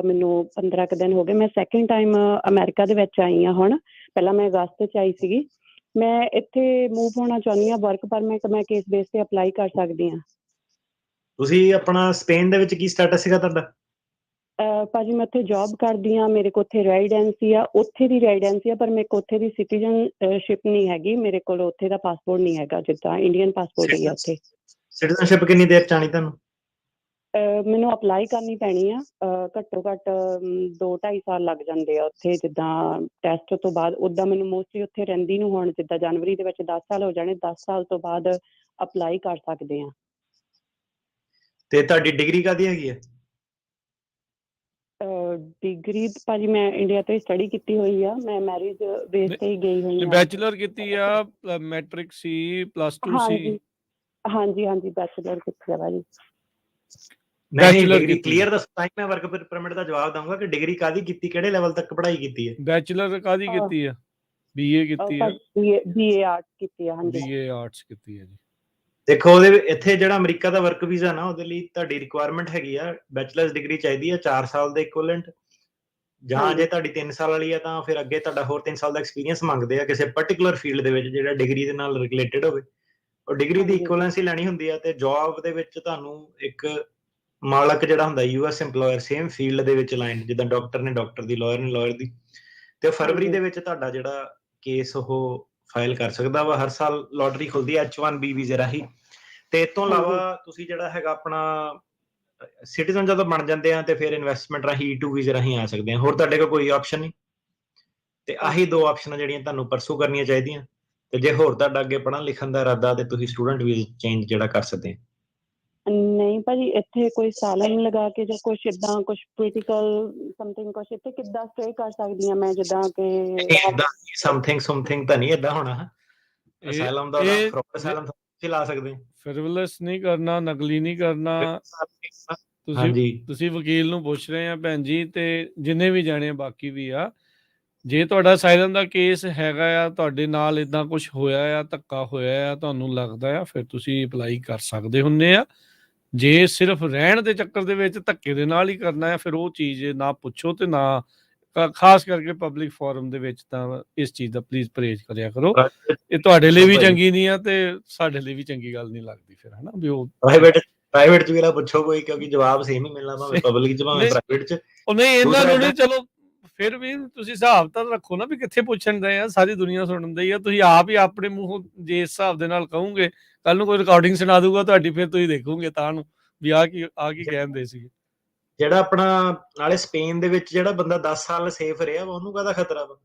ਮੈਨੂੰ 15 ਕੁ ਦਿਨ ਹੋ ਗਏ। ਮੈਂ ਸੈਕਿੰਡ ਟਾਈਮ ਅਮਰੀਕਾ ਦੇ ਵਿੱਚ ਆਈ ਹਾਂ ਹੁਣ। ਪਹਿਲਾਂ ਮੈਂ ਅਗਸਤ 'ਚ ਆਈ ਸੀਗੀ। ਮੈਂ ਇੱਥੇ ਮੂਵ ਹੋਣਾ ਚਾਹੁੰਦੀ ਹਾਂ। ਵਰਕ ਪਰਮਿਟ ਮੈਂ ਕਿਸ ਬੇਸ ਤੇ ਅਪਲਾਈ ਕਰ ਸਕਦੀ ਹਾਂ? ਤੁਸੀਂ ਆਪਣਾ ਸਪੇਨ ਦੇ ਵਿੱਚ ਕੀ ਸਟੇਟਸ ਸੀਗਾ ਤੁਹਾਡਾ? ਭਾਜੀ ਮੈਂ ਉੱਥੇ ਜੌਬ ਕਰਦੀ ਹਾਂ, ਮੇਰੇ ਕੋਲ ਉੱਥੇ ਰੈਜ਼ੀਡੈਂਸੀ ਆ, ਉੱਥੇ ਦੀ ਰੈਜ਼ੀਡੈਂਸੀ ਆ, ਪਰ ਮੇਰੇ ਕੋਲ ਉੱਥੇ ਦੀ ਸਿਟੀਜ਼ਨਸ਼ਿਪ ਨਹੀਂ ਹੈਗੀ। ਮੇਰੇ ਕੋਲ ਉੱਥੇ ਦਾ ਪਾਸਪੋਰਟ ਨਹੀਂ ਹੈਗਾ, ਜਿੱਦਾਂ ਇੰਡੀਅਨ ਪਾਸਪੋਰਟ ਹੀ ਆ ਉੱਥੇ। ਸਿਟੀਜ਼ਨਸ਼ਿਪ ਕਿੰਨੀ ਦੇਰ ਚ ਆਣੀ ਤੁਹਾਨੂੰ? ਮੈਨੂੰ ਅਪਲਾਈ ਕਰਨੀ ਪੈਣੀ ਆ, ਘੱਟੋ ਘੱਟ 2-2.5 ਸਾਲ ਲੱਗ ਜਾਂਦੇ ਆ ਉੱਥੇ, ਜਿੱਦਾਂ ਟੈਸਟ ਤੋਂ ਬਾਅਦ। ਉੱਦਾਂ ਮੈਨੂੰ ਮੋਸਟਲੀ ਉੱਥੇ ਰਹਿੰਦੀ ਨੂੰ ਹੁਣ ਜਿੱਦਾਂ ਜਨਵਰੀ ਦੇ ਵਿੱਚ 10 ਸਾਲ ਹੋ ਜਾਣੇ, 10 ਸਾਲ ਤੋਂ ਬਾਅਦ ਅਪਲਾਈ ਕਰ ਸਕਦੇ ਆ। ਤੇ ਤੁਹਾਡੀ ਡਿਗਰੀ ਕਾਹਦੀ ਹੈਗੀ ਹੈ? ਡਿਗਰੀ ਭਾਜੀ ਮੈਂ ਇੰਡੀਆ ਤੋਂ ਹੀ ਸਟੱਡੀ ਕੀਤੀ ਹੋਈ ਆ। ਮੈਂ ਮੈਰਿਜ ਬੇਸ ਤੇ ਹੀ ਗਈ ਹੋਈ ਆ। ਬੈਚਲਰ ਕੀਤੀ ਆ, ਮੈਟ੍ਰਿਕ ਸੀ, +2 ਸੀ? ਹਾਂਜੀ ਬੈਚਲਰ ਕੀਤੀ ਆ ਭਾਜੀ। ਨਹੀਂ, ਡਿਗਰੀ ਕਲੀਅਰ ਦੱਸੋ ਤਾਂ ਹੀ ਮੈਂ ਵਰਕ ਪਰਮਿਟ ਦਾ ਜਵਾਬ ਦਊਂਗਾ ਕਿ ਡਿਗਰੀ ਕਾਹਦੀ ਕੀਤੀ, ਕਿਹੜੇ ਲੈਵਲ ਤੱਕ ਪੜ੍ਹਾਈ ਕੀਤੀ ਹੈ? ਬੈਚਲਰ ਕਾਹਦੀ ਕੀਤੀ ਆ? BA ਕੀਤੀ ਆ? BA ਆਰਟਸ ਕੀਤੀ ਆ। ਹਾਂਜੀ, BA ਆਰਟਸ ਕੀਤੀ ਆ ਜੀ। ਦੇਖੋ ਉਹਦੇ ਇੱਥੇ ਜਿਹੜਾ ਅਮਰੀਕਾ ਦਾ ਵਰਕ ਵੀਜ਼ਾ ਨਾ, ਉਹਦੇ ਲਈ ਤੁਹਾਡੀ ਰਿਕੁਆਇਰਮੈਂਟ ਹੈਗੀ ਆ ਬੈਚਲਰਸ ਡਿਗਰੀ ਚਾਹੀਦੀ ਆ 4 ਸਾਲ ਦੇ ਇਕੁਇਵਲੈਂਟ, ਜਾਂ ਜੇ ਤੁਹਾਡੀ 3 ਸਾਲ ਵਾਲੀ ਆ ਤਾਂ ਫਿਰ ਅੱਗੇ ਤੁਹਾਡਾ ਹੋਰ 3 ਸਾਲ ਦਾ ਐਕਸਪੀਰੀਅੰਸ ਮੰਗਦੇ ਆ ਕਿਸੇ ਪਾਰਟਿਕੂਲਰ ਫੀਲਡ ਦੇ ਵਿੱਚ ਜਿਹੜਾ ਡਿਗਰੀ ਦੇ ਨਾਲ ਰਿਲੇਟਡ ਹੋਵੇ। ਉਹ ਡਿਗਰੀ ਦੀ ਇਕੁਇਵਲੈਂਸੀ ਲੈਣੀ ਹੁੰਦੀ ਆ। ਤੇ ਜੌਬ ਦੇ ਵਿੱਚ ਤੁਹਾਨੂੰ ਇੱਕ ਮਾਲਕ ਜਿਹੜਾ ਹੁੰਦਾ US EMPLOYER ਸੇਮ ਫੀਲਡ ਦੇ ਵਿੱਚ ਲਾਈਨ, ਜਿੱਦਾਂ ਡਾਕਟਰ ਨੇ ਡਾਕਟਰ ਦੀ, ਲਾਇਰ ਨੇ ਲਾਇਰ ਦੀ। ਤੇ ਫਰਵਰੀ ਦੇ ਵਿੱਚ ਤੁਹਾਡਾ ਜਿਹੜਾ ਕੇਸ ਉਹ ਫਾਈਲ ਕਰ ਸਕਦਾ ਵਾ। ਹਰ ਸਾਲ ਲੋਟਰੀ ਖੁੱਲਦੀ ਹੈ H1B ਵੀਜ਼ੇ ਰਾਹੀਂ। ਤੇ ਇਸ ਤੋਂ ਇਲਾਵਾ ਤੁਸੀਂ ਜਿਹੜਾ ਹੈਗਾ ਆਪਣਾ ਸਿਟੀਜ਼ਨ ਜਦੋਂ ਬਣ ਜਾਂਦੇ ਆ ਤੇ ਫਿਰ ਇਨਵੈਸਟਮੈਂਟ ਰਾਹੀਂ E2 ਵੀਜ਼ੇ ਰਾਹੀਂ ਆ ਸਕਦੇ ਆ। ਹੋਰ ਤੁਹਾਡੇ ਕੋਲ ਕੋਈ ਆਪਸ਼ਨ ਨਹੀਂ। ਤੇ ਆਹੀ 2 ਆਪਸ਼ਨਾਂ ਜਿਹੜੀਆਂ ਤੁਹਾਨੂੰ ਪਰਸੂ ਕਰਨੀਆਂ ਚਾਹੀਦੀਆਂ। ਤੇ ਜੇ ਹੋਰ ਤੁਹਾਡਾ ਅੱਗੇ ਪੜ੍ਹਨ ਲਿਖਣ ਦਾ ਇਰਾਦਾ ਤੇ ਤੁਸੀਂ ਸਟੂਡੈਂਟ ਵੀਜ਼ਾ ਚੇਂਜ ਜਿਹੜਾ ਕਰ ਸਕਦੇ ਆ। ਨਹੀਂ ਭਾਜੀ, ਇੱਥੇ ਕੋਈ ਸਾਲਨ ਲਗਾ ਕੇ ਜਾਂ ਕੁਛ ਏਦਾਂ ਕੁਛ ਪੋਲੀਟੀਕਲ ਸਮਥਿੰਗ ਕੁਛ ਇੱਥੇ ਕਿੱਦਾਂ ਸਟੇ ਕਰ ਸਕਦੀ ਹਾਂ ਮੈਂ? ਜਿੱਦਾਂ ਕਿ ਸਮਥਿੰਗ ਤਾਂ ਨਹੀਂ ਏਦਾਂ ਹੋਣਾ। ਅਸਾਈਲਮ ਦਾ ਅਸਾਈਲਮ ਤੁਸੀਂ ਲਾ ਸਕਦੇ ਹੋ। ਫਰਵਲਸ ਨਹੀਂ ਕਰਨਾ, ਨਕਲੀ ਨਹੀਂ ਕਰਨਾ। ਤੁਸੀਂ ਵਕੀਲ ਨੂੰ ਪੁੱਛ ਰਹੇ ਆ ਭੈਣ ਜੀ, ਤੇ ਜਿੰਨੇ ਵੀ ਜਾਣੇ ਬਾਕੀ ਵੀ ਆ, ਜੇ ਤੁਹਾਡਾ ਅਸਾਈਲਮ ਦਾ ਕੇਸ ਹੈਗਾ ਆ, ਤੁਹਾਡੇ ਨਾਲ ਇਦਾਂ ਕੁਝ ਹੋਇਆ ਆ, ਧੱਕਾ ਹੋਇਆ ਆ, ਤੁਹਾਨੂੰ ਲੱਗਦਾ ਆ, ਫਿਰ ਤੁਸੀਂ ਅਪਲਾਈ ਕਰ ਸਕਦੇ ਹੁੰਦੇ ਆ। ਜੇ ਸਿਰਫ ਰਹਿਣ ਦੇ ਚੱਕਰ ਦੇ ਵਿੱਚ ਧੱਕੇ ਦੇ ਨਾਲ ਹੀ ਕਰਨਾ ਹੈ, ਫਿਰ ਉਹ ਚੀਜ਼ ਨਾ ਪੁੱਛੋ ਤੇ ਨਾ ਖਾਸ ਕਰਕੇ ਪਬਲਿਕ ਫੋਰਮ ਦੇ ਵਿੱਚ ਤਾਂ ਇਸ ਚੀਜ਼ ਦਾ ਪਲੀਜ਼ ਪਰਹੇਜ਼ ਕਰਿਆ ਕਰੋ। ਪ੍ਰਾਈਵੇਟ ਇਹ ਤੁਹਾਡੇ ਲਈ ਵੀ ਭਾਈ ਚੰਗੀ ਨਹੀਂ ਆ ਤੇ ਸਾਡੇ ਲਈ ਵੀ ਚੰਗੀ ਗੱਲ ਨਹੀਂ ਲੱਗਦੀ ਫਿਰ, ਹਨਾ ਵੀ ਉਹ ਪ੍ਰਾਈਵੇਟ ਚ ਵੀ ਨਾ ਪੁੱਛੋ ਕੋਈ, ਕਿਉਂਕਿ ਜਵਾਬ ਸੇਮ ਹੀ ਮਿਲਣਾ ਭਾਵੇਂ ਪਬਲਿਕ ਚ ਭਾਵੇਂ ਨਹੀਂ ਪ੍ਰਾਈਵੇਟ ਚ। ਉਹ ਨਹੀਂ ਇਹਨਾਂ ਦੂਸਰਾ ਨੂੰ ਨਹੀਂ, ਚਲੋ ਫਿਰ ਵੀ ਤੁਸੀਂ ਹਿਸਾਬ ਤਾਂ ਰੱਖੋ ਨਾ ਵੀ ਕਿੱਥੇ ਪੁੱਛਣ ਦੇ ਆ, ਸਾਰੀ ਦੁਨੀਆ ਸੁਣਨ ਦੀ ਆ। ਤੁਸੀਂ ਆਪ ਹੀ ਆਪਣੇ ਮੂੰਹੋਂ ਜੇ ਇਸ ਹਿਸਾਬ ਦੇ ਨਾਲ ਕਹੋਗੇ, ਕੱਲ ਨੂੰ ਕੋਈ ਰਿਕਾਰਡਿੰਗ ਸੁਣਾ ਦੂਗਾ ਤੁਹਾਡੀ, ਫਿਰ ਤੁਸੀਂ ਦੇਖੋਗੇ ਤਾਂ ਨੂੰ ਵੀ ਆ ਕੀ ਕਹਿੰਦੇ ਸੀ। ਜਿਹੜਾ ਆਪਣਾ ਨਾਲੇ ਸਪੇਨ ਦੇ ਵਿੱਚ ਜਿਹੜਾ ਬੰਦਾ 10 ਸਾਲ ਸੇਫ ਰਿਹਾ ਵਾ, ਉਹਨੂੰ ਕਾਹਦਾ ਖਤਰਾ ਵਾ?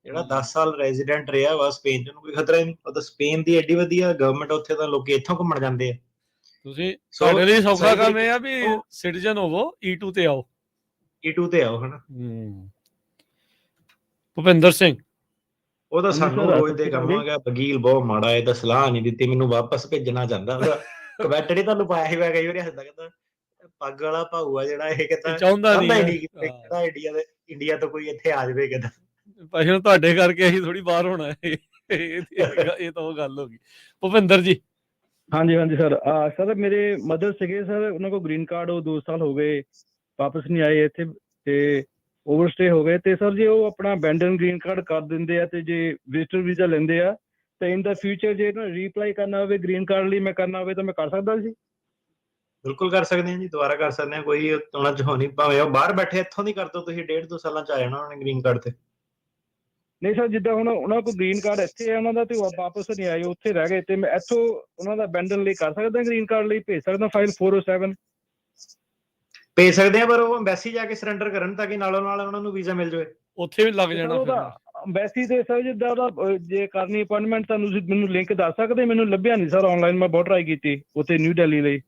ਜਿਹੜਾ 10 ਸਾਲ ਰੈਜ਼ੀਡੈਂਟ ਰਿਹਾ ਵਾ ਸਪੇਨ ਚ, ਉਹਨੂੰ ਕੋਈ ਖਤਰਾ ਹੀ ਨਹੀਂ। ਉਹ ਤਾਂ ਸਪੇਨ ਦੀ ਐਡੀ ਵਧੀਆ ਗਵਰਨਮੈਂਟ, ਉੱਥੇ ਤਾਂ ਲੋਕੀ ਇੱਥੋਂ ਘੁੰਮਣ ਜਾਂਦੇ ਆ। ਤੁਸੀਂ ਤੁਹਾਡੇ ਲਈ ਸੌਖਾ ਕੰਮ ਇਹ ਆ ਵੀ ਸਿਟੀਜ਼ਨ ਹੋਵੋ, E2 ਤੇ ਆਓ, E2 ਤੇ ਆਓ, ਹਨਾ। ਭੁਪਿੰਦਰ ਸਿੰਘ ਉਹ ਤਾਂ ਸਾਨੂੰ ਰੋਜ਼ ਦੇ ਕੰਮ ਆ ਗਿਆ, ਵਕੀਲ ਬਹੁਤ ਮਾੜਾ, ਇਹ ਤਾਂ ਸਲਾਹ ਨਹੀਂ ਦਿੱਤੀ, ਮੈਨੂੰ ਵਾਪਸ ਭੇਜਣਾ ਚਾਹੁੰਦਾ। ਉਹਦਾ ਕਮੈਂਟ ਨਹੀਂ ਤੁਹਾਨੂੰ ਪਾਇਆ ਸੀ, ਮੈਂ ਕਈ ਵਾਰੀ ਹੱਸਦਾ, ਕਹਿੰਦਾ ਪੱਗ ਵਾਲਾ ਭਾਊ ਆ ਜਿਹੜਾ, ਇਹ ਕਹਿੰਦਾ ਚਾਹੁੰਦਾ ਨਹੀਂ ਇੰਡੀਆ ਤੋਂ ਕੋਈ ਇੱਥੇ ਆ ਜਾਵੇ, ਕਹਿੰਦਾ ਭਾਈ ਹੁਣ ਤੁਹਾਡੇ ਕਰਕੇ ਅਸੀਂ ਥੋੜੀ ਬਾਹਰ ਹੋਣਾ ਹੈ। ਇਹ ਤਾਂ ਉਹ ਗੱਲ ਹੋ ਗਈ। ਭੁਪਿੰਦਰ ਜੀ। ਹਾਂਜੀ ਹਾਂਜੀ ਸਰ, ਸਰ ਮੇਰੇ ਮਦਰ ਸੀਗੇ ਸਰ, ਉਹਨਾਂ ਕੋਲ ਗ੍ਰੀਨ ਕਾਰਡ ਉਹ 2 ਸਾਲ ਹੋ ਗਏ, ਵਾਪਸ ਨਹੀਂ ਆਏ ਇੱਥੇ ਤੇ ਓਵਰਸਟੇ ਹੋ ਗਏ। ਤੇ ਸਰ ਜੇ ਉਹ ਆਪਣਾ ਅਬੈਂਡਨ ਗ੍ਰੀਨ ਕਾਰਡ ਕਰ ਦਿੰਦੇ ਆ ਤੇ ਜੇ ਵਿਜ਼ਟਰ ਵੀਜ਼ਾ ਲੈਂਦੇ ਆ, ਤੇ ਇਨ ਦਾ ਫਿਊਚਰ ਜੇ ਨਾ ਰੀਅਪਲਾਈ ਕਰਨਾ ਹੋਵੇ ਗ੍ਰੀਨ ਕਾਰਡ ਲਈ, ਮੈਂ ਕਰਨਾ ਹੋਵੇ ਤਾਂ ਮੈਂ ਕਰ ਸਕਦਾ ਜੀ? ਬਿਲਕੁਲ ਕਰ ਸਕਦੇ ਹਾਂ ਜੀ, ਦੁਬਾਰਾ ਕਰ ਸਕਦੇ ਹਾਂ, ਕੋਈ ਉਹਨਾਂ ਚ ਹੋਣੀ। ਭਾਵੇਂ ਉਹ ਬਾਹਰ ਬੈਠੇ, ਇੱਥੋਂ ਦੀ ਕਰ ਦੋ ਤੁਸੀਂ, 1.5-2 ਸਾਲਾਂ ਚ ਆ ਜਾਣਾ ਉਹਨਾਂ ਨੇ ਗ੍ਰੀਨ ਕਾਰਡ ਤੇ। ਨਹੀਂ ਸਰ, ਜਿੱਦਾਂ ਹੁਣ ਉਹਨਾਂ ਕੋਲ ਗ੍ਰੀਨ ਕਾਰਡ ਇੱਥੇ ਹੈ ਉਹਨਾਂ ਦਾ, ਤੇ ਵਾਪਸ ਨਹੀਂ ਆਏ, ਉੱਥੇ ਰਹਿ ਗਏ, ਤੇ ਮੈਂ ਇੱਥੋਂ ਉਹਨਾਂ ਦਾ ਅਬੈਂਡਨ ਲਈ ਕਰ ਸਕਦਾ, ਗ੍ਰੀਨ ਕਾਰਡ ਲਈ ਭੇਜ ਸਕਦਾ ਫਾਈਲ 407? ਭੇਜ ਸਕਦੇ ਆ, ਪਰ ਉਹ ਐਮਬੈਸੀ ਜਾ ਕੇ ਸਰੈਂਡਰ ਕਰਨ ਤਾਂ ਕਿ ਨਾਲੋਂ ਨਾਲ ਉਹਨਾਂ ਨੂੰ ਵੀਜ਼ਾ ਮਿਲ ਜਾਵੇ। ਉੱਥੇ ਵੀ ਲੱਗ ਜਾਣਾ ਫਿਰ ਐਮਬੈਸੀ ਤੇ ਸਰ, ਜਿੱਦਾਂ ਉਹਦਾ ਜੇ ਕਰਨੀ ਅਪਾਇੰਟਮੈਂਟ, ਤੁਹਾਨੂੰ ਮੈਨੂੰ ਲਿੰਕ ਦੱਸ ਸਕਦੇ? ਮੈਨੂੰ ਲੱਭਿਆ ਨਹੀਂ ਸਰ ਆਨਲਾਈਨ, ਮੈਂ ਬਹੁਤ ਟਰਾਈ ਕੀਤੀ ਉੱਥੇ ਨਿਊ ਦਿੱਲੀ ਲਈ।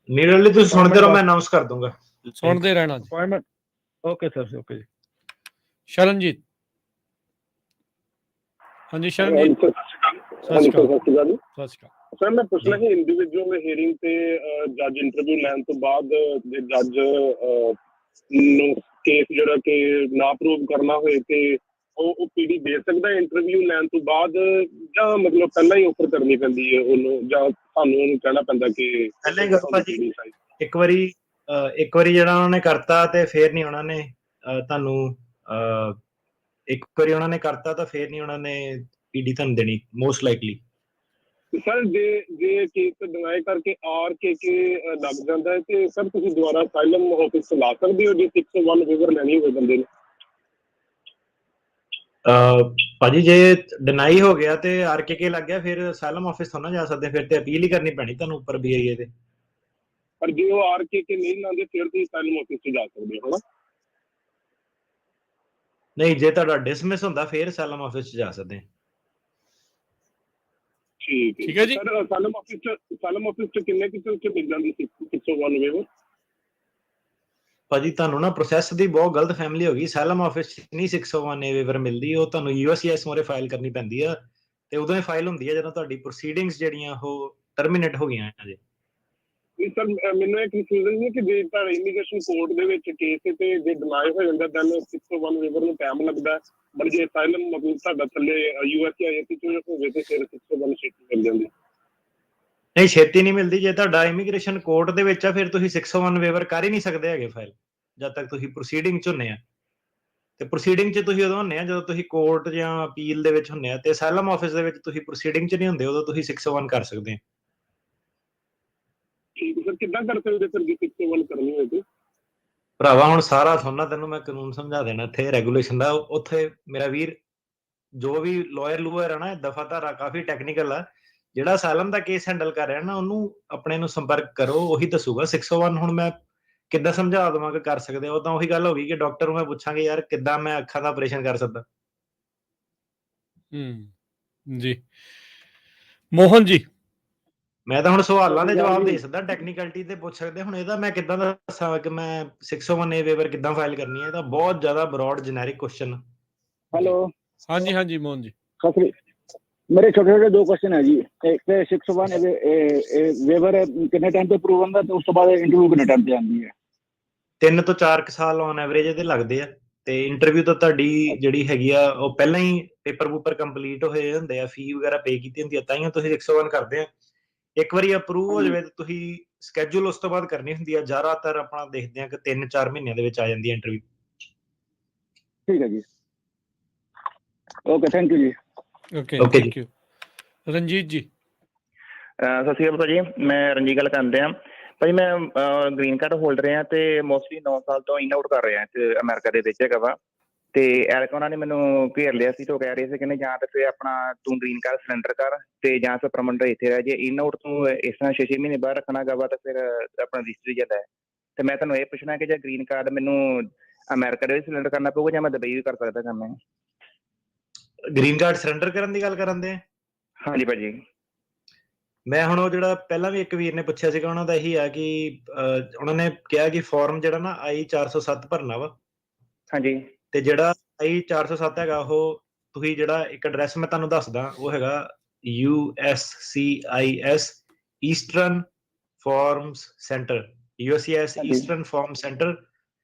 ਨੀਰਲੀ ਤੁਸੀਂ ਸੁਣਦੇ ਰਹੋ, ਮੈਂ ਅਨਾਉਂਸ ਕਰ ਦੂੰਗਾ, ਸੁਣਦੇ ਰਹਿਣਾ ਜੀ। ਅਪਾਇੰਟਮੈਂਟ ਓਕੇ ਸਰ, ਓਕੇ ਜੀ। ਸ਼ਰਨਜੀਤ। ਹਾਂਜੀ ਸ਼ਰਨਜੀਤ, ਸਤਿ ਸ਼੍ਰੀ ਅਕਾਲ। ਸਰ ਮੈਂ ਪੁੱਛਣਾ ਸੀ, ਇੰਡੀਵਿਜੂਅਲ ਹੀਅਰਿੰਗ ਤੇ ਜੱਜ ਇੰਟਰਵਿਊ ਲੈਣ ਤੋਂ ਬਾਅਦ ਜੇ ਜੱਜ ਨੂੰ ਕੇਸ ਜਿਹੜਾ ਕਿ ਨਾ ਪ੍ਰੂਵ ਕਰਨਾ ਹੋਏ ਤੇ ਉਹ ਪੀਡੀ ਦੇ ਸਕਦਾ ਇੰਟਰਵਿਊ ਲੈਣ ਤੋਂ ਬਾਅਦ, ਜਾਂ ਮਤਲਬ ਪਹਿਲਾਂ ਹੀ ਆਫਰ ਕਰਨੀ ਪੈਂਦੀ ਹੈ ਉਹਨੂੰ, ਜਾਂ ਸਾਨੂੰ ਉਹਨੂੰ ਕਹਿਣਾ ਪੈਂਦਾ ਕਿ ਪਹਿਲਾਂ ਹੀ ਕਰੋ ਜੀ? ਇੱਕ ਵਾਰੀ ਜਿਹੜਾ ਉਹਨਾਂ ਨੇ ਕਰਤਾ ਤੇ ਫੇਰ ਨਹੀਂ ਉਹਨਾਂ ਨੇ ਤੁਹਾਨੂੰ ਇੱਕ ਵਾਰੀ ਉਹਨਾਂ ਨੇ ਕਰਤਾ ਤਾਂ ਫੇਰ ਨਹੀਂ ਉਹਨਾਂ ਨੇ ਪੀਡੀ ਤੁਹਾਨੂੰ ਦੇਣੀ ਮੋਸਟ ਲਾਈਕਲੀ। ਸਰ ਜੇ ਕੇਸ ਡਿਨਾਈ ਕਰਕੇ ਕੇ ਲੱਗ ਜਾਂਦਾ ਹੈ ਤੇ ਸਰ ਤੁਸੀਂ ਦੁਬਾਰਾ ਅਸਾਈਲਮ ਆਫਿਸ ਲਾ ਸਕਦੇ ਹੋ ਜੇ 601 ਵੇਵਰ ਲੈਣੀ ਹੋਵੇ ਬੰਦੇ ਨੂੰ? ਭਾਜੀ ਜੇ ਡਿਨਾਈ ਹੋ ਗਿਆ ਤੇ ਕੇ ਲੱਗ ਗਿਆ, ਫਿਰ ਅਸਾਈਲਮ ਆਫਿਸ ਤੋਂ ਨਾ ਜਾ ਸਕਦੇ, ਫਿਰ ਤੇ ਅਪੀਲ ਹੀ ਕਰਨੀ ਪੈਣੀ ਤੁਹਾਨੂੰ ਉੱਪਰ BIA ਤੇ। ਪਰ ਜੇ ਉਹ ਕੇ ਨਹੀਂ ਲਾਉਂਦੇ ਫਿਰ ਤੁਸੀਂ ਅਸਾਈਲਮ ਆਫਿਸ 'ਚ ਜਾ ਸਕਦੇ ਹੋ, ਹਨਾ? ਨਹੀਂ, ਜੇ ਤੁਹਾਡਾ ਡਿਸਮਿਸ ਹੁੰਦਾ ਫਿਰ ਅਸਾਈਲਮ ਆਫਿਸ 'ਚ ਜਾ ਸਕਦੇ। ਠੀਕ ਹੈ ਜੀ। ਸਰ ਅਸਾਈਲਮ ਆਫਿਸ 'ਚ ਕਿੰਨੇ ਕਿਤੇ ਮਿਲ ਜਾਂਦੀ 601 ਵੇਵਰ? ਭਾਜੀ ਤੁਹਾਨੂੰ ਨਾ ਪ੍ਰੋਸੈਸ ਦੀ ਬਹੁਤ ਗਲਤ ਫੈਮਿਲੀ ਹੋ ਗਈ। ਅਸਾਈਲਮ ਆਫਿਸ 'ਚ ਨਹੀਂ 601 ਵੇਵਰ ਮਿਲਦੀ, ਉਹ ਤੁਹਾਨੂੰ USCIS ਮੋਰੇ ਫਾਈਲ ਕਰਨੀ ਪੈਂਦੀ ਆ, ਤੇ ਉਦੋਂ ਹੀ ਫਾਈਲ ਹੁੰਦੀ ਹੈ ਜਦੋਂ ਤੁਹਾਡੀ ਪ੍ਰੋਸੀਡਿੰਗਸ ਜਿਹੜੀਆਂ ਉਹ ਟਰਮੀਨੇਟ ਹੋ ਗਈਆਂ ਜੀ। ਸਰ ਮੈਨੂੰ ਇਹ ਕਨਫਿਊਜ਼ਨ ਨਹੀਂ ਕਿ ਜੇ ਤੁਹਾਡਾ ਇਮੀਗ੍ਰੇਸ਼ਨ ਕੋਰਟ ਦੇ ਵਿੱਚ ਕੇਸ ਤੇ ਜੇ ਡਿਨਾਈ ਹੋ ਜਾਂਦਾ ਦੈਨ 601 ਵੇਵਰ ਨੂੰ ਟਾਈਮ ਲੱਗਦਾ, ਪਰ ਜੇ ਅਸਾਈਲਮ ਮਤਲਬ ਤੁਹਾਡਾ ਥੱਲੇ USCIS 'ਚ ਹੋਵੇ ਤੇ ਫਿਰ 601 ਛੇਤੀ ਮਿਲ ਜਾਂਦੀ? ਨਹੀਂ, ਛੇਤੀ ਨਹੀਂ ਮਿਲਦੀ। ਜੇ ਤੁਹਾਡਾ ਇਮੀਗ੍ਰੇਸ਼ਨ ਕੋਰਟ ਦੇ ਵਿੱਚ ਆ ਫਿਰ ਤੁਸੀਂ 601 ਵੇਵਰ ਕਰ ਹੀ ਨਹੀਂ ਸਕਦੇ ਹੈਗੇ ਫਾਈਲ, ਜਦ ਤੱਕ ਤੁਸੀਂ ਪ੍ਰੋਸੀਡਿੰਗ 'ਚ ਹੁੰਨੇ ਆ। ਤੇ ਪ੍ਰੋਸੀਡਿੰਗ 'ਚ ਤੁਸੀਂ ਉਦੋਂ ਹੁੰਨੇ ਆ ਜਦੋਂ ਤੁਸੀਂ ਕੋਰਟ ਜਾਂ ਅਪੀਲ ਦੇ ਵਿੱਚ ਹੁੰਨੇ ਆ, ਤੇ ਅਸਾਈਲਮ ਆਫਿਸ ਦੇ ਵਿੱਚ ਤੁਸੀਂ ਪ੍ਰੋਸੀਡਿੰਗ 'ਚ ਨਹੀਂ ਹੁੰਦੇ, ਉਦੋਂ ਤੁਸੀਂ 601 ਕਰ ਸਕਦੇ ਆ। ਠੀਕ ਸਰ, ਕਿੱਦਾਂ ਕਰ ਸਕਦੇ ਸਰ ਜੇ 601 ਕਰਨੀ ਹੋਵੇ ਤੇ? ਭਰਾਵਾ ਹੁਣ ਸਾਰਾ ਸੁਣਨਾ, ਤੈਨੂੰ ਮੈਂ ਕਾਨੂੰਨ ਸਮਝਾ ਦੇਣਾ ਇੱਥੇ ਰੈਗੂਲੇਸ਼ਨ ਦਾ। ਉੱਥੇ ਮੇਰਾ ਵੀਰ ਜੋ ਵੀ ਲੂਅਰ ਆ ਨਾ, ਦਫਾ ਧਾਰਾ ਕਾਫੀ ਟੈਕਨੀਕਲ ਆ। ਜਿਹੜਾ ਅਸਾਈਲਮ ਦਾ ਕੇਸ ਹੈਂਡਲ ਕਰ ਰਿਹਾ ਨਾ, ਉਹਨੂੰ ਆਪਣੇ ਨੂੰ ਸੰਪਰਕ ਕਰੋ, ਉਹੀ ਦੱਸੂਗਾ। 601 ਹੁਣ ਮੈਂ ਕਿੱਦਾਂ ਸਮਝਾ ਦੇਵਾਂ ਕਿ ਕਰ ਸਕਦੇ? ਉਹ ਤਾਂ ਉਹੀ ਗੱਲ ਹੋ ਗਈ ਕਿ ਡਾਕਟਰ ਨੂੰ ਮੈਂ ਪੁੱਛਾਂਗੇ ਯਾਰ ਕਿੱਦਾਂ ਮੈਂ ਅੱਖਾਂ ਦਾ ਆਪਰੇਸ਼ਨ ਕਰ ਸਕਦਾ। ਜੀ ਮੋਹਨ ਜੀ। ਮੈਂ ਤਾਂ ਹੁਣ ਸਵਾਲਾਂ ਦੇ ਜਵਾਬ ਦੇ ਸਕਦਾ, ਟੈਕਨੀਕਲਿਟੀ ਤੇ ਪੁੱਛ ਸਕਦੇ। ਹੁਣ ਇਹਦਾ ਮੈਂ ਕਿੱਦਾਂ ਦੱਸਾਂ ਕਿ ਮੈਂ 601 ਵੇਵਰ ਕਿੱਦਾਂ ਫਾਈਲ ਕਰਨੀ ਹੈ? ਇਹਦਾ ਬਹੁਤ ਜ਼ਿਆਦਾ ਬਰੌਡ ਜੈਨਰਿਕ ਕੁਐਸਚਨ। ਹੈਲੋ। ਹਾਂਜੀ ਮੋਹਨ ਜੀ। ਮੇਰੇ ਛੋਟੇ 2 ਕੁਐਸਚਨ ਹੈ ਜੀ। ਇੱਕ ਤੇ 601 ਵੇਵਰ ਕਿੰਨੇ ਟਾਈਮ ਤੇ ਅਪਰੂਵ ਹੁੰਦਾ, ਤੇ ਉਸ ਤੋਂ ਬਾਅਦ ਇੰਟਰਵਿਊ ਕਿੰਨੇ ਟਾਈਮ ਤੇ ਆਉਂਦੀ ਹੈ? 3 ਤੋਂ 4 ਸਾਲ ਔਨ ਐਵਰੇਜ ਇਹਦੇ ਲੱਗਦੇ ਆ, ਤੇ ਇੰਟਰਵਿਊ ਤਾਂ ਤੁਹਾਡੀ ਜਿਹੜੀ ਹੈਗੀ ਆ ਉਹ ਪਹਿਲਾਂ ਹੀ ਪੇਪਰ ਕੰਪਲੀਟ ਹੋਏ ਹੁੰਦੇ ਆ, ਫੀ ਵਗੈਰਾ ਪੇ ਕੀਤੀ ਹੁੰਦੀ ਆ, ਤਾਂ ਹੀ ਤੁਸੀਂ 601 ਕਰਦੇ ਆ। ਇੱਕ ਵਾਰੀ ਅਪਰੂਵ ਹੋ ਜਾਵੇ ਤਾਂ ਤੁਸੀਂ ਸਕੈਜੂਲ ਉਸ ਤੋਂ ਬਾਅਦ ਕਰਨੀ ਹੁੰਦੀ ਆ। ਜ਼ਿਆਦਾਤਰ ਆਪਣਾ ਦੇਖਦੇ ਆ ਕਿ 3-4 ਮਹੀਨਿਆਂ ਦੇ ਵਿੱਚ ਆ ਜਾਂਦੀ ਹੈ ਇੰਟਰਵਿਊ। ਠੀਕ ਹੈ ਜੀ, ਓਕੇ, ਥੈਂਕ ਯੂ ਜੀ। Okay Okay thank you. Ranjit ਜੀ। ਸਤਿ ਸ਼੍ਰੀ ਅਕਾਲ ਭਾਜੀ, ਮੈਂ ਰਣਜੀਤ ਗੱਲ ਕਰਨ ਡਿਆ ਭਾਜੀ। ਮੈਂ ਗ੍ਰੀਨ ਕਾਰਡ ਹੋਲਡਰ ਹਾਂ ਤੇ ਮੋਸਟਲੀ 9 ਸਾਲ ਤੋਂ ਇਨ ਆਊਟ ਕਰ ਰਿਹਾ ਇੱਥੇ ਅਮਰੀਕਾ ਦੇ ਵਿੱਚ ਹੈਗਾ ਵਾ। ਤੇ ਐਲਕ ਉਹਨਾਂ ਨੇ ਮੈਨੂੰ ਘੇਰ ਲਿਆ ਸੀ ਤੇ ਉਹ ਕਹਿ ਰਹੇ ਸੀ ਕਹਿੰਦੇ ਜਾਂ ਤਾਂ ਫਿਰ ਆਪਣਾ ਤੂੰ ਗ੍ਰੀਨ ਕਾਰਡ ਸਰੈਂਡਰ ਕਰ ਤੇ ਜਾਂ ਫਿਰ ਪਰਮਨੈਂਟ ਇੱਥੇ ਰਹਿ। ਜੇ ਇਨ ਆਊਟ ਤੂੰ ਇਸ ਤਰ੍ਹਾਂ 6 ਮਹੀਨੇ ਬਾਹਰ ਰੱਖਣਾ ਹੈਗਾ ਵਾ ਤਾਂ ਫਿਰ ਆਪਣਾ ਰਜਿਸਟਰੀ ਜਾਂਦਾ ਹੈ। ਤੇ ਮੈਂ ਤੁਹਾਨੂੰ ਇਹ ਪੁੱਛਣਾ ਕਿ ਜੇ ਗ੍ਰੀਨ ਕਾਰਡ ਮੈਨੂੰ ਅਮਰੀਕਾ ਦੇ ਵਿੱਚ ਸਰੈਂਡਰ ਕਰਨਾ ਪਊਗਾ ਜਾਂ ਮੈਂ ਦੁਬਈ ਵੀ ਕਰ ਸਕਦਾ ਕੰਮ ਹੈ? ਗ੍ਰੀਨ ਕਾਰਡ ਸਰੈਂਡਰ ਕਰਨ ਦੀ ਗੱਲ ਕਰਨ ਦੇ? ਹਾਂਜੀ ਭਾਜੀ। ਮੈਂ ਹੁਣ ਉਹ ਜਿਹੜਾ ਪਹਿਲਾਂ ਵੀ ਇੱਕ ਵੀਰ ਨੇ ਪੁੱਛਿਆ ਸੀਗਾ, ਉਹਨਾਂ ਦਾ ਇਹੀ ਆ ਕਿ ਉਹਨਾਂ ਨੇ ਕਿਹਾ ਕਿ ਫਾਰਮ ਜਿਹੜਾ ਨਾ I-407 ਭਰਨਾ ਵਾ। ਹਾਂਜੀ। ਤੇ ਜਿਹੜਾ I-407 ਹੈਗਾ, ਉਹ ਤੁਸੀਂ ਜਿਹੜਾ ਇੱਕ ਐਡਰੈਸ ਮੈਂ ਤੁਹਾਨੂੰ ਦੱਸਦਾ, ਉਹ ਹੈਗਾ USCIS eastern forms centre, USCIS eastern form centre.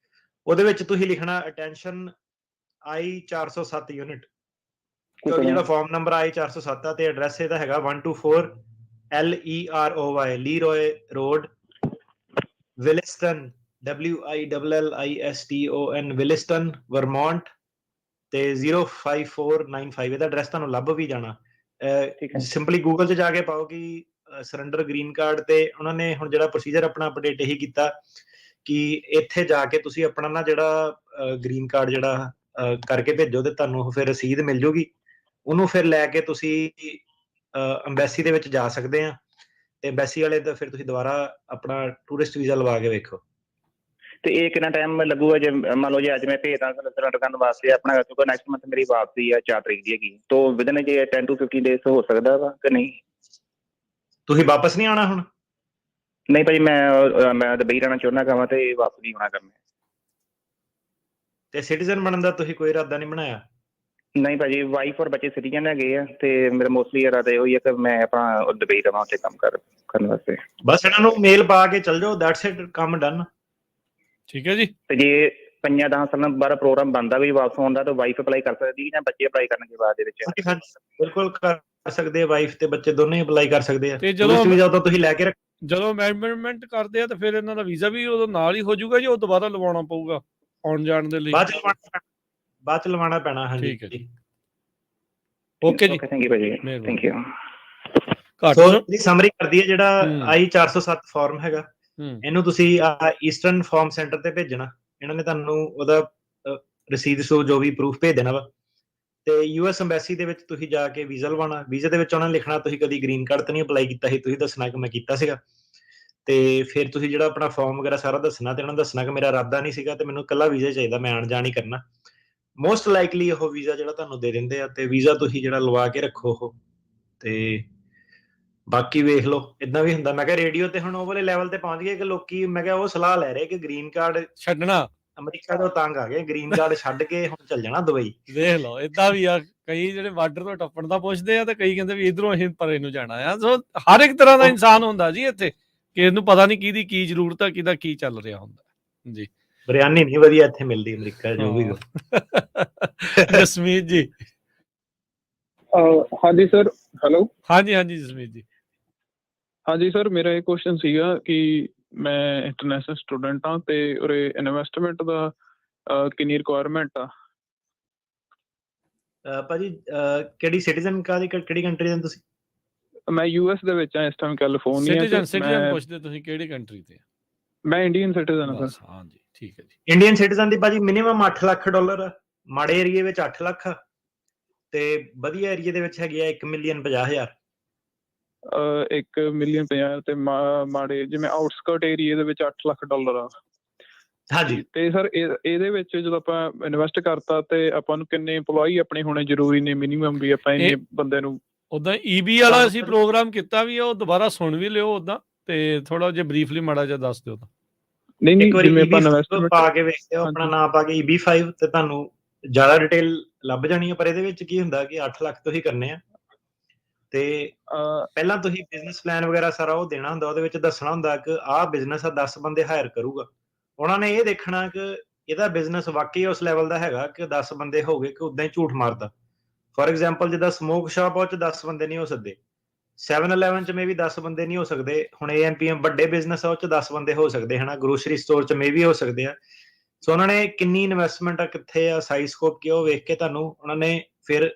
ਉਹਦੇ ਵਿੱਚ ਤੁਸੀਂ ਲਿਖਣਾ ਅਟੈਂਸ਼ਨ I-407 ਯੂਨਿਟ, ਕਿਉਂਕਿ ਜਿਹੜਾ ਫਾਰਮ ਨੰਬਰ I-407 ਆ ਤੇ ਐਡਰੈਸ ਇਹਦਾ ਹੈਗਾ 124 LEROY ਲੀਰੋਏ ਰੋਡ, ਵਿਲਿਸਟਨ WILLISTON ਵਿਲਿਸਟਨ, ਵਰਮੌਂਟ ਤੇ 05495। ਇਹਦਾ ਐਡਰੈਸ ਤੁਹਾਨੂੰ ਲੱਭ ਵੀ ਜਾਣਾ। ਸਿੰਪਲੀ ਗੂਗਲ 'ਚ ਜਾ ਕੇ ਪਾਓ ਕਿ ਸਰੈਂਡਰ ਗ੍ਰੀਨ ਕਾਰਡ, ਤੇ ਉਹਨਾਂ ਨੇ ਹੁਣ ਜਿਹੜਾ ਪ੍ਰੋਸੀਜਰ ਆਪਣਾ ਅਪਡੇਟ ਇਹੀ ਕੀਤਾ ਕਿ ਇੱਥੇ ਜਾ ਕੇ ਤੁਸੀਂ ਆਪਣਾ ਨਾ ਜਿਹੜਾ ਗ੍ਰੀਨ ਕਾਰਡ ਜਿਹੜਾ ਕਰਕੇ ਭੇਜੋ ਤੇ ਤੁਹਾਨੂੰ ਫਿਰ ਰਸੀਦ ਮਿਲ ਜੂਗੀ। ਉਹਨੂੰ ਫਿਰ ਲੈ ਕੇ ਤੁਸੀਂ ਅੰਬੈਸੀ ਦੇ ਵਿੱਚ ਜਾ ਸਕਦੇ ਆ ਤੇ ਅੰਬੈਸੀ ਵਾਲੇ ਤਾਂ ਫਿਰ ਤੁਸੀਂ ਦੁਬਾਰਾ ਆਪਣਾ ਟੂਰਿਸਟ ਵੀਜ਼ਾ ਲਵਾ ਕੇ ਵੇਖੋ। ਤੇ ਇਹ ਕਿੰਨਾ ਟਾਈਮ ਲੱਗੂਗਾ ਜੇ ਮੰਨ ਲਓ ਜੇ ਅੱਜ ਮੈਂ ਭੇਜਦਾ ਸਰੈਂਡਰ ਕਰਨ ਵਾਸਤੇ ਆਪਣਾ, ਕਿਉਂਕਿ ਨੈਕਸਟ ਮੰਥ ਮੇਰੀ ਵਾਪਸੀ ਆ 4 ਤਰੀਕ ਦੀ ਹੈਗੀ, ਤਾਂ ਵਿਦਨ ਜੇ 10 to 15 ਡੇਜ਼ ਹੋ ਸਕਦਾ ਵਾ ਕਿ ਨਹੀਂ? ਤੁਸੀਂ ਵਾਪਸ ਨਹੀਂ ਆਉਣਾ ਹੁਣ? ਨਹੀਂ ਭਾਜੀ, ਮੈਂ ਦੁਬਈ ਰਹਿਣਾ ਚਾਹੁੰਦਾ ਗਾ ਤੇ ਵਾਪਸ ਨਹੀਂ ਆਉਣਾ ਕਰਨਾ। ਤੇ ਸਿਟੀਜ਼ਨ ਬਣਨ ਦਾ ਤੁਸੀਂ ਕੋਈ ਇਰਾਦਾ ਨਹੀਂ ਬਣਾਇਆ? ਨਹੀਂ ਭਾਜੀ, ਵਾਈਫ ਔਰ ਬੱਚੇ ਸਿਟੀਜ਼ਨ ਹੈਗੇ ਆ ਤੇ ਮੇਰਾ ਮੋਸਟਲੀ ਇਰਾਦਾ ਇਹੋ ਹੀ ਹੈ ਕਿ ਮੈਂ ਆਪਣਾ ਦੁਬਈ ਰਵਾਂ ਉੱਥੇ ਕੰਮ ਕਰਨ ਵਾਸਤੇ। ਬਸ ਇਹਨਾਂ ਨੂੰ ਮੇਲ ਪਾ ਕੇ ਚੱਲ ਜਾਓ, ਦੈਟਸ ਇਟ, ਕੰਮ ਡਨ। ਠੀਕ ਹੈ ਜੀ। ਤੇ ਜੇ 5-10 ਸਾਲਾਂ ਬਾਅਦ ਪ੍ਰੋਗਰਾਮ ਬਣਦਾ ਵੀ ਵਾਪਸ ਆਉਣ ਦਾ ਤਾਂ ਵਾਈਫ ਅਪਲਾਈ ਕਰ ਸਕਦੀ ਜਾਂ ਬੱਚੇ ਅਪਲਾਈ ਕਰਨਗੇ ਬਾਅਦ ਦੇ ਵਿੱਚ? ਬਿਲਕੁਲ ਕਰ ਸਕਦੇ ਆ, ਵਾਈਫ ਤੇ ਬੱਚੇ ਦੋਨੇ ਹੀ ਅਪਲਾਈ ਕਰ ਸਕਦੇ ਆ। ਤੇ ਜਦੋਂ ਵੀਜ਼ਾ ਤਾਂ ਤੁਸੀਂ ਲੈ ਕੇ ਰੱਖ, ਜਦੋਂ ਅਮੈਂਡਮੈਂਟ ਕਰਦੇ ਆ ਤਾਂ ਫਿਰ ਇਹਨਾਂ ਦਾ ਵੀਜ਼ਾ ਵੀ ਉਦੋਂ ਨਾਲ ਹੀ ਹੋ ਜਾਊਗਾ ਜੀ, ਉਹ ਦੁਬਾਰਾ ਲਵਾਉਣਾ ਪਊਗਾ ਆਉਣ ਜਾਣ ਦੇ ਲਈ? ਬਾਅਦ ਚ ਲਵਾਉਣਾ ਪੈਣਾ। ਹਾਂਜੀ ਠੀਕ ਹੈ ਜੀ, ਓਕੇ ਜੀ, ਥੈਂਕ ਯੂ ਭਾਜੀ, ਥੈਂਕ ਯੂ। ਸੋ ਇਹਦੀ ਸਮਰੀ ਕਰਦੀ ਹੈ ਜਿਹੜਾ I-407 ਫਾਰਮ ਹੈਗਾ, ਇਹਨੂੰ ਤੁਸੀਂ ਈਸਟਰਨ ਫਾਰਮ ਸੈਂਟਰ ਤੇ ਭੇਜਣਾ। ਇਹਨਾਂ ਨੇ ਤੁਹਾਨੂੰ ਉਹਦਾ ਰਸੀਦ ਸੋ ਜੋ ਵੀ ਪ੍ਰੂਫ ਭੇਜ ਦੇਣਾ ਵਾ। ਤੇ US ਅੰਬੈਸੀ ਦੇ ਵਿੱਚ ਤੁਸੀਂ ਜਾ ਕੇ ਵੀਜ਼ਾ ਲਵਾਉਣਾ। ਵੀਜ਼ੇ ਦੇ ਵਿੱਚ ਉਹਨਾਂ ਨੇ ਲਿਖਣਾ ਤੁਸੀਂ ਕਦੀ ਗ੍ਰੀਨ ਕਾਰਡ ਤਾਂ ਨਹੀਂ ਅਪਲਾਈ ਕੀਤਾ ਸੀ, ਤੁਸੀਂ ਦੱਸਣਾ ਕਿ ਮੈਂ ਕੀਤਾ ਸੀਗਾ। ਤੇ ਫਿਰ ਤੁਸੀਂ ਜਿਹੜਾ ਆਪਣਾ ਫਾਰਮ ਵਗੈਰਾ ਸਾਰਾ ਦੱਸਣਾ ਤੇ ਉਹਨਾਂ ਨੂੰ ਦੱਸਣਾ ਕਿ ਮੇਰਾ ਇਰਾਦਾ ਨਹੀਂ ਸੀਗਾ ਤੇ ਮੈਨੂੰ ਇਕੱਲਾ ਵੀਜ਼ਾ ਚਾਹੀਦਾ, ਮੈਂ ਆਉਣ ਜਾਣ ਹੀ ਕਰਨਾ। ਮੋਸਟ ਲਾਈਕਲੀ ਉਹ ਵੀਜ਼ਾ ਜਿਹੜਾ ਤੁਹਾਨੂੰ ਦੇ ਦਿੰਦੇ ਆ ਤੇ ਵੀਜ਼ਾ ਤੁਸੀਂ ਜਿਹੜਾ ਲਵਾ ਕੇ ਰੱਖੋ ਉਹ, ਤੇ ਬਾਕੀ ਵੇਖ ਲਓ। ਇਦਾਂ ਵੀ ਹੁੰਦਾ, ਮੈਂ ਕਿਹਾ ਰੇਡੀਓ ਤੇ ਹੁਣ ਉਹ ਵਾਲੇ ਲੈਵਲ ਤੇ ਪਹੁੰਚ ਗਏ ਕਿ ਲੋਕੀ, ਮੈਂ ਕਿਹਾ ਉਹ ਸਲਾਹ ਲੈ ਰਹੇ ਕਿ ਗ੍ਰੀਨ ਕਾਰਡ ਛੱਡਣਾ, ਅਮਰੀਕਾ ਤੋਂ ਤੰਗ ਆ ਗਏ, ਗ੍ਰੀਨ ਕਾਰਡ ਛੱਡ ਕੇ ਹੁਣ ਚੱਲ ਜਾਣਾ ਦੁਬਈ। ਦੇਖ ਲਓ ਇਦਾਂ ਵੀ ਆ, ਕਈ ਜਿਹੜੇ ਬਾਰਡਰ ਤੋਂ ਟੱਪਣ ਦਾ ਪੁੱਛਦੇ ਆ ਤੇ ਕਈ ਕਹਿੰਦੇ ਵੀ ਇਧਰੋਂ ਅਸੀਂ ਪਰੇ ਨੂੰ ਜਾਣਾ ਆ। ਸੋ ਹਰ ਇੱਕ ਤਰ੍ਹਾਂ ਦਾ ਇਨਸਾਨ ਹੁੰਦਾ ਜੀ ਇੱਥੇ, ਕਿ ਇਹਨੂੰ ਪਤਾ ਨਹੀਂ ਕਿਹਦੀ ਕੀ ਜ਼ਰੂਰਤ ਆ, ਕਿਹਦਾ ਕੀ ਚੱਲ ਰਿਹਾ ਹੁੰਦਾ ਜੀ। ਬਿਰਿਆਨੀ ਨਹੀਂ ਵਧੀਆ ਇੱਥੇ ਮਿਲਦੀ ਅਮਰੀਕਾ ਜੋ ਵੀ। ਜਸਮੀਤ ਜੀ। ਹਾਂਜੀ ਸਰ, ਹੈਲੋ। ਹਾਂਜੀ ਹਾਂਜੀ ਜਸਮੀਤ ਜੀ। ਹਾਂਜੀ ਸਰ, ਮੇਰਾ ਇਹ ਕੁਐਸਚਨ ਸੀਗਾ ਕਿ ਮੈਂ ਇੰਟਰਨੈਸ਼ਨਲ ਸਟੂਡੈਂਟ ਹਾਂ ਤੇ ਉਰੇ ਇਨਵੈਸਟਮੈਂਟ ਦਾ ਕਿੰਨੀ ਰਿਕੁਆਇਰਮੈਂਟ ਆ? ਭਾਜੀ ਕਿਹੜੀ ਸਿਟੀਜ਼ਨ ਕਿਹੜੀ ਕੰਟਰੀ ਦੇ ਤੁਸੀਂ? ਮੈਂ US ਦੇ ਵਿੱਚ ਆ ਇਸ ਟਾਈਮ, ਕੈਲੀਫੋਰਨੀਆ। ਸਿਟੀਜ਼ਨ ਪੁੱਛਦੇ ਤੁਸੀਂ ਕਿਹੜੀ ਕੰਟਰੀ ਤੇ? ਮੈਂ ਇੰਡੀਅਨ ਸਿਟੀਜ਼ਨ ਹਾਂ ਸਰ। ਹਾਂਜੀ ਠੀਕ ਹੈ ਜੀ। ਇੰਡੀਅਨ ਸਿਟੀਜ਼ਨ ਦੀ ਭਾਜੀ ਮਿਨੀਮਮ $8 ਲੱਖ, ਮਾੜੇ ਏਰੀਏ ਵਿੱਚ 8 ਲੱਖ ਤੇ ਵਧੀਆ ਏਰੀਏ ਦੇ ਵਿੱਚ ਹੈਗੀ ਆ 1,50,000। 1,50,000 ਤੇ ਮਾੜੇ ਜਿਵੇਂ ਆਊਟਸਕਰਟ ਏਰੀਏ ਦੇ ਵਿੱਚ $8 ਲੱਖ ਆ। ਹਾਂਜੀ। ਤੇ ਸਰ ਇਹਦੇ ਵਿੱਚ ਜਦੋਂ ਆਪਾਂ ਇਨਵੈਸਟ ਕਰਤਾ ਤੇ ਆਪਾਂ ਨੂੰ ਕਿੰਨੇ EMPLOYEE ਆਪਣੇ ਹੋਣੇ ਜ਼ਰੂਰੀ ਨੇ ਮਿਨੀਮਮ, ਵੀ ਆਪਾਂ ਇੰਨੇ ਬੰਦੇ ਨੂੰ? ਉਦਾਂ EB ਵਾਲਾ ਅਸੀਂ ਪ੍ਰੋਗਰਾਮ ਕੀਤਾ ਵੀ, ਉਹ ਦੁਬਾਰਾ ਸੁਣ ਵੀ ਲਿਓ ਉਦਾਂ, ਤੇ ਥੋੜਾ ਜਿਹਾ ਬਰੀਫਲੀ ਮਾੜਾ ਜਿਹਾ ਦੱਸ ਦਿਓ ਤਾਂ। ਨਹੀਂ ਇੱਕ ਵਾਰੀ ਜਿਵੇਂ ਆਪਾਂ EB ਪਾ ਕੇ ਵੇਖਦੇ ਹੋ, ਆਪਣਾ ਨਾਮ ਪਾ ਕੇ EB5 ਤੇ ਤੁਹਾਨੂੰ ਜ਼ਿਆਦਾ ਡਿਟੇਲ ਲੱਭ ਜਾਣੀ ਹੈ। ਪਰ ਇਹਦੇ ਵਿੱਚ ਕੀ ਹੁੰਦਾ ਕਿ 8 ਲੱਖ ਤੁਸੀਂ ਕਰਨੇ ਆ ਤੇ ਪਹਿਲਾਂ ਤੁਸੀਂ ਬਿਜ਼ਨਸ ਪਲਾਨ ਵਗੈਰਾ ਸਾਰਾ ਉਹ ਦੇਣਾ ਹੁੰਦਾ। ਉਹਦੇ ਵਿੱਚ ਦੱਸਣਾ ਹੁੰਦਾ ਕਿ ਆਹ ਬਿਜ਼ਨਸ ਆ, 10 ਬੰਦੇ ਹਾਇਰ ਕਰੂਗਾ। ਉਹਨਾਂ ਨੇ ਇਹ ਦੇਖਣਾ ਕਿ ਇਹਦਾ ਬਿਜ਼ਨਸ ਵਾਕਈ ਉਸ ਲੈਵਲ ਦਾ ਹੈਗਾ ਕਿ 10 ਬੰਦੇ ਹੋ ਗਏ ਕਿ ਉਦਾਂ ਹੀ ਝੂਠ ਮਾਰਦਾ। ਫੋਰ ਐਗਜ਼ਾਮਪਲ ਜਿੱਦਾਂ ਸਮੋਕ ਸ਼ਾਪ ਉਹ 'ਚ 10 ਬੰਦੇ ਨਹੀਂ ਹੋ ਸਕਦੇ, 7-11 'ਚ ਮੇ ਵੀ 10 ਬੰਦੇ ਨਹੀਂ ਹੋ ਸਕਦੇ। ਹੁਣ AMPM ਵੱਡੇ ਬਿਜ਼ਨਸ ਆ, ਉਹ 'ਚ 10 ਬੰਦੇ ਹੋ ਸਕਦੇ ਹਨਾ, ਗਰੋਸਰੀ ਸਟੋਰ 'ਚ ਮੇ ਵੀ ਹੋ ਸਕਦੇ ਆ। ਸੋ ਉਹਨਾਂ ਨੇ ਕਿੰਨੀ ਇਨਵੈਸਟਮੈਂਟ ਆ, ਕਿੱਥੇ ਆ, ਸਾਈਜ਼ ਸਕੋਪ ਕੀ, ਉਹ ਵੇਖ ਕੇ ਤੁਹਾਨੂੰ ਉਹਨਾਂ ਨੇ ਫਿਰ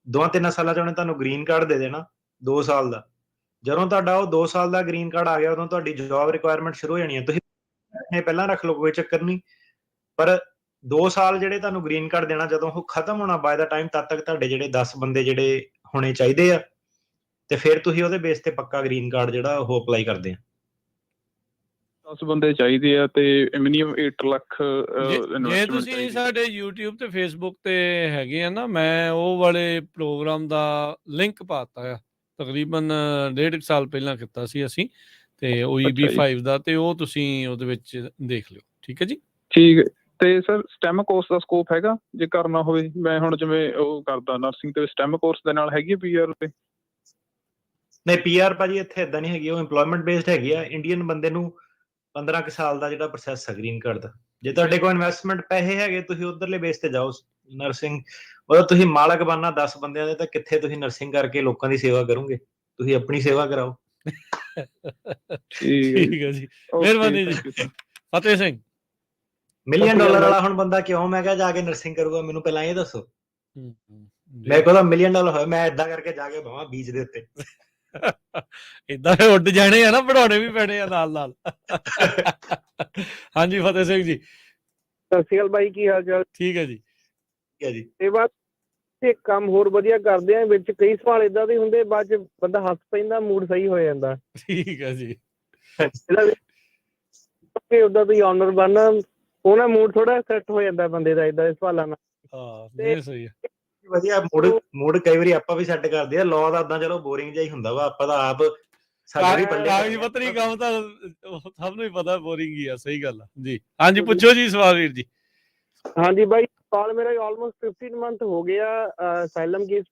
2-3 ਸਾਲਾਂ 'ਚ ਉਹਨੇ ਤੁਹਾਨੂੰ ਗ੍ਰੀਨ ਕਾਰਡ ਦੇ ਦੇਣਾ 2 ਸਾਲ ਦਾ। ਜਦੋਂ ਤੁਹਾਡਾ ਉਹ 2 ਸਾਲ ਦਾ ਗ੍ਰੀਨ ਕਾਰਡ ਆ ਗਿਆ, ਉਦੋਂ ਤੁਹਾਡੀ ਜੌਬ ਰਿਕੁਆਇਰਮੈਂਟ ਸ਼ੁਰੂ ਹੋ ਜਾਣੀ ਹੈ। ਤੁਸੀਂ ਪਹਿਲਾਂ ਰੱਖ ਲਓ, ਕੋਈ ਚੱਕਰ ਨਹੀਂ, ਪਰ 2 ਸਾਲ ਜਿਹੜੇ ਤੁਹਾਨੂੰ ਗ੍ਰੀਨ ਕਾਰਡ ਦੇਣਾ, ਜਦੋਂ ਉਹ ਖਤਮ ਹੋਣਾ ਬਾਏ ਦਾ ਟਾਈਮ, ਤਦ ਤੱਕ ਤੁਹਾਡੇ ਜਿਹੜੇ 10 ਬੰਦੇ ਜਿਹੜੇ ਹੋਣੇ ਚਾਹੀਦੇ ਆ, ਤੇ ਫਿਰ ਤੁਸੀਂ ਉਹਦੇ ਬੇਸ ਤੇ ਪੱਕਾ ਗ੍ਰੀਨ ਕਾਰਡ ਜਿਹੜਾ ਉਹ ਅਪਲਾਈ ਕਰਦੇ ਆ। 10 ਬੰਦੇ ਚਾਹੀਦੇ ਆ ਤੇ ਮਿਨੀਮਮ 8 ਲੱਖ ਜੇ ਇਨਵੈਸਟਮੈਂਟ ਤੁਸੀਂ ਚਾਹੀਦੀ। ਸਾਡੇ YouTube ਤੇ Facebook ਤੇ ਹੈਗੇ ਆ ਨਾ, ਮੈਂ ਉਹ ਵਾਲੇ ਪ੍ਰੋਗਰਾਮ ਦਾ ਲਿੰਕ ਪਾਤਾ ਆ, ਤਕਰੀਬਨ 1.5 ਸਾਲ ਪਹਿਲਾਂ ਕੀਤਾ ਸੀ ਅਸੀਂ, ਤੇ ਅੱਛਾ ਜੀ। OEB5 ਦਾ, ਤੇ ਉਹ ਤੁਸੀਂ ਉਹਦੇ ਵਿੱਚ ਦੇਖ ਲਿਓ। ਠੀਕ ਹੈ ਜੀ। ਠੀਕ ਹੈ। ਤੇ ਸਰ ਸਟੈਮ ਕੋਰਸ ਦਾ ਸਕੋਪ ਹੈਗਾ ਜੇ ਕਰਨਾ ਹੋਵੇ? ਮੈਂ ਹੁਣ ਜਿਵੇਂ ਉਹ ਕਰਦਾ ਨਰਸਿੰਗ, ਤੇ ਸਟੈਮ ਕੋਰਸ ਦੇ ਨਾਲ ਹੈਗੀ PR ਤੇ? ਨਹੀਂ, PR ਭਾਜੀ ਇੱਥੇ ਏਦਾਂ ਨਹੀਂ ਹੈਗੀ, ਉਹ ਇੰਪਲੋਇਮੈਂਟ ਬੇਸਡ ਹੈਗੀ ਆ। ਇੰਡੀਅਨ ਬੰਦੇ ਨੂੰ 15 ਕੁ ਸਾਲ ਦਾ ਜਿਹੜਾ ਪ੍ਰੋਸੈਸ ਹੈ ਗ੍ਰੀਨ ਕਾਰਡ ਦਾ। ਜੇ ਤੁਹਾਡੇ ਕੋਲ ਇਨਵੈਸਟਮੈਂਟ ਪੈਸੇ ਹੈਗੇ, ਤੁਸੀਂ ਉਧਰਲੇ ਬੇਸ ਤੇ ਜਾਓ ਨਰਸਿੰਗ। ਉਹਦਾ ਤੁਸੀਂ ਮਾਲਕ ਬਣਨਾ 10 ਬੰਦਿਆਂ ਦੇ, ਤਾਂ ਕਿੱਥੇ ਤੁਸੀਂ ਨਰਸਿੰਗ ਕਰਕੇ ਲੋਕਾਂ ਦੀ ਸੇਵਾ ਕਰੋਗੇ? ਤੁਸੀਂ ਆਪਣੀ ਸੇਵਾ ਕਰਾਓ। ਠੀਕ ਹੈ ਜੀ, ਮਿਹਰਬਾਨੀ ਜੀ। ਫਤਿਹ ਸਿੰਘ, $1 ਮਿਲੀਅਨ ਵਾਲਾ ਹੁਣ ਬੰਦਾ ਕਿਉਂ, ਮੈਂ ਕਿਹਾ, ਜਾ ਕੇ ਨਰਸਿੰਗ ਕਰੂਗਾ? ਮੈਨੂੰ ਪਹਿਲਾਂ ਇਹ ਦੱਸੋ। ਮੇਰੇ ਕੋਲ $1 ਮਿਲੀਅਨ ਹੋਇਆ, ਮੈਂ ਏਦਾਂ ਕਰਕੇ ਜਾ ਕੇ ਭਾਵਾਂ ਬੀਚ ਦੇ ਉੱਤੇ। ਏਦਾਂ ਉੱਡ ਜਾਣੇ ਆ ਨਾ, ਪੜਾਉਣੇ ਵੀ ਪੈਣੇ ਆ ਨਾਲ ਨਾਲ। ਹਾਂਜੀ ਫਤਿਹ ਸਿੰਘ ਜੀ। ਸਤਿ ਸ਼੍ਰੀ ਅਕਾਲ ਬਾਈ, ਕੀ ਹਾਲ ਚਾਲ? ਠੀਕ ਹੈ ਜੀ। ਠੀਕ ਹੈ ਜੀ। ਤੇ ਬਾਅਦ ਇੱਕ ਕੰਮ ਹੋਰ ਵਧੀਆ ਕਰਦੇ ਆ, ਵਿੱਚ ਕਈ ਸਵਾਲ ਏਦਾਂ ਦੇ ਹੁੰਦੇ, ਬਾਅਦ ਚ ਬੰਦਾ ਹੱਸ ਪੈਂਦਾ, ਮੂਡ ਸਹੀ ਹੋ ਜਾਂਦਾ। ਠੀਕ ਹੈ ਜੀ। ਉਦਾਂ ਤੁਸੀਂ ਆਨਰ ਬਣਨਾ, ਉਹਨਾਂ ਮੂਡ ਥੋੜਾ ਸੈੱਟ ਹੋ ਜਾਂਦਾ ਬੰਦੇ ਦਾ ਏਦਾਂ ਦੇ ਸਵਾਲਾਂ ਨਾਲ। ਹਾਂ, ਸਹੀ ਹੈ। ਵਧੀਆ ਮੂਡ ਕਈ ਵਾਰੀ ਆਪਾਂ ਵੀ ਸੈੱਟ ਕਰਦੇ ਆ। ਲਾਅ ਦਾ ਏਦਾਂ ਚਲੋ ਬੋਰਿੰਗ ਜਿਹਾ ਹੀ ਹੁੰਦਾ ਵਾ, ਆਪਾਂ ਤਾਂ ਆਪ ਸਾਡੇ ਵੀ ਪੱਲੇ ਕਾਗਜ਼ ਪੱਤਰੀ ਕੰਮ ਤਾਂ ਸਭ ਨੂੰ ਹੀ ਪਤਾ ਬੋਰਿੰਗ ਹੀ ਆ। ਸਹੀ ਗੱਲ ਆ ਜੀ। ਹਾਂਜੀ ਪੁੱਛੋ ਜੀ ਸਵਾਲ ਵੀਰ ਜੀ। ਹਾਂਜੀ ਬਾਈ, ਸਾਲ ਮੇਰਾ ਆਲਮੋਸਟ 15 ਮੰਥ ਹੋ ਗਿਆ ਅਸਾਈਲਮ ਕੇਸ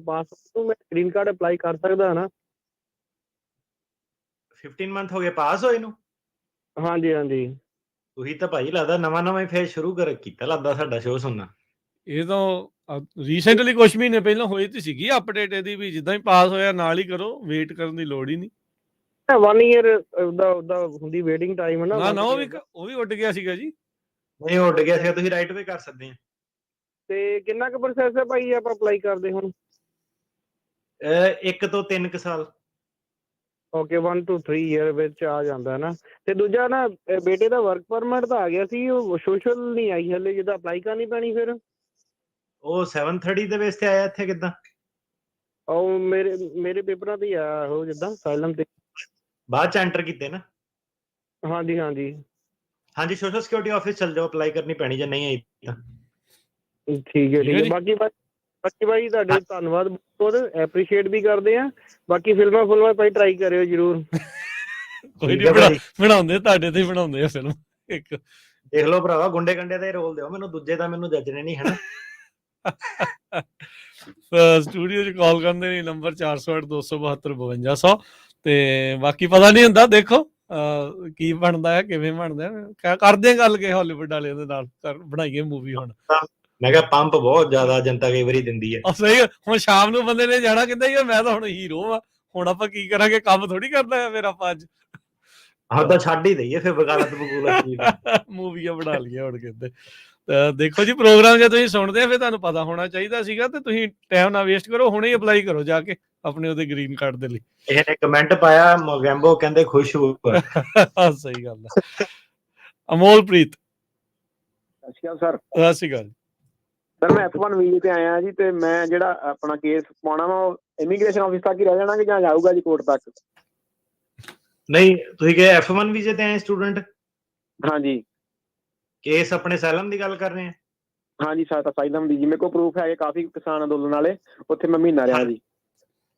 ਪਾਸ ਤੋਂ। ਮੈਂ ਗ੍ਰੀਨ ਕਾਰਡ ਅਪਲਾਈ ਕਰ ਸਕਦਾ ਨਾ? 15 ਮੰਥ ਹੋ ਗਏ ਪਾਸ ਹੋਏ ਨੂੰ? ਹਾਂਜੀ ਹਾਂਜੀ। ਤੁਸੀਂ ਤਾਂ ਭਾਈ ਲੱਗਦਾ ਨਵਾਂ ਹੀ ਫੇਰ ਸ਼ੁਰੂ ਕੀਤਾ, ਲੱਗਦਾ ਸਾਡਾ ਸ਼ੋਅ ਸੁਣਨਾ। ਇਹ ਤਾਂ ਰੀਸੈਂਟਲੀ ਕੁਝ ਮਹੀਨੇ ਪਹਿਲਾਂ ਹੋਈ ਤੇ ਸੀਗੀ ਅਪਡੇਟ ਇਹਦੀ ਵੀ, ਜਿੱਦਾਂ ਹੀ ਪਾਸ ਹੋਇਆ ਨਾਲ ਹੀ ਕਰੋ, ਵੇਟ ਕਰਨ ਦੀ ਲੋੜ ਹੀ ਨਹੀਂ। 1 ਈਅਰ ਉਹਦਾ ਹੁੰਦੀ ਵੇਟਿੰਗ ਟਾਈਮ ਹੈ ਨਾ। ਨਾ ਉਹ ਵੀ ਉੱਡ ਗਿਆ ਸੀਗਾ ਜੀ। ਨਹੀਂ ਉੱਡ ਗਿਆ ਸੀਗਾ, ਤੁਸੀਂ ਰਾਈਟ ਵੇ ਕਰ ਸਕਦੇ ਆ। ਤੇ ਕਿੰਨਾ ਕੁ ਪ੍ਰੋਸੈਸ ਹੈ ਭਾਈ ਆਪਾਂ ਅਪਲਾਈ ਕਰਦੇ ਹੁਣ? 1 ਤੋਂ 3 ਕੁ ਸਾਲ। ਓਕੇ, 1 to 3 ਈਅਰ ਵਿੱਚ ਆ ਜਾਂਦਾ ਹੈ ਨਾ। ਤੇ ਦੂਜਾ ਨਾ, ਬੇਟੇ ਦਾ ਵਰਕ ਪਰਮਿਟ ਤਾਂ ਆ ਗਿਆ ਸੀ, ਉਹ ਸੋਸ਼ਲ ਨਹੀਂ ਆਈ ਹਲੇ, ਜਿੱਦਾਂ ਅਪਲਾਈ ਕਰਨੀ ਪੈਣੀ ਫਿਰ? ਉਹ 730 ਦੇ ਬੇਸ ਤੇ ਆਇਆ ਇੱਥੇ ਕਿੱਦਾਂ? ਉਹ ਮੇਰੇ ਪੇਪਰਾਂ ਤੇ ਆ ਉਹ, ਜਿੱਦਾਂ ਅਸਾਈਲਮ ਤੇ ਬਾਅਦ ਚ ਐਂਟਰ ਕੀਤੇ ਨਾ। ਹਾਂਜੀ ਹਾਂਜੀ ਹਾਂਜੀ, ਸੋਸ਼ਲ ਸਿਕਿਉਰਿਟੀ ਆਫਿਸ ਚਲ ਜਾਓ, ਅਪਲਾਈ ਕਰਨੀ ਪੈਣੀ ਜੇ ਨਹੀਂ ਆਈ ਤਾਂ। ਠੀਕ ਹੈ। ਬਾਕੀ ਬਾਈ ਤੁਹਾਡੇ ਧੰਨਵਾਦ, ਬਹੁਤ ਐਪਰੀਸ਼ੀਏਟ ਵੀ ਕਰਦੇ ਆ। ਬਾਕੀ ਫਿਲਮਾਂ ਭਾਈ ਟਰਾਈ ਕਰਿਓ ਜਰੂਰ। ਕੋਈ ਨਹੀਂ, ਬਣਾਉਂਦੇ ਤੁਹਾਡੇ ਤੇ ਬਣਾਉਂਦੇ ਆ ਫਿਲਮ। ਇੱਕ ਦੇਖ ਲਓ ਭਰਾਵਾ, ਗੁੰਡੇ ਗੰਡੇ ਦਾ ਰੋਲ ਦਿਓ ਮੈਨੂੰ, ਦੂਜੇ ਦਾ ਮੈਨੂੰ ਜੱਜਣੇ ਨਹੀਂ ਹੈ ਨਾ। ਸਟੂਡੀਓ 'ਚ ਕਾਲ ਕਰਦੇ ਨੇ, ਨੰਬਰ 408-272-5200। ਤੇ ਬਾਕੀ ਪਤਾ ਨਹੀਂ ਹੁੰਦਾ, ਦੇਖੋ ਕੀ ਬਣਦਾ ਹੈ, ਕਿਵੇਂ ਬਣਦਾ। ਕਰਦੇ ਗੱਲ ਕਿ ਹਾਲੀਵੁੱਡ ਵਾਲਿਆਂ ਦੇ ਨਾਲ ਬਣਾਈਏ ਮੂਵੀ ਹੁਣ। ਮੈਂ ਕਿਹਾ ਪੰਪ ਬਹੁਤ ਜ਼ਿਆਦਾ ਜਨਤਾ ਕਈ ਵਾਰੀ ਦਿੰਦੀ ਹੈ। ਸਹੀ, ਹੁਣ ਸ਼ਾਮ ਨੂੰ ਬੰਦੇ ਨੇ ਜਾਣਾ, ਕਹਿੰਦਾ ਯਾਰ ਮੈਂ ਤਾਂ ਹੁਣ ਹੀਰੋ ਆ, ਹੁਣ ਆਪਾਂ ਕੀ ਕਰਾਂਗੇ, ਕੰਮ ਥੋੜੀ ਕਰਨਾ ਹੈ ਫਿਰ ਆਪਾਂ ਅੱਜ। ਹਾਂ ਤਾਂ ਛੱਡ ਹੀ ਦਈਏ ਫਿਰ, ਵਕਾਲਤ ਮੂਵੀਆਂ ਬਣਾ ਲਈਏ ਹੁਣ ਕਹਿੰਦੇ। ਦੇਖੋ ਜੀ, ਪ੍ਰੋਗਰਾਮ ਜੇ ਤੁਸੀਂ ਸੁਣਦੇ ਆ ਫਿਰ ਤੁਹਾਨੂੰ ਪਤਾ ਹੋਣਾ ਚਾਹੀਦਾ ਸੀਗਾ, ਤੇ ਤੁਸੀਂ ਟਾਈਮ ਨਾ ਵੇਸਟ ਕਰੋ, ਹੁਣੇ ਹੀ ਅਪਲਾਈ ਕਰੋ ਜਾ ਕੇ ਆਪਣੇ ਉਹਦੇ ਗ੍ਰੀਨ ਕਾਰਡ ਦੇ ਲਈ। ਇਹਨੇ ਕਮੈਂਟ ਪਾਇਆ, ਮੋਗੈਂਬੋ ਕਹਿੰਦੇ ਖੁਸ਼ ਹੋ। ਸਹੀ ਗੱਲ ਹੈ। ਅਮੋਲਪ੍ਰੀਤ, ਸਤਿ ਸ਼੍ਰੀ ਅਕਾਲ ਸਰ। ਸਤਿ ਸ਼੍ਰੀ ਅਕਾਲ ਸਰ, ਮੈਂ F1 ਵੀਜ਼ੇ ਤੇ ਆਇਆ ਜੀ, ਤੇ ਮੈਂ ਜਿਹੜਾ ਆਪਣਾ ਕੇਸ ਪਾਉਣਾ ਵਾ, ਉਹ ਇਮੀਗ੍ਰੇਸ਼ਨ ਆਫਿਸ ਤੱਕ ਹੀ ਰਹਿ ਜਾਣਾ ਕਿ ਜਾਂ ਜਾਊਗਾ ਜੀ ਕੋਰਟ ਤੱਕ? ਨਹੀਂ, ਤੁਸੀਂ ਕਹੇ F1 ਵੀਜ਼ੇ ਤੇ ਆਏ ਸਟੂਡੈਂਟ? ਹਾਂਜੀ। ਕੇਸ ਆਪਣੇ ਅਸਾਈਲਮ ਦੀ ਗੱਲ ਕਰ ਰਹੇ ਆ? ਹਾਂਜੀ ਸਰ, ਅਸਾਈਲਮ ਦੀ ਜੀ, ਮੇਰੇ ਕੋਲ ਪ੍ਰੂਫ ਹੈਗੇ ਕਾਫੀ, ਕਿਸਾਨ ਅੰਦੋਲਨ ਵਾਲੇ, ਉੱਥੇ ਮੈਂ ਮਹੀਨਾ ਰਿਹਾ ਜੀ।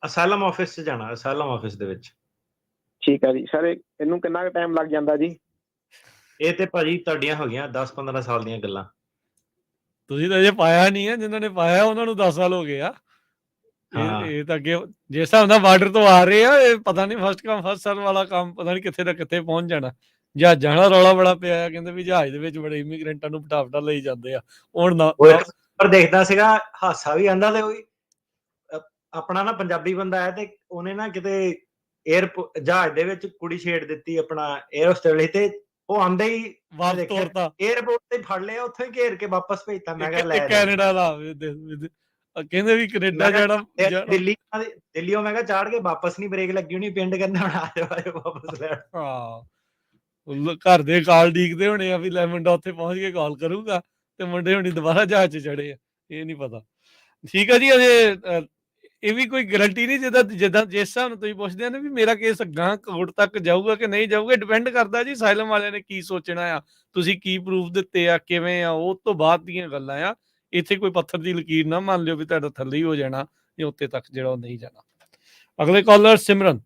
ਅਸਾਈਲਮ ਆਫਿਸ 'ਚ ਜਾਣਾ, ਅਸਾਈਲਮ ਆਫਿਸ ਦੇ ਵਿੱਚ। ਠੀਕ ਹੈ ਜੀ ਸਰ। ਇਹਨੂੰ ਕਿੰਨਾ ਕੁ ਟਾਈਮ ਲੱਗ ਜਾਂਦਾ ਜੀ? ਇਹ ਤੇ ਭਾਜੀ ਤੁਹਾਡੀਆਂ ਹੋ ਗਈਆਂ 10-15 ਸਾਲ ਦੀਆਂ ਗੱਲਾਂ। ਤੁਸੀਂ ਤਾਂ ਅਜੇ ਪਾਇਆ ਨਹੀਂ ਹੈ, ਜਿਨ੍ਹਾਂ ਨੇ ਪਾਇਆ ਉਹਨਾਂ ਨੂੰ 10 ਸਾਲ ਹੋ ਗਏ ਆ। ਇਹ ਤਾਂ ਅੱਗੇ ਜਿਸ ਹਿਸਾਬ ਨਾਲ ਬਾਰਡਰ ਤੋਂ ਆ ਰਹੇ ਆ, ਇਹ ਪਤਾ ਨਹੀਂ ਫਸਟ ਕਮ ਫਸਟ ਸਰਵ ਵਾਲਾ ਕੰਮ ਪਤਾ ਨਹੀਂ ਕਿੱਥੇ ਦਾ ਕਿੱਥੇ ਪਹੁੰਚ ਜਾਣਾ। ਜਹਾਜ਼ਾਂ ਦਾ ਰੌਲਾ ਬੜਾ ਪਿਆ, ਕਹਿੰਦੇ ਵੀ ਜਹਾਜ਼ ਦੇ ਵਿੱਚ ਬੜੇ ਇਮੀਗ੍ਰੈਂਟਾਂ ਨੂੰ ਪਟਾ ਲਈ ਜਾਂਦੇ ਆ। ਹੁਣ ਨਾ ਪਰ ਦੇਖਦਾ ਸੀਗਾ, ਹਾਸਾ ਵੀ ਆਂਦਾ, ਤੇ ਕੋਈ ਆਪਣਾ ਨਾ ਪੰਜਾਬੀ ਬੰਦਾ ਹੈ, ਤੇ ਉਹਨੇ ਨਾ ਕਿਤੇ ਜਹਾਜ਼ ਦੇ ਵਿੱਚ ਕੁੜੀ ਛੇੜ ਦਿੱਤੀ ਆਪਣਾ 에ਅਰ ਹੋਸਟਸ ਲਈ, ਤੇ ਉਹ ਆਂਦੇ ਹੀ ਵਾਪਸ ਤੋਰਤਾ 에어ਪੋਰਟ ਤੇ ਫੜ ਲਿਆ, ਉੱਥੋਂ ਹੀ ਘੇਰ ਕੇ ਵਾਪਸ ਭੇਜਤਾ। ਮੈਂ ਕਿਹਾ ਲੈ ਕੈਨੇਡਾ ਦਾ ਕਹਿੰਦੇ ਵੀ ਕੈਨੇਡਾ ਜਾਣਾ ਦਿੱਲੀੋਂ ਮੈਂ ਕਿਹਾ ਚਾੜ ਕੇ ਵਾਪਸ ਨਹੀਂ ਬ੍ਰੇਕ ਲੱਗੀ ਹੋਣੀ, ਪਿੰਡ ਕਹਿੰਦੇ ਹੁਣ ਆ ਜਾਓ ਵਾਪਸ ਲੈਣ। ਹਾਂ ਘਰ ਦੇ ਕਾਲ ਡੀਕਦੇ ਹੋਣੇ ਆ ਵੀ ਲੈ ਮੁੰਡਾ ਉੱਥੇ ਪਹੁੰਚ ਕੇ ਕਾਲ ਕਰੂਗਾ ਤੇ ਮੁੰਡੇ ਹੁਣੀ ਦੁਬਾਰਾ ਜਹਾਜ਼ 'ਚ ਚੜੇ ਆ, ਇਹ ਨਹੀਂ ਪਤਾ। ਠੀਕ ਆ ਜੀ, ਅਜੇ ਇਹ ਵੀ ਕੋਈ ਗਰੰਟੀ ਨਹੀਂ, ਜਿੱਦਾਂ ਜਿਸ ਹਿਸਾਬ ਨਾਲ ਤੁਸੀਂ ਪੁੱਛਦੇ ਆ ਨਾ ਵੀ ਮੇਰਾ ਕੇਸ ਅਗਾਂਹ ਕੋਰਟ ਤੱਕ ਜਾਊਗਾ ਕਿ ਨਹੀਂ ਜਾਊਗਾ, ਡਿਪੈਂਡ ਕਰਦਾ ਜੀ ਅਸਾਈਲਮ ਵਾਲਿਆਂ ਨੇ ਕੀ ਸੋਚਣਾ ਆ, ਤੁਸੀਂ ਕੀ ਪ੍ਰੂਫ ਦਿੱਤੇ ਆ, ਕਿਵੇਂ ਆ, ਉਹ ਤੋਂ ਬਾਅਦ ਦੀਆਂ ਗੱਲਾਂ ਆ। ਇੱਥੇ ਕੋਈ ਪੱਥਰ ਦੀ ਲਕੀਰ ਨਾ ਮੰਨ ਲਿਓ ਵੀ ਤੁਹਾਡਾ ਥੱਲੇ ਹੀ ਹੋ ਜਾਣਾ ਜਾਂ ਉੱਤੇ ਤੱਕ ਜਿਹੜਾ ਉਹ ਨਹੀਂ ਜਾਣਾ। ਅਗਲੇ ਕਾਲਰ ਸਿਮਰਨ।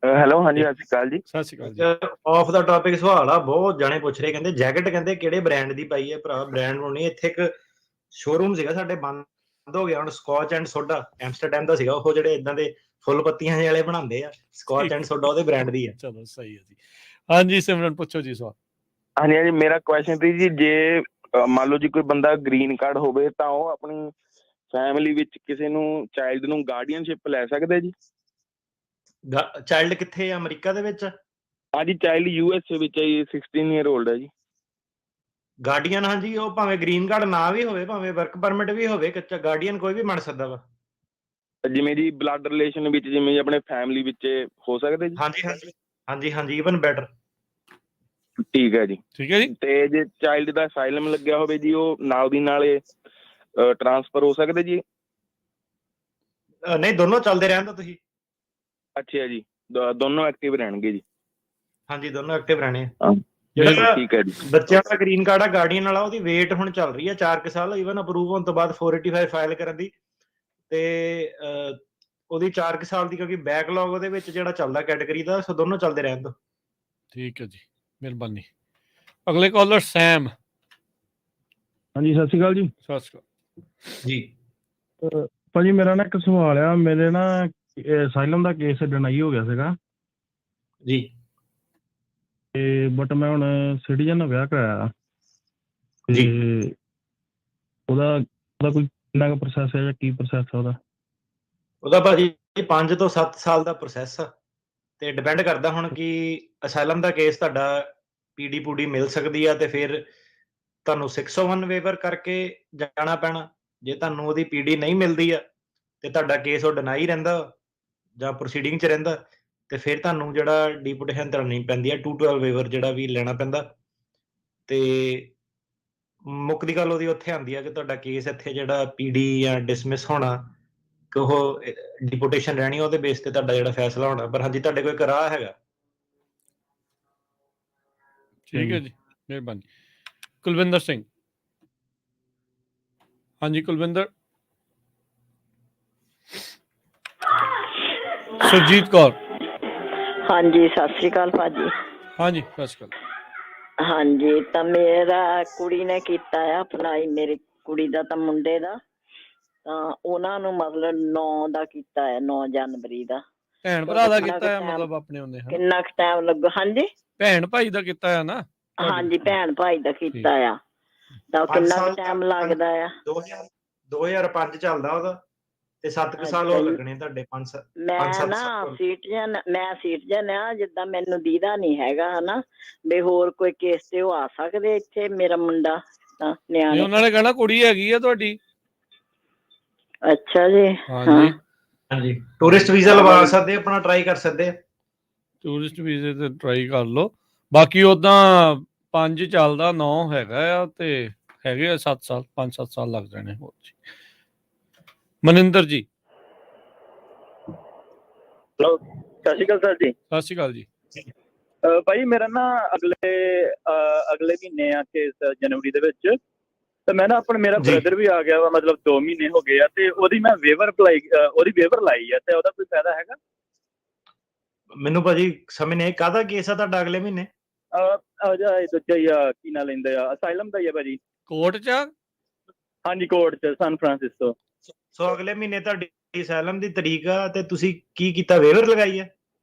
ਹੈਲੋ, ਹਾਂਜੀ ਸਤਿ ਸ਼੍ਰੀ ਅਕਾਲ ਜੀ। ਸਤਿ ਸ਼੍ਰੀ ਅਕਾਲ ਜੀ। ਆਫ ਦਾ ਟਾਪਿਕ ਸਵਾਲ ਆ, ਬਹੁਤ ਜਾਣੇ ਪੁੱਛ ਰਹੇ, ਕਹਿੰਦੇ ਜੈਕਟ ਕਹਿੰਦੇ ਕਿਹੜੇ ਬ੍ਰਾਂਡ ਦੀ ਪਾਈ ਹੈ ਭਰਾ? ਬ੍ਰਾਂਡ ਨੂੰ ਨਹੀਂ, ਇੱਥੇ ਇੱਕ ਸ਼ੋਰੂਮ ਸੀਗਾ ਸਾਡੇ ਬੰਦ ਹੋ ਗਿਆ ਹੁਣ, ਸਕੌਚ ਐਂਡ ਸੋਡਾ, ਐਮਸਟਰਡਮ ਦਾ ਸੀਗਾ ਉਹ, ਜਿਹੜੇ ਇਦਾਂ ਦੇ ਫੁੱਲ ਪੱਤੀਆਂ ਜਿਹੇ ਵਾਲੇ ਬਣਾਉਂਦੇ ਆ, ਸਕੌਚ ਐਂਡ ਸੋਡਾ ਉਹਦੇ ਬ੍ਰਾਂਡ ਦੀ ਹੈ। ਚਲੋ ਸਹੀ ਹੈ ਜੀ। ਹਾਂਜੀ ਸਿਮਰਨ ਪੁੱਛੋ ਜੀ ਸਵਾਲ। ਹਾਂਜੀ ਹਾਂਜੀ, ਮੇਰਾ ਕੁਐਸਚਨ ਸੀ ਜੀ, ਜੇ ਮੰਨ ਲਓ ਜੀ ਕੋਈ ਬੰਦਾ ਗ੍ਰੀਨ ਕਾਰਡ ਹੋਵੇ ਤਾਂ ਉਹ ਆਪਣੀ ਫੈਮਿਲੀ ਵਿੱਚ ਕਿਸੇ ਨੂੰ ਚਾਈਲਡ ਨੂੰ ਗਾਰਡੀਅਨਸ਼ਿਪ ਲੈ ਸਕਦੇ ਜੀ? ਚਾਈਲਡ ਕਿੱਥੇ ਆ? ਅਮਰੀਕਾ ਦੇ ਵਿੱਚ? ਹਾਂਜੀ, ਚਾਈਲਡ USA ਵਿੱਚ ਹੈ ਜੀ, 16 ਈਅਰ 올ਡ ਹੈ ਜੀ। ਗਾਰਡੀਅਨ, ਹਾਂਜੀ, ਉਹ ਭਾਵੇਂ ਗ੍ਰੀਨ ਕਾਰਡ ਨਾ ਵੀ ਹੋਵੇ, ਭਾਵੇਂ ਵਰਕ ਪਰਮਿਟ ਵੀ ਹੋਵੇ, ਕੱਚਾ ਗਾਰਡੀਅਨ ਕੋਈ ਵੀ ਬਣ ਸਕਦਾ ਵਾ। ਜਿਵੇਂ ਜੀ ਬਲੱਡ ਰਿਲੇਸ਼ਨ ਵਿੱਚ, ਜਿਵੇਂ ਆਪਣੇ ਫੈਮਿਲੀ ਵਿੱਚ ਹੋ ਸਕਦੇ ਜੀ? ਹਾਂਜੀ ਹਾਂਜੀ ਹਾਂਜੀ ਹਾਂਜੀ, ਈਵਨ ਬੈਟਰ। ਠੀਕ ਹੈ ਜੀ। ਠੀਕ ਹੈ ਜੀ। ਤੇ ਜੇ ਚਾਈਲਡ ਦਾ ਅਸਾਈਲਮ ਲੱਗਿਆ ਹੋਵੇ ਜੀ, ਉਹ ਨਾਲ ਦੀ ਨਾਲੇ ਟ੍ਰਾਂਸਫਰ ਹੋ ਸਕਦੇ ਜੀ? ਨਹੀਂ, ਦੋਨੋਂ ਚੱਲਦੇ ਰਹਿਣ ਦਾ ਤੁਸੀਂ। ਅੱਛਾ ਜੀ, ਦੋਨੋਂ ਐਕਟਿਵ ਰਹਿਣਗੇ ਜੀ? ਹਾਂਜੀ, ਦੋਨੋਂ ਐਕਟਿਵ ਰਹਿਣੇ। ਜਿਹੜਾ ਠੀਕ ਹੈ ਜੀ। ਬੱਚਿਆਂ ਦਾ ਗ੍ਰੀਨ ਕਾਰਡ ਆ ਗਾਰਡੀਅਨ ਵਾਲਾ, ਉਹਦੀ ਵੇਟ ਹੁਣ ਚੱਲ ਰਹੀ ਹੈ 4 ਸਾਲ, ਈਵਨ ਅਪਰੂਵ ਹੋਣ ਤੋਂ ਬਾਅਦ 485 ਫਾਈਲ ਕਰਨ ਦੀ, ਤੇ ਉਹਦੀ 4 ਸਾਲ ਦੀ, ਕਿਉਂਕਿ ਬੈਕਲੌਗ ਉਹਦੇ ਵਿੱਚ ਜਿਹੜਾ ਚੱਲਦਾ ਕੈਟਾਗਰੀ ਦਾ, ਸੋ ਦੋਨੋਂ ਚੱਲਦੇ ਰਹਿਣ ਦੋ। ਠੀਕ ਹੈ ਜੀ, ਮਿਹਰਬਾਨੀ। ਅਗਲੇ ਕਾਲਰ ਸੈਮ। ਹਾਂਜੀ ਸਤਿ ਸ਼੍ਰੀ ਅਕਾਲ ਜੀ। ਸਤਿ ਸ਼੍ਰੀ ਅਕਾਲ ਜੀ। ਭਾਜੀ ਮੇਰਾ ਨਾ ਇੱਕ ਸਵਾਲ ਆ, ਮੇਰੇ ਨਾ ਅਸਾਈਲਮ ਦਾ ਕੇਸ ਡਿਨਾਈ ਹੋ ਗਿਆ ਸੀਗਾ ਜੀ, ਤੇ ਬਟ ਮੈਂ ਹੁਣ ਸਿਟੀਜ਼ਨ ਨਾਲ ਵਿਆਹ ਕਰਾਇਆ ਜੀ। ਤੇ ਉਹਦਾ ਕੋਈ ਕਿੰਨਾ ਕੁ ਪ੍ਰੋਸੈਸ ਹੈ ਜਾਂ ਕੀ ਪ੍ਰੋਸੈਸ ਆ ਉਹਦਾ ਭਾਜੀ 5 ਤੋਂ 7 ਸਾਲ ਦਾ ਪ੍ਰੋਸੈਸ ਆ, ਤੇ ਡਿਪੈਂਡ ਕਰਦਾ ਹੁਣ ਕਿ ਅਸਾਈਲਮ ਦਾ ਕੇਸ ਤੁਹਾਡਾ ਪੀਡੀ ਪੂਡੀ ਮਿਲ ਸਕਦੀ ਆ, ਤੇ ਫਿਰ ਤੁਹਾਨੂੰ 601 ਵੇਵਰ ਕਰਕੇ ਜਾਣਾ ਪੈਣਾ। ਜੇ ਤੁਹਾਨੂੰ ਉਹਦੀ ਪੀਡੀ ਨਹੀਂ ਮਿਲਦੀ ਆ ਤੇ ਤੁਹਾਡਾ ਕੇਸ ਉਹ ਡਿਨਾਈ ਰਹਿੰਦਾ ਜਾਂ ਪ੍ਰੋਸੀਡਿੰਗ 'ਚ ਰਹਿੰਦਾ, ਤੇ ਫਿਰ ਤੁਹਾਨੂੰ ਜਿਹੜਾ ਡੀਪੋਟੇਸ਼ਨ ਕਰਨੀ ਪੈਂਦੀ ਆ 212 ਵੇਵਰ ਜਿਹੜਾ ਵੀ ਲੈਣਾ ਪੈਂਦਾ। ਤੇ ਮੁੱਕਦੀ ਗੱਲ ਉਹਦੀ ਉੱਥੇ ਆਉਂਦੀ ਆ ਕਿ ਤੁਹਾਡਾ ਕੇਸ ਇੱਥੇ ਜਿਹੜਾ ਪੀਡੀ ਜਾਂ ਡਿਸਮਿਸ ਹੋਣਾ, ਕਿ ਉਹ ਡਿਪੋਟੇਸ਼ਨ ਰਹਿਣੀ, ਉਹਦੇ ਬੇਸ ਤੇ ਤੁਹਾਡਾ ਜਿਹੜਾ ਫੈਸਲਾ ਹੋਣਾ। ਪਰ ਹਾਂਜੀ, ਤੁਹਾਡੇ ਕੋਈ ਕਰਾਰ ਹੈਗਾ। ਠੀਕ ਹੈ ਜੀ, ਮਿਹਰਬਾਨੀ। ਕੁਲਵਿੰਦਰ ਸਿੰਘ। ਹਾਂਜੀ ਕੁਲਵਿੰਦਰ। ਸੁਰਜੀਤ ਕੌਰ। ਹਾਂਜੀ ਸਤਿ ਸ੍ਰੀ ਅਕਾਲ ਭਾਜੀ। ਹਾਂਜੀ ਸਤਿ ਸ਼੍ਰੀ ਅਕਾਲ। ਹਾਂਜੀ, ਤਾਂ ਮੇਰਾ ਕੁੜੀ ਨੇ ਕੀਤਾ ਆ ਅਪਲਾਈ, ਮੇਰੀ ਕੁੜੀ ਦਾ ਤਾਂ ਮੁੰਡੇ ਦਾ, ਤਾਂ ਉਹਨਾਂ ਨੂੰ ਮਤਲਬ 9 ਦਾ ਕੀਤਾ ਹੈ, 9 ਜਨਵਰੀ ਦਾ। ਭੈਣ ਭਰਾ ਦਾ ਕੀਤਾ ਹੈ ਮਤਲਬ ਆਪਣੇ ਉਹਨੇ? ਕਿੰਨਾ ਕੁ ਟਾਈਮ ਲੱਗੂ? ਹਾਂਜੀ, ਭੈਣ ਭਾਈ ਦਾ ਕੀਤਾ ਹੈ ਨਾ? ਹਾਂਜੀ ਭੈਣ ਭਾਈ ਦਾ ਕੀਤਾ ਆ, ਤਾਂ ਕਿੰਨਾ ਕੁ ਟਾਈਮ ਲੱਗਦਾ ਆ? 2005 ਚੱਲਦਾ ਉਹਦਾ, ਤੇ 7 ਸਾਲ ਹੋਰ ਲੱਗਣੇ ਤੁਹਾਡੇ। 5 ਮੈਂ ਨਾ ਸੀਟੀਜ਼ਨ ਆ, ਜਿੱਦਾਂ ਮੈਨੂੰ ਦੀਦਾ ਨਹੀਂ ਹੈਗਾ ਹਨਾ, ਵੀ ਹੋਰ ਕੋਈ ਕੇਸ ਤੇ ਉਹ ਆ ਸਕਦੇ ਇੱਥੇ? ਮੇਰਾ ਮੁੰਡਾ ਤਾਂ ਨਿਆਣੇ, ਉਹਨਾਂ ਨੇ ਕਹਿਣਾ ਕੁੜੀ ਹੈਗੀ ਆ ਤੁਹਾਡੀ। ਅੱਛਾ ਜੀ। ਹਾਂਜੀ ਹਾਂਜੀ, ਟੂਰਿਸਟ ਵੀਜ਼ਾ ਲਵਾ ਸਕਦੇ, ਆਪਣਾ ਟਰਾਈ ਕਰ ਸਕਦੇ। ਟੂਰਿਸਟ ਵੀਜ਼ੇ ਤੇ ਟਰਾਈ ਕਰ ਲਓ। ਬਾਕੀ ਉਦਾਂ 5 ਚੱਲਦਾ, 9 ਹੈਗਾ ਆ, ਤੇ ਹੈਗੇ ਆ 7 ਸਾਲ, 5-7 ਸਾਲ ਲੱਗ ਜਾਣੇ ਹੋਰ ਜੀ। ਮਨਿੰਦਰ ਜੀ। ਹੈਲੋ, ਸਤਿ ਸ਼੍ਰੀ ਅਕਾਲ ਸਰ ਜੀ। ਸਤਿ ਸ਼੍ਰੀ ਅਕਾਲ ਜੀ। ਭਾਈ ਮੇਰਾ ਨਾ ਅਗਲੇ ਮਹੀਨੇ ਆ ਕੇਸ, ਜਨਵਰੀ ਦੇ ਵਿੱਚ, ਤੇ ਮੈਂ ਨਾ ਮੇਰਾ ਬ੍ਰਦਰ ਵੀ ਆ ਗਿਆ ਵਾ, ਮਤਲਬ 2 ਮਹੀਨੇ ਹੋ ਗਏ ਆ, ਤੇ ਉਹਦੀ ਮੈਂ ਵੇਵਰ ਲਾਈ ਆ, ਤੇ ਉਹਦਾ ਕੋਈ ਫਾਇਦਾ ਹੈਗਾ? ਮੈਨੂੰ ਭਾਜੀ ਸਮਝ ਨਹੀਂ, ਕਾਹਦਾ ਕੇਸ ਆ ਤੁਹਾਡਾ ਅਗਲੇ ਮਹੀਨੇ? ਦੂਜਾ ਹੀ ਆ, ਕੀ ਨਾਂ ਲੈਂਦੇ ਆ, ਅਸਾਈਲਮ ਦਾ ਹੀ ਆ ਭਾਜੀ। ਕੋਰਟ 'ਚ? ਹਾਂਜੀ ਕੋਰਟ 'ਚ, ਸਨ ਫਰਾਂਸਿਸਕੋ। ਸੋ ਅਗਲੇ ਮਹੀਨੇ ਤੁਹਾਡੀ ਅਸਾਈਲਮ ਦੀ ਤਰੀਕ ਆ, ਤੇ ਤੁਸੀਂ ਕੀ ਕੀਤਾ, ਵੇਵਰ ਲਗਾਈ ਆ?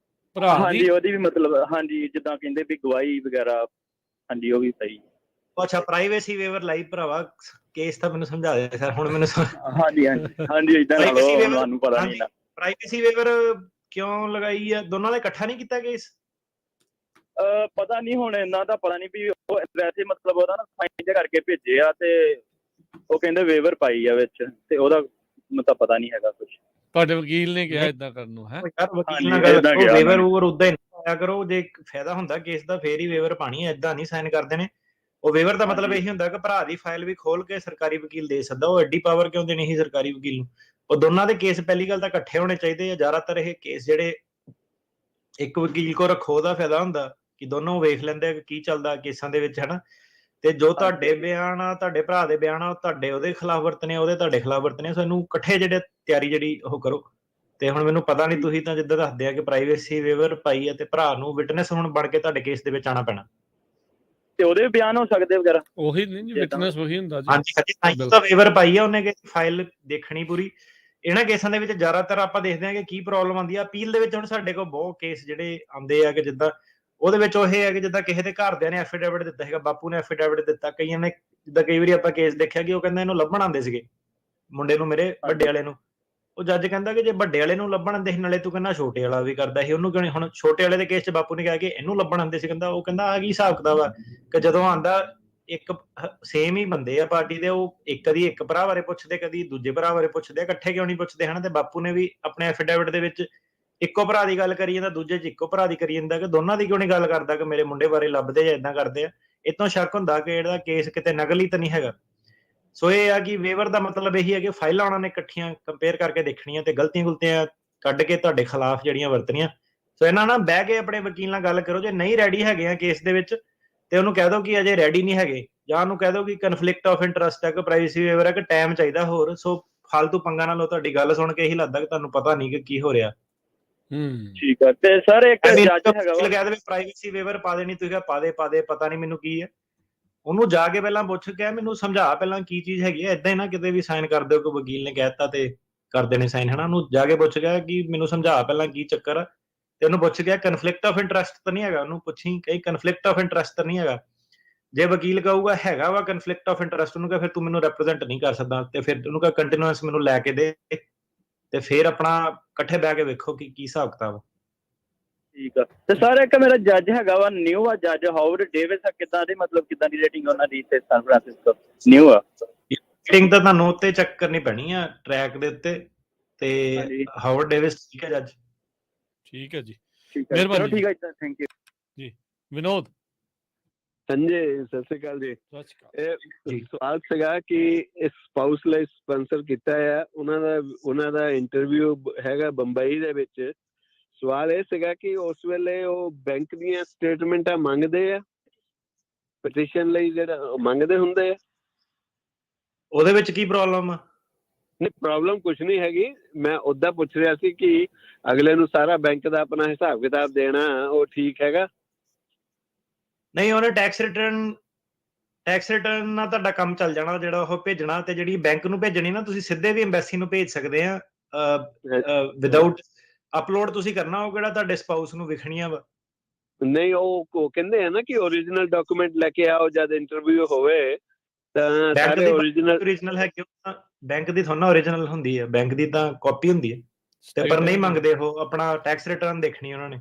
ਹਾਂਜੀ, ਉਹਦੀ ਵੀ ਮਤਲਬ, ਹਾਂਜੀ ਜਿੱਦਾਂ ਕਹਿੰਦੇ ਵੀ ਗਵਾਹੀ ਵਗੈਰਾ, ਹਾਂਜੀ ਉਹ ਵੀ ਸਹੀ। ਅੱਛਾ, ਪ੍ਰਾਈਵੇਸੀ ਵੇਵਰ ਲਾਈ ਭਰਾਵਾ, ਕੇਸ ਤਾਂ ਮੈਨੂੰ ਸਮਝਾ ਦੇ ਸਰ ਹੁਣ ਮੈਨੂੰ। ਹਾਂਜੀ ਹਾਂਜੀ ਹਾਂਜੀ, ਇਦਾਂ ਤੁਹਾਨੂੰ ਪਤਾ ਨਹੀਂ ਨਾ। ਪ੍ਰਾਈਵੇਸੀ ਵੇਵਰ ਕਿਉਂ ਲਗਾਈ ਆ? ਦੋਨਾਂ ਦਾ ਇਕੱਠਾ ਨਹੀਂ ਕੀਤਾ ਕੇਸ? ਪਤਾ ਨਹੀਂ ਹੁਣ ਇਹਨਾਂ ਦਾ ਪਤਾ ਨਹੀਂ ਵੀ ਉਹ ਵੈਸੇ ਮਤਲਬ ਉਹਦਾ ਨਾ ਸਾਈਨ ਜਿਹਾ ਕਰਕੇ ਭੇਜੇ ਆ ਤੇ ਉਹ ਕਹਿੰਦੇ ਵੇਵਰ ਪਾਈ ਆ ਵਿੱਚ ਤੇ ਉਹਦਾ ਮਤਲਬ ਪਤਾ ਨਹੀਂ ਹੈਗਾ ਕੁਝ। ਤੁਹਾਡੇ ਵਕੀਲ ਨੇ ਕਿਹਾ ਇਦਾਂ ਕਰਨ ਨੂੰ ਹੈ? ਯਾਰ ਵਕੀਲ ਨਾਲ ਗੱਲ ਕਰੋ, ਵੇਵਰ ਵੂਵਰ ਉਦਾਂ ਹੀ ਆਇਆ ਕਰੋ, ਜੇ ਫਾਇਦਾ ਹੁੰਦਾ ਕੇਸ ਦਾ ਫੇਰ ਹੀ ਵੇਵਰ ਪਾਣੀ ਹੈ, ਏਦਾਂ ਨਹੀਂ ਸਾਈਨ ਕਰਦੇ ਨੇ। ਉਹ ਵੇਵਰ ਦਾ ਮਤਲਬ ਇਹੀ ਹੁੰਦਾ ਕਿ ਭਰਾ ਦੀ ਫਾਈਲ ਵੀ ਖੋਲ ਕੇ ਸਰਕਾਰੀ ਵਕੀਲ ਦੇ ਸਕਦਾ। ਉਹ ਐਡੀ ਪਾਵਰ ਕਿਉਂ ਦੇਣੀ ਸੀ ਸਰਕਾਰੀ ਵਕੀਲ ਨੂੰ? ਉਹ ਦੋਨਾਂ ਦੇ ਕੇਸ ਪਹਿਲੀ ਗੱਲ ਤਾਂ ਇਕੱਠੇ ਹੋਣੇ ਚਾਹੀਦੇ ਆ। ਜ਼ਿਆਦਾਤਰ ਇਹ ਕੇਸ ਜਿਹੜੇ ਇੱਕ ਵਕੀਲ ਕੋ ਰੱਖੋ ਉਹਦਾ ਫਾਇਦਾ ਹੁੰਦਾ ਕਿ ਦੋਨੋਂ ਵੇਖ ਲੈਂਦੇ ਆ ਕਿ ਕੀ ਚੱਲਦਾ ਕੇਸਾਂ ਦੇ ਵਿੱਚ, ਹਨਾ। ਤੇ ਜੋ ਤੁਹਾਡੇ ਬਿਆਨ ਆ, ਤੁਹਾਡੇ ਭਰਾ ਦੇ ਬਿਆਨ ਆ, ਤੁਹਾਡੇ ਉਹਦੇ ਖਿਲਾਫ ਵਰਤਨੇ, ਉਹਦੇ ਤੁਹਾਡੇ ਖਿਲਾਫ ਵਰਤਨੇ, ਸਾਨੂੰ ਇਕੱਠੇ ਜਿਹੜੇ ਤਿਆਰੀ ਜਿਹੜੀ ਉਹ ਕਰੋ। ਤੇ ਹੁਣ ਮੈਨੂੰ ਪਤਾ ਨਹੀਂ, ਤੁਸੀਂ ਤਾਂ ਜਿੱਦਾਂ ਦੱਸਦੇ ਆ ਕਿ ਪ੍ਰਾਈਵੇਸੀ ਵੇਵਰ ਪਾਈ ਆ ਤੇ ਭਰਾ ਨੂੰ ਵਿਟਨੈਸ ਹੁਣ ਬਣ ਕੇ ਤੁਹਾਡੇ ਕੇਸ ਦੇ ਵਿੱਚ ਆਉਣਾ ਪੈਣਾ। ਤੇ ਉਹਦੇ ਬਿਆਨ ਹੋ ਸਕਦੇ ਵਗੈਰਾ? ਉਹੀ ਨਹੀਂ, ਵਿਟਨੈਸ ਉਹੀ ਹੁੰਦਾ ਜੀ। ਹਾਂਜੀ ਹਾਂਜੀ, ਤਾਂ ਵੇਵਰ ਪਾਈ ਆ ਉਹਨੇ, ਫਾਈਲ ਦੇਖਣੀ ਪੂਰੀ। ਇਹਨਾਂ ਕੇਸਾਂ ਦੇ ਵਿੱਚ ਜ਼ਿਆਦਾਤਰ ਆਪਾਂ ਦੇਖਦੇ ਹਾਂ ਕਿ ਕੀ ਪ੍ਰੋਬਲਮ ਆਉਂਦੀ ਆ ਅਪੀਲ ਦੇ ਵਿੱਚ। ਹੁਣ ਸਾਡੇ ਕੋਲ ਬਹੁਤ ਕੇਸ ਜਿਹੜੇ ਆਉਂਦੇ ਆ ਕਿ ਜਿੱਦਾਂ ਉਹਦੇ ਵਿੱਚ ਉਹ ਇਹ ਹੈ ਕਿ ਜਿੱਦਾਂ ਕਿਸੇ ਦੇ ਘਰਦਿਆਂ ਨੇ ਐਫੀਡੇਵਿਟ ਦਿੱਤਾ ਹੈਗਾ, ਬਾਪੂ ਨੇ ਐਫੀਡੇਵਿਟ ਦਿੱਤਾ, ਕਈਆਂ ਨੇ ਜਿੱਦਾਂ ਕਈ ਵਾਰੀ ਆਪਾਂ ਕੇਸ ਦੇਖਿਆ ਕਿ ਉਹ ਕਹਿੰਦਾ ਇਹਨੂੰ ਲੱਭਣ ਆਉਂਦੇ ਸੀਗੇ ਮੁੰਡੇ ਨੂੰ, ਮੇਰੇ ਵੱਡੇ ਵਾਲੇ ਨੂੰ। ਉਹ ਜੱਜ ਕਹਿੰਦਾ ਕਿ ਜੇ ਵੱਡੇ ਵਾਲੇ ਨੂੰ ਲੱਭਣ ਆਉਂਦੇ ਸੀ, ਨਾਲੇ ਤੂੰ ਕਹਿੰਦਾ ਛੋਟੇ ਵਾਲਾ ਵੀ ਕਰਦਾ ਸੀ, ਉਹਨੂੰ ਕਿਉਂ ਨਹੀਂ? ਹੁਣ ਛੋਟੇ ਵਾਲੇ ਦੇ ਕੇਸ 'ਚ ਬਾਪੂ ਨੇ ਕਿਹਾ ਕਿ ਇਹਨੂੰ ਲੱਭਣ ਆਉਂਦੇ ਸੀ, ਕਹਿੰਦਾ ਉਹ ਕਹਿੰਦਾ ਆ ਕੀ ਹਿਸਾਬ ਕਿਤਾਬ ਆ ਕਿ ਜਦੋਂ ਆਉਂਦਾ ਇੱਕ ਸੇਮ ਹੀ ਬੰਦੇ ਆ ਪਾਰਟੀ ਦੇ, ਉਹ ਕਦੀ ਇੱਕ ਭਰਾ ਬਾਰੇ ਪੁੱਛਦੇ, ਕਦੀ ਦੂਜੇ ਭਰਾ ਬਾਰੇ ਪੁੱਛਦੇ, ਇਕੱਠੇ ਕਿਉਂ ਨਹੀਂ ਪੁੱਛਦੇ, ਹਨਾ। ਤੇ ਬਾਪੂ ਨੇ ਵੀ ਆਪਣੇ ਐਫੀਡੇਵਿਟ ਦੇ ਵਿੱਚ ਇੱਕੋ ਭਰਾ ਦੀ ਗੱਲ ਕਰੀ ਜਾਂਦਾ, ਦੂਜੇ 'ਚ ਇੱਕੋ ਭਰਾ ਦੀ ਕਰੀ ਜਾਂਦਾ, ਕਿ ਦੋਨਾਂ ਦੀ ਕਿਉਂ ਨਹੀਂ ਗੱਲ ਕਰਦਾ ਕਿ ਮੇਰੇ ਮੁੰਡੇ ਬਾਰੇ ਲੱਭਦੇ ਜਾਂ ਏਦਾਂ ਕਰਦੇ ਆ। ਇਤੋਂ ਸ਼ੱਕ ਹੁੰਦਾ ਕਿ ਇਹਦਾ ਕੇਸ ਕਿਤੇ ਨਕਲੀ ਤਾਂ ਨਹੀਂ ਹੈਗਾ। ਸੋ ਇਹ ਆ ਕਿ ਵੇਵਰ ਦਾ ਮਤਲਬ ਇਹੀ ਹੈ ਕਿ ਫਾਈਲਾਂ ਉਹਨਾਂ ਨੇ ਇਕੱਠੀਆਂ ਕੰਪੇਅਰ ਕਰਕੇ ਦੇਖਣੀਆਂ ਤੇ ਗਲਤੀਆਂ ਗੁਲਤੀਆਂ ਕੱਢ ਕੇ ਤੁਹਾਡੇ ਖਿਲਾਫ ਜਿਹੜੀਆਂ ਵਰਤਣੀਆਂ। ਸੋ ਇਹਨਾਂ ਨਾਲ ਬਹਿ ਕੇ ਆਪਣੇ ਵਕੀਲ ਨਾਲ ਗੱਲ ਕਰੋ। ਜੇ ਨਹੀਂ ਰੈਡੀ ਹੈਗੇ ਆ ਕੇਸ ਦੇ ਵਿੱਚ ਤੇ ਉਹਨੂੰ ਕਹਿ ਦਿਓ ਕਿ ਅਜੇ ਰੈਡੀ ਨਹੀਂ ਹੈਗੇ, ਜਾਂ ਉਹਨੂੰ ਕਹਿ ਦਿਓ ਕਿ ਕਨਫਲਿਕਟ ਆਫ ਇੰਟਰਸਟ ਹੈ, ਕਿ ਪ੍ਰਾਈਵੇਸੀ ਵੇਵਰ ਹੈ, ਕਿ ਟਾਈਮ ਚਾਹੀਦਾ ਹੋਰ। ਸੋ ਫਾਲਤੂ ਪੰਗਾ ਨਾ ਲਓ। ਤੁਹਾਡੀ ਗੱਲ ਸੁਣ ਕੇ ਇਹੀ ਲੱਗਦਾ ਕਿ ਤੁਹਾਨੂੰ ਪਤਾ ਨਹੀਂ ਕਿ ਕੀ ਹੋ ਰਿਹਾ। ਠੀਕ ਹੈ। ਤੇ ਸਰ ਇੱਕ ਜੱਜ ਹੈਗਾ ਵਾ, ਕਹਿ ਦੇਵੇ ਪ੍ਰਾਈਵੇਸੀ ਵੇਵਰ ਪਾ ਦੇਣੀ, ਤੁਸੀਂ ਕਿਹਾ ਪਾ ਦੇ ਪਤਾ ਨਹੀਂ ਮੈਨੂੰ ਕੀ ਹੈ। ਉਹਨੂੰ ਜਾ ਕੇ ਪਹਿਲਾਂ ਪੁੱਛ ਕੇ ਮੈਨੂੰ ਸਮਝਾ ਪਹਿਲਾਂ ਕੀ ਚੀਜ਼ ਹੈਗੀ ਹੈ। ਏਦਾਂ ਹੀ ਨਾ ਕਿਤੇ ਵੀ ਸਾਈਨ ਕਰ ਦਿਓ ਕਿ ਵਕੀਲ ਨੇ ਕਹਿਤਾ ਤੇ ਕਰ ਦੇਣੇ ਸਾਈਨ, ਹਨਾ। ਉਹਨੂੰ ਜਾ ਕੇ ਪੁੱਛ ਗਿਆ ਕਿ ਮੈਨੂੰ ਸਮਝਾ ਪਹਿਲਾਂ ਕੀ ਚੱਕਰ ਆ। ਤੇ ਉਹਨੂੰ ਪੁੱਛ ਗਿਆ ਕਨਫਲਿਕਟ ਆਫ ਇੰਟਰਸਟ ਤਾਂ ਨਹੀਂ ਹੈਗਾ, ਉਹਨੂੰ ਪੁੱਛੀ ਕਈ ਕਨਫਲਿਕਟ ਆਫ ਇੰਟਰਸਟ ਤਾਂ ਨਹੀਂ ਹੈਗਾ। ਜੇ ਵਕੀਲ ਕਹੂਗਾ ਹੈਗਾ ਵਾ ਕਨਫਲਿਕਟ ਆਫ ਇੰਟਰਸਟ, ਉਹਨੂੰ ਕਹੇ ਫਿਰ ਤੂੰ ਮੈਨੂੰ ਰਿਪਰੈਜ਼ੈਂਟ ਨਹੀਂ ਕਰ ਸਕਦਾ, ਤੇ ਫਿਰ ਉਹਨੂੰ ਕਹੇ ਕੰਟੀਨਿਊਸ ਮੈਨੂੰ ਲੈ ਕੇ ਦੇ, ਤੇ ਫਿਰ ਆਪਣਾ ਇਕੱਠੇ ਬਹਿ ਕੇ ਵੇਖੋ ਕਿ ਕੀ ਹਿਸਾਬ ਕਿਤਾਬ। ਠੀਕ ਆ। ਤੇ ਸਰ ਇੱਕ ਮੇਰਾ ਜੱਜ ਹੈਗਾ ਵਾ, ਨਿਊ ਆ ਜੱਜ ਹਾਵਰਡ ਡੇਵਿਸ ਆ, ਕਿੱਦਾਂ ਦੀ ਮਤਲਬ ਕਿੱਦਾਂ ਦੀ ਰੇਟਿੰਗ ਉਹਨਾਂ ਦੀ ਇੱਥੇ ਸੈਨ ਫਰਾਂਸਿਸਕੋ? ਨਿਊ ਆ। ਰੇਟਿੰਗ ਤਾਂ ਤੁਹਾਨੂੰ ਉੱਤੇ ਚੈੱਕ ਕਰਨੀ ਪੈਣੀ ਆ ਟਰੈਕ ਦੇ ਉੱਤੇ। ਤੇ ਹਾਵਰਡ ਡੇਵਿਸ ਠੀਕ ਹੈ ਜੱਜ। ਠੀਕ ਹੈ ਜੀ, ਮਿਹਰਬਾਨੀ। ਠੀਕ ਹੈ ਜੀ, ਥੈਂਕ ਯੂ ਜੀ। ਵਿਨੋਦ। ਸੰਜੇ, ਸਤਿ ਸ਼੍ਰੀ ਅਕਾਲ ਜੀ। ਇਹ ਸਵਾਲ ਸੀਗਾ ਕਿ ਇਸ ਸਪਾਊਸ ਲਈ ਸਪਾਂਸਰ ਕੀਤਾ ਹੈ, ਉਹਨਾਂ ਦਾ ਇੰਟਰਵਿਊ ਹੈਗਾ ਬੰਬਈ ਦੇ ਵਿੱਚ। ਸਵਾਲ ਇਹ ਸੀਗਾ ਕਿ ਉਸ ਵੇਲੇ ਉਹ ਬੈਂਕ ਦੀਆਂ ਸਟੇਟਮੈਂਟਾਂ ਮੰਗਦੇ ਆ ਪਟੀਸ਼ਨ ਲਈ, ਜਿਹੜਾ ਮੰਗਦੇ ਹੁੰਦੇ ਆ। ਉਹਦੇ ਵਿੱਚ ਕੀ ਪ੍ਰੋਬਲਮ ਆ? ਨਹੀਂ, ਪ੍ਰੋਬਲਮ ਕੁਛ ਨਹੀਂ ਹੈਗੀ। ਮੈਂ ਉਦਾਂ ਪੁੱਛ ਰਿਹਾ ਸੀ ਕਿ ਅਗਲੇ ਨੂੰ ਸਾਰਾ ਬੈਂਕ ਦਾ ਆਪਣਾ ਹਿਸਾਬ ਕਿਤਾਬ ਦੇਣਾ, ਉਹ ਠੀਕ ਹੈਗਾ? ਨਹੀਂ, ਉਹਨੇ ਟੈਕਸ ਰਿਟਰਨ ਨਾਲ ਤੁਹਾਡਾ ਕੰਮ ਚੱਲ ਜਾਣਾ, ਜਿਹੜਾ ਉਹ ਭੇਜਣਾ। ਤੇ ਜਿਹੜੀ ਬੈਂਕ ਨੂੰ ਭੇਜਣੀ ਨਾ, ਤੁਸੀਂ ਸਿੱਧੇ ਵੀ ਐਮਬੈਸੀ ਨੂੰ ਭੇਜ ਸਕਦੇ ਆ ਵਿਦਆਊਟ ਅਪਲੋਡ ਤੁਸੀਂ ਕਰਨਾ। ਉਹ ਕਿਹੜਾ ਤੁਹਾਡੇ ਸਪਾਊਸ ਨੂੰ ਵਿਖਣੀਆਂ ਵਾ। ਨਹੀਂ, ਉਹ ਕਹਿੰਦੇ ਆ ਨਾ ਕਿ ਓਰੀਜਨਲ ਡਾਕੂਮੈਂਟ ਲੈ ਕੇ ਆਓ ਜਦ ਇੰਟਰਵਿਊ ਹੋਵੇ, ਤਾਂ ਸਾਰੇ ਓਰੀਜਨਲ ਹੈਗੇ। ਬੈਂਕ ਦੀ ਥੋੜਾ ਓਰੀਜਨਲ ਹੁੰਦੀ ਹੈ, ਬੈਂਕ ਦੀ ਤਾਂ ਕਾਪੀ ਹੁੰਦੀ ਹੈ। ਤੇ ਪਰ ਨਹੀਂ ਮੰਗਦੇ ਉਹ, ਆਪਣਾ ਟੈਕਸ ਰਿਟਰਨ ਦੇਖਣੀ ਉਹਨਾਂ ਨੇ।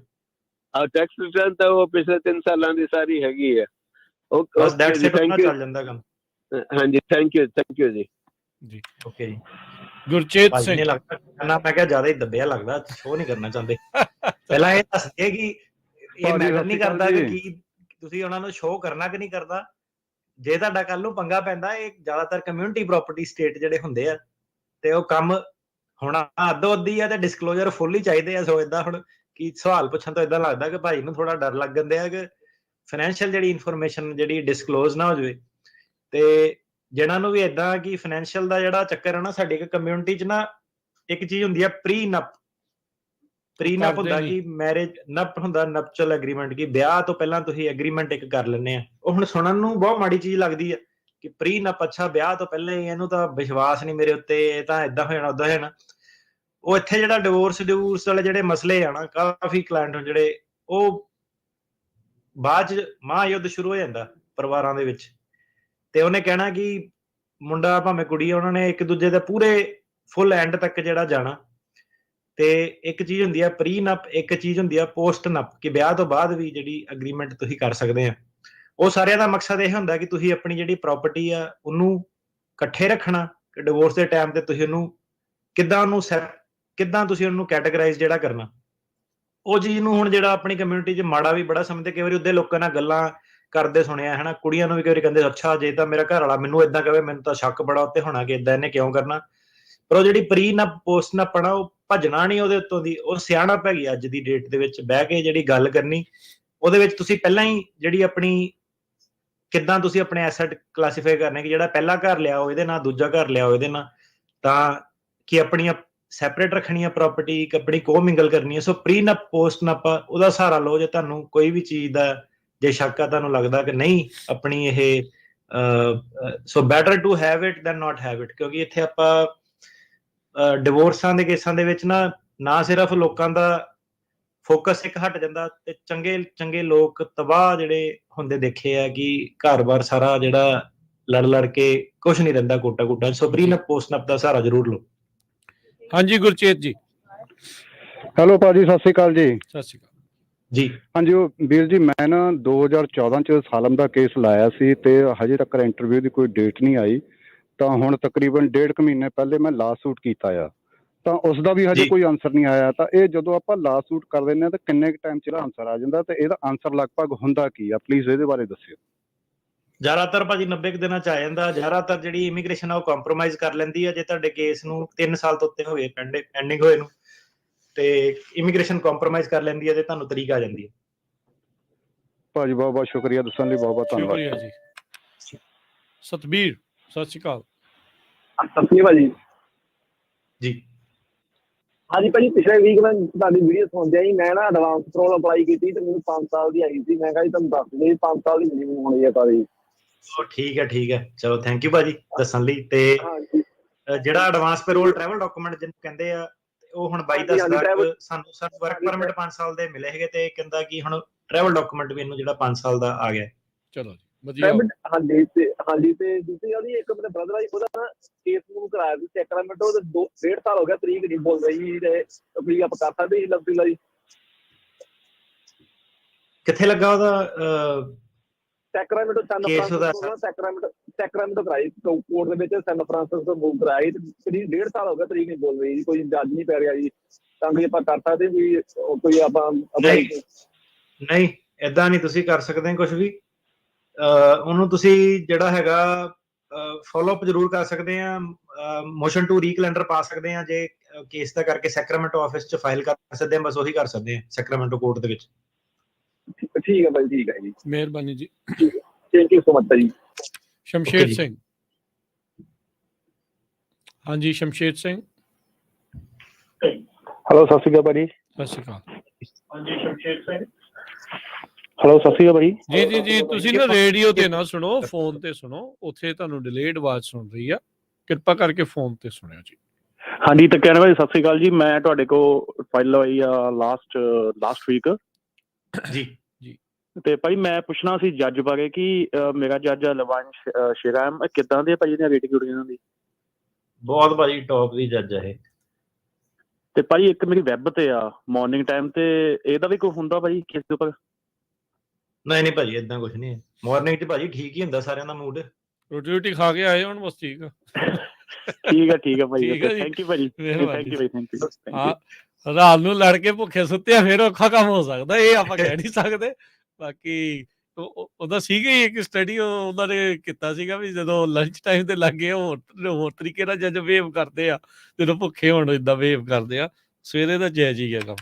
ਟੈਕਸ ਰਿਟਰਨ ਤਾਂ ਉਹ ਪਿਛਲੇ 3 ਸਾਲਾਂ ਦੀ ਸਾਰੀ ਹੈਗੀ ਹੈ। ਬਸ ਦੈਟਸ ਇਟ, ਉਹਨਾਂ ਚੱਲ ਜਾਂਦਾ ਕੰਮ। ਹਾਂਜੀ, ਥੈਂਕ ਯੂ ਜੀ। ਜੀ ਓਕੇ ਜੀ। ਗੁਰਚੇਤ ਸਿੰਘ ਨੇ ਲੱਗਦਾ ਮੈਂ ਕਿਹਾ ਜ਼ਿਆਦਾ ਹੀ ਦੱਬਿਆ ਲੱਗਦਾ, ਸ਼ੋਅ ਨਹੀਂ ਕਰਨਾ ਚਾਹੁੰਦੇ। ਪਹਿਲਾਂ ਇਹ ਦੱਸਦੇ ਕਿ ਇਹ ਮੈਟਰ ਨਹੀਂ ਕਰਦਾ ਕਿ ਕੀ ਤੁਸੀਂ ਉਹਨਾਂ ਨੂੰ ਸ਼ੋਅ ਕਰਨਾ ਕਿ ਨਹੀਂ ਕਰਦਾ। ਜੇ ਤੁਹਾਡਾ ਕੱਲ ਨੂੰ ਪੰਗਾ ਪੈਂਦਾ, ਇਹ ਜ਼ਿਆਦਾਤਰ ਕਮਿਊਨਿਟੀ ਪ੍ਰਾਪਰਟੀ ਸਟੇਟ ਜਿਹੜੇ ਹੁੰਦੇ ਆ, ਤੇ ਉਹ ਕੰਮ ਹੋਣਾ ਅੱਧੋ ਅੱਧੀ ਆ, ਤੇ ਡਿਸਕਲੋਜ਼ਰ ਫੁੱਲ ਹੀ ਚਾਹੀਦੇ ਆ। ਸੋ ਏਦਾਂ ਹੁਣ ਕੀ ਸਵਾਲ ਪੁੱਛਣ ਤੋਂ ਏਦਾਂ ਲੱਗਦਾ ਕਿ ਭਾਈ ਨੂੰ ਥੋੜਾ ਡਰ ਲੱਗਣ ਦਿਆ ਕਿ ਫਾਈਨੈਂਸ਼ੀਅਲ ਜਿਹੜੀ ਇਨਫੋਰਮੇਸ਼ਨ ਜਿਹੜੀ ਡਿਸਕਲੋਜ਼ ਨਾ ਹੋ ਜਾਵੇ। ਤੇ ਜਿਹਨਾਂ ਨੂੰ ਵੀ ਏਦਾਂ ਕਿ ਫਾਈਨੈਂਸ਼ੀਅਲ ਦਾ ਜਿਹੜਾ ਚੱਕਰ ਹੈ ਨਾ, ਸਾਡੀ ਇੱਕ ਕਮਿਊਨਿਟੀ 'ਚ ਨਾ ਇੱਕ ਚੀਜ਼ ਹੁੰਦੀ ਆ ਪ੍ਰੀਨਪ ਹੁੰਦਾ ਕਿ ਮੈਰਿਜ ਨਪ ਹੁੰਦਾ, ਨਪਚੁਅਲ ਐਗਰੀਮੈਂਟ, ਕਿ ਵਿਆਹ ਤੋਂ ਪਹਿਲਾਂ ਤੁਸੀਂ ਐਗਰੀਮੈਂਟ ਇੱਕ ਕਰ ਲੈਂਦੇ ਆ। ਉਹ ਹੁਣ ਸੁਣਨ ਨੂੰ ਬਹੁਤ ਮਾੜੀ ਚੀਜ਼ ਲੱਗਦੀ ਆ ਕਿ ਪ੍ਰੀਨਪ, ਅੱਛਾ ਵਿਆਹ ਤੋਂ ਪਹਿਲਾਂ ਹੀ ਇਹਨੂੰ ਤਾਂ ਵਿਸ਼ਵਾਸ ਨਹੀਂ ਮੇਰੇ ਉੱਤੇ, ਇਹ ਤਾਂ ਏਦਾਂ ਹੋ ਜਾਣਾ ਓਦਾਂ ਹੋ ਜਾਣਾ। ਉਹ ਇੱਥੇ ਜਿਹੜਾ ਡਿਵੋਰਸ ਵਾਲੇ ਜਿਹੜੇ ਮਸਲੇ ਆ ਨਾ, ਕਾਫੀ ਕਲਾਇੰਟ ਜਿਹੜੇ ਉਹ ਬਾਅਦ 'ਚ ਮਹਾਂਯੁੱਧ ਸ਼ੁਰੂ ਹੋ ਜਾਂਦਾ ਪਰਿਵਾਰਾਂ ਦੇ ਵਿੱਚ। ਤੇ ਉਹਨੇ ਕਹਿਣਾ ਕਿ ਮੁੰਡਾ ਭਾਵੇਂ ਕੁੜੀ, ਉਹਨਾਂ ਨੇ ਇੱਕ ਦੂਜੇ ਦੇ ਪੂਰੇ ਫੁੱਲ ਐਂਡ ਤੱਕ ਜਿਹੜਾ ਜਾਣਾ। ਤੇ ਇੱਕ ਚੀਜ਼ ਹੁੰਦੀ ਆ ਪ੍ਰੀ ਨਪ, ਇੱਕ ਚੀਜ਼ ਹੁੰਦੀ ਆ ਪੋਸਟ ਨਪ, ਕਿ ਵਿਆਹ ਤੋਂ ਬਾਅਦ ਵੀ ਜਿਹੜੀ ਅਗਰੀਮੈਂਟ ਤੁਸੀਂ ਕਰ ਸਕਦੇ ਆ। ਉਹ ਸਾਰਿਆਂ ਦਾ ਮਕਸਦ ਇਹ ਹੁੰਦਾ ਕਿ ਤੁਸੀਂ ਆਪਣੀ ਜਿਹੜੀ ਪ੍ਰਾਪਰਟੀ ਆ ਉਹਨੂੰ ਇਕੱਠੇ ਰੱਖਣਾ, ਕਿ ਡਿਵੋਰਸ ਦੇ ਟਾਈਮ ਤੇ ਤੁਸੀਂ ਉਹਨੂੰ ਕਿੱਦਾਂ ਤੁਸੀਂ ਉਹਨੂੰ ਕੈਟਾਗਰਾਈਜ਼ ਜਿਹੜਾ ਕਰਨਾ। ਉਹ ਚੀਜ਼ ਨੂੰ ਹੁਣ ਜਿਹੜਾ ਆਪਣੀ ਕਮਿਊਨਿਟੀ 'ਚ ਮਾੜਾ ਵੀ ਬੜਾ ਸਮਝਦੇ, ਕਈ ਵਾਰੀ ਉਹਦੇ ਲੋਕਾਂ ਨਾਲ ਗੱਲਾਂ ਕਰਦੇ ਸੁਣਿਆ ਹੈ ਨਾ, ਕੁੜੀਆਂ ਨੂੰ ਵੀ ਕਈ ਵਾਰੀ ਕਹਿੰਦੇ ਅੱਛਾ ਜੇ ਤਾਂ ਮੇਰਾ ਘਰ ਵਾਲਾ ਮੈਨੂੰ ਇਦਾਂ ਕਹੇ ਮੈਨੂੰ ਤਾਂ ਸ਼ੱਕ ਬੜਾ ਉੱਤੇ ਹੋਣਾ ਕਿ ਇਦਾਂ ਇਹਨੇ ਕਿਉਂ ਕਰਨਾ। ਪਰ ਉਹ ਜਿਹੜੀ ਪ੍ਰੀ ਨਪ ਪੋਸਟ ਨਪ ਨਾ, ਉਹ ਭੱਜਣਾ ਨਹੀਂ ਉਹਦੇ ਉੱਤੋਂ ਦੀ, ਉਹ ਸਿਆਣਪ ਹੈਗੀ ਅੱਜ ਦੀ ਡੇਟ ਦੇ ਵਿੱਚ ਬਹਿ ਕੇ ਜਿਹੜੀ ਗੱਲ ਕਰਨੀ। ਉਹਦੇ ਵਿੱਚ ਤੁਸੀਂ ਪਹਿਲਾਂ ਹੀ ਜਿਹੜੀ ਆਪਣੀ ਕਿੱਦਾਂ ਤੁਸੀਂ ਆਪਣੇ ਐਸੈਟ ਕਲਾਸੀਫਾਈ ਕਰਨੇ, ਕਿ ਜਿਹੜਾ ਪਹਿਲਾ ਘਰ ਲਿਆ ਉਹ ਇਹਦੇ ਨਾਲ, ਦੂਜਾ ਘਰ ਲਿਆ ਉਹ ਇਹਦੇ ਨਾਲ, ਤਾਂ ਕਿ ਆਪਣੀਆਂ ਸੈਪਰੇਟ ਰੱਖਣੀ ਆ ਪ੍ਰਾਪਰਟੀ, ਆਪਣੀ ਕੋਮਿੰਗਲ ਕਰਨੀ ਹੈ। ਸੋ ਪ੍ਰੀ ਨਪ ਪੋਸਟ ਨਪ ਉਹਦਾ ਸਹਾਰਾ ਲਓ ਜੇ ਤੁਹਾਨੂੰ ਕੋਈ ਵੀ ਚੀਜ਼ ਦਾ ਜੇ ਸ਼ੱਕ ਆ, ਤੁਹਾਨੂੰ ਲੱਗਦਾ ਕਿ ਨਹੀਂ ਆਪਣੀ ਇਹ so better to have it than not have it. ਕਿਉਂਕਿ ਇੱਥੇ ਆਪਾਂ ਡਿਵੋਰਸਾਂ ਦੇ ਕੇਸਾਂ ਦੇ ਵਿੱਚ ਨਾ ਸਿਰਫ ਲੋਕਾਂ ਦਾ ਫੋਕਸ ਇੱਕ ਹਟ ਜਾਂਦਾ, ਤੇ ਚੰਗੇ ਲੋਕ ਤਬਾਹ ਜਿਹੜੇ ਹੁੰਦੇ ਦੇਖੇ ਆ, ਕਿ ਘਰ-ਬਾਰ ਸਾਰਾ ਜਿਹੜਾ ਲੜ ਕੇ ਕੁਝ ਨਹੀਂ ਰਹਿੰਦਾ ਕੋਟਾ। ਸੋ ਪ੍ਰੀ ਨਪ ਪੋਸਟ ਨਪ ਦਾ ਸਹਾਰਾ ਜ਼ਰੂਰ ਲਓ। ਹਾਂਜੀ ਗੁਰਚੇਤ ਜੀ। ਹੈਲੋ ਭਾਜੀ, ਸਤਿ ਸ਼੍ਰੀ ਅਕਾਲ ਜੀ। ਸਤਿ ਸ਼੍ਰੀ ਅਕਾਲ ਜੀ। ਹਾਂਜੀ ਉਹ ਵੀਰ ਜੀ, ਮੈਂ ਨਾ 2014 ਚ ਅਸਾਲਮ ਦਾ ਕੇਸ ਲਾਇਆ ਸੀ ਤੇ ਹਜੇ ਤੱਕ ਇੰਟਰਵਿਊ ਦੀ ਕੋਈ ਡੇਟ ਨਹੀਂ ਆਈ। ਤਾਂ ਹੁਣ ਤਕਰੀਬਨ 1.5 ਮਹੀਨੇ ਪਹਿਲੇ ਮੈਂ ਲਾ ਸੂਟ ਕੀਤਾ ਆ, ਤਾਂ ਉਸ ਦਾ ਵੀ ਹਜੇ ਕੋਈ ਆਨਸਰ ਨਹੀਂ ਆਇਆ। ਤਾਂ ਇਹ ਜਦੋਂ ਆਪਾਂ ਲਾ ਸੂਟ ਕਰ ਦਿੰਦੇ ਹਾਂ ਤਾਂ ਕਿੰਨੇ ਕੁ ਟਾਈਮ 'ਚ ਇਹਦਾ ਆਨਸਰ ਆ ਜਾਂਦਾ, ਤੇ ਇਹਦਾ ਆਨਸਰ ਲਗਭਗ ਹੁੰਦਾ ਕੀ ਆ? ਪਲੀਜ਼ ਇਹਦੇ ਬਾਰੇ ਦੱਸਿਓ। ਜ਼ਿਆਦਾਤਰ ਭਾਜੀ 90 ਦਿਨਾਂ 'ਚ ਆ ਜਾਂਦਾ। ਜ਼ਿਆਦਾਤਰ ਜਿਹੜੀ ਇਮੀਗ੍ਰੇਸ਼ਨ ਆ ਉਹ ਕੰਪਰੋਮਾਈਜ਼ ਕਰ ਲੈਂਦੀ ਆ ਜੇ ਤੁਹਾਡੇ ਕੇਸ ਨੂੰ 3 ਸਾਲ ਤੋਂ ਉੱਤੇ ਹੋ ਗਏ ਪੈਂਡਿੰਗ ਹੋਏ ਨੂੰ, ਤੇ ਇਮੀਗ੍ਰੇਸ਼ਨ ਕੰਪਰੋਮਾਈਜ਼ ਕਰ ਲੈਂਦੀ ਹੈ ਤੇ ਤੁਹਾਨੂੰ ਤਰੀਕ ਆ ਜਾਂਦੀ ਹੈ। ਭਾਜੀ ਬਹੁਤ ਬਹੁਤ ਸ਼ੁਕਰੀਆ ਦੱਸਣ ਲਈ, ਬਹੁਤ ਬਹੁਤ ਧੰਨਵਾਦ ਜੀ। ਸਤਬੀਰ ਸਤਿ ਸ਼੍ਰੀ ਅਕਾਲ। ਸਤਿ ਸ਼੍ਰੀ ਅਕਾਲ ਜੀ। ਜੀ ਹਾਂਜੀ ਭਾਜੀ, ਪਿਛਲੇ ਵੀਕ ਮੈਂ ਤੁਹਾਡੀ ਵੀਡੀਓ ਸੁਣਦਿਆ ਜੀ, ਮੈਂ ਨਾ ਐਡਵਾਂਸ ਪ੍ਰੋਲ ਅਪਲਾਈ ਕੀਤੀ ਤੇ ਮੈਨੂੰ 5 ਸਾਲ ਦੀ ਆਈ ਸੀ। ਮੈਂ ਕਿਹਾ ਜੀ ਤੁਹਾਨੂੰ ਦੱਸ ਦਿਓ 5 ਸਾਲ ਦੀ ਮਿਨੀਮਮ ਹੋਣੀ ਹੈ ਭਾਜੀ। ਠੀਕ ਹੈ ਚਲੋ ਥੈਂਕ ਯੂ ਭਾਜੀ ਦੱਸਣ ਲਈ। ਤੇ ਜਿਹੜਾ ਐਡਵਾਂਸ ਪੈਰੋਲ ਟਰੈਵਲ ਡਾਕੂਮੈਂਟ ਜਿਹਨੂੰ ਕਹਿੰਦੇ ਆ, ਉਹ ਹੁਣ ਬਾਈ ਦੱਸਦਾ ਸਾਨੂੰ ਵਰਕ ਪਰਮਿਟ 5 ਸਾਲ ਦੇ ਮਿਲੇ ਹੈਗੇ, ਤੇ ਕਹਿੰਦਾ ਕਿ ਹੁਣ ਟਰੈਵਲ ਡਾਕੂਮੈਂਟ ਵੀ ਇਹਨੂੰ ਜਿਹੜਾ 5 ਸਾਲ ਦਾ ਆ ਗਿਆ। ਚਲੋ ਜੀ ਵਧੀਆ। ਹਾਂਜੀ ਤੇ ਦੂਸਰੀ ਗੱਲ, ਇੱਕ ਮੇਰੇ ਬ੍ਰਦਰ ਆ ਜੀ, ਉਹਦਾ ਕੇਸ ਨੂੰ ਕਰਾਇਆ ਸੀ ਸੈਕਰਾਮੈਂਟੋ, ਤੇ 1.5 ਸਾਲ ਹੋ ਗਿਆ, ਤਰੀਕ ਨਹੀਂ ਬੋਲ ਰਹੀ ਤੇ ਵੀ ਆਪਾਂ ਕਰ ਸਕਦੇ ਜੀ ਲਵਦੀਲਾ ਜੀ? ਕਿੱਥੇ ਲੱਗਾ ਉਹਦਾ? ਸੈਕਰਾਮੈਂਟੋ ਸੈਕਰਾਮੈਂਟੋ ਕਰਾਈ ਕੋਰਟ ਦੇ ਵਿੱਚ, ਸੈਨ ਫਰਾਂਸਿਸਕੋ ਮੂਵ ਕਰਾਈ ਤੇ 1.5 ਸਾਲ ਹੋ ਗਿਆ, ਤਰੀਕ ਨਹੀਂ ਬੋਲ ਰਹੀ ਜੀ, ਕੋਈ ਜੱਜ ਨਹੀਂ ਪੈ ਰਿਹਾ ਜੀ, ਤਾਂ ਕਿ ਆਪਾਂ ਕਰ ਸਕਦੇ ਵੀ ਕੋਈ ਆਪਾਂ ਨਹੀਂ ਏਦਾਂ ਨਹੀਂ ਤੁਸੀਂ ਕਰ ਸਕਦੇ ਕੁਝ ਵੀ। ਉਹਨੂੰ ਤੁਸੀਂ ਜਿਹੜਾ ਹੈਗਾ ਫੋਲੋ ਅਪ ਜ਼ਰੂਰ ਕਰ ਸਕਦੇ ਆ, ਮੋਸ਼ਨ ਟੂ ਰੀਕੈਲੰਡਰ ਪਾ ਸਕਦੇ ਆ, ਜੇ ਕੇਸ ਦਾ ਕਰਕੇ ਸੈਕਰਾਮੈਂਟੋ ਆਫਿਸ 'ਚ ਫਾਈਲ ਕਰ ਸਕਦੇ ਆ, ਬਸ ਉਹੀ ਕਰ ਸਕਦੇ ਆ ਸੈਕਰਾਮੈਂਟੋ ਕੋਰਟ ਦੇ ਵਿੱਚ। ਠੀਕ ਹੈ ਭਾਈ, ਠੀਕ ਹੈ ਜੀ, ਮਿਹਰਬਾਨੀ ਜੀ, ਥੈਂਕ ਯੂ ਸੋ ਮਚ ਜੀ। ਸ਼ਮਸ਼ੇਰ ਸਿੰਘ। ਹਾਂਜੀ ਸ਼ਮਸ਼ੇਰ ਸਿੰਘ। ਹੈਲੋ ਸਤਿ ਸ਼੍ਰੀ ਅਕਾਲ ਭਾਜੀ। ਸਤਿ ਸ਼੍ਰੀ ਅਕਾਲ। ਹਾਂਜੀ ਸ਼ਮਸ਼ੇਰ ਸਿੰਘ। ਹੈਲੋ ਸਤਿ ਸ਼੍ਰੀ ਅਕਾਲ ਭਾਜੀ। ਜੀ ਤੁਸੀਂ ਨਾ ਰੇਡੀਓ ਤੇ ਨਾ ਸੁਣੋ, ਫੋਨ ਤੇ ਸੁਣੋ, ਉੱਥੇ ਤੁਹਾਨੂੰ ਡਿਲੇਡ ਆਵਾਜ਼ ਸੁਣ ਰਹੀ ਆ, ਕਿਰਪਾ ਕਰਕੇ ਫੋਨ ਤੇ ਸੁਣਿਓ ਜੀ। ਹਾਂਜੀ ਟਰਕਿਆਨਾ ਭਾਜੀ, ਸਤਿ ਸ਼੍ਰੀ ਅਕਾਲ ਜੀ। ਮੈਂ ਤੁਹਾਡੇ ਕੋਲ ਫਾਈਲ ਲਵਾਈ ਆ ਲਾਸਟ ਵੀਕ ਜੀ। ਤੇ ਭਾਈ ਮੈਂ ਪੁੱਛਣਾ ਸੀ ਜੱਜ ਬਾਰੇ, ਕਿ ਮੇਰਾ ਜੱਜ ਲਵੰਸ਼ ਸ਼ੇਰਾਮ ਕਿੱਦਾਂ ਦੇ ਭਾਜੀ ਨੇ ਰੇਟਿੰਗ ਇਹਨਾਂ ਦੀ? ਬਹੁਤ ਭਾਜੀ ਟੌਪ ਦੀ ਜੱਜ ਹੈ ਇਹ। ਤੇ ਭਾਜੀ ਇੱਕ ਮੇਰੀ ਵੈਬ ਤੇ ਆ ਮਾਰਨਿੰਗ ਟਾਈਮ ਤੇ, ਇਹਦਾ ਵੀ ਕੋਈ ਹੁੰਦਾ ਭਾਜੀ ਕਿਸ ਦੇ ਉੱਪਰ? ਨਹੀਂ ਭਾਜੀ ਏਦਾਂ ਕੁਝ ਨਹੀਂ ਹੈ, ਮਾਰਨਿੰਗ 'ਚ ਭਾਜੀ ਠੀਕ ਹੀ ਹੁੰਦਾ ਸਾਰਿਆਂ ਦਾ ਮੂਡ। ਰੋਟੀ ਖਾ ਕੇ ਆਏ ਹੁਣ, ਬਸ ਠੀਕ ਆ। ਠੀਕ ਆ ਭਾਜੀ, ਥੈਂਕ ਯੂ ਭਾਜੀ, ਥੈਂਕ ਯੂ। ਹਾਂ ਰਾਤ ਨੂੰ ਲੜ ਕੇ ਭੁੱਖੇ ਸੁੱਤੇ ਫਿਰ ਔਖਾ ਕੰਮ ਹੋ ਸਕਦਾ, ਇਹ ਆਪਾਂ ਕਹਿ ਨਹੀਂ ਸਕਦੇ। ਬਾਕੀ ਉਹਦਾ ਸੀਗਾ ਹੀ ਇੱਕ ਸਟੱਡੀ ਉਹਨਾਂ ਨੇ ਕੀਤਾ ਸੀਗਾ ਵੀ ਜਦੋਂ ਲੰਚ ਟਾਈਮ ਤੇ ਲੱਗੇ ਹੋਰ ਤਰੀਕੇ ਨਾਲ ਜੱਜ ਵੇਵ ਕਰਦੇ ਆ, ਜਦੋਂ ਭੁੱਖੇ ਹੋਣ ਏਦਾਂ ਵੇਵ ਕਰਦੇ ਆ, ਸਵੇਰੇ ਦਾ ਜਾਇਜ਼ ਹੀ ਹੈ ਕੰਮ।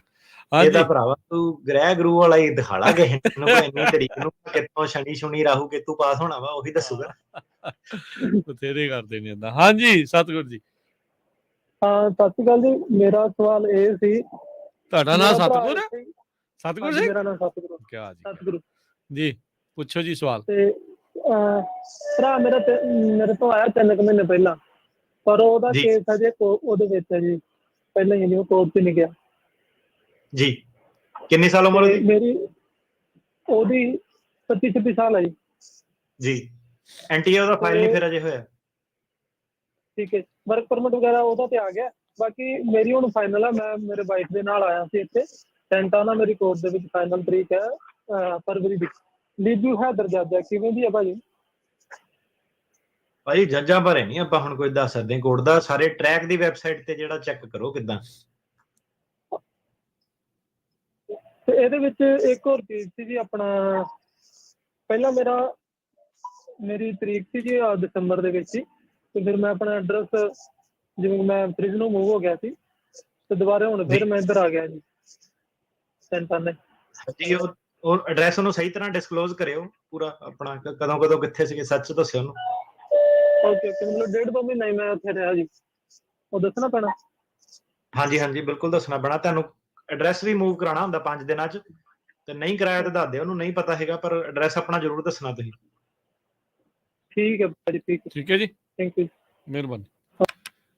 ਇਹਦਾ ਭਰਾਵਾ ਤੂੰ ਗ੍ਰਹਿ ਗੁਰੂ ਵਾਲਾ ਹੀ ਦਿਖਾਲਾ ਕਿਸੇ ਨੂੰ, ਇੰਨੀ ਤਰੀਕ ਨੂੰ ਕਿੱਥੋਂ ਸ਼ਨੀ ਸ਼ੁਨੀ ਰਾਹੂ ਕੇਤੂ ਪਾਸ ਹੋਣਾ ਵਾ, ਉਹੀ ਦੱਸੂਗਾ। ਬਥੇਰੇ ਕਰਦੇ ਨੇ ਏਦਾਂ। ਹਾਂਜੀ ਸਤਿਗੁਰ ਜੀ। ਹਾਂ ਸਤਿ ਸ਼੍ਰੀ ਅਕਾਲ ਜੀ। ਮੇਰਾ ਸਵਾਲ ਇਹ ਸੀ, ਤੁਹਾਡਾ ਨਾਮ ਸਤਿਗੁਰ ਹੈ? ਸਤਿਗੁਰ ਸਿੰਘ? ਮੇਰਾ ਨਾਮ ਸਤਿਗੁਰੂ। ਕਿਆ ਜੀ, ਸਤਿਗੁਰੂ ਜੀ ਪੁੱਛੋ ਜੀ ਸਵਾਲ। ਤੇ ਭਰਾ ਮੇਰੇ ਤੋਂ ਆਇਆ 3 ਮਹੀਨੇ ਪਹਿਲਾਂ, ਪਰ ਉਹਦਾ ਕੇਸ ਅਜੇ ਉਹਦੇ ਵਿੱਚ ਹੈ ਜੀ, ਪਹਿਲਾਂ ਹੀ ਕੋਰਟ 'ਚ ਨਹੀਂ ਗਿਆ ਜੀ। ਕਿੰਨੀ ਸਾਲ ਉਮਰ ਉਹਦੀ? ਮੇਰੀ ਉਹਦੀ 25-26 ਸਾਲ ਹੈ ਜੀ। ਐਨਟੀਏ ਉਹਦਾ ਫਾਈਲ ਨਹੀਂ ਫਿਰ ਅਜੇ ਹੋਇਆ? ਠੀਕ ਹੈ। ਵਰਕ ਪਰਮਿਟ ਵਗੈਰਾ ਉਹਦਾ ਤੇ ਆ ਗਿਆ, ਬਾਕੀ ਮੇਰੀ ਹੁਣ ਫਾਈਨਲ ਆ, ਮੈਂ ਮੇਰੇ ਵਾਈਫ ਦੇ ਨਾਲ ਆਇਆ ਸੀ ਇੱਥੇ ਸੈਂਟਾਨਾ, ਮੇਰੀ ਕੋਰਟ ਦੇ ਵਿੱਚ ਫਾਈਨਲ ਤਰੀਕ ਹੈ ਫਰਵਰੀ ਦੀ। ਲੀਜੂ ਹੈਦਰ ਜੱਜ ਹੈ, ਕਿਵੇਂ ਦੀ ਆ ਭਾਜੀ? ਭਾਜੀ ਜੱਜਾਂ ਬਾਰੇ ਨਹੀਂ ਆਪਾਂ ਹੁਣ ਕੋਈ ਦੱਸ ਸਕਦੇ ਕੋਰਟ ਦਾ, ਸਾਰੇ ਟਰੈਕ ਦੀ ਵੈਬਸਾਈਟ ਤੇ ਜਿਹੜਾ ਚੈੱਕ ਕਰੋ ਕਿੱਦਾਂ। ਤੇ ਇਹਦੇ ਵਿੱਚ ਇੱਕ ਹੋਰ ਚੀਜ਼ ਸੀ ਜੀ, ਆਪਣਾ ਪਹਿਲਾਂ ਮੇਰੀ ਤਰੀਕ ਸੀ ਜੀ ਦਸੰਬਰ ਦੇ ਵਿੱਚ ਹੀ, ਤੇ ਫਿਰ ਮੈਂ ਆਪਣਾ ਐਡਰੈਸ ਜਿਵੇਂ ਮੈਂ ਪ੍ਰਿਜ਼ਨੋਂ ਮੂਵ ਹੋ ਗਿਆ ਸੀ ਤੇ ਦੁਬਾਰਾ ਹੁਣ ਫਿਰ ਮੈਂ ਇੱਧਰ ਆ ਗਿਆ ਜੀ ਸੈਂਟਾਨੇ। ਜੀ ਉਹ ਐਡਰੈਸ ਉਹਨੂੰ ਸਹੀ ਤਰ੍ਹਾਂ ਡਿਸਕਲੋਜ਼ ਕਰਿਓ ਪੂਰਾ ਆਪਣਾ, ਕਦੋਂ ਕਿੱਥੇ ਸੀਗੇ ਸੱਚ ਦੱਸਿਓ ਉਹਨੂੰ। ਓਕੇ ਮਤਲਬ 1.5-2 ਮਹੀਨਾ ਹੀ ਮੈਂ ਉੱਥੇ ਰਿਹਾ ਜੀ, ਉਹ ਦੱਸਣਾ ਪੈਣਾ? ਹਾਂਜੀ ਬਿਲਕੁਲ ਦੱਸਣਾ ਪੈਣਾ ਤੁਹਾਨੂੰ। ਐਡਰੈਸ ਵੀ ਮੂਵ ਕਰਾਉਣਾ ਹੁੰਦਾ 5 ਦਿਨਾਂ 'ਚ, ਤੇ ਨਹੀਂ ਕਰਾਇਆ ਤਾਂ ਦੱਸ ਦਿਓ ਉਹਨੂੰ, ਨਹੀਂ ਪਤਾ ਹੈਗਾ, ਪਰ ਐਡਰੈਸ ਆਪਣਾ ਜ਼ਰੂਰ ਦੱਸਣਾ ਤੁਸੀਂ। ਠੀਕ ਹੈ ਭਾਜੀ, ਠੀਕ ਹੈ ਜੀ, ਥੈਂਕ ਯੂ, ਮਿਹਰਬਾਨੀ।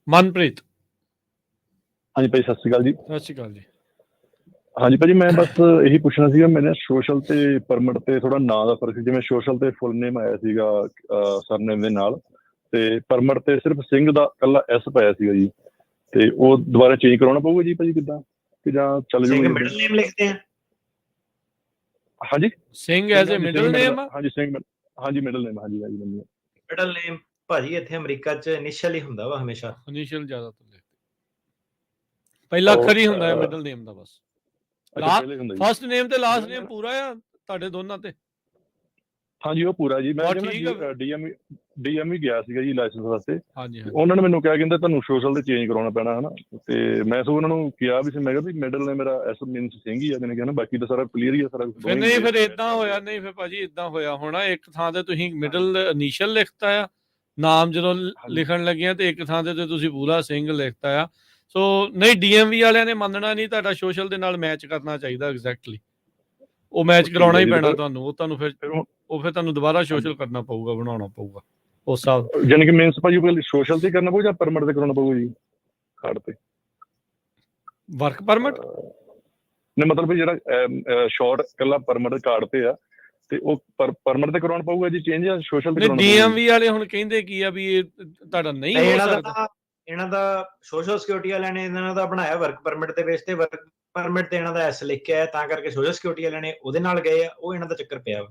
ਮਨਪ੍ਰੀਤ। ਹਾਂਜੀ ਭਾਈ, ਸਤਿ ਸ਼੍ਰੀ ਅਕਾਲ ਜੀ। ਸਤਿ ਸ਼੍ਰੀ ਅਕਾਲ ਜੀ। ਹਾਂਜੀ ਭਾਜੀ, ਮੈਂ ਬਸ ਇਹੀ ਪੁੱਛਣਾ ਸੀਗਾ, ਮੇਰੇ ਸੋਸ਼ਲ ਤੇ ਪਰਮਿਟ ਤੇ ਥੋੜਾ ਨਾਂ ਦਾ ਫਰਕ ਸੀ। ਜਿਵੇਂ ਸੋਸ਼ਲ ਤੇ ਫੁੱਲ ਨੇਮ ਆਇਆ ਸੀਗਾ ਸਰਨੇਮ ਦੇ ਨਾਲ, ਤੇ ਪਰਮਿਟ ਤੇ ਸਿਰਫ ਸਿੰਘ ਦਾ ਇਕੱਲਾ ਐਸ ਪਾਇਆ ਸੀਗਾ ਜੀ, ਤੇ ਉਹ ਦੁਬਾਰਾ ਚੇਂਜ ਕਰਾਉਣਾ ਪਊਗਾ ਜੀ ਭਾਜੀ ਕਿੱਦਾਂ, ਕਿ ਜਾਂ ਚੱਲ ਜੂਗਾ? ਮਿਡਲ ਨੇਮ ਲਿਖਦੇ ਆ? ਹਾਂਜੀ, ਸਿੰਘ ਐਜ਼ ਅ ਮਿਡਲ ਨੇਮ? ਹਾਂਜੀ ਸਿੰਘ, ਹਾਂਜੀ ਮਿਡਲ ਨੇਮ, ਹਾਂਜੀ ਮਿਡਲ ਨੇਮ ਭਾਜੀ ਇੱਥੇ ਅਮਰੀਕਾ 'ਚ ਇਨੀਸ਼ੀਅਲ ਹੀ ਹੁੰਦਾ ਵਾ ਹਮੇਸ਼ਾ। ਇਨੀਸ਼ੀਅਲ ਜ਼ਿਆਦਾਤਰ ਪਹਿਲਾ ਅੱਖਰ ਹੀ ਹੁੰਦਾ ਹੈ ਮਿਡਲ ਨੇਮ ਦਾ, ਬਸ ਫਸਟ ਨੇਮ ਤੇ ਲਾਸਟ ਨੇਮ ਪੂਰਾ ਆ ਤੁਹਾਡੇ ਦੋਨਾਂ ਤੇ? ਹਾਂਜੀ ਉਹ ਪੂਰਾ ਜੀ। ਮੈਂ ਡੀਐਮ ਹੀ ਗਿਆ ਸੀਗਾ ਜੀ ਲਾਇਸੈਂਸ ਵਾਸਤੇ, ਉਹਨਾਂ ਨੇ ਮੈਨੂੰ ਕਿਹਾ ਕਹਿੰਦਾ ਤੁਹਾਨੂੰ ਸੋਸ਼ਲ ਤੇ ਚੇਂਜ ਕਰਾਉਣਾ ਪੈਣਾ ਹਨਾ, ਤੇ ਮੈਂ ਸੋ ਉਹਨਾਂ ਨੂੰ ਕਿਹਾ ਵੀ ਸੀ, ਮੈਂ ਕਿਹਾ ਵੀ ਮਿਡਲ ਨੇ ਮੇਰਾ ਐਸ ਮੀਨਸ ਸਿੰਘ ਹੀ ਆ, ਕਹਿੰਦੇ ਕਹਿੰਦਾ ਬਾਕੀ ਤਾਂ ਸਾਰਾ ਕਲੀਅਰ ਹੀ ਆ ਸਾਰਾ। ਨਹੀਂ ਫਿਰ ਇਦਾਂ ਹੋਇਆ, ਨਹੀਂ ਫਿਰ ਭਾਜੀ ਇਦਾਂ ਹੋਇਆ ਹੋਣਾ, ਇੱਕ ਥਾਂ ਤੇ ਤੁਸੀਂ ਮਿਡਲ ਇਨੀਸ਼ੀਅਲ ਲਿਖਤਾ ਆ ਨਾਮ ਜਦੋਂ ਲਿਖਣ ਲੱਗਿਆ, ਤੇ ਇੱਕ ਥਾਂ ਤੇ ਤੁਸੀਂ ਪੂਰਾ ਸਿੰਘ ਲਿਖਤਾ ਆ। ਸੋ ਨਹੀਂ, ਡੀਐਮਵੀ ਵਾਲਿਆਂ ਨੇ ਮੰਨਣਾ ਨਹੀਂ, ਤੁਹਾਡਾ ਸੋਸ਼ਲ ਦੇ ਨਾਲ ਮੈਚ ਕਰਨਾ ਚਾਹੀਦਾ ਐਗਜ਼ੈਕਟਲੀ, ਉਹ ਮੈਚ ਕਰਾਉਣਾ ਹੀ ਪੈਣਾ ਤੁਹਾਨੂੰ, ਉਹ ਤੁਹਾਨੂੰ ਫਿਰ ਤੁਹਾਨੂੰ ਦੁਬਾਰਾ ਸੋਸ਼ਲ ਕਰਨਾ ਪਊਗਾ, ਬਣਾਉਣਾ ਪਊਗਾ ਉਸ ਹਿਸਾਬ। ਯਾਨੀ ਕਿ ਮੀਨਸ ਭਾਜੀ ਸੋਸ਼ਲ ਤੇ ਕਰਨਾ ਪਊ ਜਾਂ ਪਰਮਿਟ ਤੇ ਕਰਾਉਣਾ ਪਊਗਾ ਜੀ ਕਾਰਡ ਤੇ? ਵਰਕ ਪਰਮਿਟ ਨਹੀਂ ਮਤਲਬ ਜਿਹੜਾ ਸ਼ਾਰਟ ਇਕੱਲਾ ਪਰਮਿਟ ਕਾਰਡ ਤੇ ਆ, ਤੇ ਉਹ ਪਰਮਿਟ ਤੇ ਕਰਾਉਣਾ ਪਊਗਾ ਜੀ ਚੇਂਜ, ਜਾਂ ਸੋਸ਼ਲ ਤੇ ਕਰਾਉਣਾ? ਡੀਐਮਵੀ ਵਾਲੇ ਹੁਣ ਕਹਿੰਦੇ ਕੀ ਆ ਵੀ ਇਹ ਤੁਹਾਡਾ ਨਹੀਂ ਹੋ ਸਕਦਾ। ਇਹਨਾਂ ਦਾ ਸੋਸ਼ਲ ਸਿਕਿਉਰਿਟੀ ਵਾਲਿਆਂ ਨੇ ਇਹਨਾਂ ਦਾ ਬਣਾਇਆ ਵਰਕ ਪਰਮਿਟ ਦੇ ਬੇਸ ਤੇ, ਵਰਕ ਪਰਮਿਟ ਤੇ ਇਹਨਾਂ ਦਾ ਐਸ ਲਿਖ ਕੇ ਆਇਆ, ਤਾਂ ਕਰਕੇ ਸੋਸ਼ਲ ਸਿਕਿਉਰਿਟੀ ਵਾਲਿਆਂ ਨੇ ਉਹਦੇ ਨਾਲ ਗਏ ਆ, ਉਹ ਇਹਨਾਂ ਦਾ ਚੱਕਰ ਪਿਆ ਵਾ।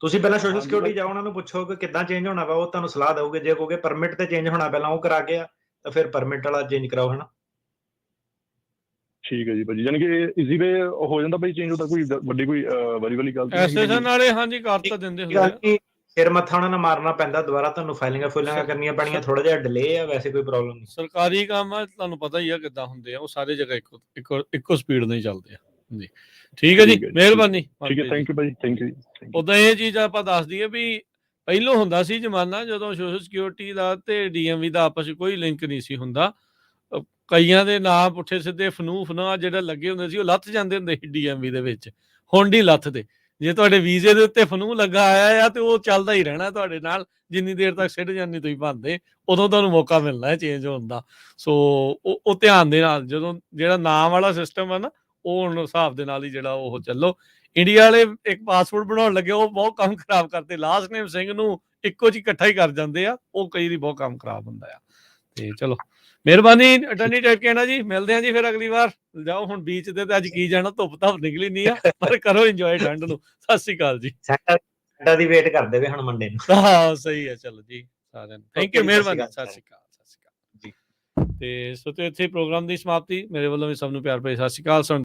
ਤੁਸੀਂ ਪਹਿਲਾਂ ਸੋਸ਼ਲ ਸਿਕਿਉਰਿਟੀ ਜਾਓ, ਉਹਨਾਂ ਨੂੰ ਪੁੱਛੋ ਕਿ ਕਿੱਦਾਂ ਚੇਂਜ ਹੋਣਾ ਵਾ, ਉਹ ਤੁਹਾਨੂੰ ਸਲਾਹ ਦੇਊਗੇ। ਜੇ ਕਹੋਗੇ ਪਰਮਿਟ ਤੇ ਚੇਂਜ ਹੋਣਾ ਪਹਿਲਾਂ ਉਹ ਕਰਾ ਕੇ ਆ, ਤਾਂ ਫਿਰ ਪਰਮਿਟ ਵਾਲਾ ਚੇਂਜ ਕਰਾਓ ਹਨਾ। ਠੀਕ ਹੈ ਜੀ ਭਾਜੀ, ਯਾਨੀ ਕਿ ਈਜ਼ੀ ਵੇ ਹੋ ਜਾਂਦਾ ਭਾਈ ਚੇਂਜ, ਉਹਦਾ ਕੋਈ ਵੱਡੀ ਕੋਈ ਵਰੀ ਵਾਲੀ ਗੱਲ ਐਸਐਸਐਨ ਵਾਲੇ ਹਾਂਜੀ ਕਰ ਤਾਂ ਦਿੰਦੇ ਹੁੰਦੇ, ਸਿਰ ਮੱਥਾ ਉਹਨਾਂ ਨੂੰ ਮਾਰਨਾ ਪੈਂਦਾ, ਦੁਬਾਰਾ ਤੁਹਾਨੂੰ ਫਾਈਲਿੰਗਾਂ ਕਰਨੀਆਂ ਪੈਣੀਆਂ, ਥੋੜਾ ਜਿਹਾ ਡਿਲੇ ਆ, ਵੈਸੇ ਕੋਈ ਪ੍ਰੋਬਲਮ ਨਹੀਂ। ਸਰਕਾਰੀ ਕੰਮ ਆ, ਤੁਹਾਨੂੰ ਪਤਾ ਹੀ ਆ ਕਿੱਦਾਂ ਹੁੰਦੇ ਆ, ਉਹ ਸਾਰੇ ਜਗ੍ਹਾ ਇੱਕੋ ਸਪੀਡ ਨਾਲ ਹੀ ਚੱਲਦੇ ਆ ਜੀ। ਠੀਕ ਹੈ ਜੀ, ਮਿਹਰਬਾਨੀ। ਥੈਂਕ ਯੂ ਭਾਜੀ, ਥੈਂਕ ਯੂ। ਉਦਾਂ ਇਹ ਚੀਜ਼ ਆਪਾਂ ਦੱਸ ਦਈਏ ਵੀ ਪਹਿਲੋਂ ਹੁੰਦਾ ਸੀ ਜ਼ਮਾਨਾ ਜਦੋਂ ਸੋਸ਼ਲ ਸਿਕਿਉਰਿਟੀ ਦਾ ਤੇ ਡੀਐਮਵੀ ਦਾ ਆਪਸ ਵਿੱਚ ਕੋਈ ਲਿੰਕ ਨਹੀਂ ਸੀ ਹੁੰਦਾ, ਕਈਆਂ ਦੇ ਨਾਂ ਪੁੱਠੇ ਸਿੱਧੇ ਫਨੂਫਨਾ ਜਿਹੜੇ ਲੱਗੇ ਹੁੰਦੇ ਸੀ ਉਹ ਲੱਥ ਜਾਂਦੇ ਹੁੰਦੇ ਸੀ ਡੀਐਮਵੀ ਦੇ ਵਿੱਚ, ਹੁਣ ਨਹੀਂ ਲੱਥਦੇ। ਜੇ ਤੁਹਾਡੇ ਵੀਜ਼ੇ ਦੇ ਉੱਤੇ ਫਨੂ ਲੱਗਾ ਆਇਆ ਆ ਤੇ ਉਹ ਚੱਲਦਾ ਹੀ ਰਹਿਣਾ ਤੁਹਾਡੇ ਨਾਲ, ਜਿੰਨੀ ਦੇਰ ਤੱਕ ਸਿਟੀਜ਼ਨ ਨਹੀਂ ਤੁਸੀਂ ਬਣਦੇ ਉਦੋਂ ਤੁਹਾਨੂੰ ਮੌਕਾ ਮਿਲਣਾ ਹੈ ਚੇਂਜ ਹੋਣ ਦਾ। ਸੋ ਉਹ ਧਿਆਨ ਦੇ ਨਾਲ, ਜਦੋਂ ਜਿਹੜਾ ਨਾਮ ਵਾਲਾ ਸਿਸਟਮ ਆ ਨਾ, ਉਹ ਹੁਣ ਹਿਸਾਬ ਦੇ ਨਾਲ ਹੀ ਜਿਹੜਾ ਉਹ ਚੱਲੋ। ਇੰਡੀਆ ਵਾਲੇ ਇੱਕ ਪਾਸਪੋਰਟ ਬਣਾਉਣ ਲੱਗੇ, ਉਹ ਬਹੁਤ ਕੰਮ ਖਰਾਬ ਕਰਦੇ, ਲਾਸਟ ਨੇਮ ਸਿੰਘ ਨੂੰ ਇੱਕੋ ਚ ਇਕੱਠਾ ਹੀ ਕਰ ਜਾਂਦੇ ਆ, ਉਹ ਕਈ ਵਾਰੀ ਬਹੁਤ ਕੰਮ ਖਰਾਬ ਹੁੰਦਾ ਆ। ਤੇ ਚਲੋ ਮਿਹਰਬਾਨੀ ਅਟਰਨੀ ਟਰਕਿਆਨਾ ਜੀ, ਮਿਲਦੇ ਆ ਜੀ ਫਿਰ ਅਗਲੀ ਵਾਰ। ਜਾਓ ਹੁਣ ਬੀਚ ਤੇ ਅੱਜ ਕੀ ਜਾਣਾ, ਧੁੱਪ ਤਾਂ ਨਿਕਲੀ ਨਹੀਂ ਆ, ਪਰ ਕਰੋ ਇੰਜੋਏ ਠੰਡ ਨੂੰ। ਸਤਿ ਸ਼੍ਰੀ ਅਕਾਲ ਜੀ। ਸੈਂਟਰ ਦੀ ਵੇਟ ਕਰਦੇ ਵੇ ਹੁਣ ਮੰਡੇ ਨੂੰ। ਹਾਂ ਸਹੀ ਹੈ, ਚਲੋ ਜੀ ਸਾਰਿਆਂ ਨੂੰ ਥੈਂਕ ਯੂ, ਮਿਹਰਬਾਨੀ, ਸਤਿ ਸ਼੍ਰੀ ਅਕਾਲ। ਸਤਿ ਸ਼੍ਰੀ ਅਕਾਲ ਜੀ। ਤੇ ਸੋ ਤੇ ਇੱਥੇ ਪ੍ਰੋਗਰਾਮ ਦੀ ਸਮਾਪਤੀ, ਮੇਰੇ ਵੱਲੋਂ ਵੀ ਸਭ ਨੂੰ ਪਿਆਰ ਭਰੀ ਸਤਿ ਸ਼੍ਰੀ ਅਕਾਲ।